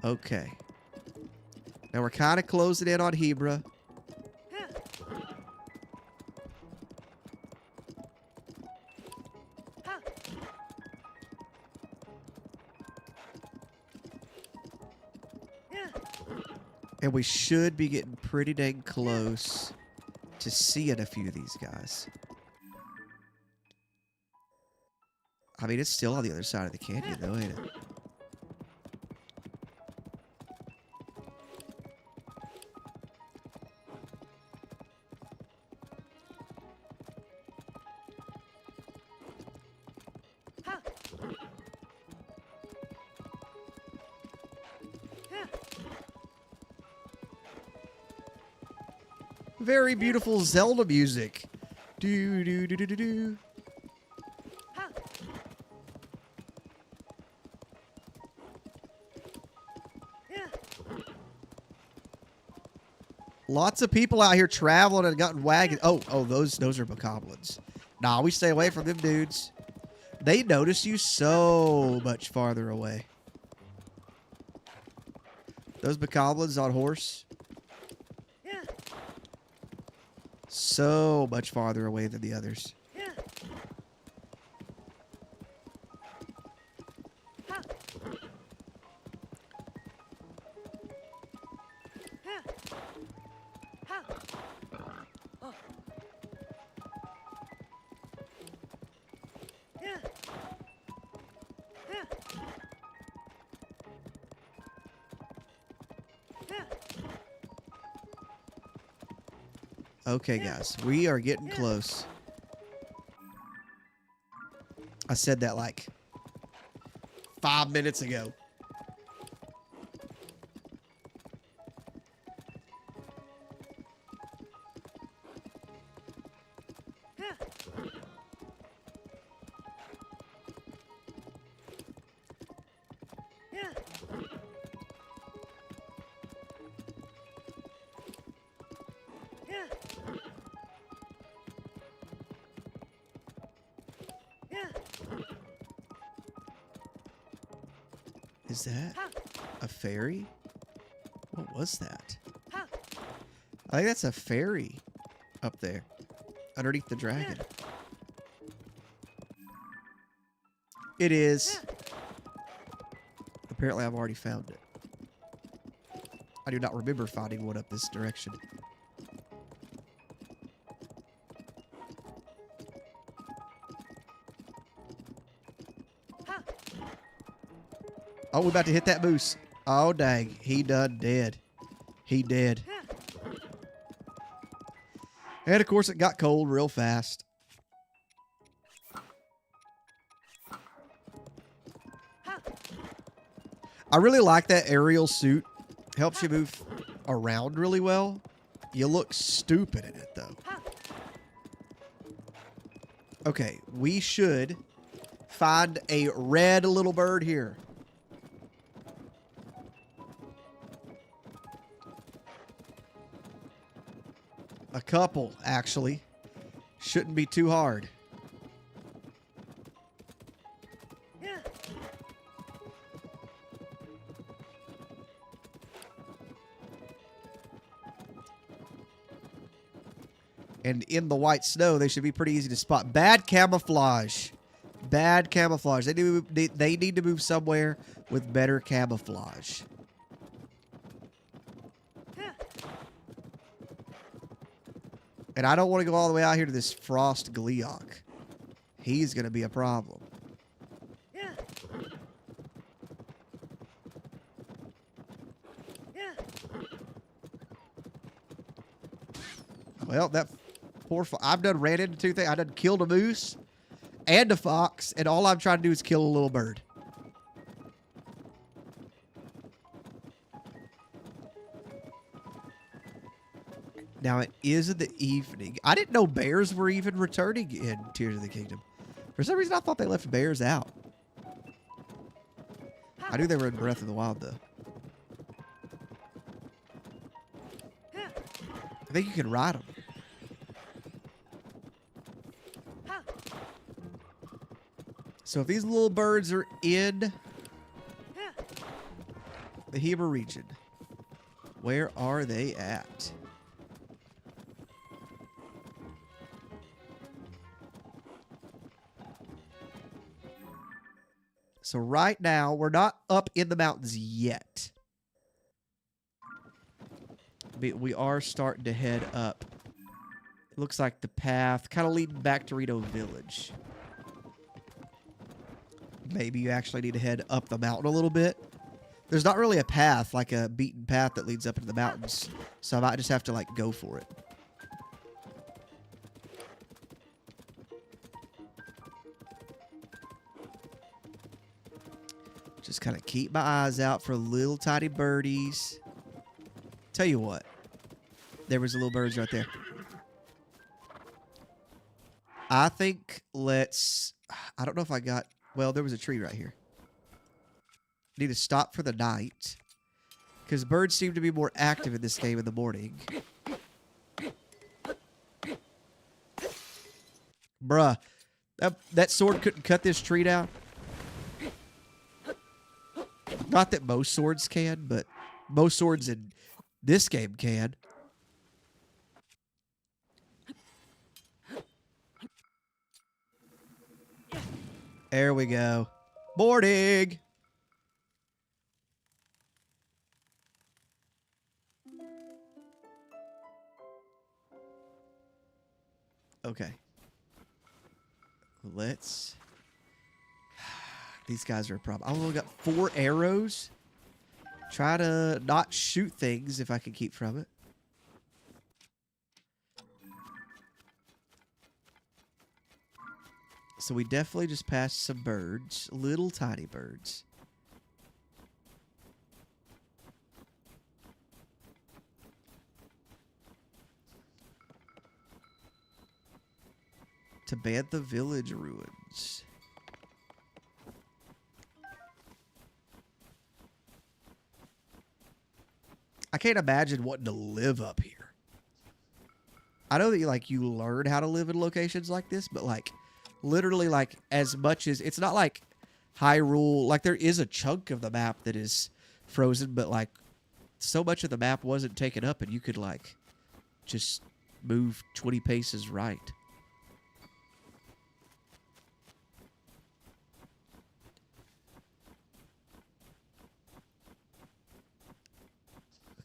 Okay. Now we're kind of closing in on Hebra. And we should be getting pretty dang close to seeing a few of these guys. I mean, it's still on the other side of the canyon, though, ain't it? Very beautiful Zelda music. Do do do do do do. Lots of people out here traveling and gotten wagons. Oh, those are bokoblins. Nah, we stay away from them dudes. They notice you so much farther away. Those bokoblins on horse. So much farther away than the others. Okay, guys, we are getting close. I said that like 5 minutes ago. Is that a fairy? What was that? I think that's a fairy up there underneath the dragon. It is. Apparently, I've already found it. I do not remember finding one up this direction. Oh, we're about to hit that moose. Oh, dang. He done dead. He dead. And, of course, it got cold real fast. I really like that aerial suit. Helps you move around really well. You look stupid in it, though. Okay, we should find a red little bird here. A couple, actually. Shouldn't be too hard. And in the white snow, they should be pretty easy to spot. Bad camouflage. Bad camouflage. They need to move somewhere with better camouflage. And I don't want to go all the way out here to this Frost Gleeok. He's going to be a problem. Well, that poor I've done ran into two things. I done killed a moose and a fox, and all I'm trying to do is kill a little bird. Now, it is in the evening. I didn't know bears were even returning in Tears of the Kingdom. For some reason, I thought they left bears out. I knew they were in Breath of the Wild, though. I think you can ride them. So if these little birds are in the Hyrule region, where are they at? So right now, we're not up in the mountains yet. But we are starting to head up. It looks like the path kind of leading back to Rito Village. Maybe you actually need to head up the mountain a little bit. There's not really a path, like a beaten path that leads up into the mountains. So I might just have to, like, go for it. Just kind of keep my eyes out for little tiny birdies. Tell you what. There was a little birds right there. I think let's... I don't know if I got... Well, there was a tree right here. Need to stop for the night. Because birds seem to be more active in this game in the morning. Bruh. That sword couldn't cut this tree down. Not that most swords can, but most swords in this game can. There we go. Boarding! Okay. Let's... These guys are a problem. I've only got 4 arrows. Try to not shoot things if I can keep from it. So we definitely just passed some birds. Little tiny birds. To Bantha Village ruins. I can't imagine wanting to live up here. I know that you learn how to live in locations like this, but like literally like as much as it's not like Hyrule, like there is a chunk of the map that is frozen, but like so much of the map wasn't taken up and you could like just move 20 paces right.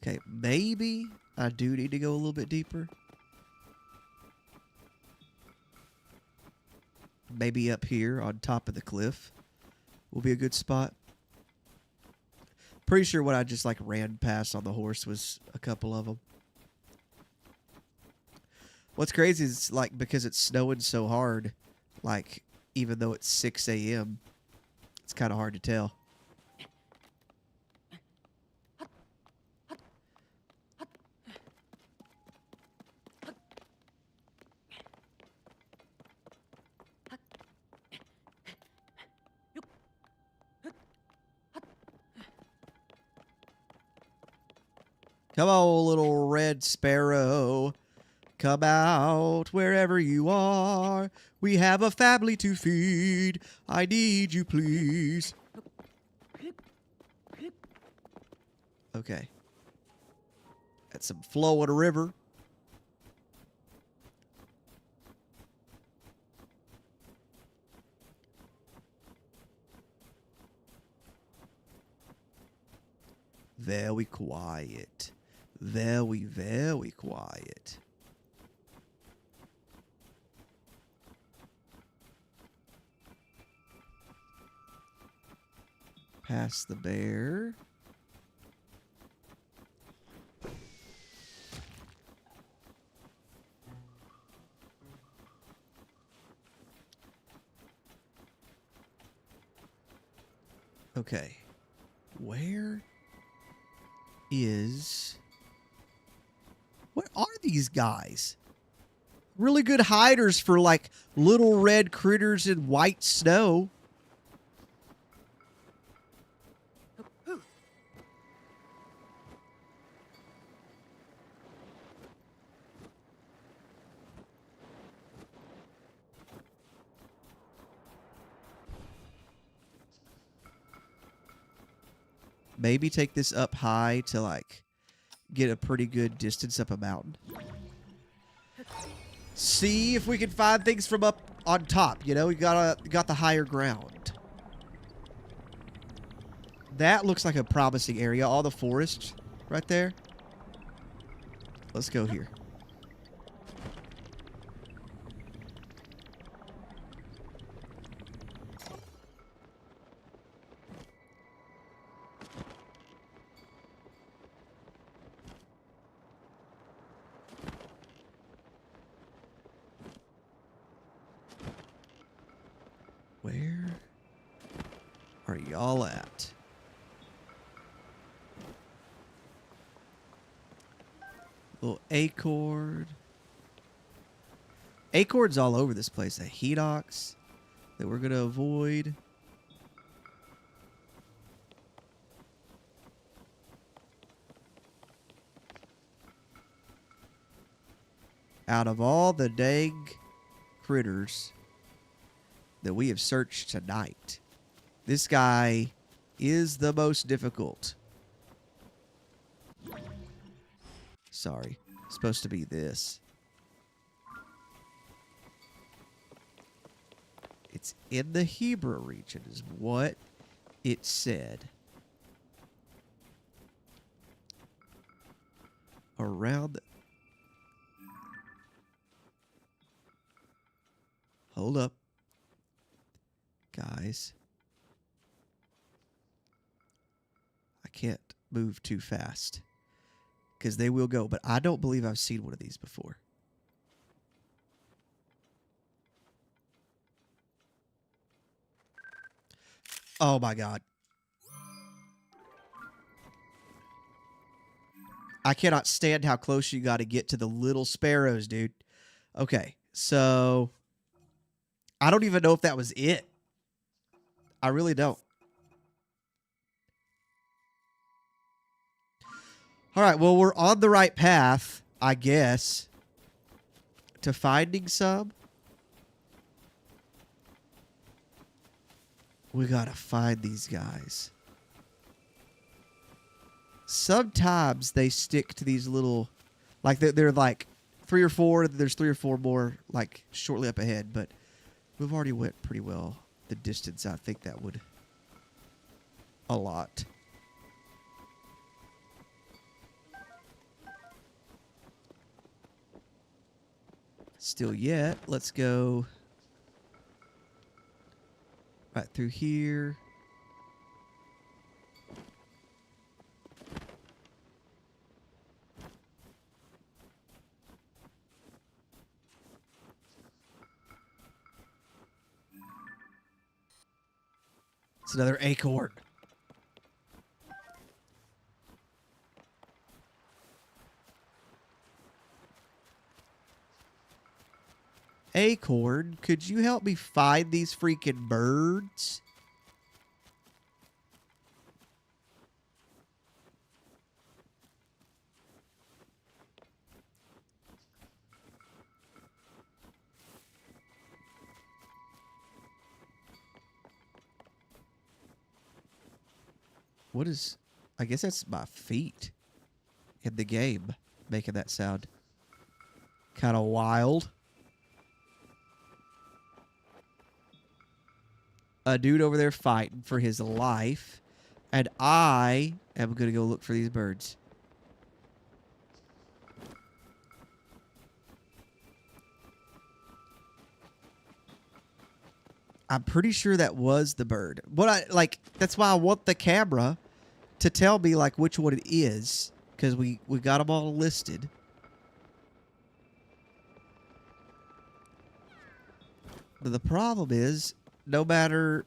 Okay, maybe I do need to go a little bit deeper. Maybe up here on top of the cliff will be a good spot. Pretty sure what I just like ran past on the horse was a couple of them. What's crazy is like because it's snowing so hard, like even though it's 6 a.m., it's kind of hard to tell. Come on, little red sparrow. Come out wherever you are. We have a family to feed. I need you, please. Okay. That's some flow in a river. Very quiet. Very, very quiet. Past the bear. Okay. Where is... What are these guys? Really good hiders for like little red critters in white snow. Maybe take this up high to like get a pretty good distance up a mountain. See if we can find things from up on top. You know, we got the higher ground. That looks like a promising area. All the forest right there. Let's go here. Where are y'all at? Little acorn. Acorns all over this place. A Hedox that we're going to avoid. Out of all the dang critters that we have searched tonight, this guy is the most difficult. Sorry. It's supposed to be this. It's in the Hebrew region is what it said. Around the... Hold up. Guys. I can't move too fast. Because they will go. But I don't believe I've seen one of these before. Oh my God. I cannot stand how close you got to get to the little sparrows, dude. Okay, so I don't even know if that was it. I really don't. All right, well, we're on the right path, I guess, to finding some. We gotta find these guys. Sometimes they stick to these little, like they're like 3 or 4. There's 3 or 4 more like shortly up ahead, but we've already went pretty well the distance. I think that would a lot. Still yet. Let's go right through here. It's another acorn. Acorn, could you help me find these freaking birds? What is... I guess that's my feet in the game making that sound. Kind of wild. A dude over there fighting for his life. And I am going to go look for these birds. I'm pretty sure that was the bird. That's why I want the camera to tell me, like, which one it is. Because we got them all listed. But the problem is, no matter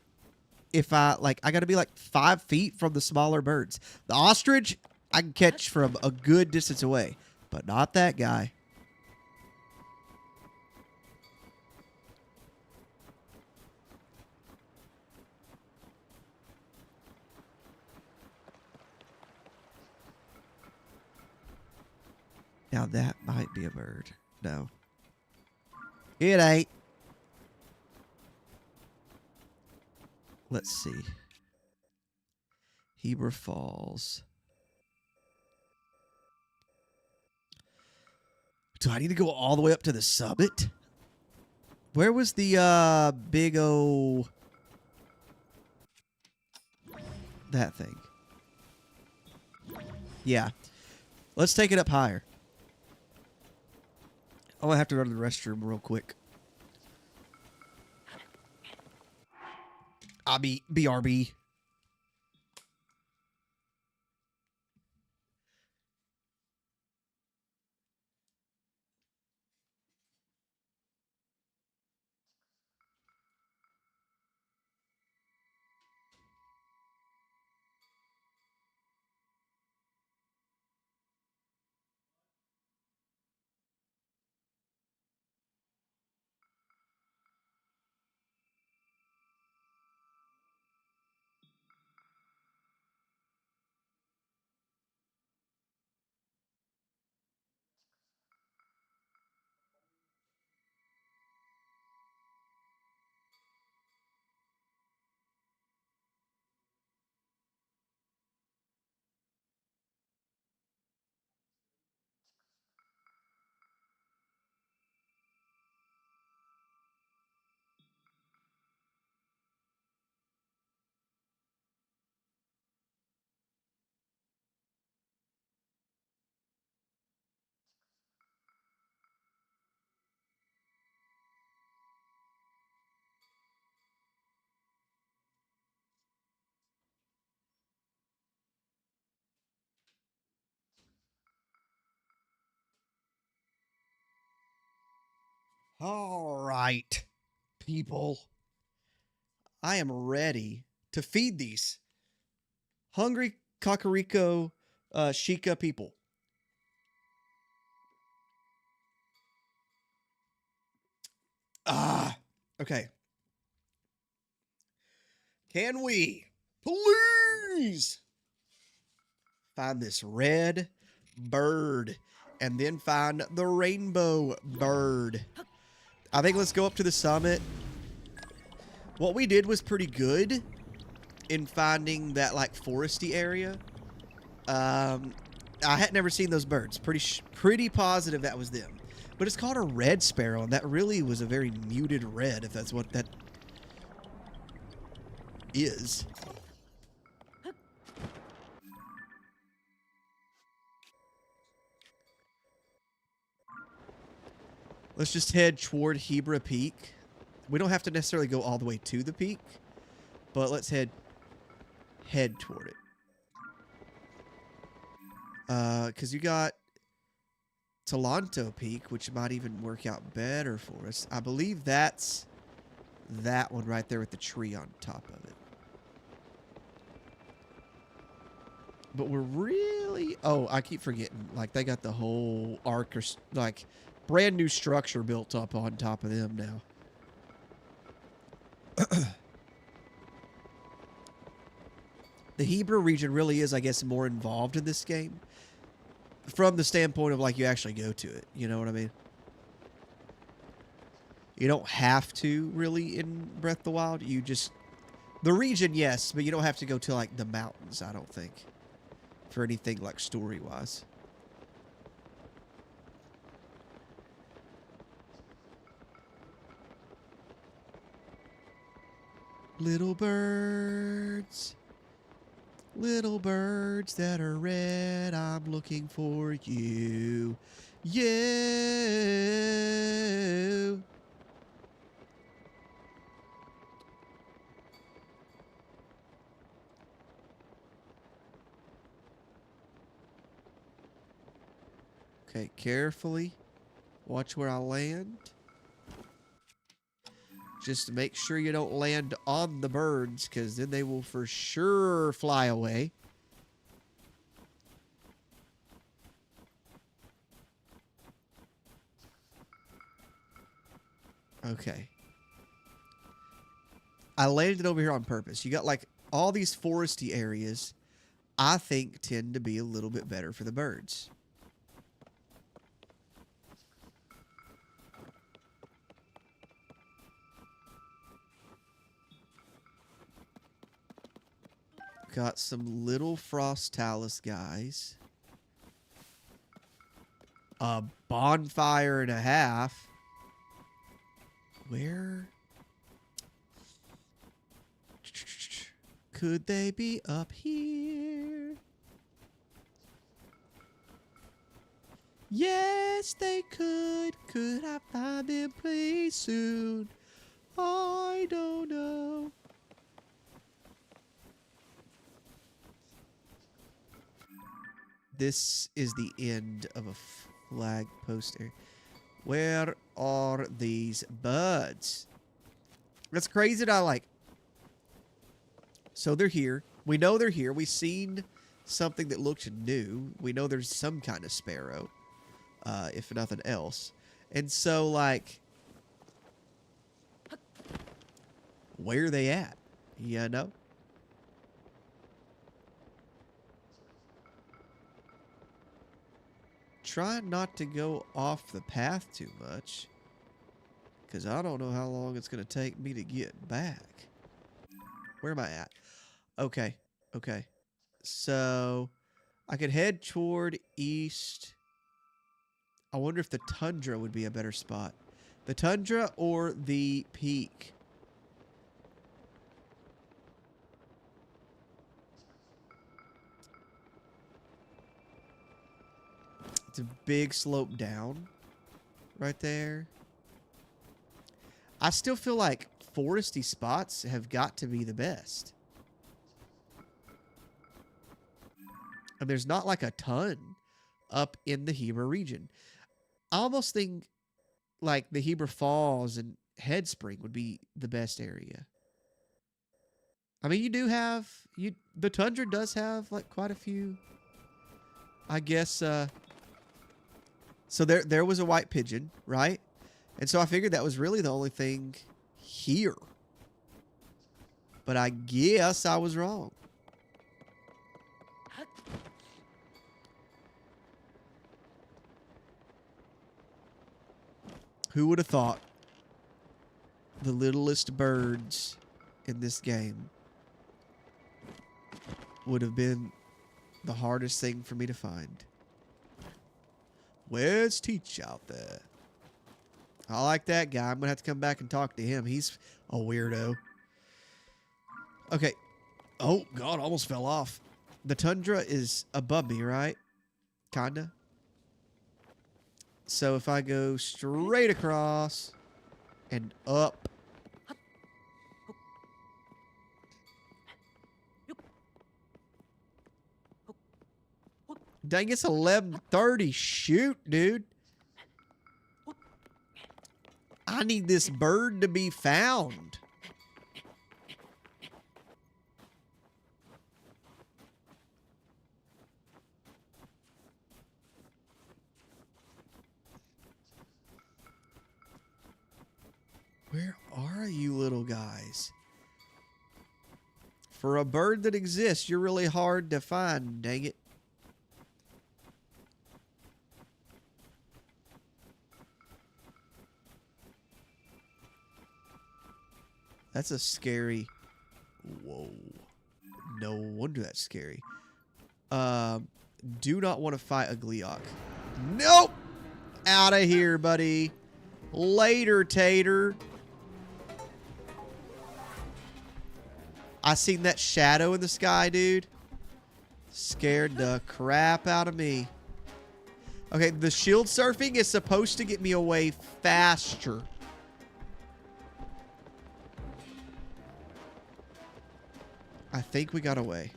if I got to be like 5 feet from the smaller birds. The ostrich, I can catch from a good distance away. But not that guy. Now that might be a bird. No. It ain't. Let's see. Heber Falls. Do I need to go all the way up to the summit? Where was the big O... that thing? Yeah. Let's take it up higher. Oh, I have to run to the restroom real quick. I'll be BRB. All right, people. I am ready to feed these hungry Kakariko Shika people. Okay. Can we please find this red bird and then find the rainbow bird? I think let's go up to the summit. What we did was pretty good in finding that, like, foresty area. I had never seen those birds. Pretty positive that was them. But it's called a red sparrow, and that really was a very muted red, if that's what that is. Let's just head toward Hebra Peak. We don't have to necessarily go all the way to the peak, but let's head toward it. Because you got Toronto Peak, which might even work out better for us. I believe that's that one right there with the tree on top of it. But we're really... Oh, I keep forgetting. Like, they got the whole arc, or, like, brand new structure built up on top of them now. The Hebrew region really is, I guess, more involved in this game. From the standpoint of, like, you actually go to it. You know what I mean? You don't have to, really, in Breath of the Wild. You just... The region, yes, but you don't have to go to, like, the mountains, I don't think. For anything, like, story-wise. Little birds that are red, I'm looking for you. You. Okay, carefully. Watch where I land. Just make sure you don't land on the birds, because then they will for sure fly away. Okay. I landed over here on purpose. You got like all these foresty areas, I think tend to be a little bit better for the birds. Got some little Frostalis guys. A bonfire and a half. Where? Could they be up here? Yes, they could. Could I find them please soon? I don't know. This is the end of a flag poster. Where are these birds? That's crazy that I like. So they're here. We know they're here. We've seen something that looked new. We know there's some kind of sparrow, if nothing else. And so, like, where are they at? You know? Try not to go off the path too much, because I don't know how long it's going to take me to get back. Where am I at? Okay. Okay. So I could head toward east. I wonder if the tundra would be a better spot. The tundra or the peak? It's a big slope down right there. I still feel like foresty spots have got to be the best. And there's not like a ton up in the Heber region. I almost think like the Heber Falls and Headspring would be the best area. I mean, you do have the tundra does have like quite a few, I guess. So there was a white pigeon, right? And so I figured that was really the only thing here. But I guess I was wrong. Who would have thought the littlest birds in this game would have been the hardest thing for me to find? Where's Teach out there? I like that guy. I'm going to have to come back and talk to him. He's a weirdo. Okay. Oh, God, almost fell off. The tundra is above me, right? Kinda. So if I go straight across and up. Dang, it's 11:30. Shoot, dude. I need this bird to be found. For a bird that exists, you're really hard to find, dang it. That's a scary... Whoa. No wonder that's scary. Do not want to fight a Gleeok. Nope! Out of here, buddy. Later, Tater. I seen that shadow in the sky, dude. Scared the crap out of me. Okay, the shield surfing is supposed to get me away faster. I think we got away.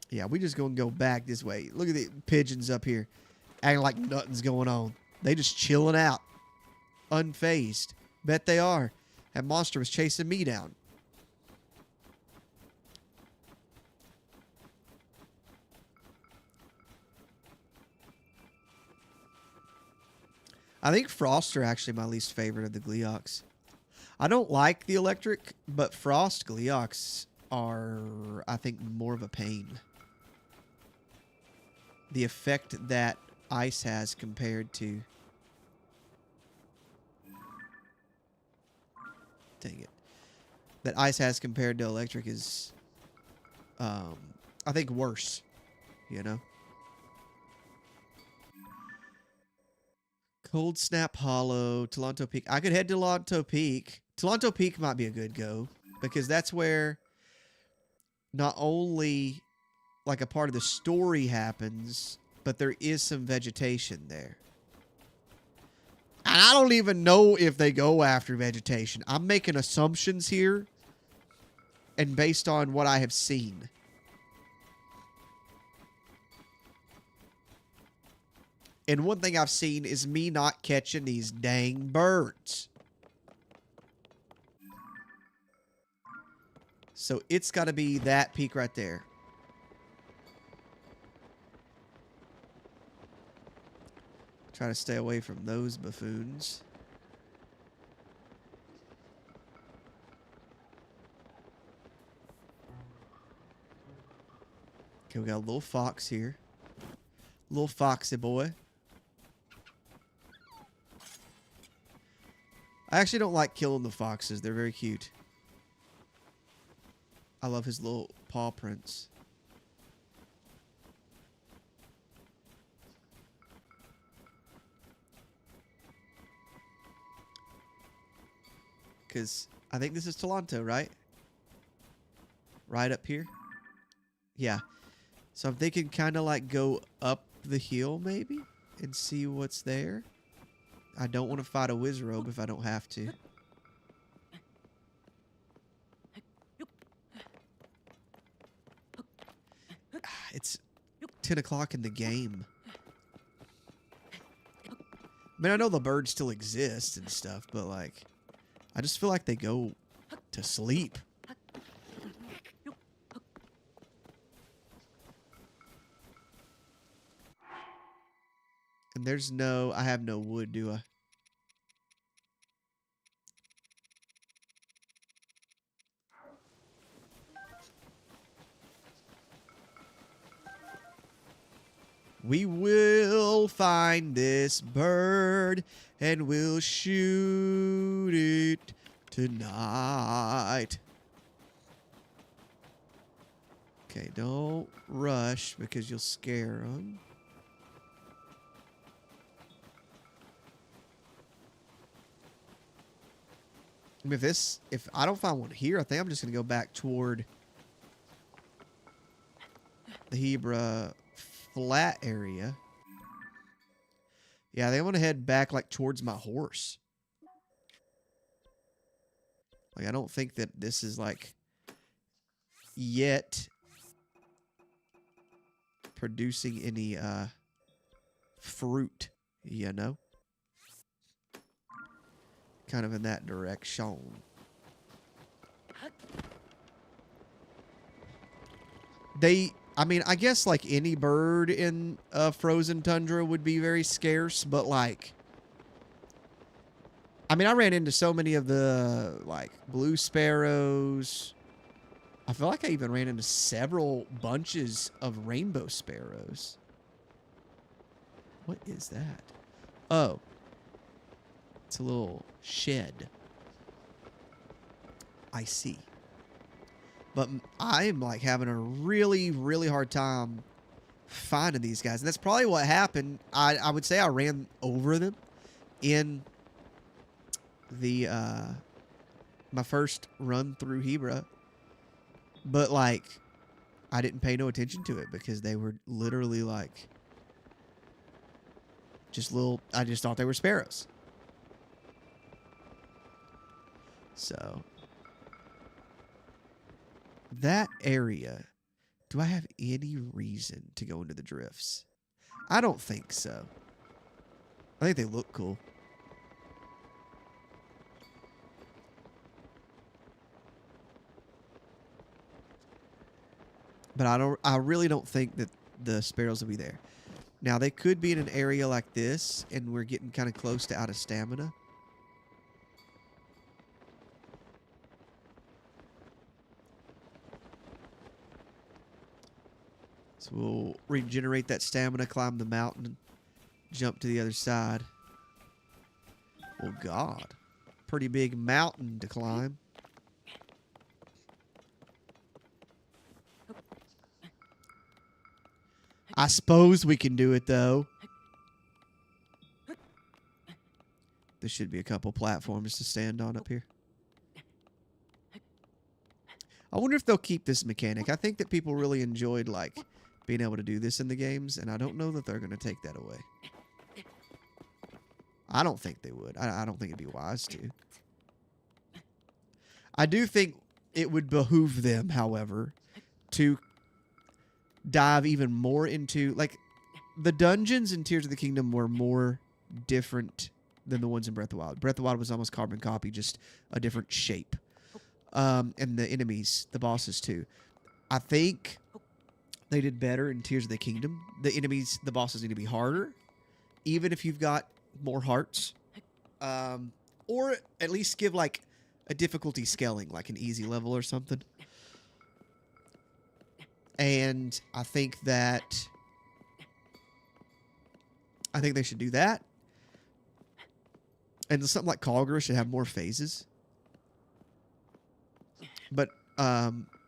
Yeah, we just gonna go back this way. Look at the pigeons up here. Acting like nothing's going on. They just chilling out. Unfazed. Bet they are. That monster was chasing me down. I think Frost are actually my least favorite of the Gleeoks. I don't like the electric, but Frost Gleeoks are, I think, more of a pain. The effect that ice has compared to... Dang it. That ice has compared to electric is, I think, worse. You know? Cold Snap Hollow, Toronto Peak. I could head to Toronto Peak. Toronto Peak might be a good go, because that's where not only like a part of the story happens, but there is some vegetation there. And I don't even know if they go after vegetation. I'm making assumptions here, and based on what I have seen. And one thing I've seen is me not catching these dang birds. So it's got to be that peak right there. Try to stay away from those buffoons. Okay, we got a little fox here. Little foxy boy. I actually don't like killing the foxes. They're very cute. I love his little paw prints. Because I think this is Toronto, right? Right up here? Yeah. So I'm thinking kind of like go up the hill maybe and see what's there. I don't want to fight a Wizrobe if I don't have to. It's 10 o'clock in the game. I mean, I know the birds still exist and stuff, but like, I just feel like they go to sleep. And there's no, I have no wood, do I? We will find this bird and we'll shoot it tonight. Okay, don't rush because you'll scare them. I mean, if I don't find one here, I think I'm just going to go back toward the Hebra flat area. Yeah, they want to head back like towards my horse. Like, I don't think that this is like yet producing any fruit, you know? Kind of in that direction. I mean, I guess like any bird in a frozen tundra would be very scarce, but like, I mean, I ran into so many of the like blue sparrows, I feel like I even ran into several bunches of rainbow sparrows. What is that? Oh. It's a little shed. I see. But I'm like having a really, really hard time finding these guys. And that's probably what happened. I would say I ran over them in the my first run through Hebra. But like I didn't pay no attention to it because they were literally like just little, I just thought they were sparrows. So that area, do I have any reason to go into the drifts? I don't think so. I think they look cool. But I really don't think that the sparrows will be there. Now they could be in an area like this and we're getting kind of close to out of stamina. So we'll regenerate that stamina, climb the mountain, jump to the other side. Oh God, pretty big mountain to climb. I suppose we can do it though. There should be a couple platforms to stand on up here. I wonder if they'll keep this mechanic. I think that people really enjoyed like being able to do this in the games, and I don't know that they're going to take that away. I don't think they would. I don't think it'd be wise to. I do think it would behoove them, however, to dive even more into, like, the dungeons in Tears of the Kingdom were more different than the ones in Breath of the Wild. Breath of the Wild was almost carbon copy, just a different shape. And the enemies, the bosses too. I think they did better in Tears of the Kingdom. The enemies, the bosses need to be harder, even if you've got more hearts. Or at least give like a difficulty scaling, like an easy level or something. And I think they should do that. And something like Kagura should have more phases. But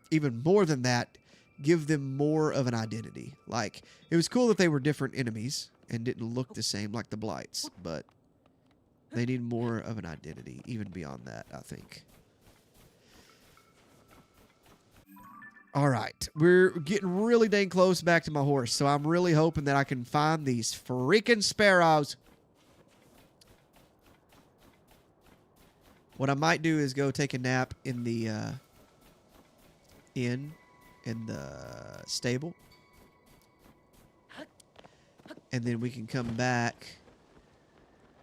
even more than that, give them more of an identity. Like, it was cool that they were different enemies and didn't look the same like the Blights, but they need more of an identity, even beyond that, I think. All right, we're getting really dang close back to my horse, so I'm really hoping that I can find these freaking sparrows. What I might do is go take a nap in the in the stable, and then we can come back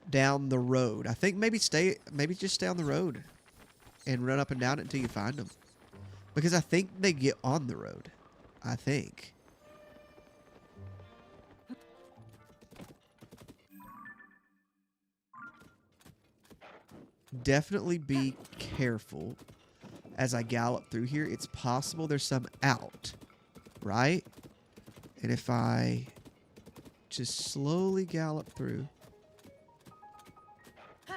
down the road. I think maybe just stay on the road and run up and down it until you find them, because I think they get on the road. I think. Definitely be careful as I gallop through here. It's possible there's some out, right? And if I just slowly gallop through, I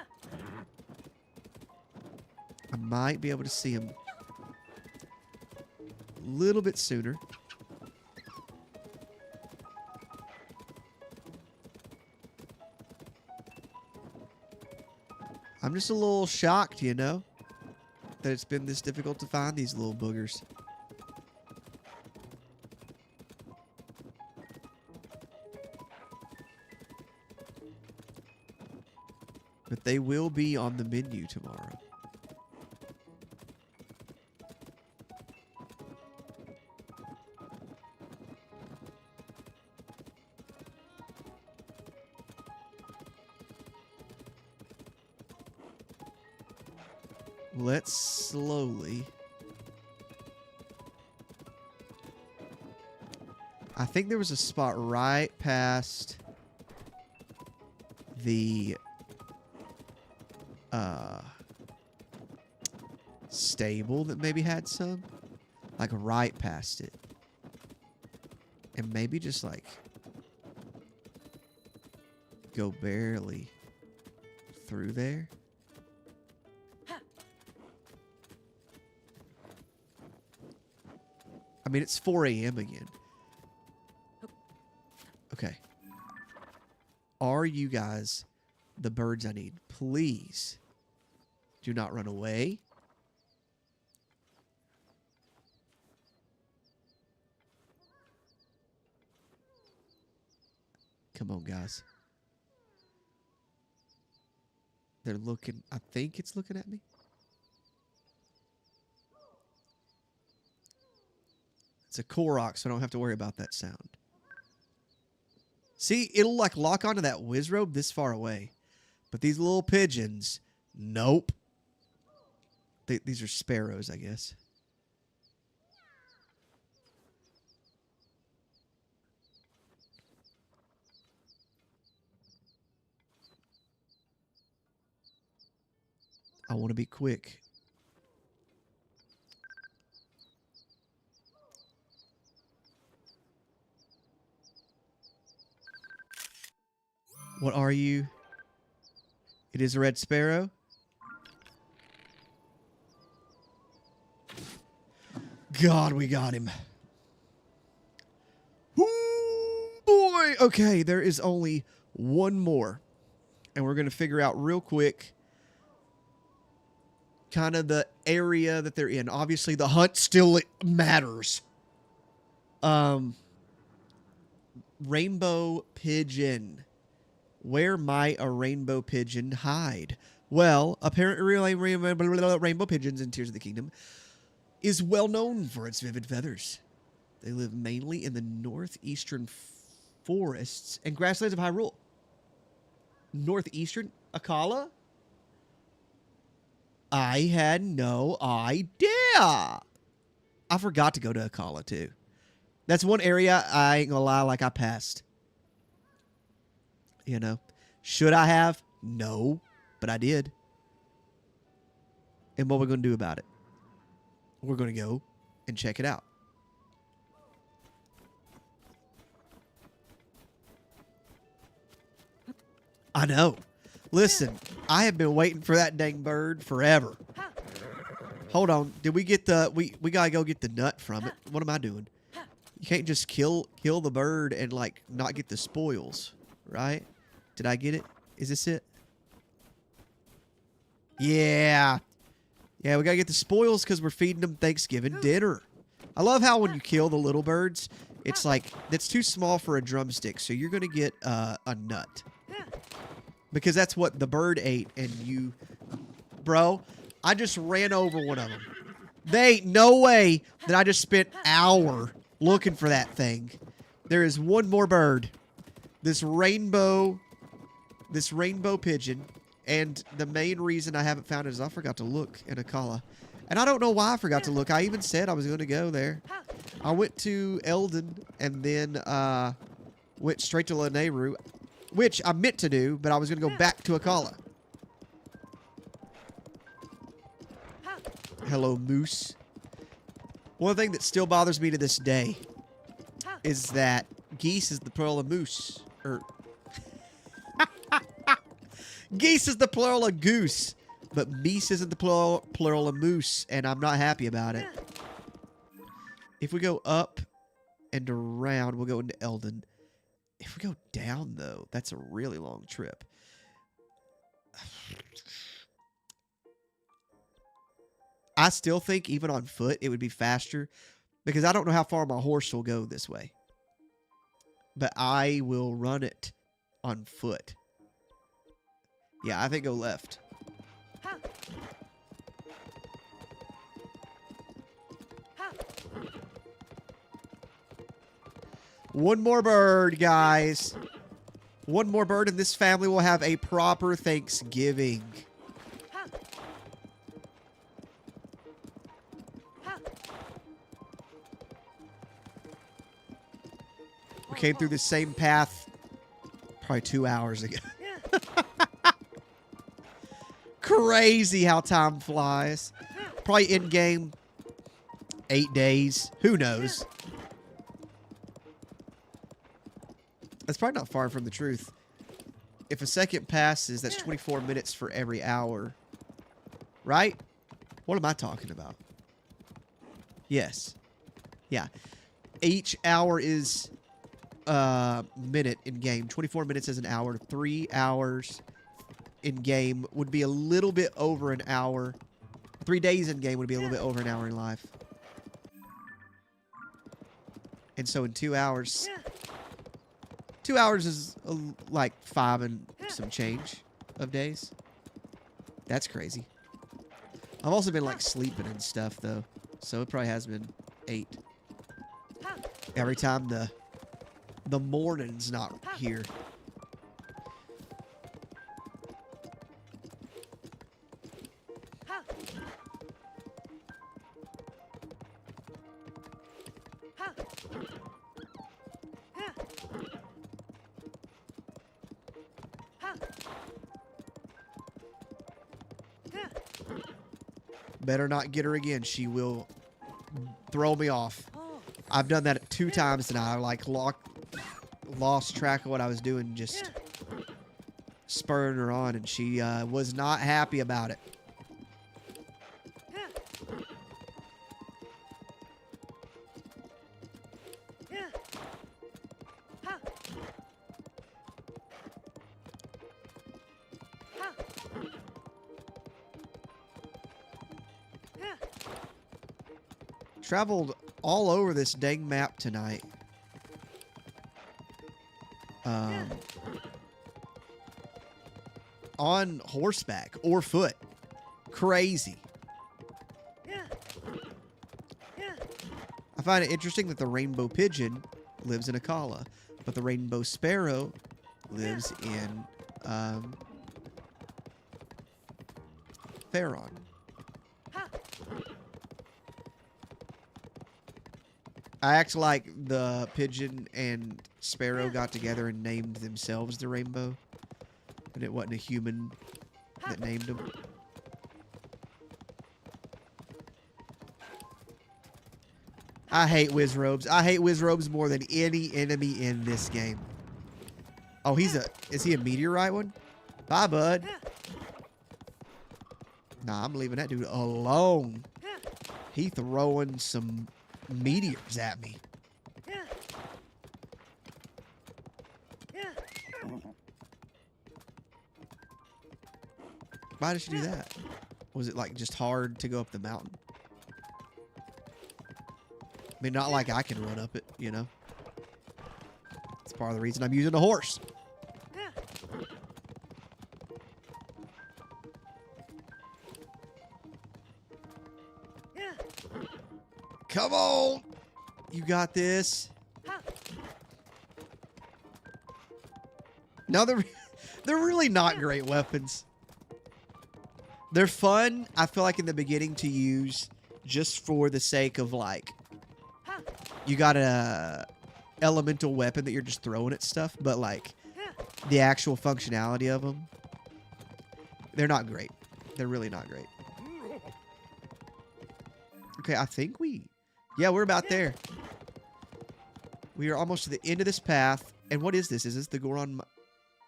might be able to see them a little bit sooner. I'm just a little shocked, you know, that it's been this difficult to find these little boogers. But they will be on the menu tomorrow. Let's slowly. I think there was a spot right past the stable that maybe had some. Like right past it. And maybe just like go barely through there. I mean, it's 4 a.m. again. Okay. Are you guys the birds I need? Please do not run away. Come on, guys. They're looking. I think it's looking at me. It's a Korok, so I don't have to worry about that sound. See, it'll like lock onto that Wizrobe this far away. But these little pigeons, nope. These are sparrows, I guess. I want to be quick. What are you? It is a red sparrow. God, we got him. Ooh, boy. Okay, there is only one more. And we're going to figure out real quick kind of the area that they're in. Obviously, the hunt still matters. Rainbow pigeon. Where might a rainbow pigeon hide? Well, apparently rainbow pigeons in Tears of the Kingdom is well known for its vivid feathers. They live mainly in the northeastern forests and grasslands of Hyrule. Northeastern? Akkala? I had no idea. I forgot to go to Akkala, too. That's one area I ain't gonna lie, like I passed. You know, should I have? No, but I did. And what we're going to do about it? We're going to go and check it out. I know. Listen, I have been waiting for that dang bird forever. Hold on. Did we get the... We got to go get the nut from it. What am I doing? You can't just kill the bird and, like, not get the spoils, right? Did I get it? Is this it? Yeah. Yeah, we gotta get the spoils because we're feeding them Thanksgiving dinner. I love how when you kill the little birds, it's like, that's too small for a drumstick, so you're gonna get a nut. Because that's what the bird ate, and you... Bro, I just ran over one of them. They ain't no way that I just spent an hour looking for that thing. There is one more bird. This rainbow pigeon, and the main reason I haven't found it is I forgot to look in Akkala. And I don't know why I forgot to look. I even said I was going to go there. I went to Eldon and then went straight to Lanayru, which I meant to do, but I was going to go back to Akkala. Hello, moose. One thing that still bothers me to this day is that geese is the plural of moose. Geese is the plural of goose, but meese isn't the plural of moose, and I'm not happy about it. If we go up and around, we'll go into Eldon. If we go down, though, that's a really long trip. I still think, even on foot, it would be faster, because I don't know how far my horse will go this way. But I will run it on foot. Yeah, I think go left. One more bird, guys. One more bird, and this family will have a proper Thanksgiving. We came through the same path probably 2 hours ago. Crazy how time flies. Probably in game, 8 days. Who knows? That's probably not far from the truth. If a second passes, that's 24 minutes for every hour. Right? What am I talking about? Yes. Yeah. Each hour is a minute in game. 24 minutes is an hour. 3 hours in game would be a little bit over an hour. 3 days in game would be a little bit over an hour in life. And so in 2 hours... 2 hours is like 5 and some change of days. That's crazy. I've also been like sleeping and stuff though. So it probably has been 8. Every time the morning's not here. Better not get her again. She will throw me off. I've done that 2 times and I like lost track of what I was doing, just spurring her on, and she was not happy about it. Traveled all over this dang map tonight. On horseback or foot. Crazy. I find it interesting that the rainbow pigeon lives in Akala, but the rainbow sparrow lives in Faron. I act like the pigeon and sparrow got together and named themselves the rainbow, but it wasn't a human that named them. I hate Wizrobes. I hate Wizrobes more than any enemy in this game. Oh, is he a meteorite one? Bye, bud. Nah, I'm leaving that dude alone. He throwing some meteors at me. Why did she do that? Was it like just hard to go up the mountain? I mean, not like I can run up it, you know? It's part of the reason I'm using a horse. Come on! You got this. No, they're really not great weapons. They're fun, I feel like, in the beginning to use just for the sake of, like, you got a elemental weapon that you're just throwing at stuff, but, like, the actual functionality of them, they're not great. They're really not great. Okay, I think yeah, we're about there. We are almost to the end of this path. And what is this? Is this the Goron?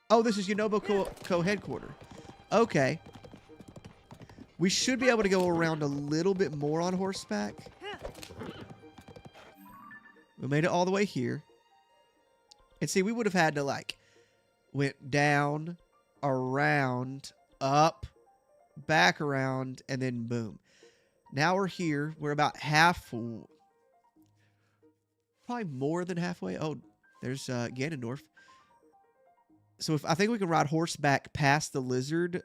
Oh, this is Yonobo Co headquarters. Okay. We should be able to go around a little bit more on horseback. We made it all the way here. And see, we would have had to, like, went down, around, up, back around, and then boom. Now we're here. We're about half... Probably more than halfway. Oh, there's Ganondorf. So I think we can ride horseback past the lizard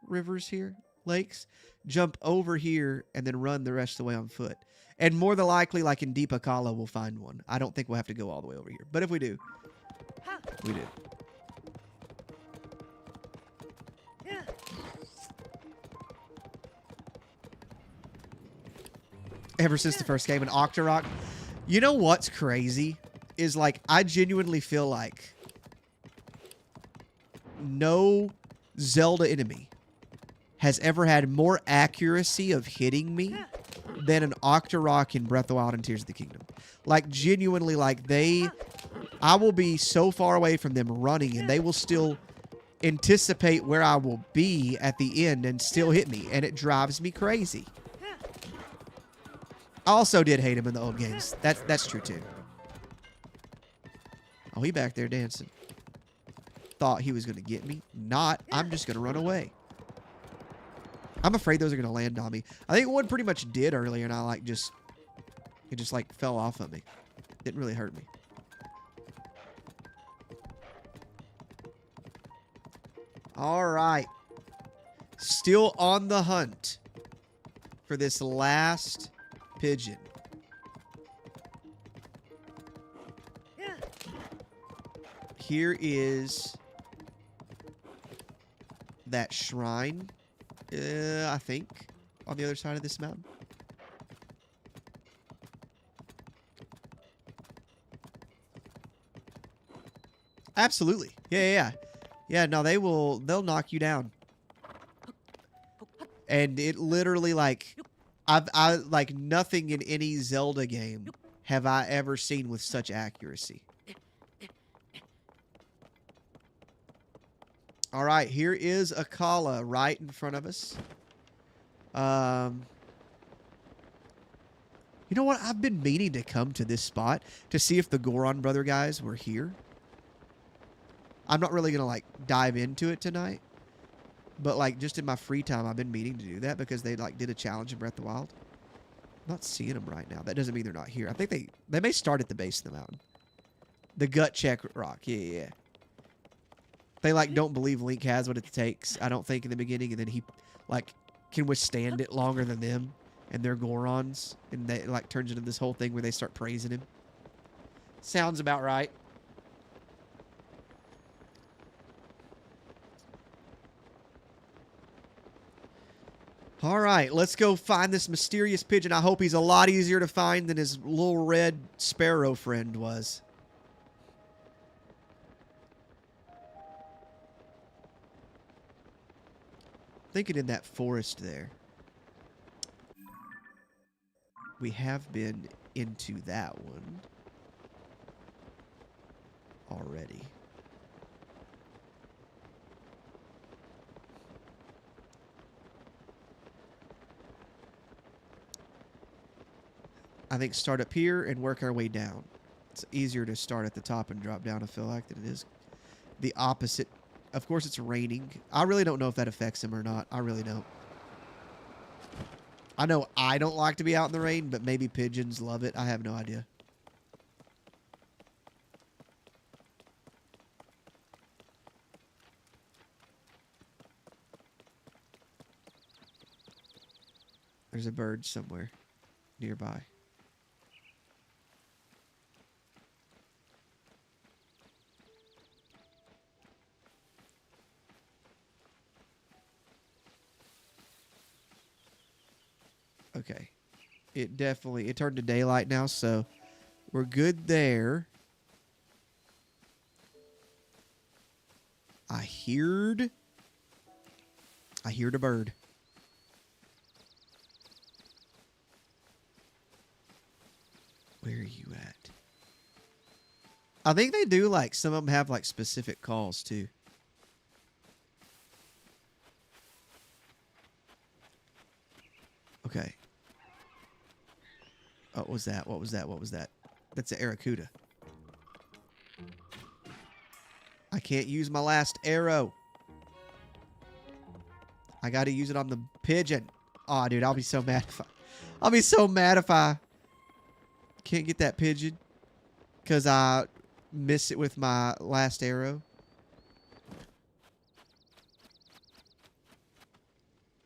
rivers here, lakes, jump over here, and then run the rest of the way on foot. And more than likely, like in Deep Akala, we'll find one. I don't think we'll have to go all the way over here. But if we do, we do. Ever since the first game in Octorok. You know what's crazy? Is, like, I genuinely feel like no Zelda enemy has ever had more accuracy of hitting me than an Octorok in Breath of the Wild and Tears of the Kingdom. Like, genuinely, like, I will be so far away from them running, and they will still anticipate where I will be at the end and still hit me, and it drives me crazy. I also did hate him in the old games. That's true, too. Oh, he back there dancing. Thought he was going to get me. Not. I'm just going to run away. I'm afraid those are going to land on me. I think one pretty much did earlier, and it just like fell off of me. Didn't really hurt me. All right. Still on the hunt for this last pigeon. Here is that shrine, I think, on the other side of this mountain. Absolutely. Yeah. Yeah, no, they'll knock you down. And it literally, like, I like nothing in any Zelda game have I ever seen with such accuracy. All right, here is Akala right in front of us. You know what? I've been meaning to come to this spot to see if the Goron brother guys were here. I'm not really going to, like, dive into it tonight. But, like, just in my free time, I've been meaning to do that because they, like, did a challenge in Breath of the Wild. I'm not seeing them right now. That doesn't mean they're not here. I think they may start at the base of the mountain. The gut check rock. Yeah. They, like, don't believe Link has what it takes, I don't think, in the beginning. And then he, like, can withstand it longer than them. And they're Gorons. And they, like, turns into this whole thing where they start praising him. Sounds about right. All right, let's go find this mysterious pigeon. I hope he's a lot easier to find than his little red sparrow friend was. Thinking in that forest there. We have been into that one already. I think start up here and work our way down. It's easier to start at the top and drop down, I feel like, than it is the opposite. Of course, it's raining. I really don't know if that affects him or not. I really don't. I know I don't like to be out in the rain, but maybe pigeons love it. I have no idea. There's a bird somewhere nearby. Okay. It turned to daylight now, so we're good there. I heard a bird. Where are you at? I think they do, like, some of them have, like, specific calls, too. Okay. What was that? What was that? What was that? That's an Aracuda. I can't use my last arrow. I got to use it on the pigeon. Oh, dude, I'll be so mad if I can't get that pigeon because I miss it with my last arrow.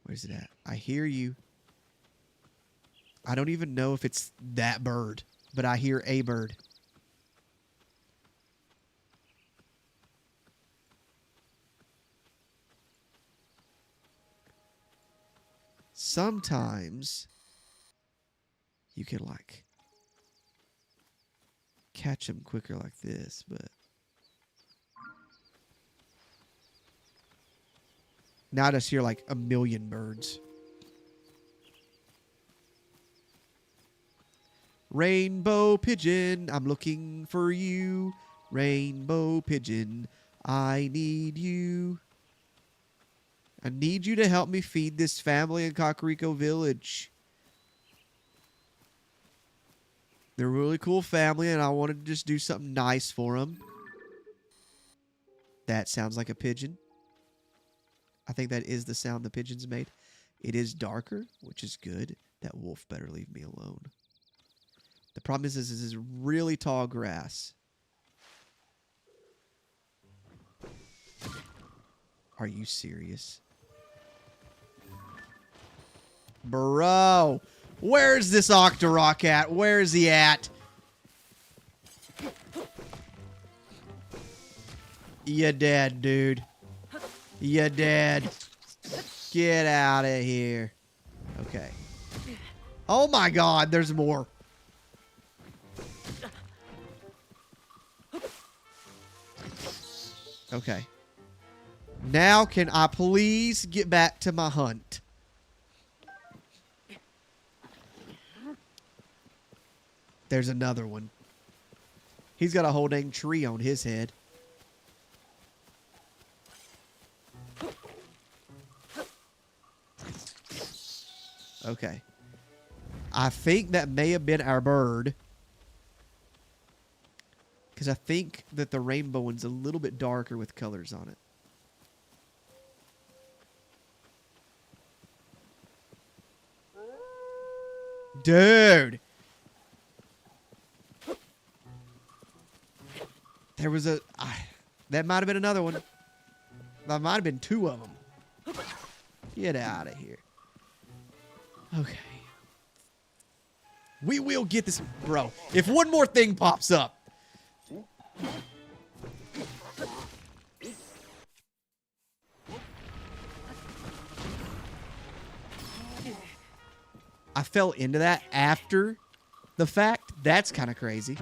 Where's it at? I hear you. I don't even know if it's that bird, but I hear a bird. Sometimes you can, like, catch them quicker like this, but now I just hear like a million birds. Rainbow pigeon, I'm looking for you. Rainbow pigeon, I need you. I need you to help me feed this family in Kakariko Village. They're a really cool family, and I wanted to just do something nice for them. That sounds like a pigeon. I think that is the sound the pigeons made. It is darker, which is good. That wolf better leave me alone. The problem is this is really tall grass. Are you serious? Bro, where's this Octorok at? Where's he at? You dead, dude. You dead. Get out of here. Okay. Oh my god, there's more. Okay. Now can I please get back to my hunt? There's another one. He's got a whole dang tree on his head. Okay. I think that may have been our bird. Because I think that the rainbow one's a little bit darker with colors on it. Dude! There was a... that might have been another one. That might have been two of them. Get out of here. Okay. We will get this... Bro, if one more thing pops up... I fell into that after the fact. That's kind of crazy.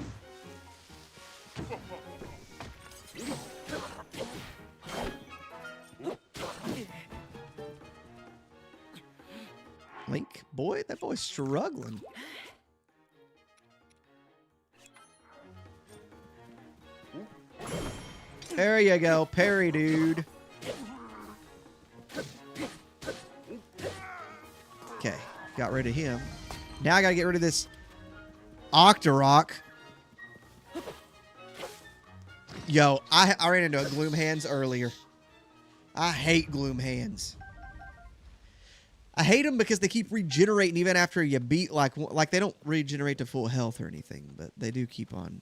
Link, boy, that boy's struggling. There you go, parry, dude. Okay, got rid of him. Now I gotta get rid of this Octorok. Yo, I ran into a Gloom Hands earlier. I hate Gloom Hands. I hate them because they keep regenerating even after you beat, like they don't regenerate to full health or anything, but they do keep on.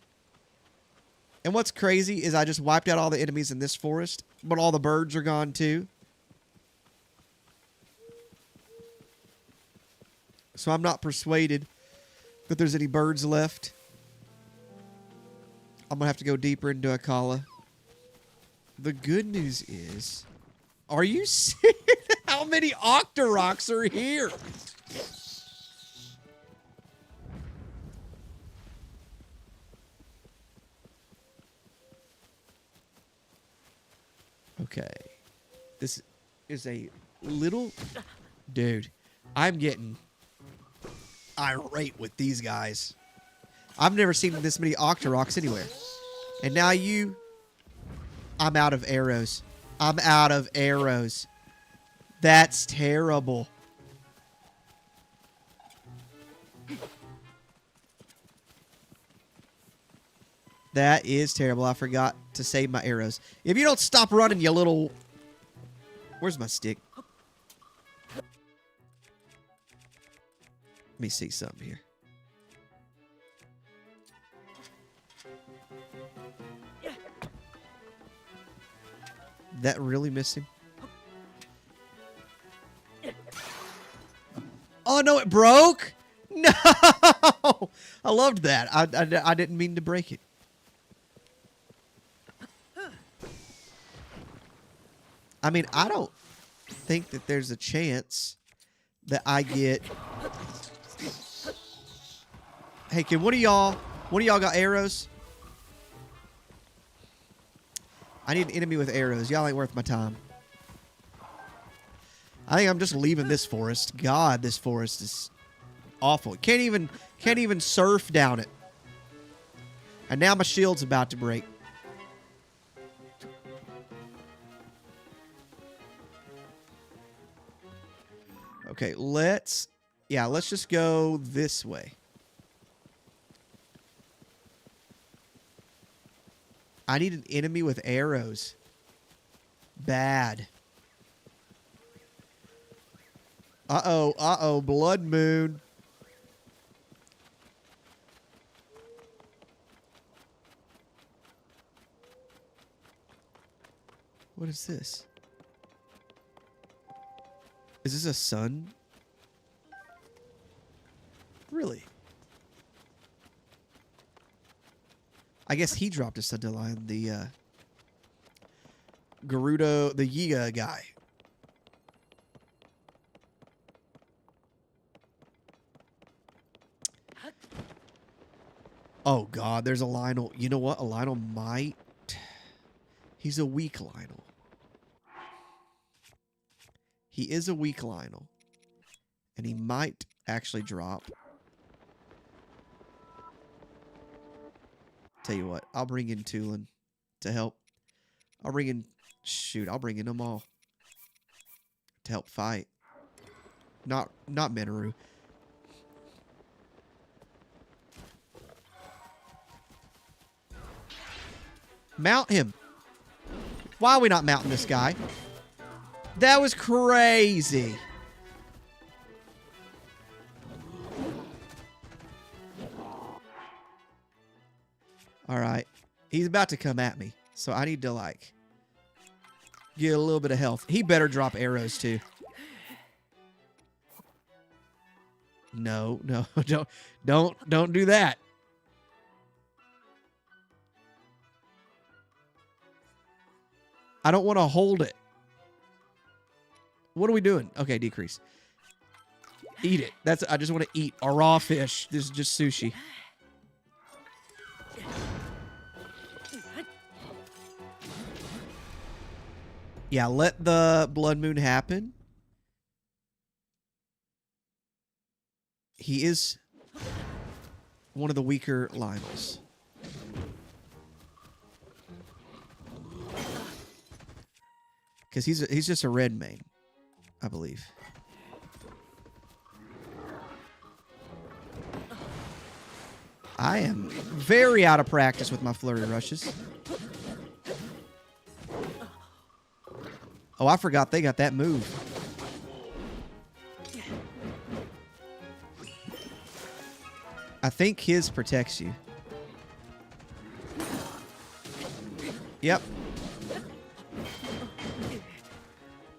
And what's crazy is I just wiped out all the enemies in this forest, but all the birds are gone too. So I'm not persuaded that there's any birds left. I'm going to have to go deeper into Akala. The good news is... Are you serious? How many Octoroks are here? Okay. This is a little... Dude, I'm getting irate with these guys. I've never seen this many Octoroks anywhere. And now you... I'm out of arrows. I'm out of arrows. That's terrible. That is terrible. I forgot to save my arrows. If you don't stop running, you little... Where's my stick? Let me see something here. That really missed him? Oh, no, it broke? No! I loved that. I didn't mean to break it. I mean, I don't think that there's a chance that I get... Hey, can one of y'all got arrows? I need an enemy with arrows. Y'all ain't worth my time. I think I'm just leaving this forest. God, this forest is awful. Can't even surf down it. And now my shield's about to break. Okay, let's just go this way. I need an enemy with arrows. Bad. Uh-oh, blood moon. What is this? Is this a sun? Really? I guess he dropped a Sundaline, the Gerudo, the Yiga guy. Oh god, there's a Lionel. You know what? A Lionel might... He's a weak Lionel. He is a weak Lionel. And he might actually drop. Tell you what, I'll bring in Tulin to help. I'll bring in them all to help fight. Not Minoru. Mount him. Why are we not mounting this guy? That was crazy. All right. He's about to come at me. So I need to, like, get a little bit of health. He better drop arrows, too. No, don't do that. I don't want to hold it. What are we doing? Okay, decrease. Eat it. I just want to eat a raw fish. This is just sushi. Yeah, let the blood moon happen. He is one of the weaker Lionels. Because he's just a red main, I believe. I am very out of practice with my flurry rushes. Oh, I forgot they got that move. I think his protects you. Yep.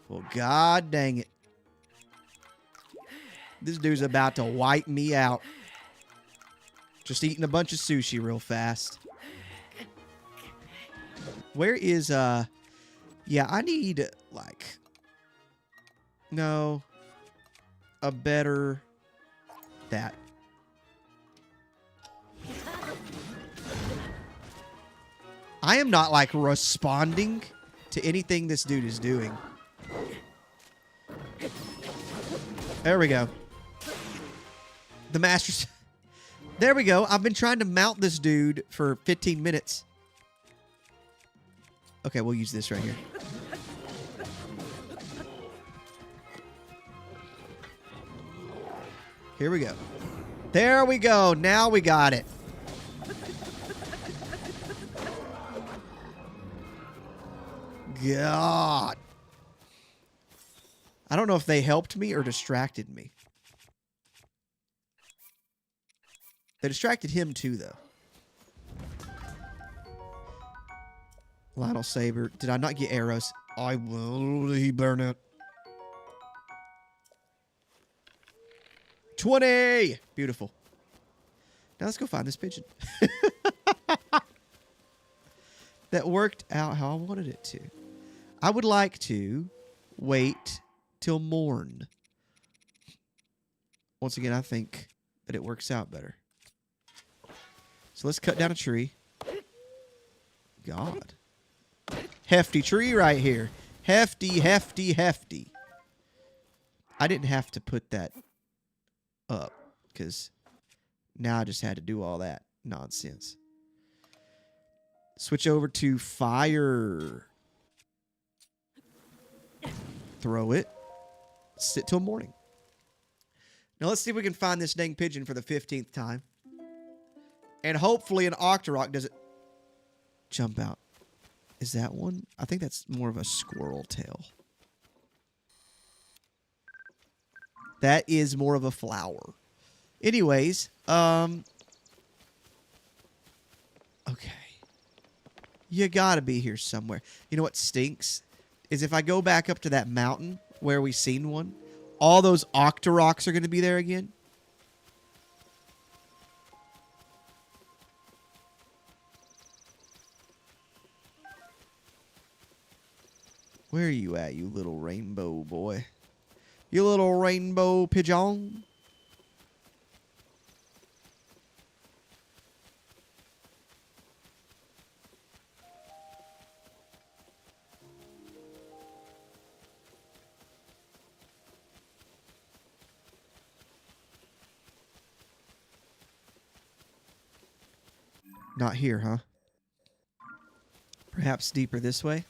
Well, god dang it. This dude's about to wipe me out. Just eating a bunch of sushi real fast. Where is, yeah, I need, like, no, a better, that. I am not, like, responding to anything this dude is doing. There we go. The Masters. There we go. I've been trying to mount this dude for 15 minutes. Okay, we'll use this right here. Here we go. There we go. Now we got it. God. I don't know if they helped me or distracted me. They distracted him too, though. Lionel Saber. Did I not get arrows? I will. He burn it. 20! Beautiful. Now let's go find this pigeon. That worked out how I wanted it to. I would like to wait till morn. Once again, I think that it works out better. So let's cut down a tree. God. Hefty tree right here. Hefty, hefty, hefty. I didn't have to put that up. because now I just had to do all that nonsense. Switch over to fire. Throw it. Sit till morning. Now let's see if we can find this dang pigeon for the 15th time. And hopefully an Octorok doesn't jump out. Is that one? I think that's more of a squirrel tail. That is more of a flower. Anyways, okay. You gotta be here somewhere. You know what stinks? Is if I go back up to that mountain where we seen one, all those Octoroks are gonna be there again. Where are you at, you little rainbow boy? You little rainbow pigeon? Not here, huh? Perhaps deeper this way?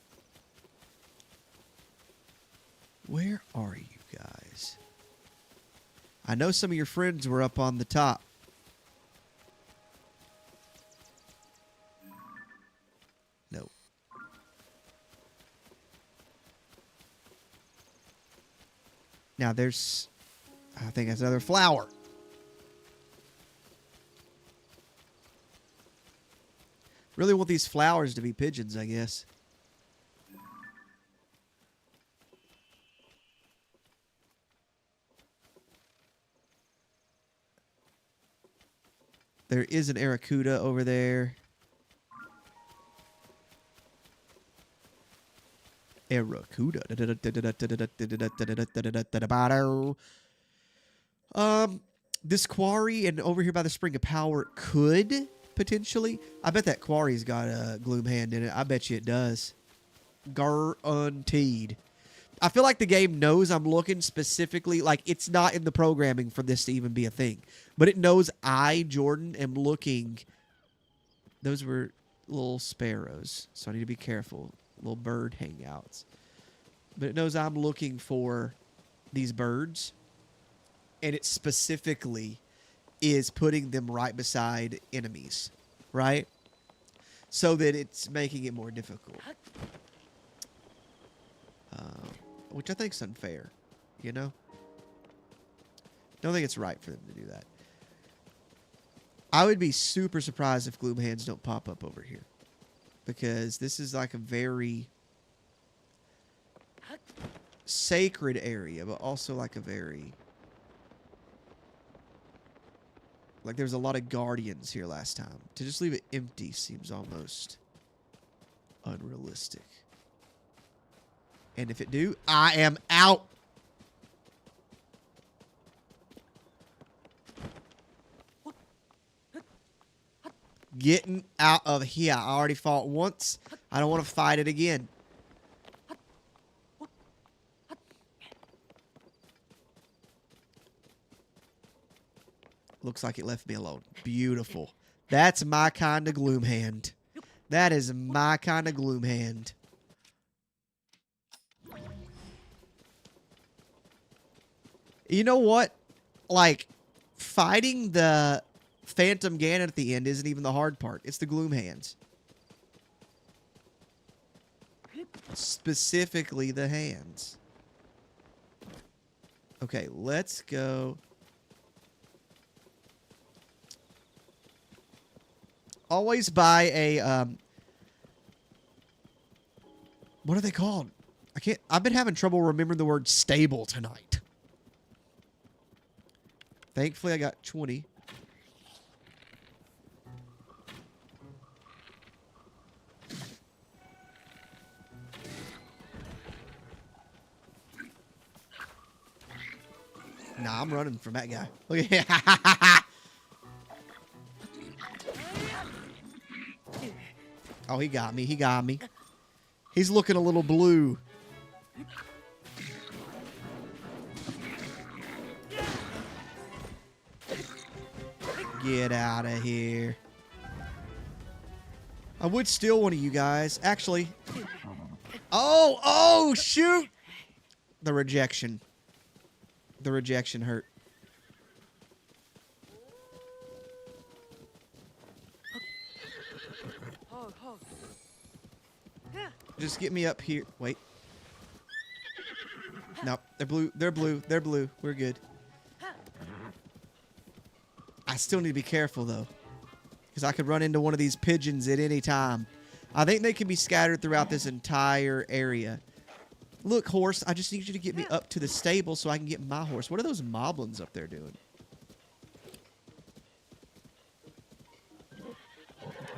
Where are you guys? I know some of your friends were up on the top. No. Now there's... I think that's another flower. Really want these flowers to be pigeons, I guess. There is an Aracuda over there. Aracuda. This quarry and over here by the Spring of Power could potentially. I bet that quarry's got a gloom hand in it. I bet you it does. Guaranteed. I feel like the game knows I'm looking specifically, like it's not in the programming for this to even be a thing. But it knows I, Jordan, am looking. Those were little sparrows, so I need to be careful. Little bird hangouts. But it knows I'm looking for these birds. And it specifically is putting them right beside enemies, right? So that it's making it more difficult. Which I think is unfair, you know? Don't think it's right for them to do that. I would be super surprised if gloom hands don't pop up over here. Because this is like a very sacred area, but also like a very... Like there's a lot of guardians here last time. To just leave it empty seems almost unrealistic. And if it do, I am out. Getting out of here. I already fought once. I don't want to fight it again. Looks like it left me alone. Beautiful. That's my kind of gloom hand. That is my kind of gloom hand. You know what? Like, fighting the Phantom Ganon at the end isn't even the hard part. It's the gloom hands. Specifically the hands. Okay, let's go. Always buy a, what are they called? I've been having trouble remembering the word stable tonight. Thankfully, I got 20. Nah, I'm running from that guy. Look at him. Oh, he got me. He got me. He's looking a little blue. Get out of here. I would steal one of you guys. Actually. Oh, shoot. The rejection. The rejection hurt. Just get me up here. Wait. Nope. They're blue. They're blue. They're blue. We're good. I still need to be careful, though. Because I could run into one of these pigeons at any time. I think they can be scattered throughout this entire area. Look, horse, I just need you to get me up to the stable so I can get my horse. What are those moblins up there doing?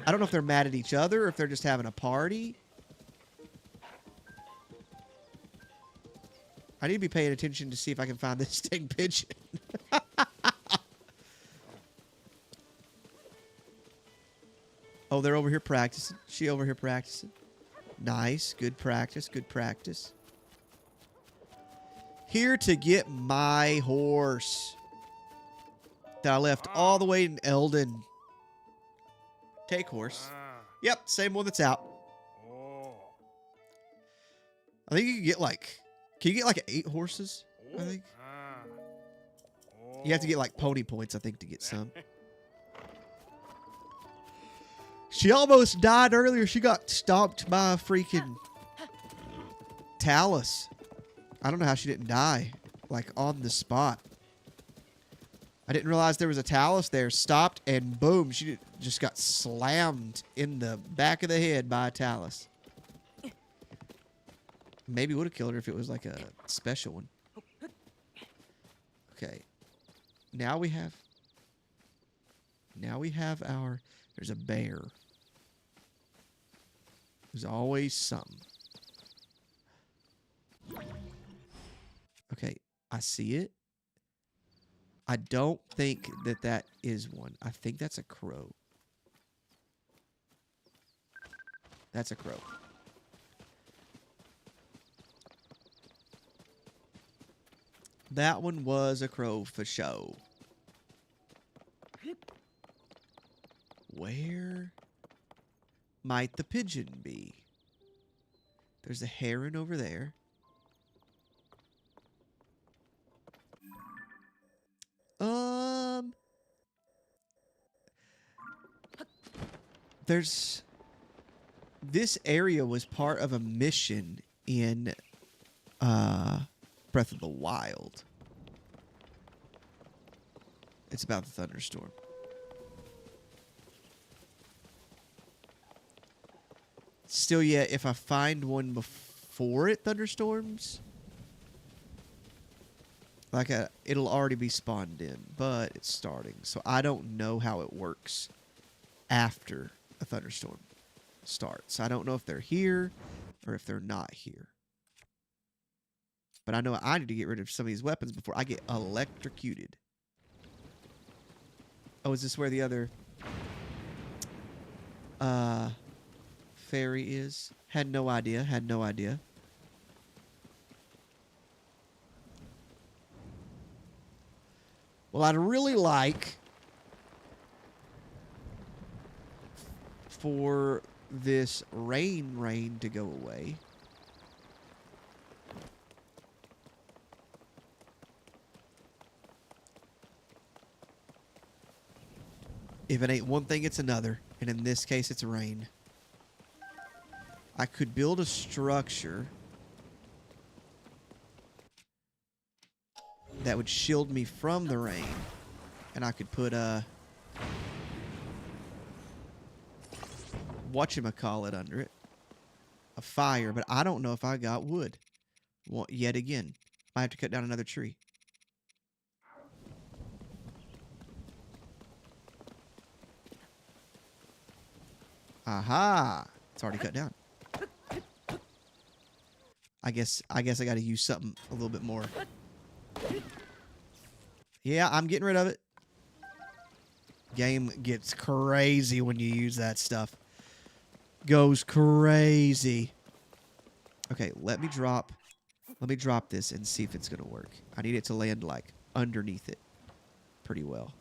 I don't know if they're mad at each other or if they're just having a party. I need to be paying attention to see if I can find this dang pigeon. Oh, they're over here practicing. She over here practicing. Nice. Good practice. Good practice. Here to get my horse that I left all the way in Eldon. Take horse. Yep, same one that's out. I think you can get like... Can you get like 8 horses? I think. You have to get like pony points, I think, to get some. She almost died earlier. She got stomped by a freaking Talus. I don't know how she didn't die. Like, on the spot. I didn't realize there was a Talus there. Stopped, and boom, she just got slammed in the back of the head by a Talus. Maybe would have killed her if it was like a special one. Okay. Now we have our... There's a bear. There's always something. Okay, I see it. I don't think that that is one. I think that's a crow. That's a crow. That one was a crow for show. Where might the pigeon be? There's a heron over there. There's... This area was part of a mission in Breath of the Wild. It's about the thunderstorm. Still yet, if I find one before it thunderstorms, like it'll already be spawned in, but it's starting. So I don't know how it works after a thunderstorm starts. I don't know if they're here or if they're not here. But I know I need to get rid of some of these weapons before I get electrocuted. Oh, is this where the other fairy is? Had no idea. Had no idea. Well, I'd really like for this rain to go away. If it ain't one thing, it's another. And in this case, it's rain. I could build a structure that would shield me from the rain. And I could put a... whatchamacallit under it. A fire, but I don't know if I got wood. Well, yet again. I have to cut down another tree. Aha! It's already cut down. I guess I got to use something a little bit more. Yeah, I'm getting rid of it. Game gets crazy when you use that stuff. Goes crazy. Okay, let me drop this and see if it's going to work. I need it to land like underneath it pretty well.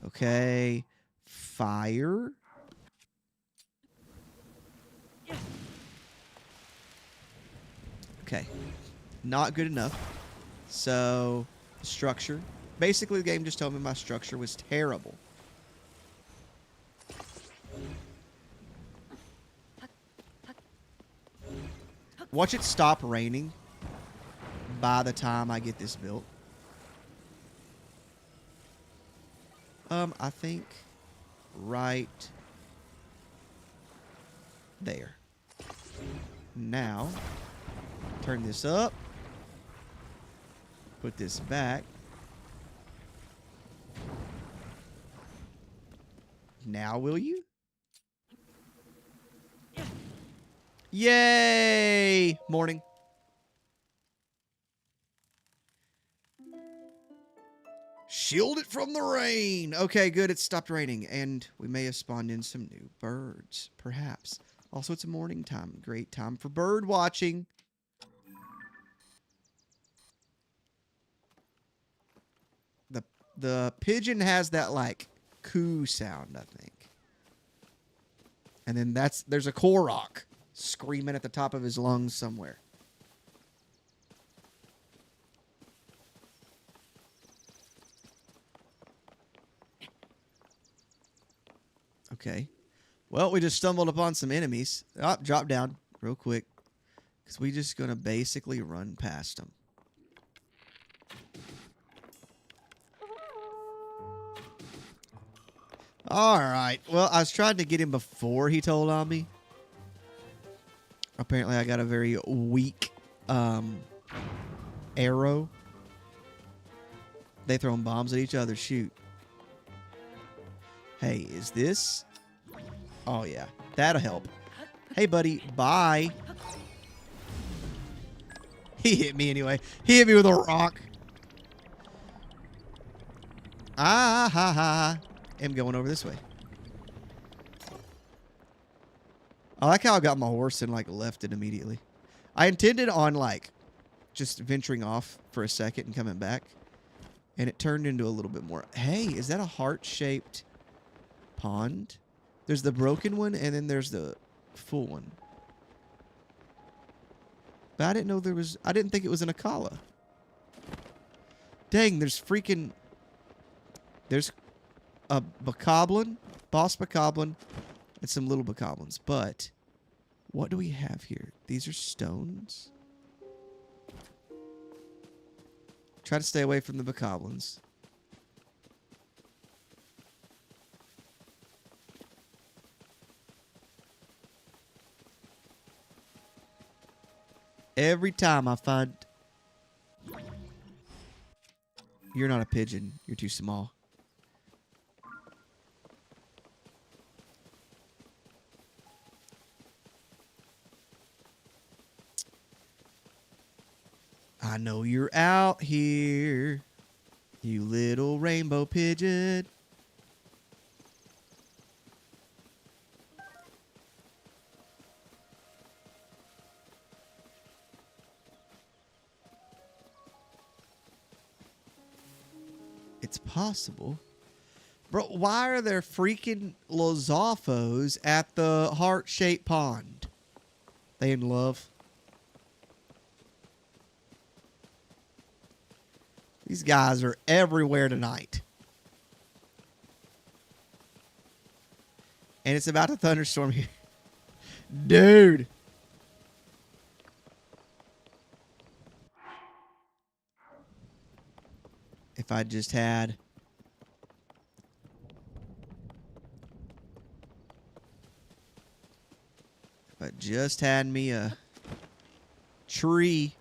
Okay. Fire. Okay. Not good enough. So, structure. Basically, the game just told me my structure was terrible. Watch it stop raining by the time I get this built. I think right there. Now, turn this up. Put this back. Now, will you? Yay! Morning. Shield it from the rain. Okay, good. It stopped raining. And we may have spawned in some new birds. Perhaps. Also, it's a morning time. Great time for bird watching. The pigeon has that, like, coo sound, I think. And then there's a Korok screaming at the top of his lungs somewhere. Okay. Well, we just stumbled upon some enemies. Oh, drop down real quick. Because we just going to basically run past them. Alright. Well, I was trying to get him before he told on me. Apparently, I got a very weak arrow. They throwing bombs at each other. Shoot. Hey, is this... Oh, yeah. That'll help. Hey, buddy. Bye. He hit me anyway. He hit me with a rock. Ah, ha, ha. I'm going over this way. I like how I got my horse and, like, left it immediately. I intended on, like, just venturing off for a second and coming back. And it turned into a little bit more. Hey, is that a heart-shaped pond? There's the broken one, and then there's the full one. But I didn't know there was... I didn't think it was an Akala. Dang, there's freaking... There's a Bokoblin, Boss Bokoblin, and some little Bokoblins. But what do we have here? These are stones. Try to stay away from the Bokoblins. Every time I find... You're not a pigeon. You're too small. I know you're out here, you little rainbow pigeon. It's possible. Bro, why are there freaking Lozalfos at the heart-shaped pond? They in love? These guys are everywhere tonight. And it's about to thunderstorm here. Dude. If I just had... If I just had me a tree...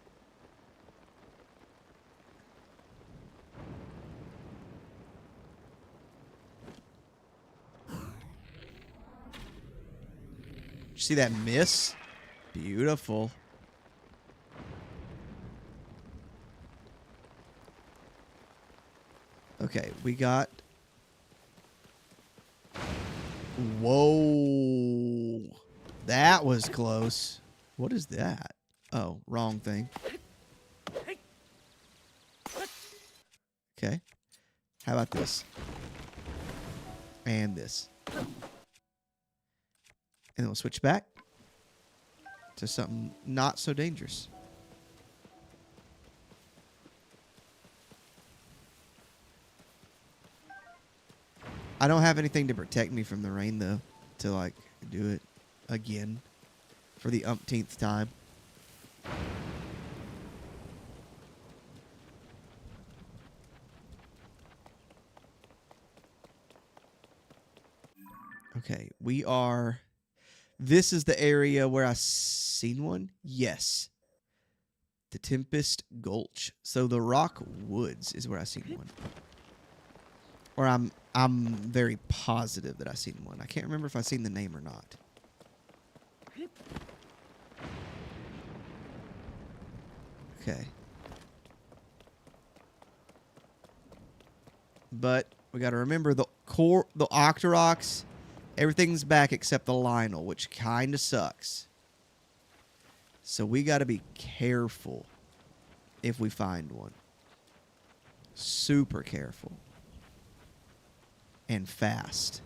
See that miss? Beautiful. Okay, we got... Whoa. That was close. What is that? Oh, wrong thing. Okay. How about this? And this. And then we'll switch back to something not so dangerous. I don't have anything to protect me from the rain, though, to, like, do it again for the umpteenth time. Okay, we are... This is the area where I seen one? Yes. The Tempest Gulch. So the Rock Woods is where I seen one. Or I'm very positive that I seen one. I can't remember if I seen the name or not. Okay. But we got to remember the Octoroks, everything's back except the Lionel, which kind of sucks. So we got to be careful if we find one. Super careful. And fast.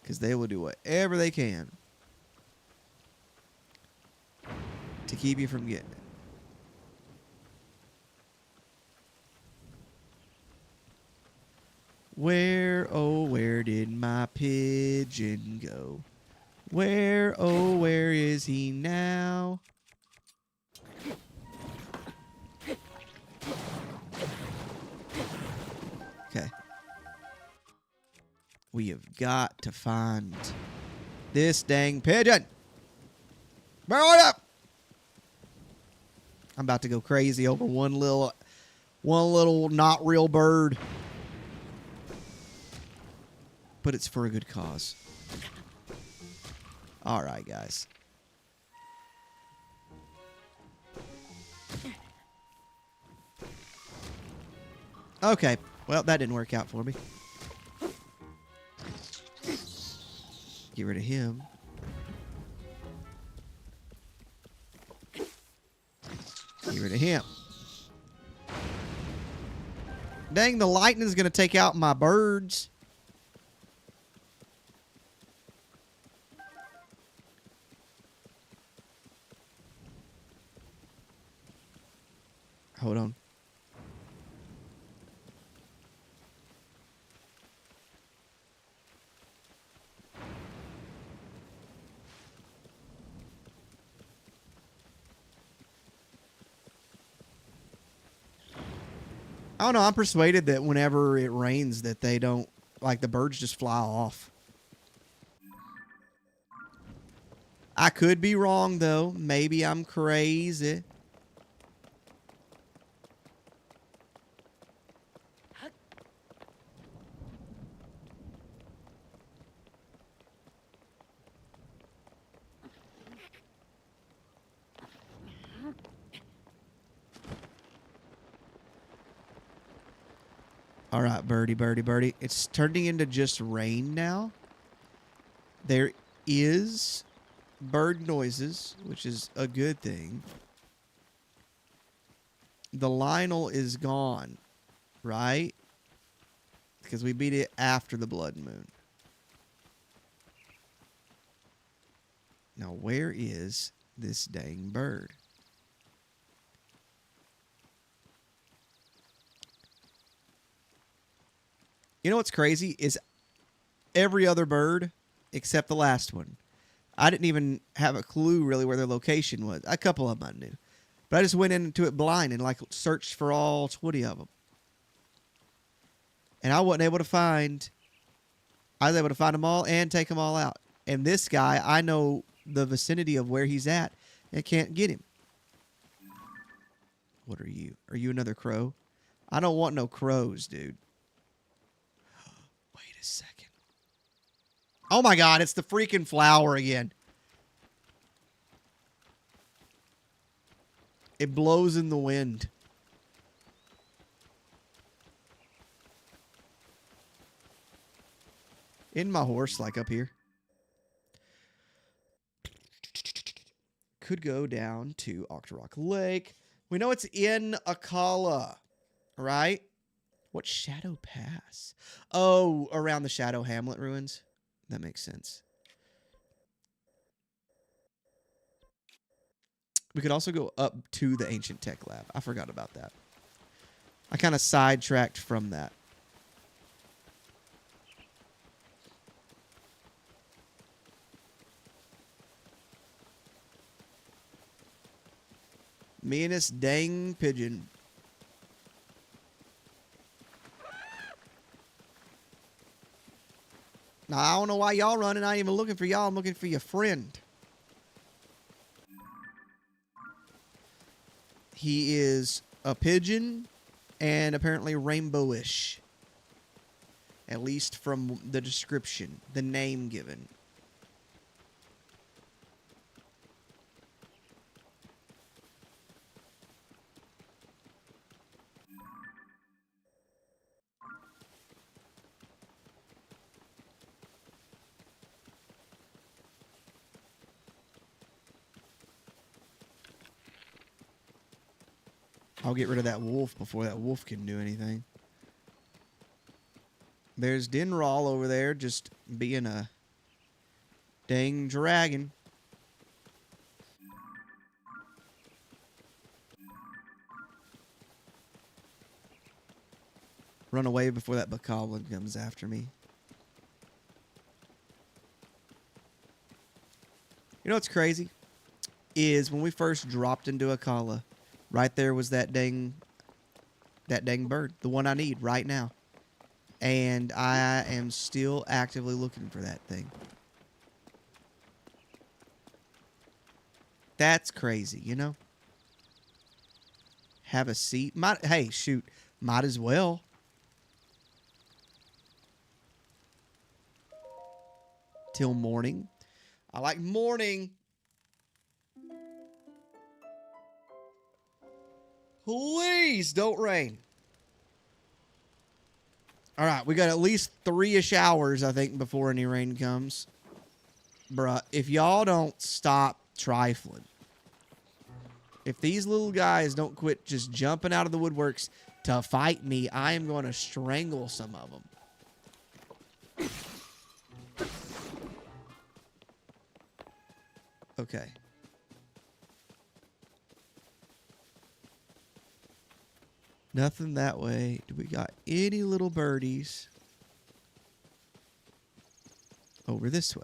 Because they will do whatever they can to keep you from getting it. Where, oh, where did my pigeon go? Where, oh, where is he now? Okay. We have got to find this dang pigeon. Burn it up! I'm about to go crazy over one little not real bird. But it's for a good cause. All right, guys. Okay. Well, that didn't work out for me. Get rid of him. Get rid of him. Dang, the lightning's going to take out my birds. Hold on. I don't know. I'm persuaded that whenever it rains that they don't, like, the birds just fly off. I could be wrong, though. Maybe I'm crazy. All right, birdie, birdie, birdie. It's turning into just rain now. There is bird noises, which is a good thing. The Lionel is gone, right? Because we beat it after the blood moon. Now, where is this dang bird? You know what's crazy is every other bird except the last one. I didn't even have a clue really where their location was. A couple of them I knew. But I just went into it blind and like searched for all 20 of them. And I wasn't able to find... I was able to find them all and take them all out. And this guy, I know the vicinity of where he's at and can't get him. What are you? Are you another crow? I don't want no crows, dude. Wait a second. Oh my god, it's the freaking flower again. It blows in the wind. Isn't my horse like up here? Could go down to Octorok Lake, We know it's in Akala, right? What Shadow Pass? Oh, around the Shadow Hamlet ruins. That makes sense. We could also go up to the Ancient Tech Lab. I forgot about that. I kind of sidetracked from that. Me and this dang pigeon. Now, I don't know why y'all running. I ain't even looking for y'all. I'm looking for your friend. He is a pigeon and apparently rainbowish. At least from the description, the name given. I'll get rid of that wolf before that wolf can do anything. There's Dinral over there just being a dang dragon. Run away before that bokoblin comes after me. You know what's crazy? Is when we first dropped into Akala, right there was that dang bird. The one I need right now. And I am still actively looking for that thing. That's crazy, you know? Have a seat. Hey, shoot. Might as well. Till morning. I like morning. Please don't rain. All right, we got at least 3-ish hours, I think, before any rain comes. Bruh, if y'all don't stop trifling, if these little guys don't quit just jumping out of the woodworks to fight me, I am going to strangle some of them. Okay. Nothing that way. Do we got any little birdies over this way?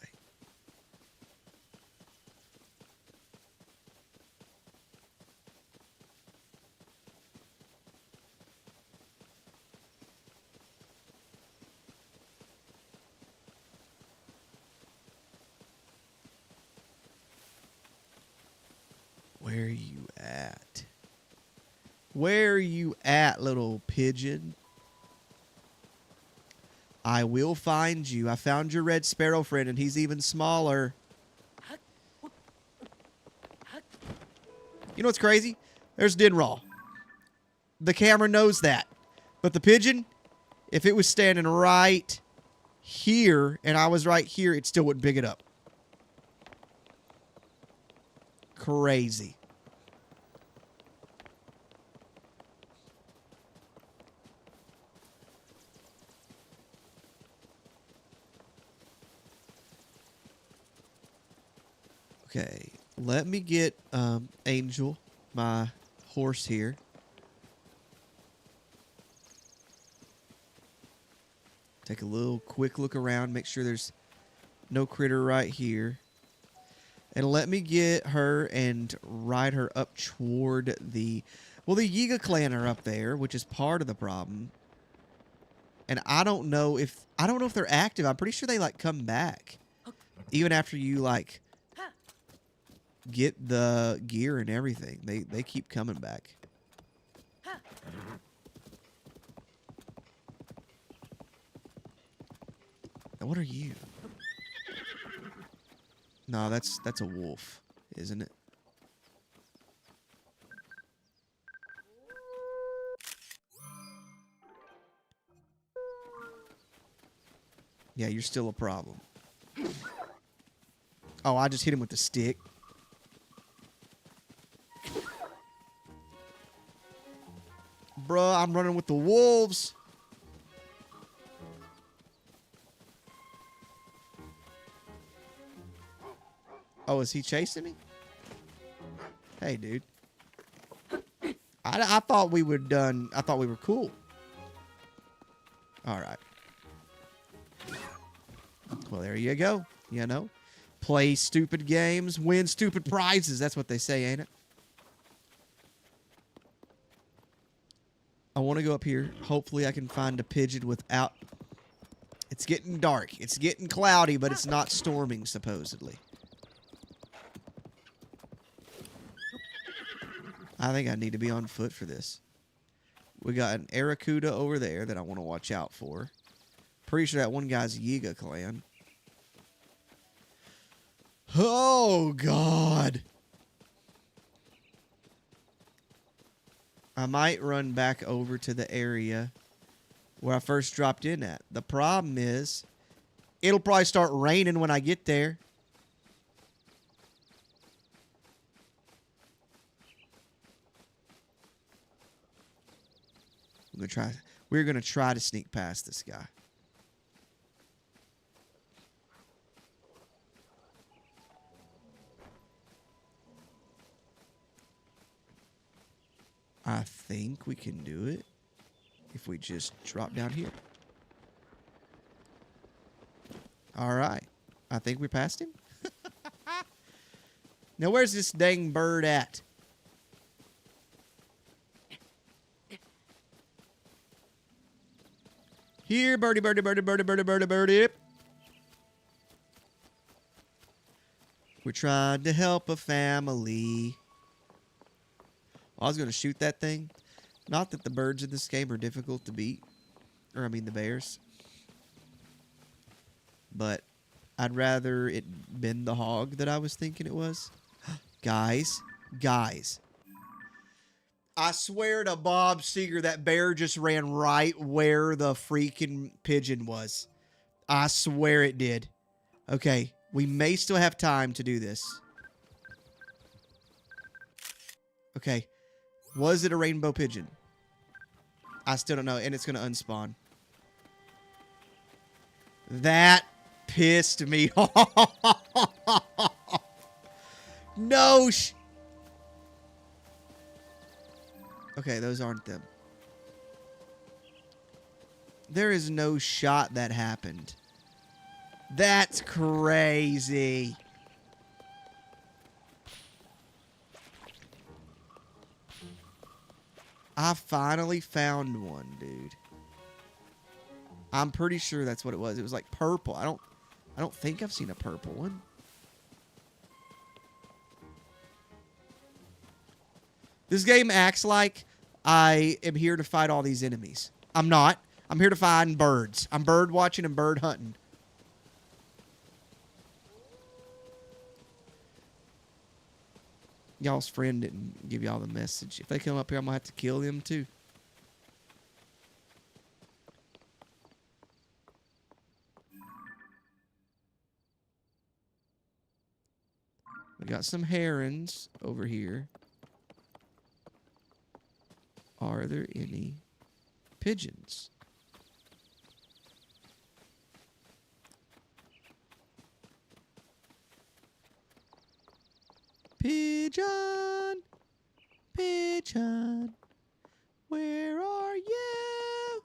Where are you at? Where are you at, little pigeon? I will find you. I found your red sparrow friend, and he's even smaller. You know what's crazy? There's Dinral. The camera knows that. But the pigeon, if it was standing right here, and I was right here, it still wouldn't pick it up. Crazy. Okay, let me get Angel, my horse here. Take a little quick look around, make sure there's no critter right here. And let me get her and ride her up toward the... Well, the Yiga clan are up there, which is part of the problem. And I don't know if they're active. I'm pretty sure they, like, come back. Even after you, like... get the gear and everything. They keep coming back. Now, what are you? No, that's a wolf, isn't it? Yeah, you're still a problem. Oh, I just hit him with the stick. bruh. I'm running with the wolves. Oh, is he chasing me? Hey, dude. I thought we were done. I thought we were cool. All right. Well, there you go. You know, play stupid games, win stupid prizes. That's what they say, ain't it? I want to go up here. Hopefully, I can find a pigeon without... It's getting dark. It's getting cloudy, but it's not storming, supposedly. I think I need to be on foot for this. We got an Aracuda over there that I want to watch out for. Pretty sure that one guy's Yiga clan. Oh, God. I might run back over to the area where I first dropped in at. The problem is, it'll probably start raining when I get there. We're gonna try to sneak past this guy. I think we can do it if we just drop down here. All right. I think we passed him. Now, where's this dang bird at? Here, birdie, birdie, birdie, birdie, birdie, birdie, birdie. We're trying to help a family. I was going to shoot that thing. Not that the birds in this game are difficult to beat. Or, I mean, the bears. But I'd rather it been the hog that I was thinking it was. Guys. I swear to Bob Seger, that bear just ran right where the freaking pigeon was. I swear it did. Okay, we may still have time to do this. Okay, was it a rainbow pigeon? I still don't know, and it's going to unspawn. That pissed me off. No Okay, those aren't them. There is no shot that happened. That's crazy. I finally found one, dude. I'm pretty sure that's what it was. It was like purple. I don't think I've seen a purple one. This game acts like I am here to fight all these enemies. I'm not. I'm here to find birds. I'm bird watching and bird hunting. Y'all's friend didn't give y'all the message. If they come up here, I'm going to have to kill them too. We got some herons over here. Are there any pigeons? Pigeon, pigeon, where are you?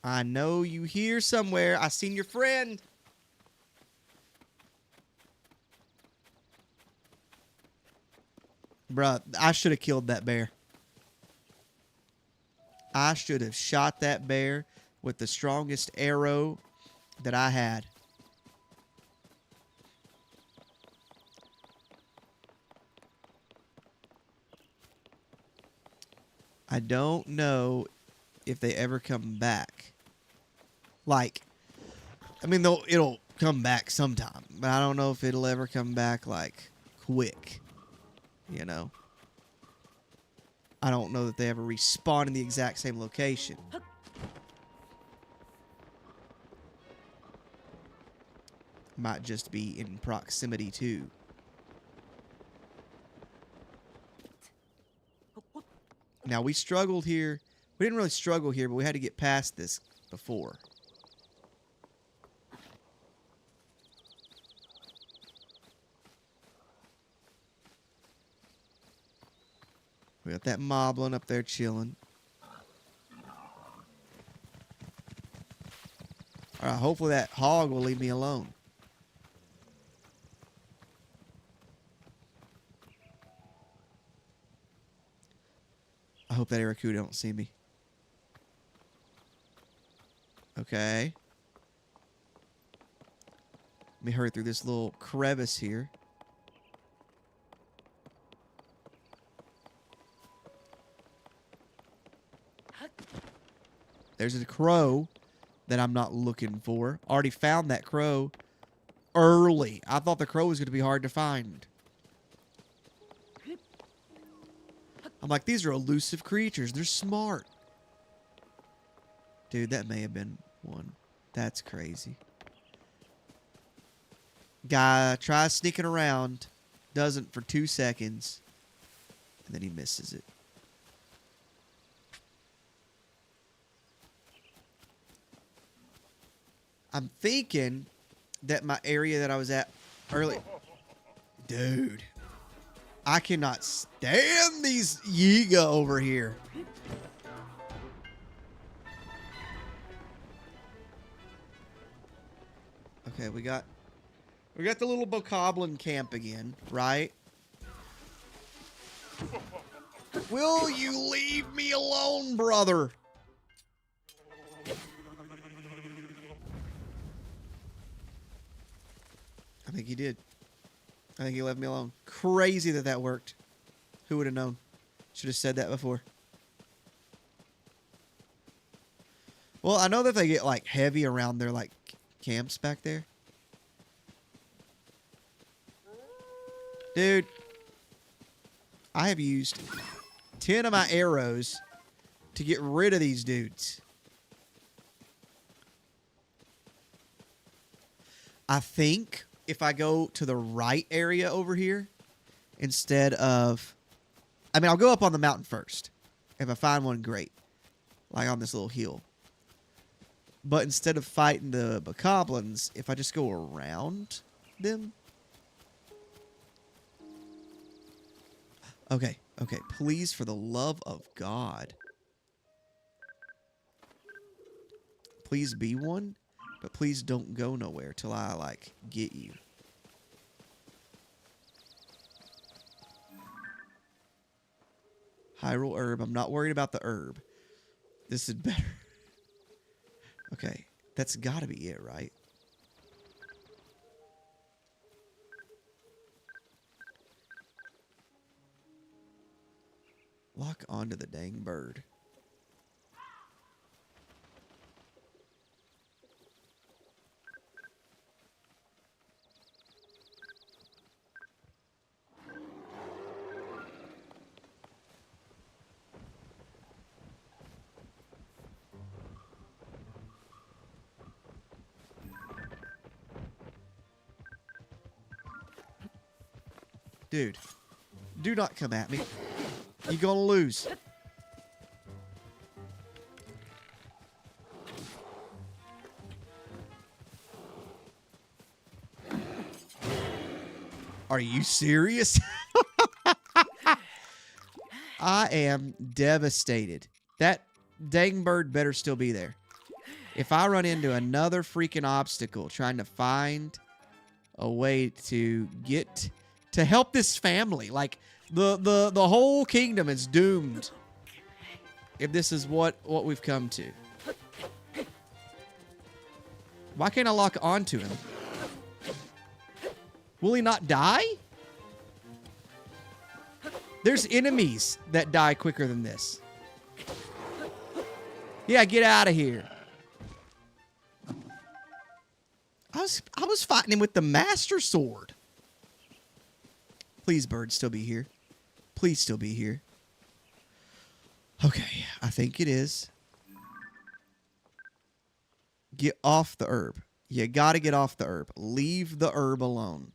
I know you here somewhere. I seen your friend. Bruh, I should have killed that bear. I should have shot that bear with the strongest arrow that I had. I don't know if they ever come back. Like, I mean, it'll come back sometime, but I don't know if it'll ever come back, like, quick. You know? I don't know that they ever respawn in the exact same location. Might just be in proximity to. Now, we struggled here. We didn't really struggle here, but we had to get past this before. We got that moblin up there chilling. Alright, hopefully that hog will leave me alone. I hope that Aracuda don't see me. Okay. Let me hurry through this little crevice here. There's a crow that I'm not looking for. Already found that crow early. I thought the crow was going to be hard to find. I'm like, these are elusive creatures. They're smart. Dude, that may have been one. That's crazy. Guy tries sneaking around. Doesn't for 2 seconds. And then he misses it. I'm thinking that my area that I was at earlier... Dude. I cannot stand these Yiga over here. Okay, we got the little bokoblin camp again, right? Will you leave me alone, brother? I think he did. I think he left me alone. Crazy that that worked. Who would have known? Should have said that before. Well, I know that they get like heavy around their like camps back there. Dude, I have used 10 of my arrows to get rid of these dudes. I think if I go to the right area over here instead of... I mean, I'll go up on the mountain first. If I find one, great. Like on this little hill. But instead of fighting the bokoblins, if I just go around them... Okay, okay. Please, for the love of God. Please be one. But please don't go nowhere till I, like, get you. Hyrule herb. I'm not worried about the herb. This is better. Okay. That's gotta be it, right? Lock onto the dang bird. Dude, do not come at me. You're gonna lose. Are you serious? I am devastated. That dang bird better still be there. If I run into another freaking obstacle trying to find a way to get to help this family, like the whole kingdom is doomed if this is what we've come to. Why can't I lock onto him? Will he not die? There's enemies that die quicker than this. Yeah, get out of here. I was fighting him with the Master Sword. Please, bird, still be here. Please still be here. Okay, I think it is. Get off the herb. You gotta get off the herb. Leave the herb alone.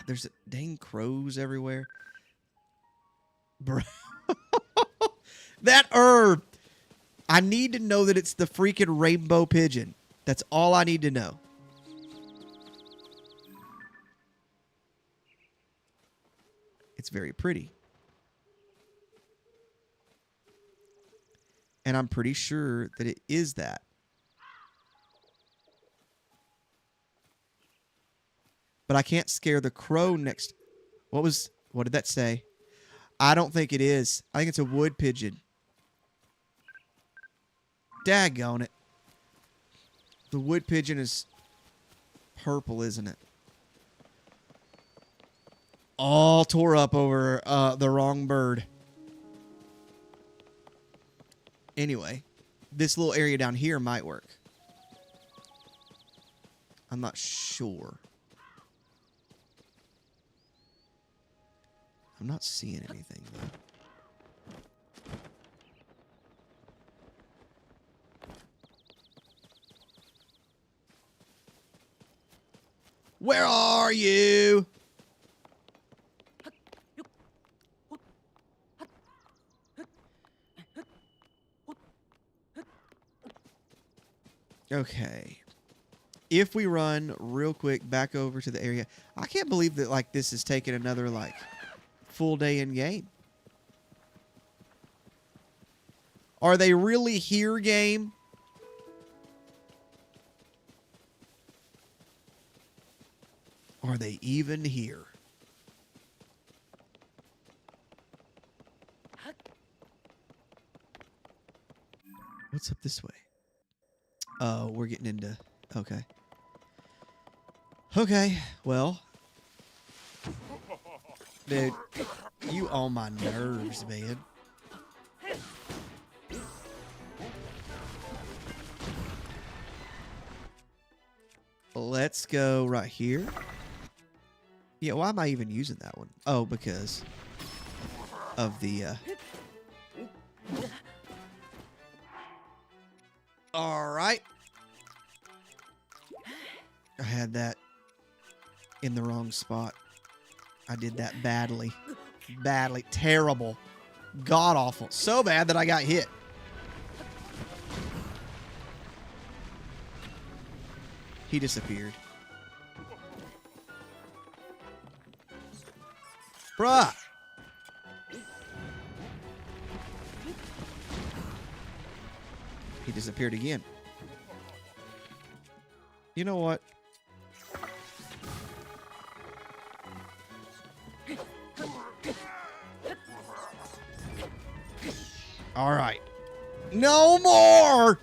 There's dang crows everywhere. Bro. That herb. I need to know that it's the freaking rainbow pigeon. That's all I need to know. It's very pretty. And I'm pretty sure that it is that. But I can't scare the crow next. What did that say? I don't think it is. I think it's a wood pigeon. Daggone it. The wood pigeon is purple, isn't it? All tore up over the wrong bird. Anyway, this little area down here might work. I'm not sure. I'm not seeing anything, though. Where are you? Okay. If we run real quick back over to the area, I can't believe that like this is taking another like full day in game. Are they really here, game? Are they even here? What's up this way? Oh, we're getting into... Okay. Okay, well... Dude, you on my nerves, man. Let's go right here. Yeah, why am I even using that one? Oh, because of the... All right. I had that in the wrong spot. I did that badly. Badly. Terrible. God-awful. So bad that I got hit. He disappeared. Bruh. He disappeared again. You know what? All right. No more!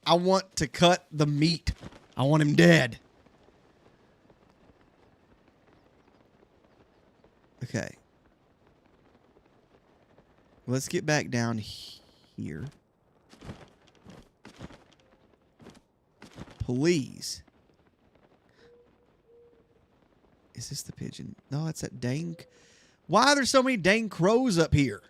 I want to cut the meat. I want him dead. Okay. Let's get back down here. Please. Is this the pigeon? No, it's that dang... Why are there so many dang crows up here?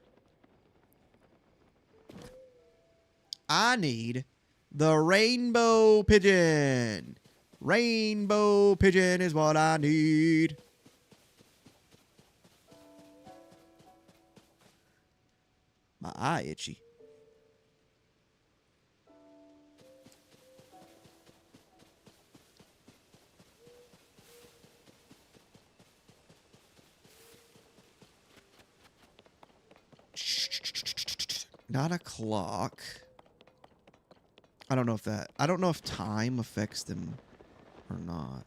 I need the rainbow pigeon. Rainbow pigeon is what I need. My eye itchy. Not a clock. I don't know if time affects them or not.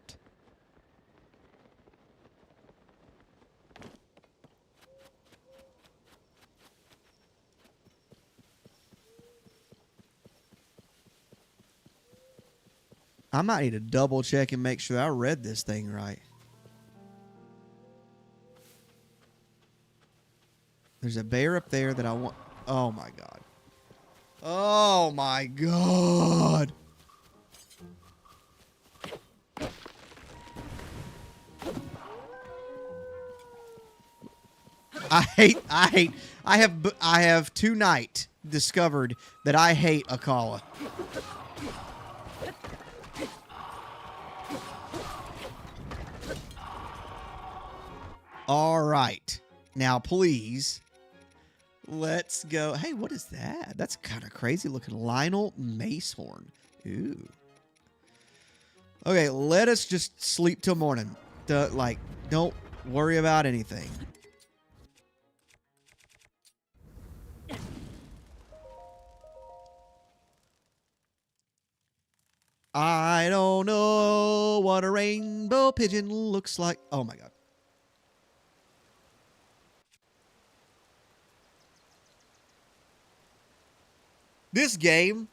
I might need to double check and make sure I read this thing right. There's a bear up there that I want. Oh my God. Oh my god. I have tonight discovered that I hate Akala. All right. Now, please, let's go. Hey, what is that? That's kind of crazy looking. Lionel Macehorn. Ooh. Okay, let us just sleep till morning. Don't worry about anything. I don't know what a rainbow pigeon looks like. Oh my god. This game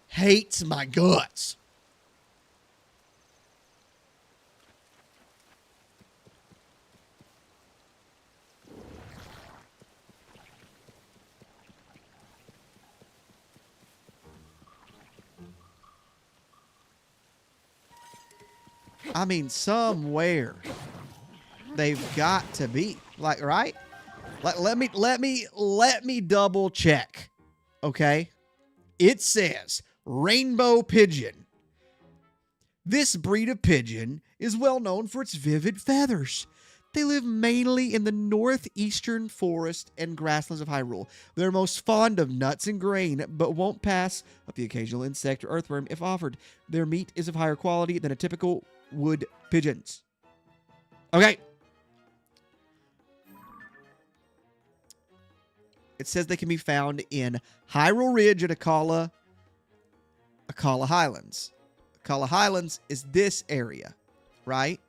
hates my guts. I mean, somewhere they've got to be. Like, right? Like, let me double check. Okay? It says rainbow pigeon. This breed of pigeon is well known for its vivid feathers. They live mainly in the northeastern forest and grasslands of Hyrule. They're most fond of nuts and grain, but won't pass up the occasional insect or earthworm if offered. Their meat is of higher quality than a typical wood pigeons. Okay. It says they can be found in Hyrule Ridge and Akala Highlands. Akala Highlands is this area, right?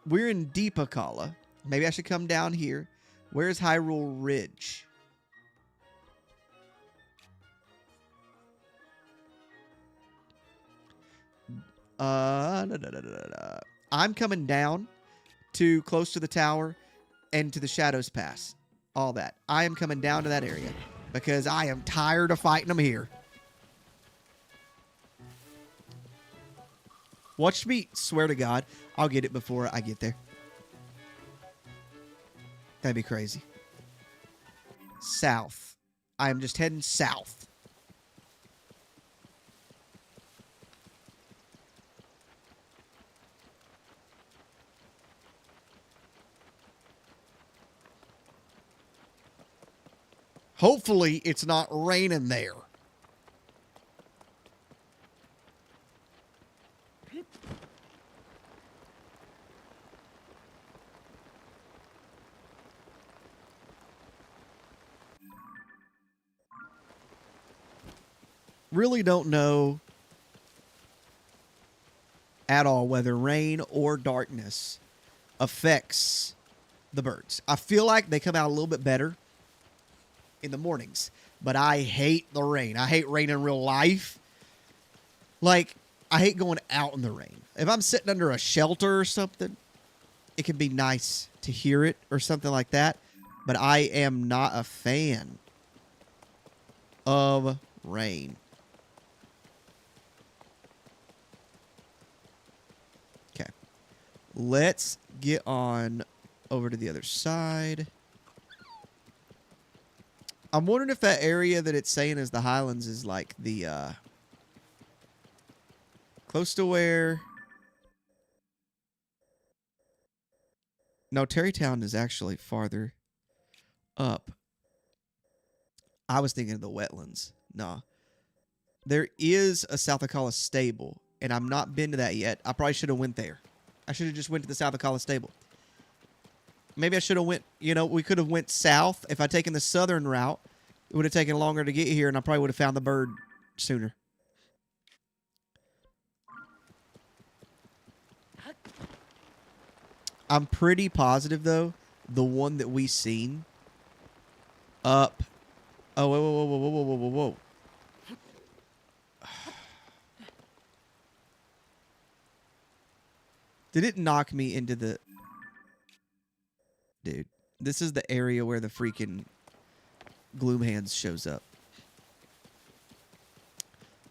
We're in Deep Akala. Maybe I should come down here. Where's Hyrule Ridge? I'm coming down to close to the tower and to the Shadows Pass. All that. I am coming down to that area because I am tired of fighting them here. Watch me, swear to God, I'll get it before I get there. That'd be crazy. South. I am just heading south. Hopefully, it's not raining there. Really don't know at all whether rain or darkness affects the birds. I feel like they come out a little bit better in the mornings, but I hate the rain. I hate rain in real life. Like, I hate going out in the rain. If I'm sitting under a shelter or something, it can be nice to hear it or something like that, but I am not a fan of rain. Okay. Let's get on over to the other side. I'm wondering if that area that it's saying is the Highlands is like the, close to where... No, Terrytown is actually farther up. I was thinking of the wetlands. No. There is a South Akala stable, and I've not been to that yet. I probably should have went there. I should have just went to the South Akala stable. Maybe I should have went, you know, we could have went south. If I'd taken the southern route, it would have taken longer to get here, and I probably would have found the bird sooner. I'm pretty positive, though, the one that we seen up... Oh, whoa, whoa, whoa, whoa, whoa, whoa, whoa, whoa. Did it knock me into the... Dude, this is the area where the freaking Gloomhands shows up.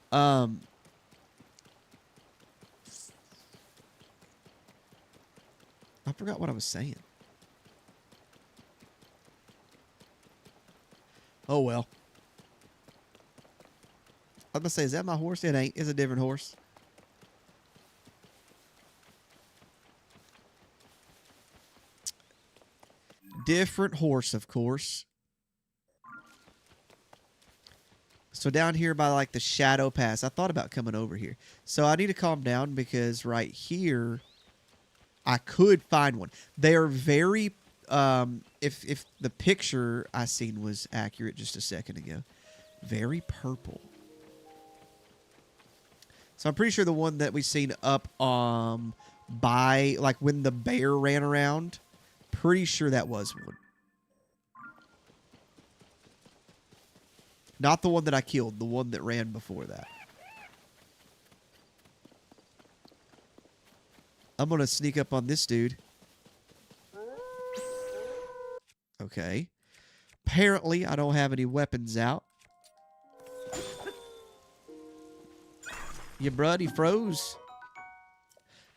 I forgot what I was saying. Oh, well. I was going to say, is that my horse? It ain't. It's a different horse. Different horse, of course. So down here by like the Shadow Pass, I thought about coming over here. So I need to calm down because right here, I could find one. They are very, if the picture I seen was accurate just a second ago, very purple. So I'm pretty sure the one that we seen up by, like when the bear ran around, pretty sure that was one. Not the one that I killed, the one that ran before that. I'm going to sneak up on this dude. Okay. Apparently, I don't have any weapons out. Your buddy froze.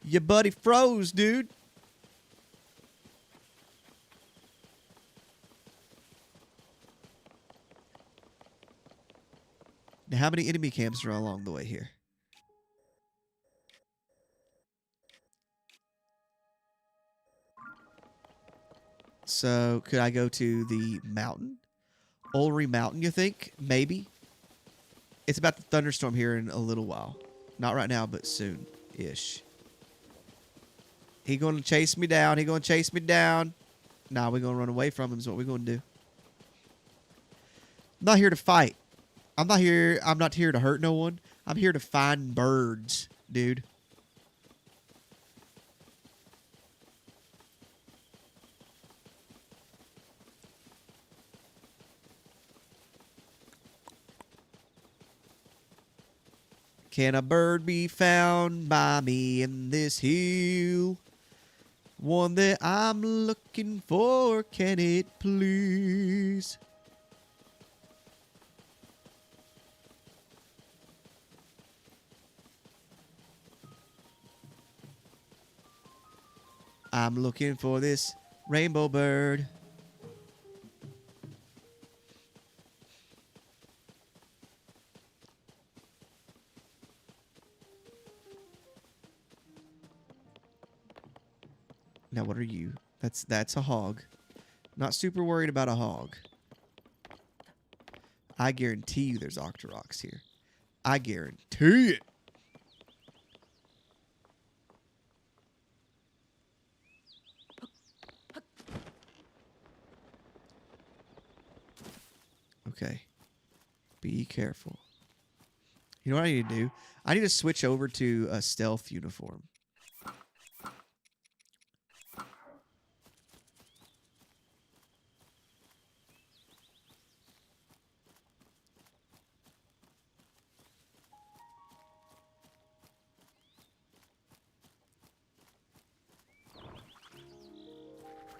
Your buddy froze, dude. Now, how many enemy camps are along the way here? So, could I go to the mountain? Ulri Mountain, you think? Maybe. It's about to thunderstorm here in a little while. Not right now, but soon-ish. He going to chase me down. He going to chase me down. Nah, we're going to run away from him is what we're going to do. I'm not here to fight. I'm not here to hurt no one. I'm here to find birds, dude. Can a bird be found by me in this hill? One that I'm looking for, can it please? I'm looking for this rainbow bird. Now, what are you? That's a hog. Not super worried about a hog. I guarantee you there's Octoroks here. I guarantee it. Okay. Be careful. You know what I need to do? I need to switch over to a stealth uniform.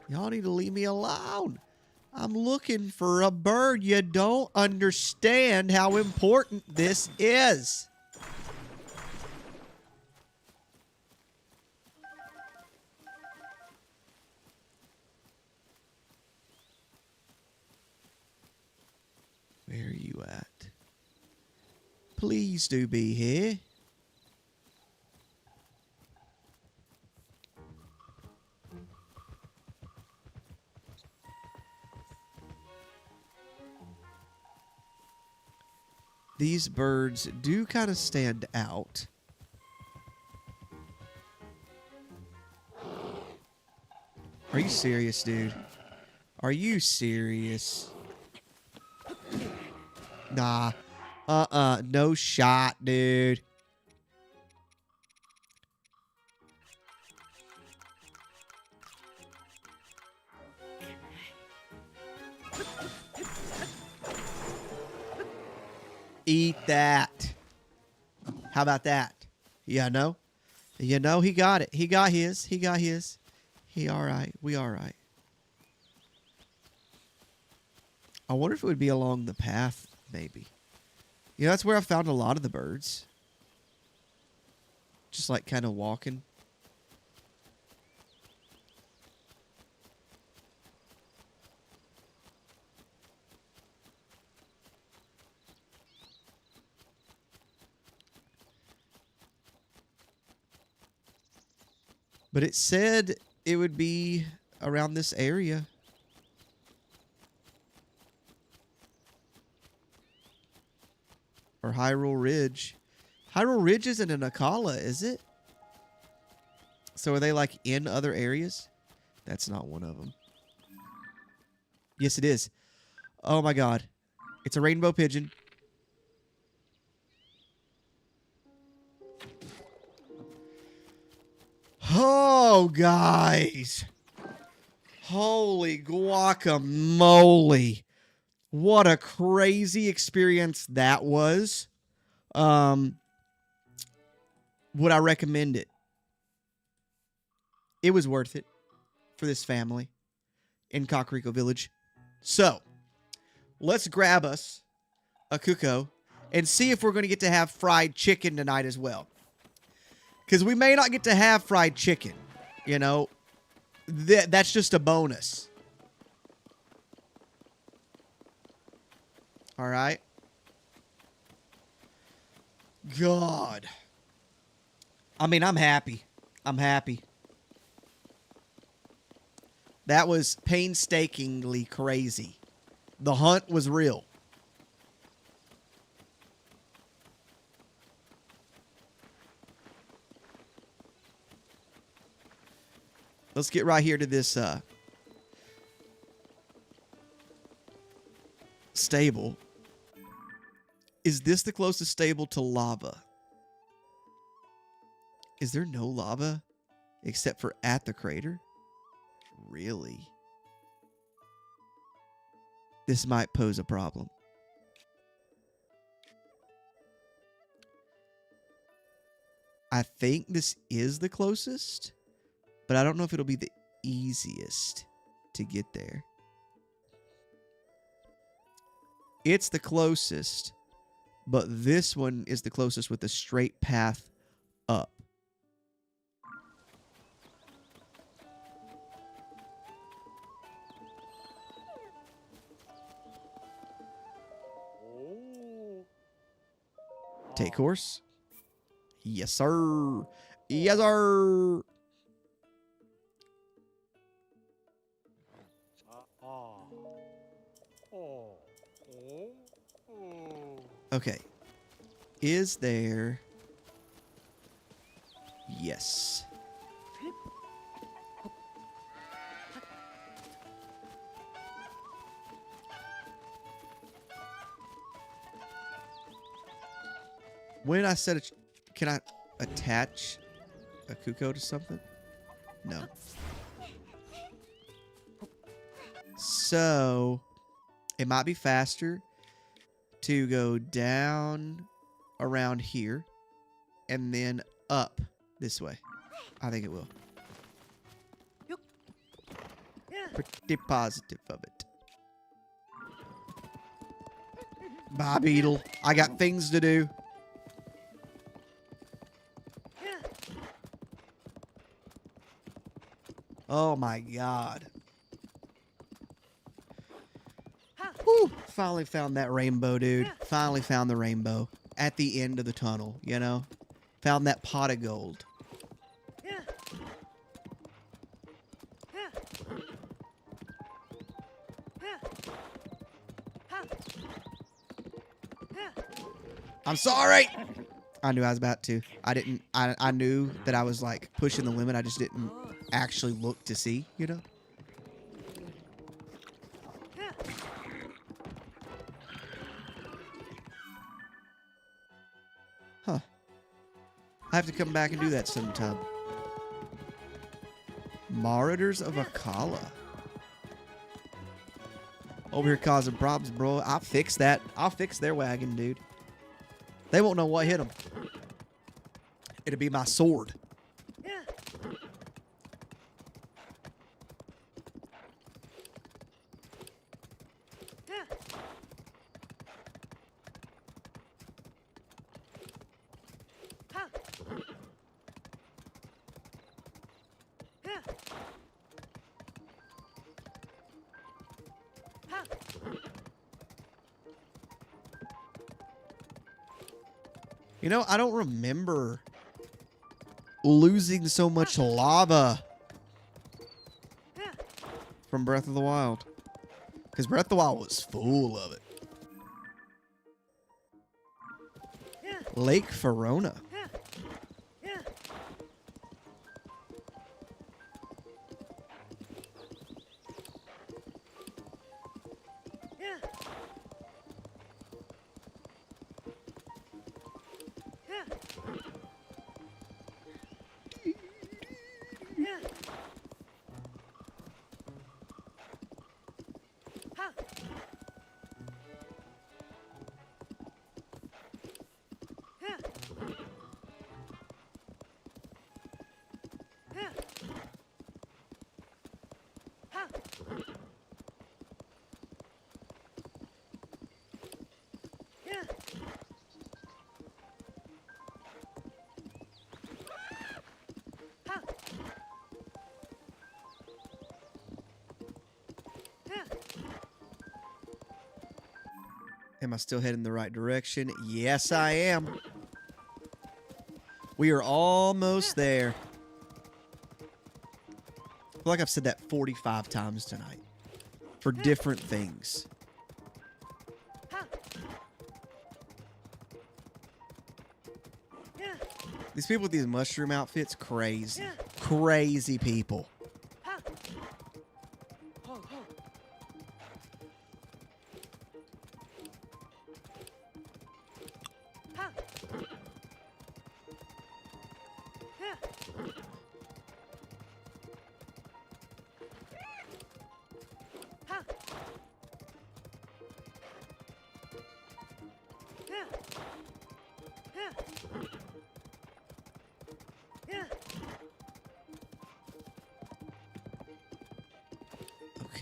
Y'all need to leave me alone. I'm looking for a bird. You don't understand how important this is. Where are you at? Please do be here. These birds do kind of stand out. Are you serious, dude? Are you serious? Nah. No shot, dude. Eat that. How about that? Yeah, no? You know, he got it. He got his. He got his. He all right. We all right. I wonder if it would be along the path, maybe. You know, that's where I found a lot of the birds. Just like kind of walking. But it said it would be around this area. Or Hyrule Ridge. Hyrule Ridge isn't in Akala, is it? So are they like in other areas? That's not one of them. Yes, it is. Oh my god. It's a rainbow pigeon. Oh, guys. Holy guacamole. What a crazy experience that was. Would I recommend it? It was worth it for this family in Kakariko Village. So, let's grab us a Kuko and see if we're going to get to have fried chicken tonight as well. Because we may not get to have fried chicken, you know. That's just a bonus. All right. God. I mean, I'm happy. I'm happy. That was painstakingly crazy. The hunt was real. Let's get right here to this stable. Is this the closest stable to lava? Is there no lava except for at the crater? Really? This might pose a problem. I think this is the closest, but I don't know if it'll be the easiest to get there. It's the closest, but this one is the closest with a straight path up. Take course. Yes, sir. Yes, sir. Okay. Is there... Yes. When I set a... Can I attach a Kuko to something? No. So, it might be faster to go down around here and then up this way. I think it will. Pretty positive of it. Bye, Beetle. I got things to do. Oh my god. Whew. Finally found that rainbow, dude. Finally found the rainbow. At the end of the tunnel, you know? Found that pot of gold. I'm sorry! I knew I was about to. I knew that I was like pushing the limit. I just didn't actually look to see, you know? Huh. I have to come back and do that sometime. Marauders of Akala. Over here causing problems, bro. I'll fix that. I'll fix their wagon, dude. They won't know what hit them. It'll be my sword. You know, I don't remember losing so much lava from Breath of the Wild. Because Breath of the Wild was full of it. Lake Verona. Am I still heading the right direction? Yes, I am. We are almost there. I feel like I've said that 45 times tonight for different things. These people with these mushroom outfits, crazy. Crazy people.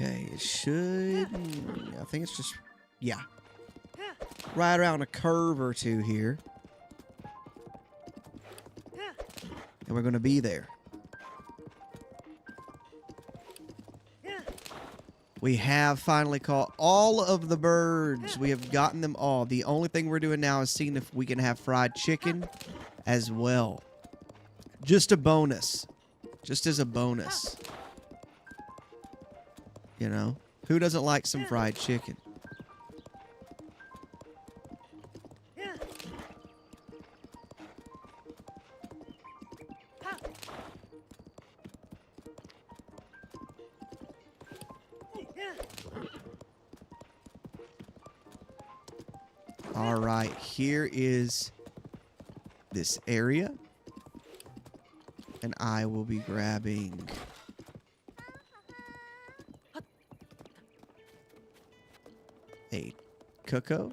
Okay, it should... I think it's just... Yeah. Right around a curve or two here. And we're going to be there. We have finally caught all of the birds. We have gotten them all. The only thing we're doing now is seeing if we can have fried chicken as well. Just a bonus. Just as a bonus. You know? Who doesn't like some fried chicken? All right, here is this area. And I will be grabbing a cocoa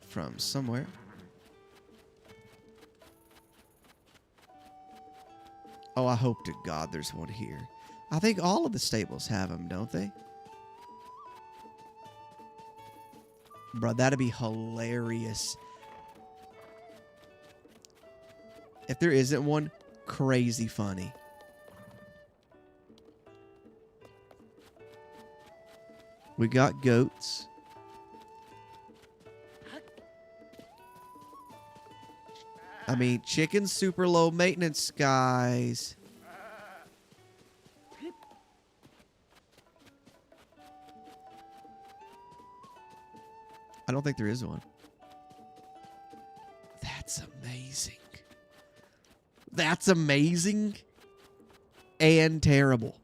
from somewhere. Oh, I hope to God there's one here. I think all of the stables have them, don't they? Bro, that'd be hilarious. If there isn't one, crazy funny. We got goats. I mean, chicken's super low maintenance, guys. I don't think there is one. That's amazing. That's amazing and terrible.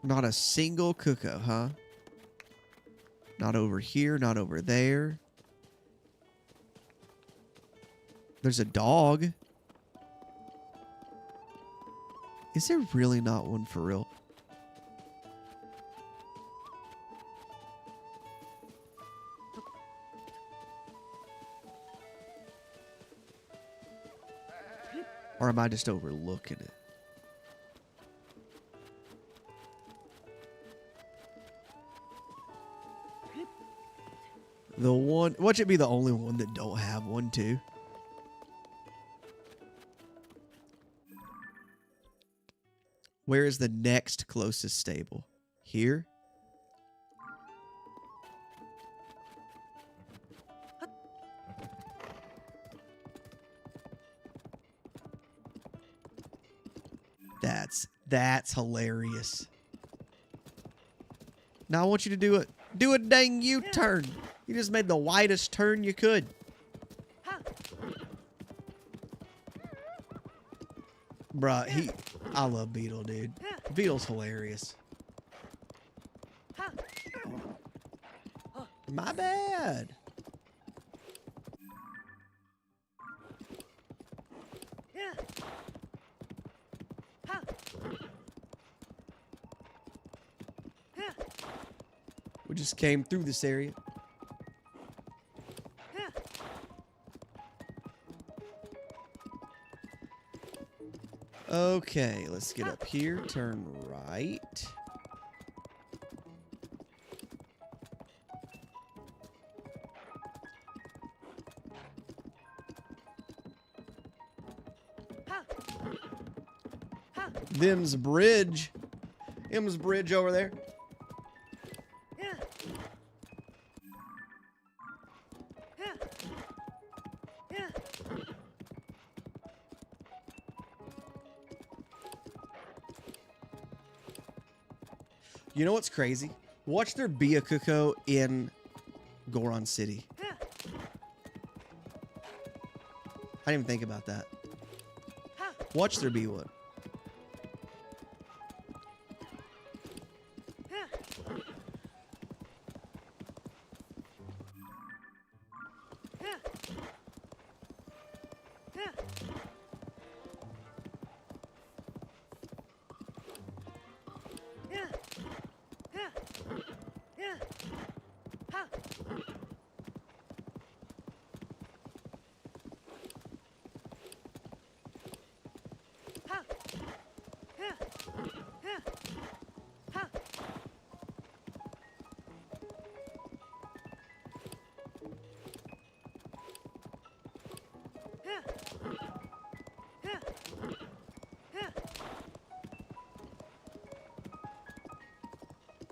Not a single cocoa, huh? Not over here, not over there. There's a dog. Is there really not one for real? Or am I just overlooking it? The one... Watch it be the only one that don't have one, too. Where is the next closest stable? Here? That's hilarious. Now I want you to do a dang U-turn. You just made the widest turn you could. Bruh, I love Beetle, dude. Beetle's hilarious. My bad. We just came through this area. Okay, let's get up here. Turn right. Them's bridge. Them's bridge over there. You know what's crazy? Watch there be a Cuckoo in Goron City. I didn't even think about that. Watch there be one.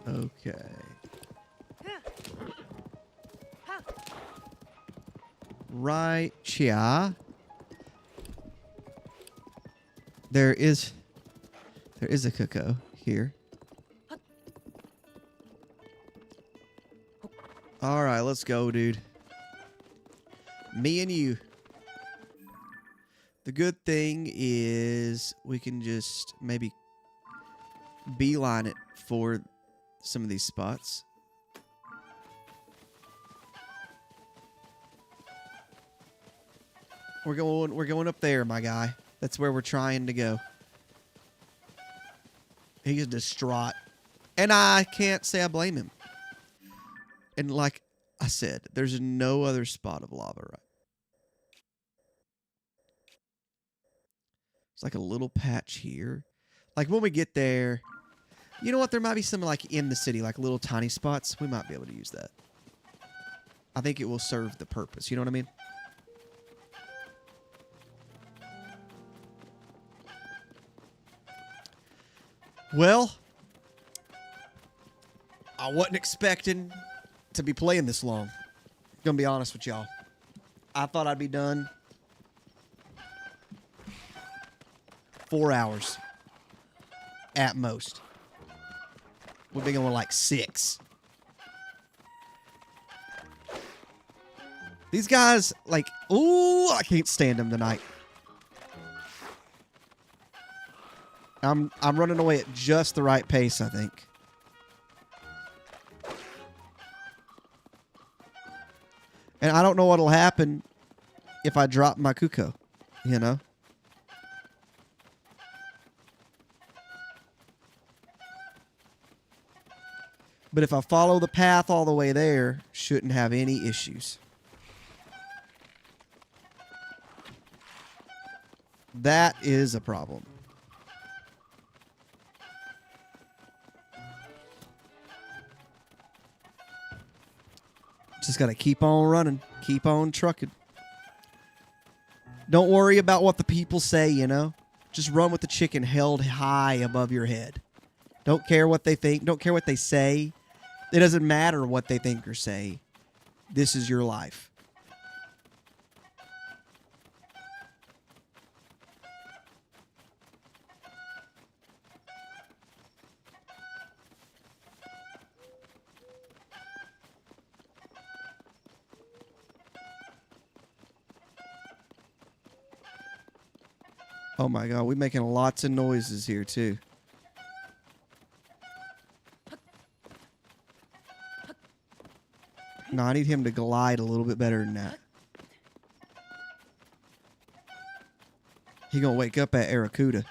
Okay. Right here. There is a Cuckoo here. All right, let's go, dude. Me and you. The good thing is we can just maybe beeline it for some of these spots. We're going up there, my guy. That's where we're trying to go. He's distraught. And I can't say I blame him. And like I said, there's no other spot of lava, right? It's like a little patch here. Like when we get there, you know what? There might be some like in the city, like little tiny spots. We might be able to use that. I think it will serve the purpose. You know what I mean? Well, I wasn't expecting to be playing this long. Gonna be honest with y'all. I thought I'd be done 4 hours at most. We've been going like 6. These guys, like, ooh, I can't stand them tonight. I'm running away at just the right pace, I think. And I don't know what'll happen if I drop my Cuckoo, you know? But if I follow the path all the way there, shouldn't have any issues. That is a problem. Just got to keep on running. Keep on trucking. Don't worry about what the people say, you know? Just run with the chicken held high above your head. Don't care what they think. Don't care what they say. It doesn't matter what they think or say. This is your life. Oh my god, we're making lots of noises here too. No, I need him to glide a little bit better than that. He gonna wake up at Aracuda.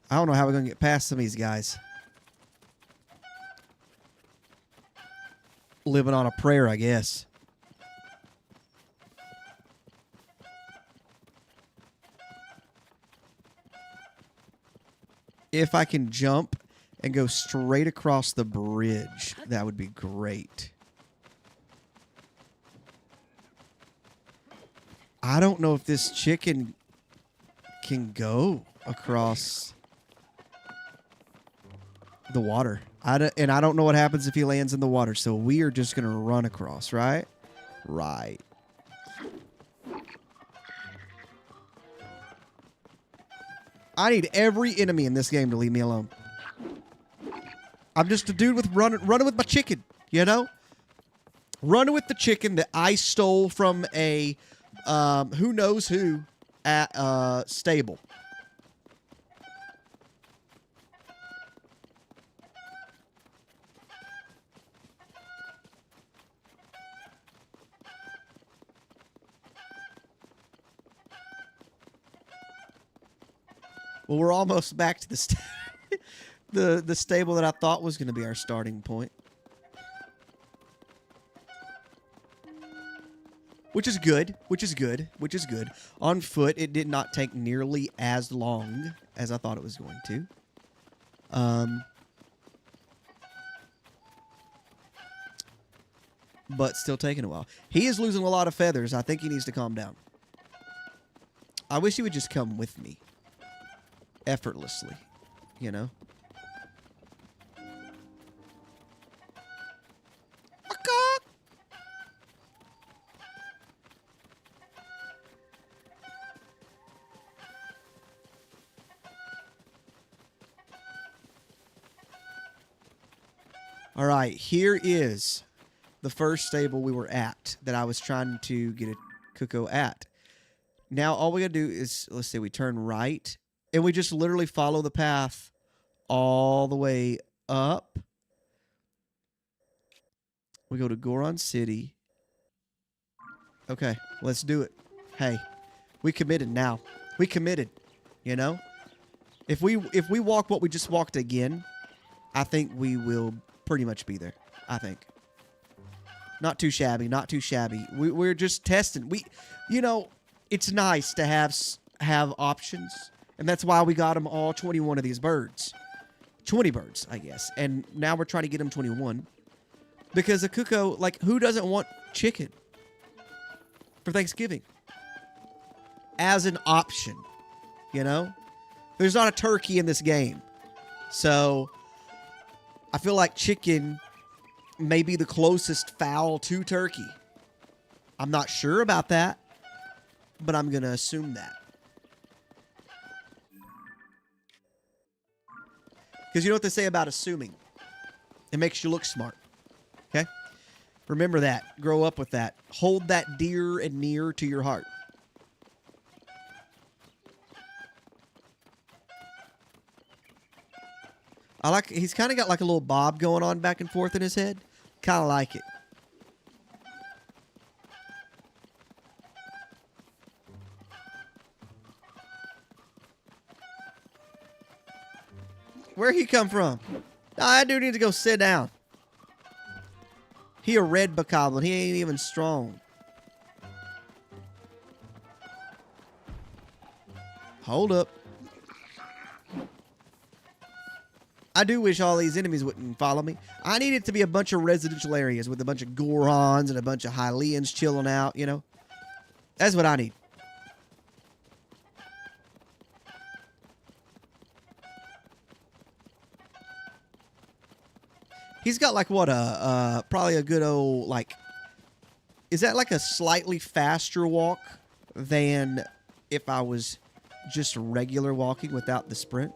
I don't know how we're gonna get past some of these guys. Living on a prayer, I guess. If I can jump and go straight across the bridge, that would be great. I don't know if this chicken can go across the water. And I don't know what happens if he lands in the water, so we are just going to run across, right? Right. I need every enemy in this game to leave me alone. I'm just a dude with running with my chicken, you know? Running with the chicken that I stole from a who knows who at stable. Well, we're almost back to the stable that I thought was going to be our starting point. Which is good, which is good, which is good. On foot, it did not take nearly as long as I thought it was going to. But still taking a while. He is losing a lot of feathers. I think he needs to calm down. I wish he would just come with me. Effortlessly, you know? All right, here is the first stable we were at that I was trying to get a cuckoo at. Now, all we gotta do is, let's say we turn right, and we just literally follow the path all the way up. We go to Goron City. Okay, let's do it. Hey, we committed now. We committed, you know? If we walk what we just walked again, I think we will pretty much be there. I think. Not too shabby, not too shabby. We're just testing. You know, it's nice to have options. And that's why we got them all 21 of these birds. 20 birds, I guess. And now we're trying to get them 21. Because a cuckoo, like, who doesn't want chicken for Thanksgiving? As an option, you know? There's not a turkey in this game. So, I feel like chicken may be the closest fowl to turkey. I'm not sure about that, but I'm going to assume that. Because you know what they say about assuming? It makes you look smart. Okay? Remember that. Grow up with that. Hold that dear and near to your heart. He's kind of got like a little bob going on back and forth in his head. Kind of like it. Where'd he come from? Nah, that dude needs to go sit down. He a red bokoblin. He ain't even strong. Hold up. I do wish all these enemies wouldn't follow me. I need it to be a bunch of residential areas with a bunch of Gorons and a bunch of Hylians chilling out, you know? That's what I need. He's got like what probably a good old like. Is that like a slightly faster walk than if I was just regular walking without the sprint?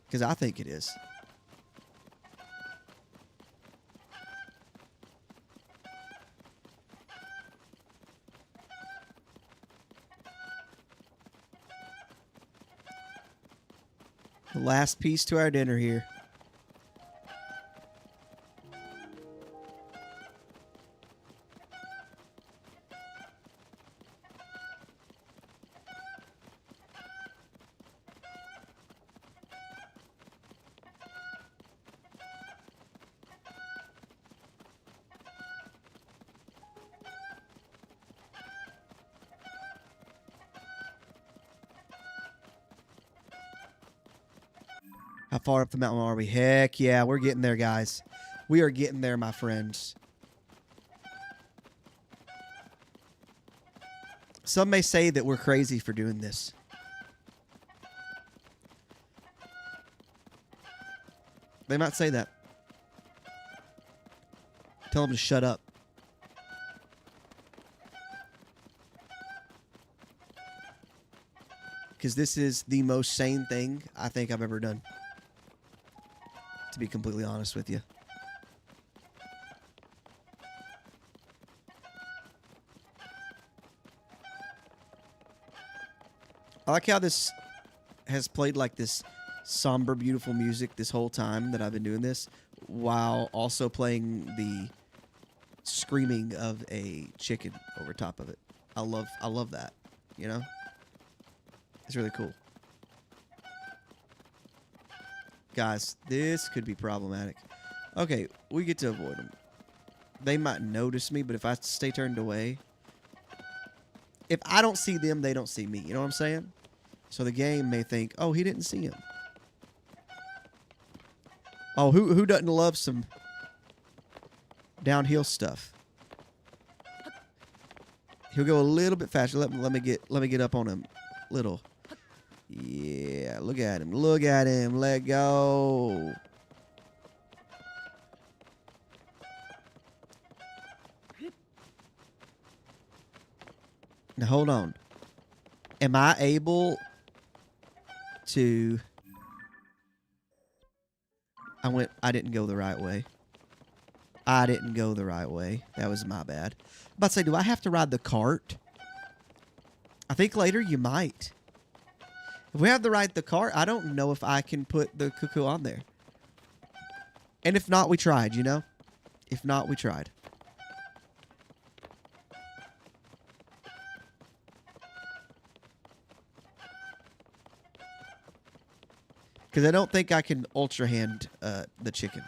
Because I think it is. The last piece to our dinner here. How far up the mountain are we? Heck yeah, we're getting there, guys. We are getting there, my friends. Some may say that we're crazy for doing this. They might say that. Tell them to shut up. Because this is the most sane thing I think I've ever done. To be completely honest with you. I like how this has played like this somber, beautiful music this whole time that I've been doing this, while also playing the screaming of a chicken over top of it. I love that, you know? It's really cool. Guys, this could be problematic. Okay, we get to avoid them. They might notice me, but if I stay turned away... If I don't see them, they don't see me. You know what I'm saying? So the game may think, oh, he didn't see him. Oh, who doesn't love some downhill stuff? He'll go a little bit faster. Let me get up on him. Little. Yeah, look at him. Look at him. Let go. Now, hold on. Am I able to... I didn't go the right way. I didn't go the right way. That was my bad. I'm about to say, do I have to ride the cart? I think later you might. If we have to ride the cart, I don't know if I can put the cuckoo on there. And if not, we tried, you know? If not, we tried. Because I don't think I can ultra hand the chicken.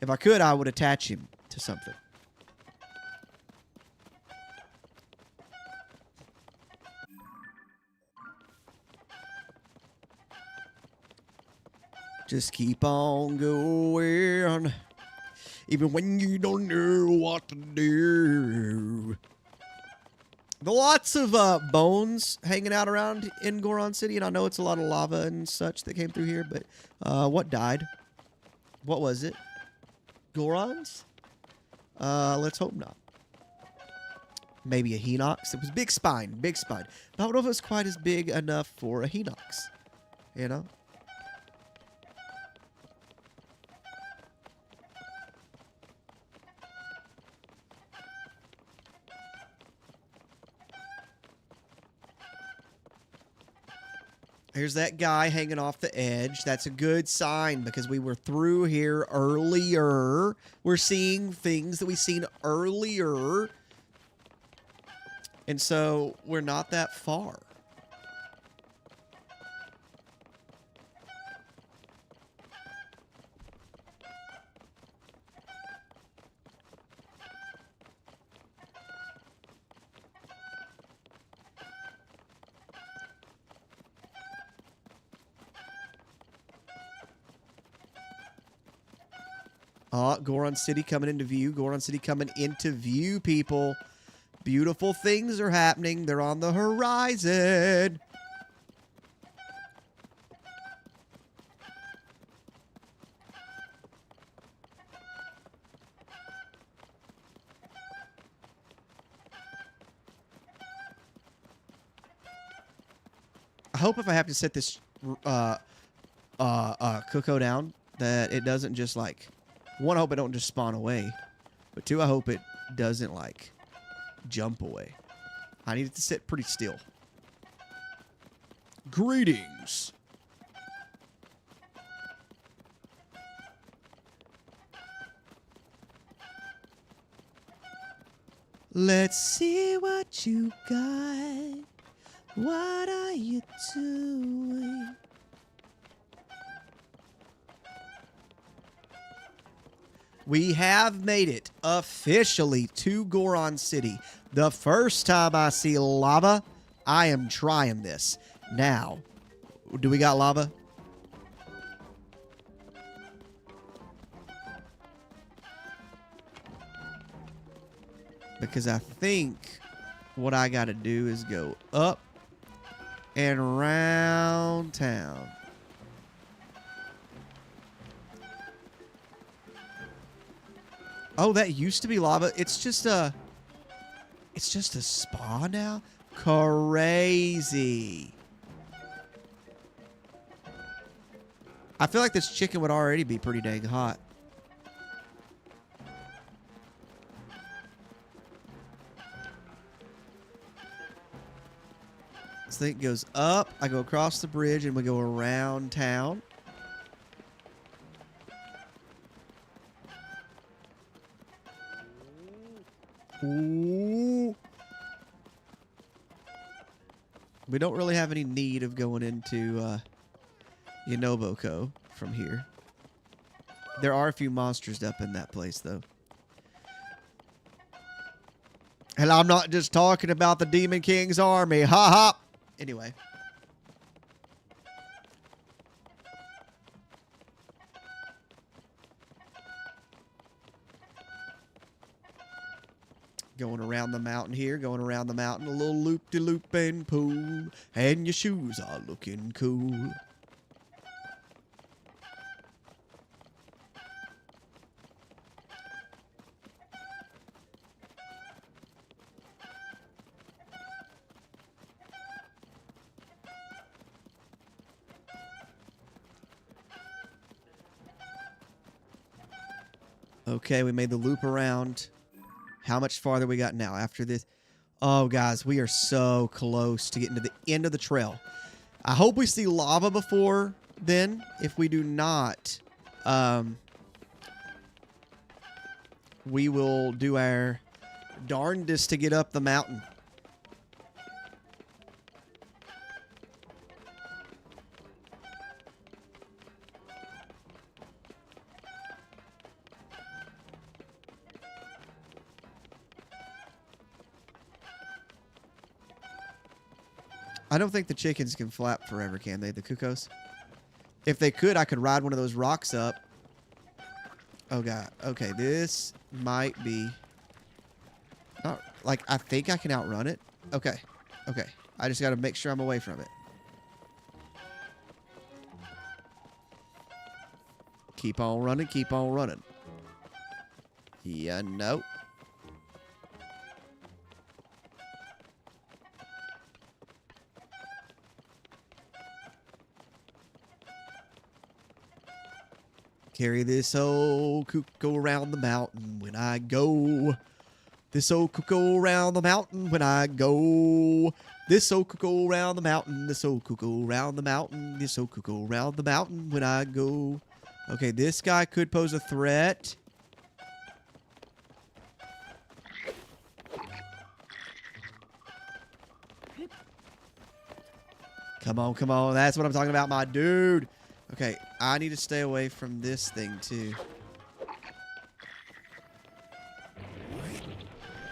If I could, I would attach him to something. Just keep on going, even when you don't know what to do. There are lots of bones hanging out around in Goron City, and I know it's a lot of lava and such that came through here, but what died? What was it? Gorons? Let's hope not. Maybe a Hinox. It was big spine, big spine. But I don't know if it was quite as big enough for a Hinox, you know? Here's that guy hanging off the edge. That's a good sign because we were through here earlier. We're seeing things that we've seen earlier. And so we're not that far. Goron City coming into view. Goron City coming into view, people. Beautiful things are happening. They're on the horizon. I hope if I have to set this Cuckoo down, that it doesn't just like... One, I hope it don't just spawn away. But two, I hope it doesn't like jump away. I need it to sit pretty still. Greetings. Let's see what you got. What are you doing? We have made it officially to Goron City. The first time I see lava, I am trying this. Now, do we got lava? Because I think what I got to do is go up and around town. Oh, that used to be lava. It's just a spa now? Crazy. I feel like this chicken would already be pretty dang hot. This thing goes up. I go across the bridge and we go around town. Ooh. We don't really have any need of going into Yanoboko from here. There are a few monsters up in that place, though. And I'm not just talking about the Demon King's army. Ha ha! Anyway. Going around the mountain here, going around the mountain, a little loop-de-loop and pool, and your shoes are looking cool. Okay, we made the loop around. How much farther we got now after this? Oh, guys, we are so close to getting to the end of the trail. I hope we see lava before then. If we do not, we will do our darndest to get up the mountain. I don't think the chickens can flap forever, can they? The cuckoos? If they could, I could ride one of those rocks up. Oh, God. Okay, this might be... Not, like, I think I can outrun it. Okay. Okay. I just got to make sure I'm away from it. Keep on running. Keep on running. Yeah, no. Carry this old cuckoo around the mountain when I go. This old cuckoo around the mountain when I go. This old cuckoo around the mountain. This old cuckoo around the mountain. This old cuckoo around the mountain when I go. Okay, this guy could pose a threat. Come on, come on. That's what I'm talking about, my dude. Okay, I need to stay away from this thing, too.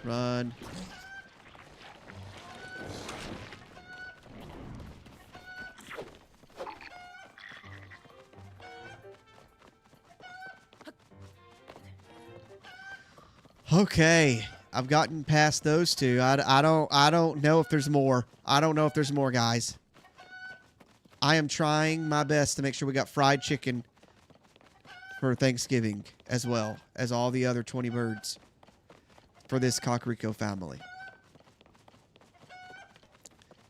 Run. Okay. I've gotten past those two. I don't know if there's more. I don't know if there's more, guys. I am trying my best to make sure we got fried chicken for Thanksgiving as well as all the other 20 birds for this Kakariko family.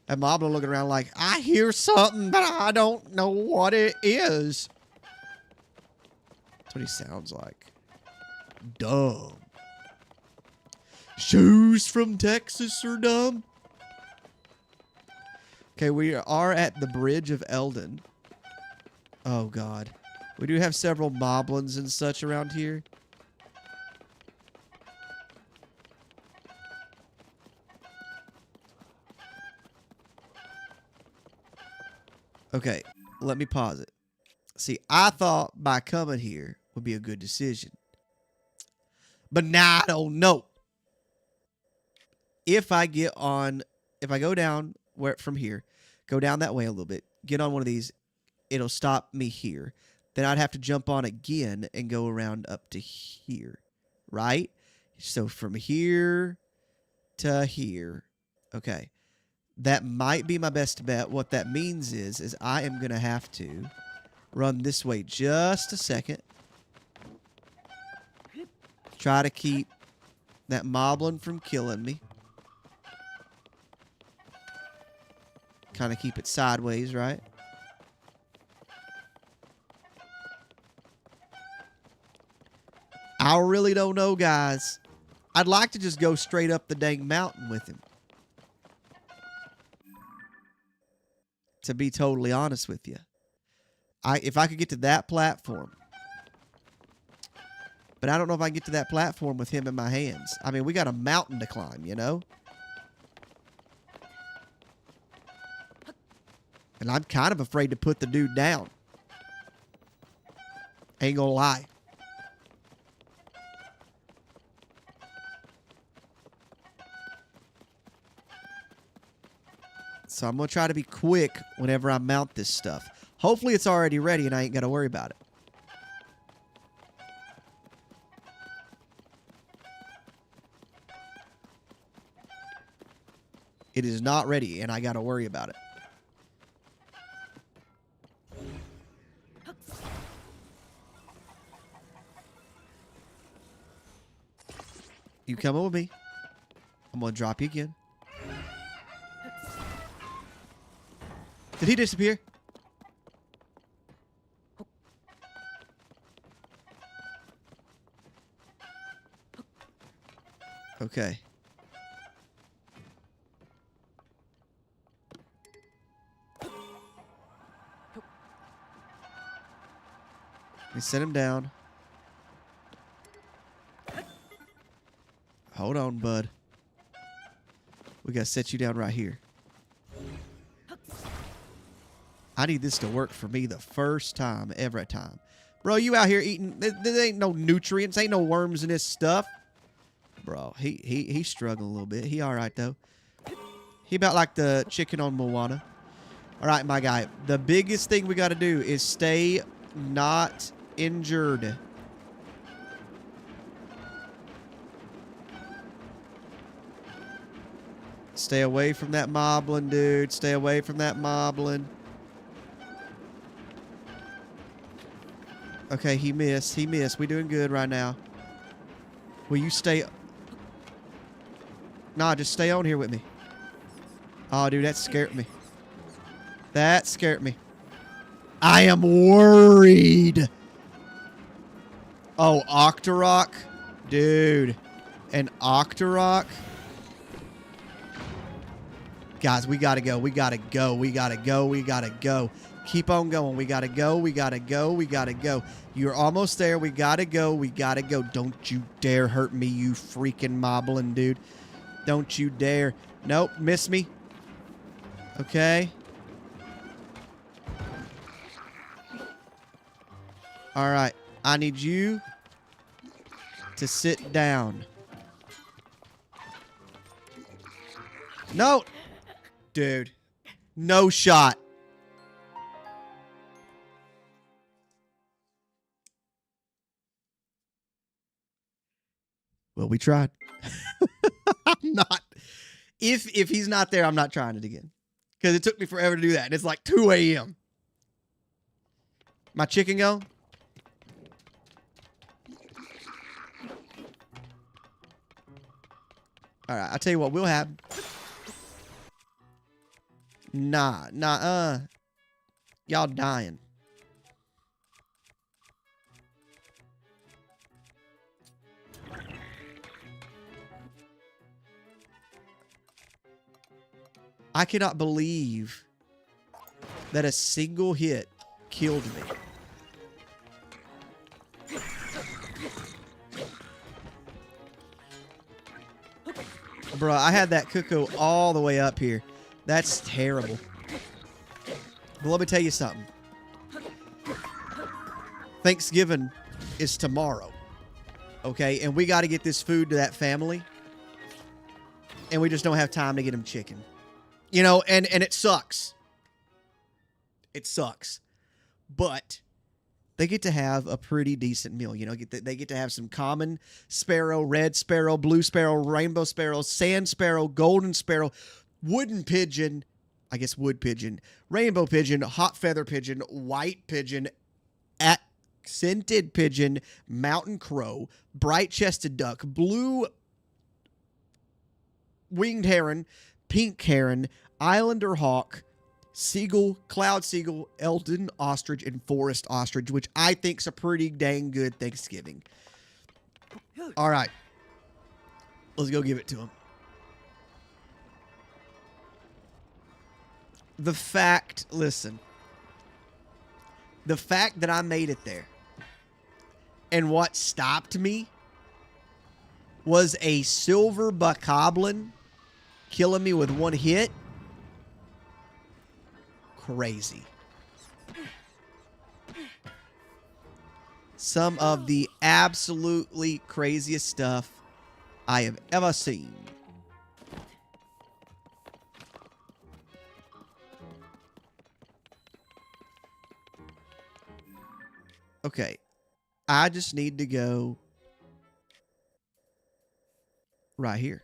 And Moblin looking around like, I hear something, but I don't know what it is. That's what he sounds like. Dumb. Shoes from Texas are dumb. Okay, we are at the Bridge of Eldon. Oh, God. We do have several moblins and such around here. Okay, let me pause it. See, I thought by coming here would be a good decision. But now I don't know. If I go down from here, go down that way a little bit, get on one of these, it'll stop me here. Then I'd have to jump on again and go around up to here, right? So from here to here. Okay. That might be my best bet. What that means is I am going to have to run this way just a second. Try to keep that moblin from killing me. Kind of keep it sideways, right? I really don't know, guys. I'd like to just go straight up the dang mountain with him. To be totally honest with you. If I could get to that platform. But I don't know if I can get to that platform with him in my hands. I mean, we got a mountain to climb, you know? And I'm kind of afraid to put the dude down. Ain't gonna lie. So I'm going to try to be quick whenever I mount this stuff. Hopefully it's already ready and I ain't got to worry about it. It is not ready and I got to worry about it. You coming with me? I'm going to drop you again. Did he disappear? Okay. Let me set him down. Hold on, bud. We gotta set you down right here. I need this to work for me the first time, every time. Bro, you out here eating... There ain't no nutrients, ain't no worms in this stuff. Bro, he's struggling a little bit. He all right, though. He about like the chicken on Moana. All right, my guy. The biggest thing we got to do is stay not injured. Stay away from that moblin, dude. Stay away from that moblin. Okay, he missed. He missed. We doing good right now. Will you stay... Nah, just stay on here with me. Oh, dude, that scared me. That scared me. I am worried. Oh, Octorok? Dude. An Octorok? Guys, we gotta go. We gotta go. We gotta go. We gotta go. Keep on going. We gotta go. We gotta go. We gotta go. You're almost there. We gotta go. We gotta go. Don't you dare hurt me, you freaking moblin, dude. Don't you dare. Nope. Miss me. Okay. All right. I need you to sit down. No. Dude. No shot. Well, we tried. I'm not. If he's not there, I'm not trying it again. Because it took me forever to do that. And it's like 2 a.m. My chicken go? All right, I'll tell you what we'll have. Nah, y'all dying. I cannot believe that a single hit killed me. Bro, I had that cuckoo all the way up here. That's terrible. But let me tell you something. Thanksgiving is tomorrow. Okay? And we got to get this food to that family. And we just don't have time to get them chicken. You know, and it sucks. It sucks. But they get to have a pretty decent meal. You know, they get to have some common sparrow, red sparrow, blue sparrow, rainbow sparrow, sand sparrow, golden sparrow, wooden pigeon, I guess wood pigeon, rainbow pigeon, hot feather pigeon, white pigeon, accented pigeon, mountain crow, bright-chested duck, blue winged heron, pink heron, islander hawk, seagull, cloud seagull, Eldon ostrich, and forest ostrich, which I think's a pretty dang good Thanksgiving. All right. Let's go give it to him. The fact that I made it there and what stopped me was a silver bokoblin killing me with one hit. Crazy. Some of the absolutely craziest stuff I have ever seen. Okay. I just need to go right here.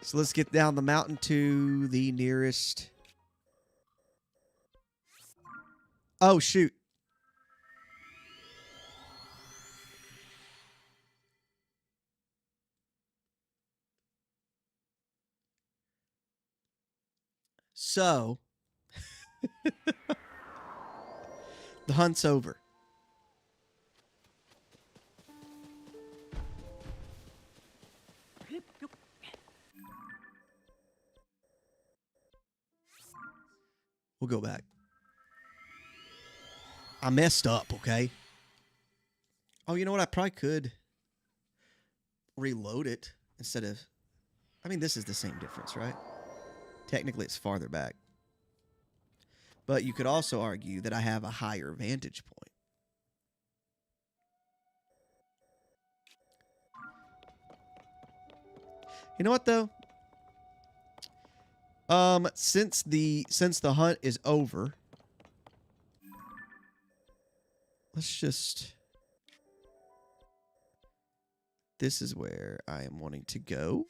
So let's get down the mountain to the nearest. Oh, shoot. So, the hunt's over. We'll go back. I messed up, okay? Oh, you know what? I probably could reload it instead of... I mean, this is the same difference, right? Technically, it's farther back. But you could also argue that I have a higher vantage point. You know what, though? Since the hunt is over, let's just... This is where I am wanting to go.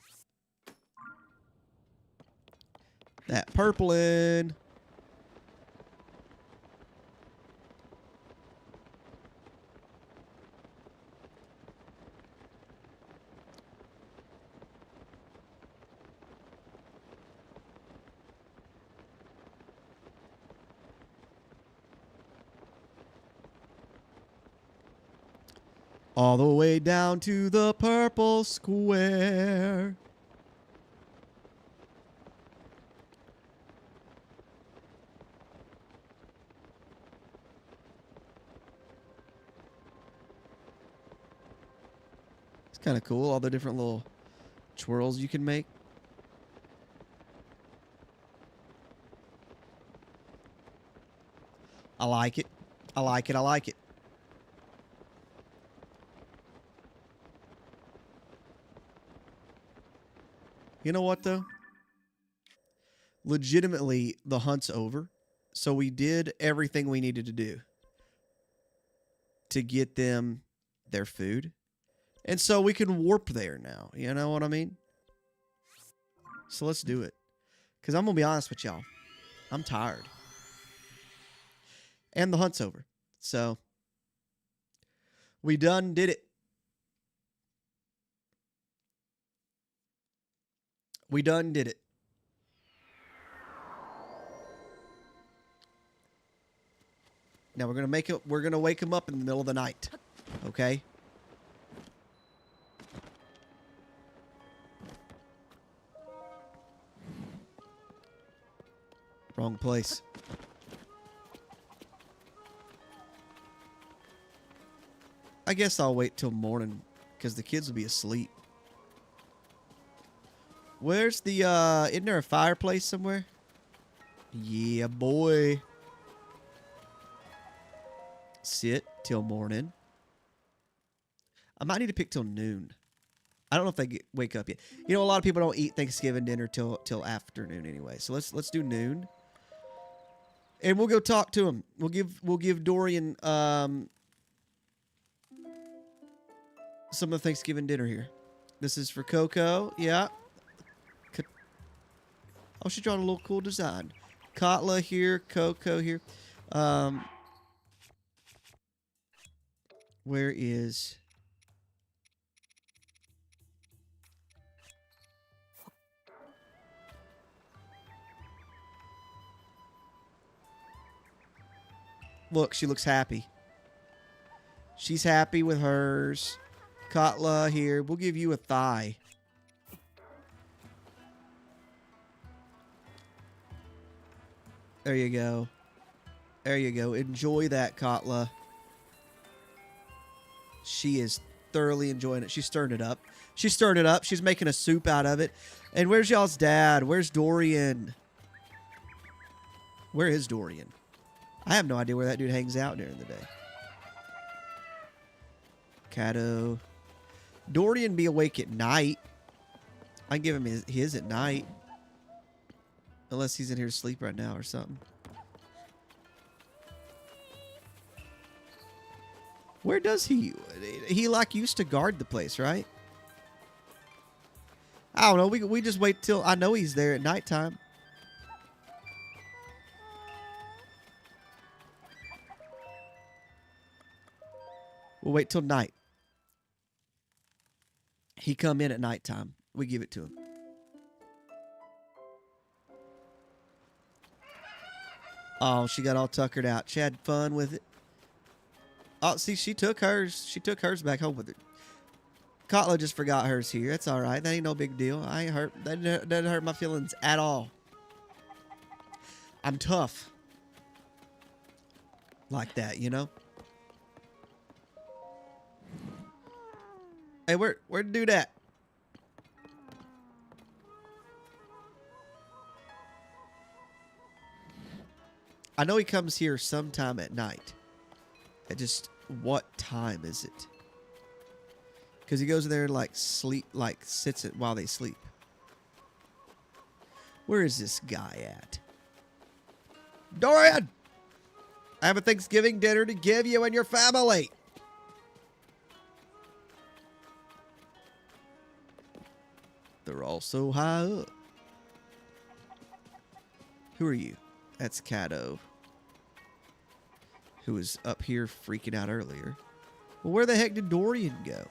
That purplin'. All the way down to the purple square. It's kind of cool, all the different little twirls you can make. I like it. I like it. I like it. You know what, though? Legitimately, the hunt's over. So we did everything we needed to do to get them their food. And so we can warp there now. You know what I mean? So let's do it. Because I'm going to be honest with y'all. I'm tired. And the hunt's over. So we done did it. We done did it. Now we're gonna wake him up in the middle of the night. Okay? Wrong place. I guess I'll wait till morning because the kids will be asleep. Where's the isn't there a fireplace somewhere? Yeah, boy. Sit till morning. I might need to pick till noon. I don't know if they wake up yet. You know, a lot of people don't eat Thanksgiving dinner till afternoon anyway. So let's do noon. And we'll go talk to him. We'll give Dorian some of the Thanksgiving dinner here. This is for Coco. Yeah. Oh, she drawn a little cool design. Katla here, Coco here. Where is... Look, she looks happy. She's happy with hers. Katla here. We'll give you a thigh. There you go. There you go. Enjoy that, Katla. She is thoroughly enjoying it. She's stirring it up. She's stirring it up. She's making a soup out of it. And where's y'all's dad? Where's Dorian? Where is Dorian? I have no idea where that dude hangs out during the day. Cato. Dorian be awake at night. I can give him his at night. Unless he's in here to sleep right now or something. Where does he... He like used to guard the place, right? I don't know. We just wait till... I know he's there at nighttime. We'll wait till night. He come in at nighttime. We give it to him. Oh, she got all tuckered out. She had fun with it. Oh, see, she took hers. She took hers back home with her. Katla just forgot hers here. That's all right. That ain't no big deal. I ain't hurt. That doesn't hurt my feelings at all. I'm tough. Like that, you know? Hey, where'd you do that? I know he comes here sometime at night. Just what time is it? Because he goes in there and like sits it while they sleep. Where is this guy at? Dorian! I have a Thanksgiving dinner to give you and your family. They're all so high up. Who are you? That's Cato, who was up here freaking out earlier. Well, where the heck did Dorian go?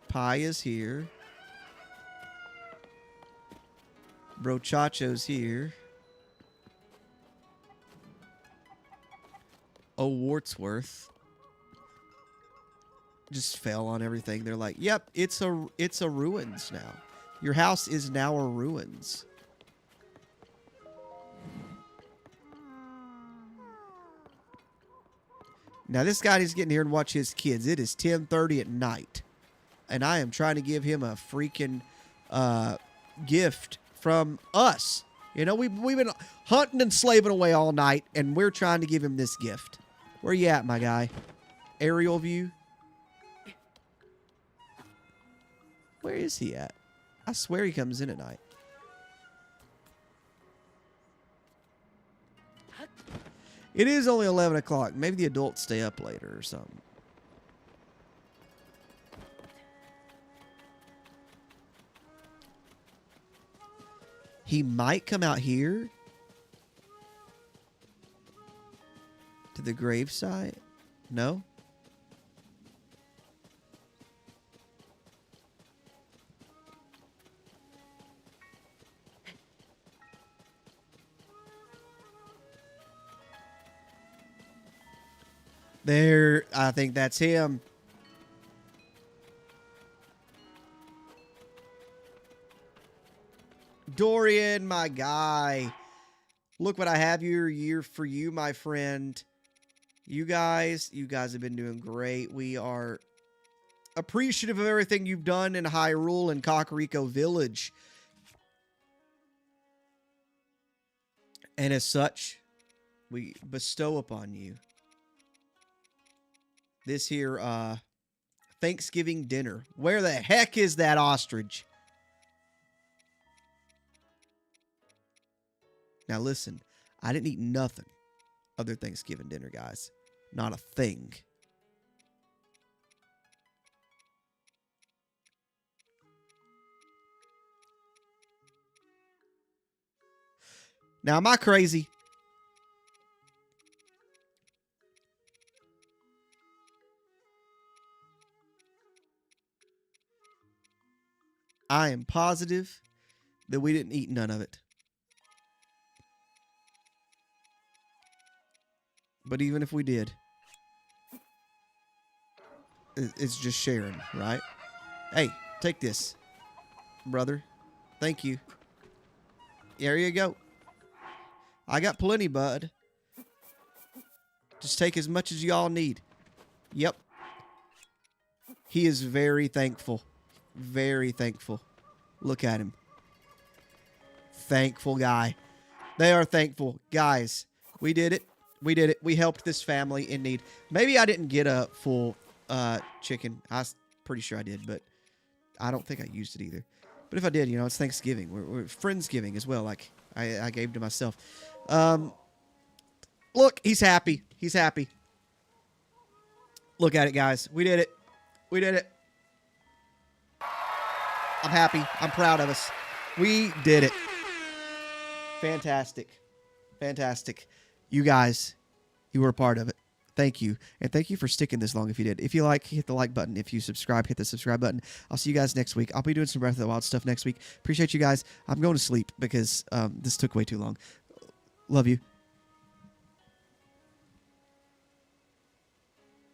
Pi is here. Brochacho's here. Oh, Wartsworth just fell on everything. They're like, "Yep, it's a ruins now. Your house is now a ruins." Now, this guy is getting here and watch his kids. It is 10:30 at night. And I am trying to give him a freaking gift from us. You know, we've been hunting and slaving away all night, and we're trying to give him this gift. Where you at, my guy? Aerial view? Where is he at? I swear he comes in at night. It is only 11 o'clock. Maybe the adults stay up later or something. He might come out here to the gravesite. No? There, I think that's him. Dorian, my guy. Look what I have here for you, my friend. You guys have been doing great. We are appreciative of everything you've done in Hyrule and Kakariko Village. And as such, we bestow upon you this here Thanksgiving dinner. Where the heck is that ostrich? Now listen, I didn't eat nothing other Thanksgiving dinner, guys. Not a thing. Now, am I crazy? I am positive that we didn't eat none of it. But even if we did, it's just sharing, right? Hey, take this, brother. Thank you. There you go. I got plenty, bud. Just take as much as y'all need. Yep. He is very thankful. Very thankful. Look at him. Thankful guy. They are thankful. Guys, we did it. We did it. We helped this family in need. Maybe I didn't get a full chicken. I was pretty sure I did, but I don't think I used it either. But if I did, you know, it's Thanksgiving. We're Friendsgiving as well, like I gave to myself. Look, he's happy. He's happy. Look at it, guys. We did it. We did it. I'm happy. I'm proud of us. We did it. Fantastic. Fantastic. You guys, you were a part of it. Thank you. And thank you for sticking this long if you did. If you like, hit the like button. If you subscribe, hit the subscribe button. I'll see you guys next week. I'll be doing some Breath of the Wild stuff next week. Appreciate you guys. I'm going to sleep because this took way too long. Love you.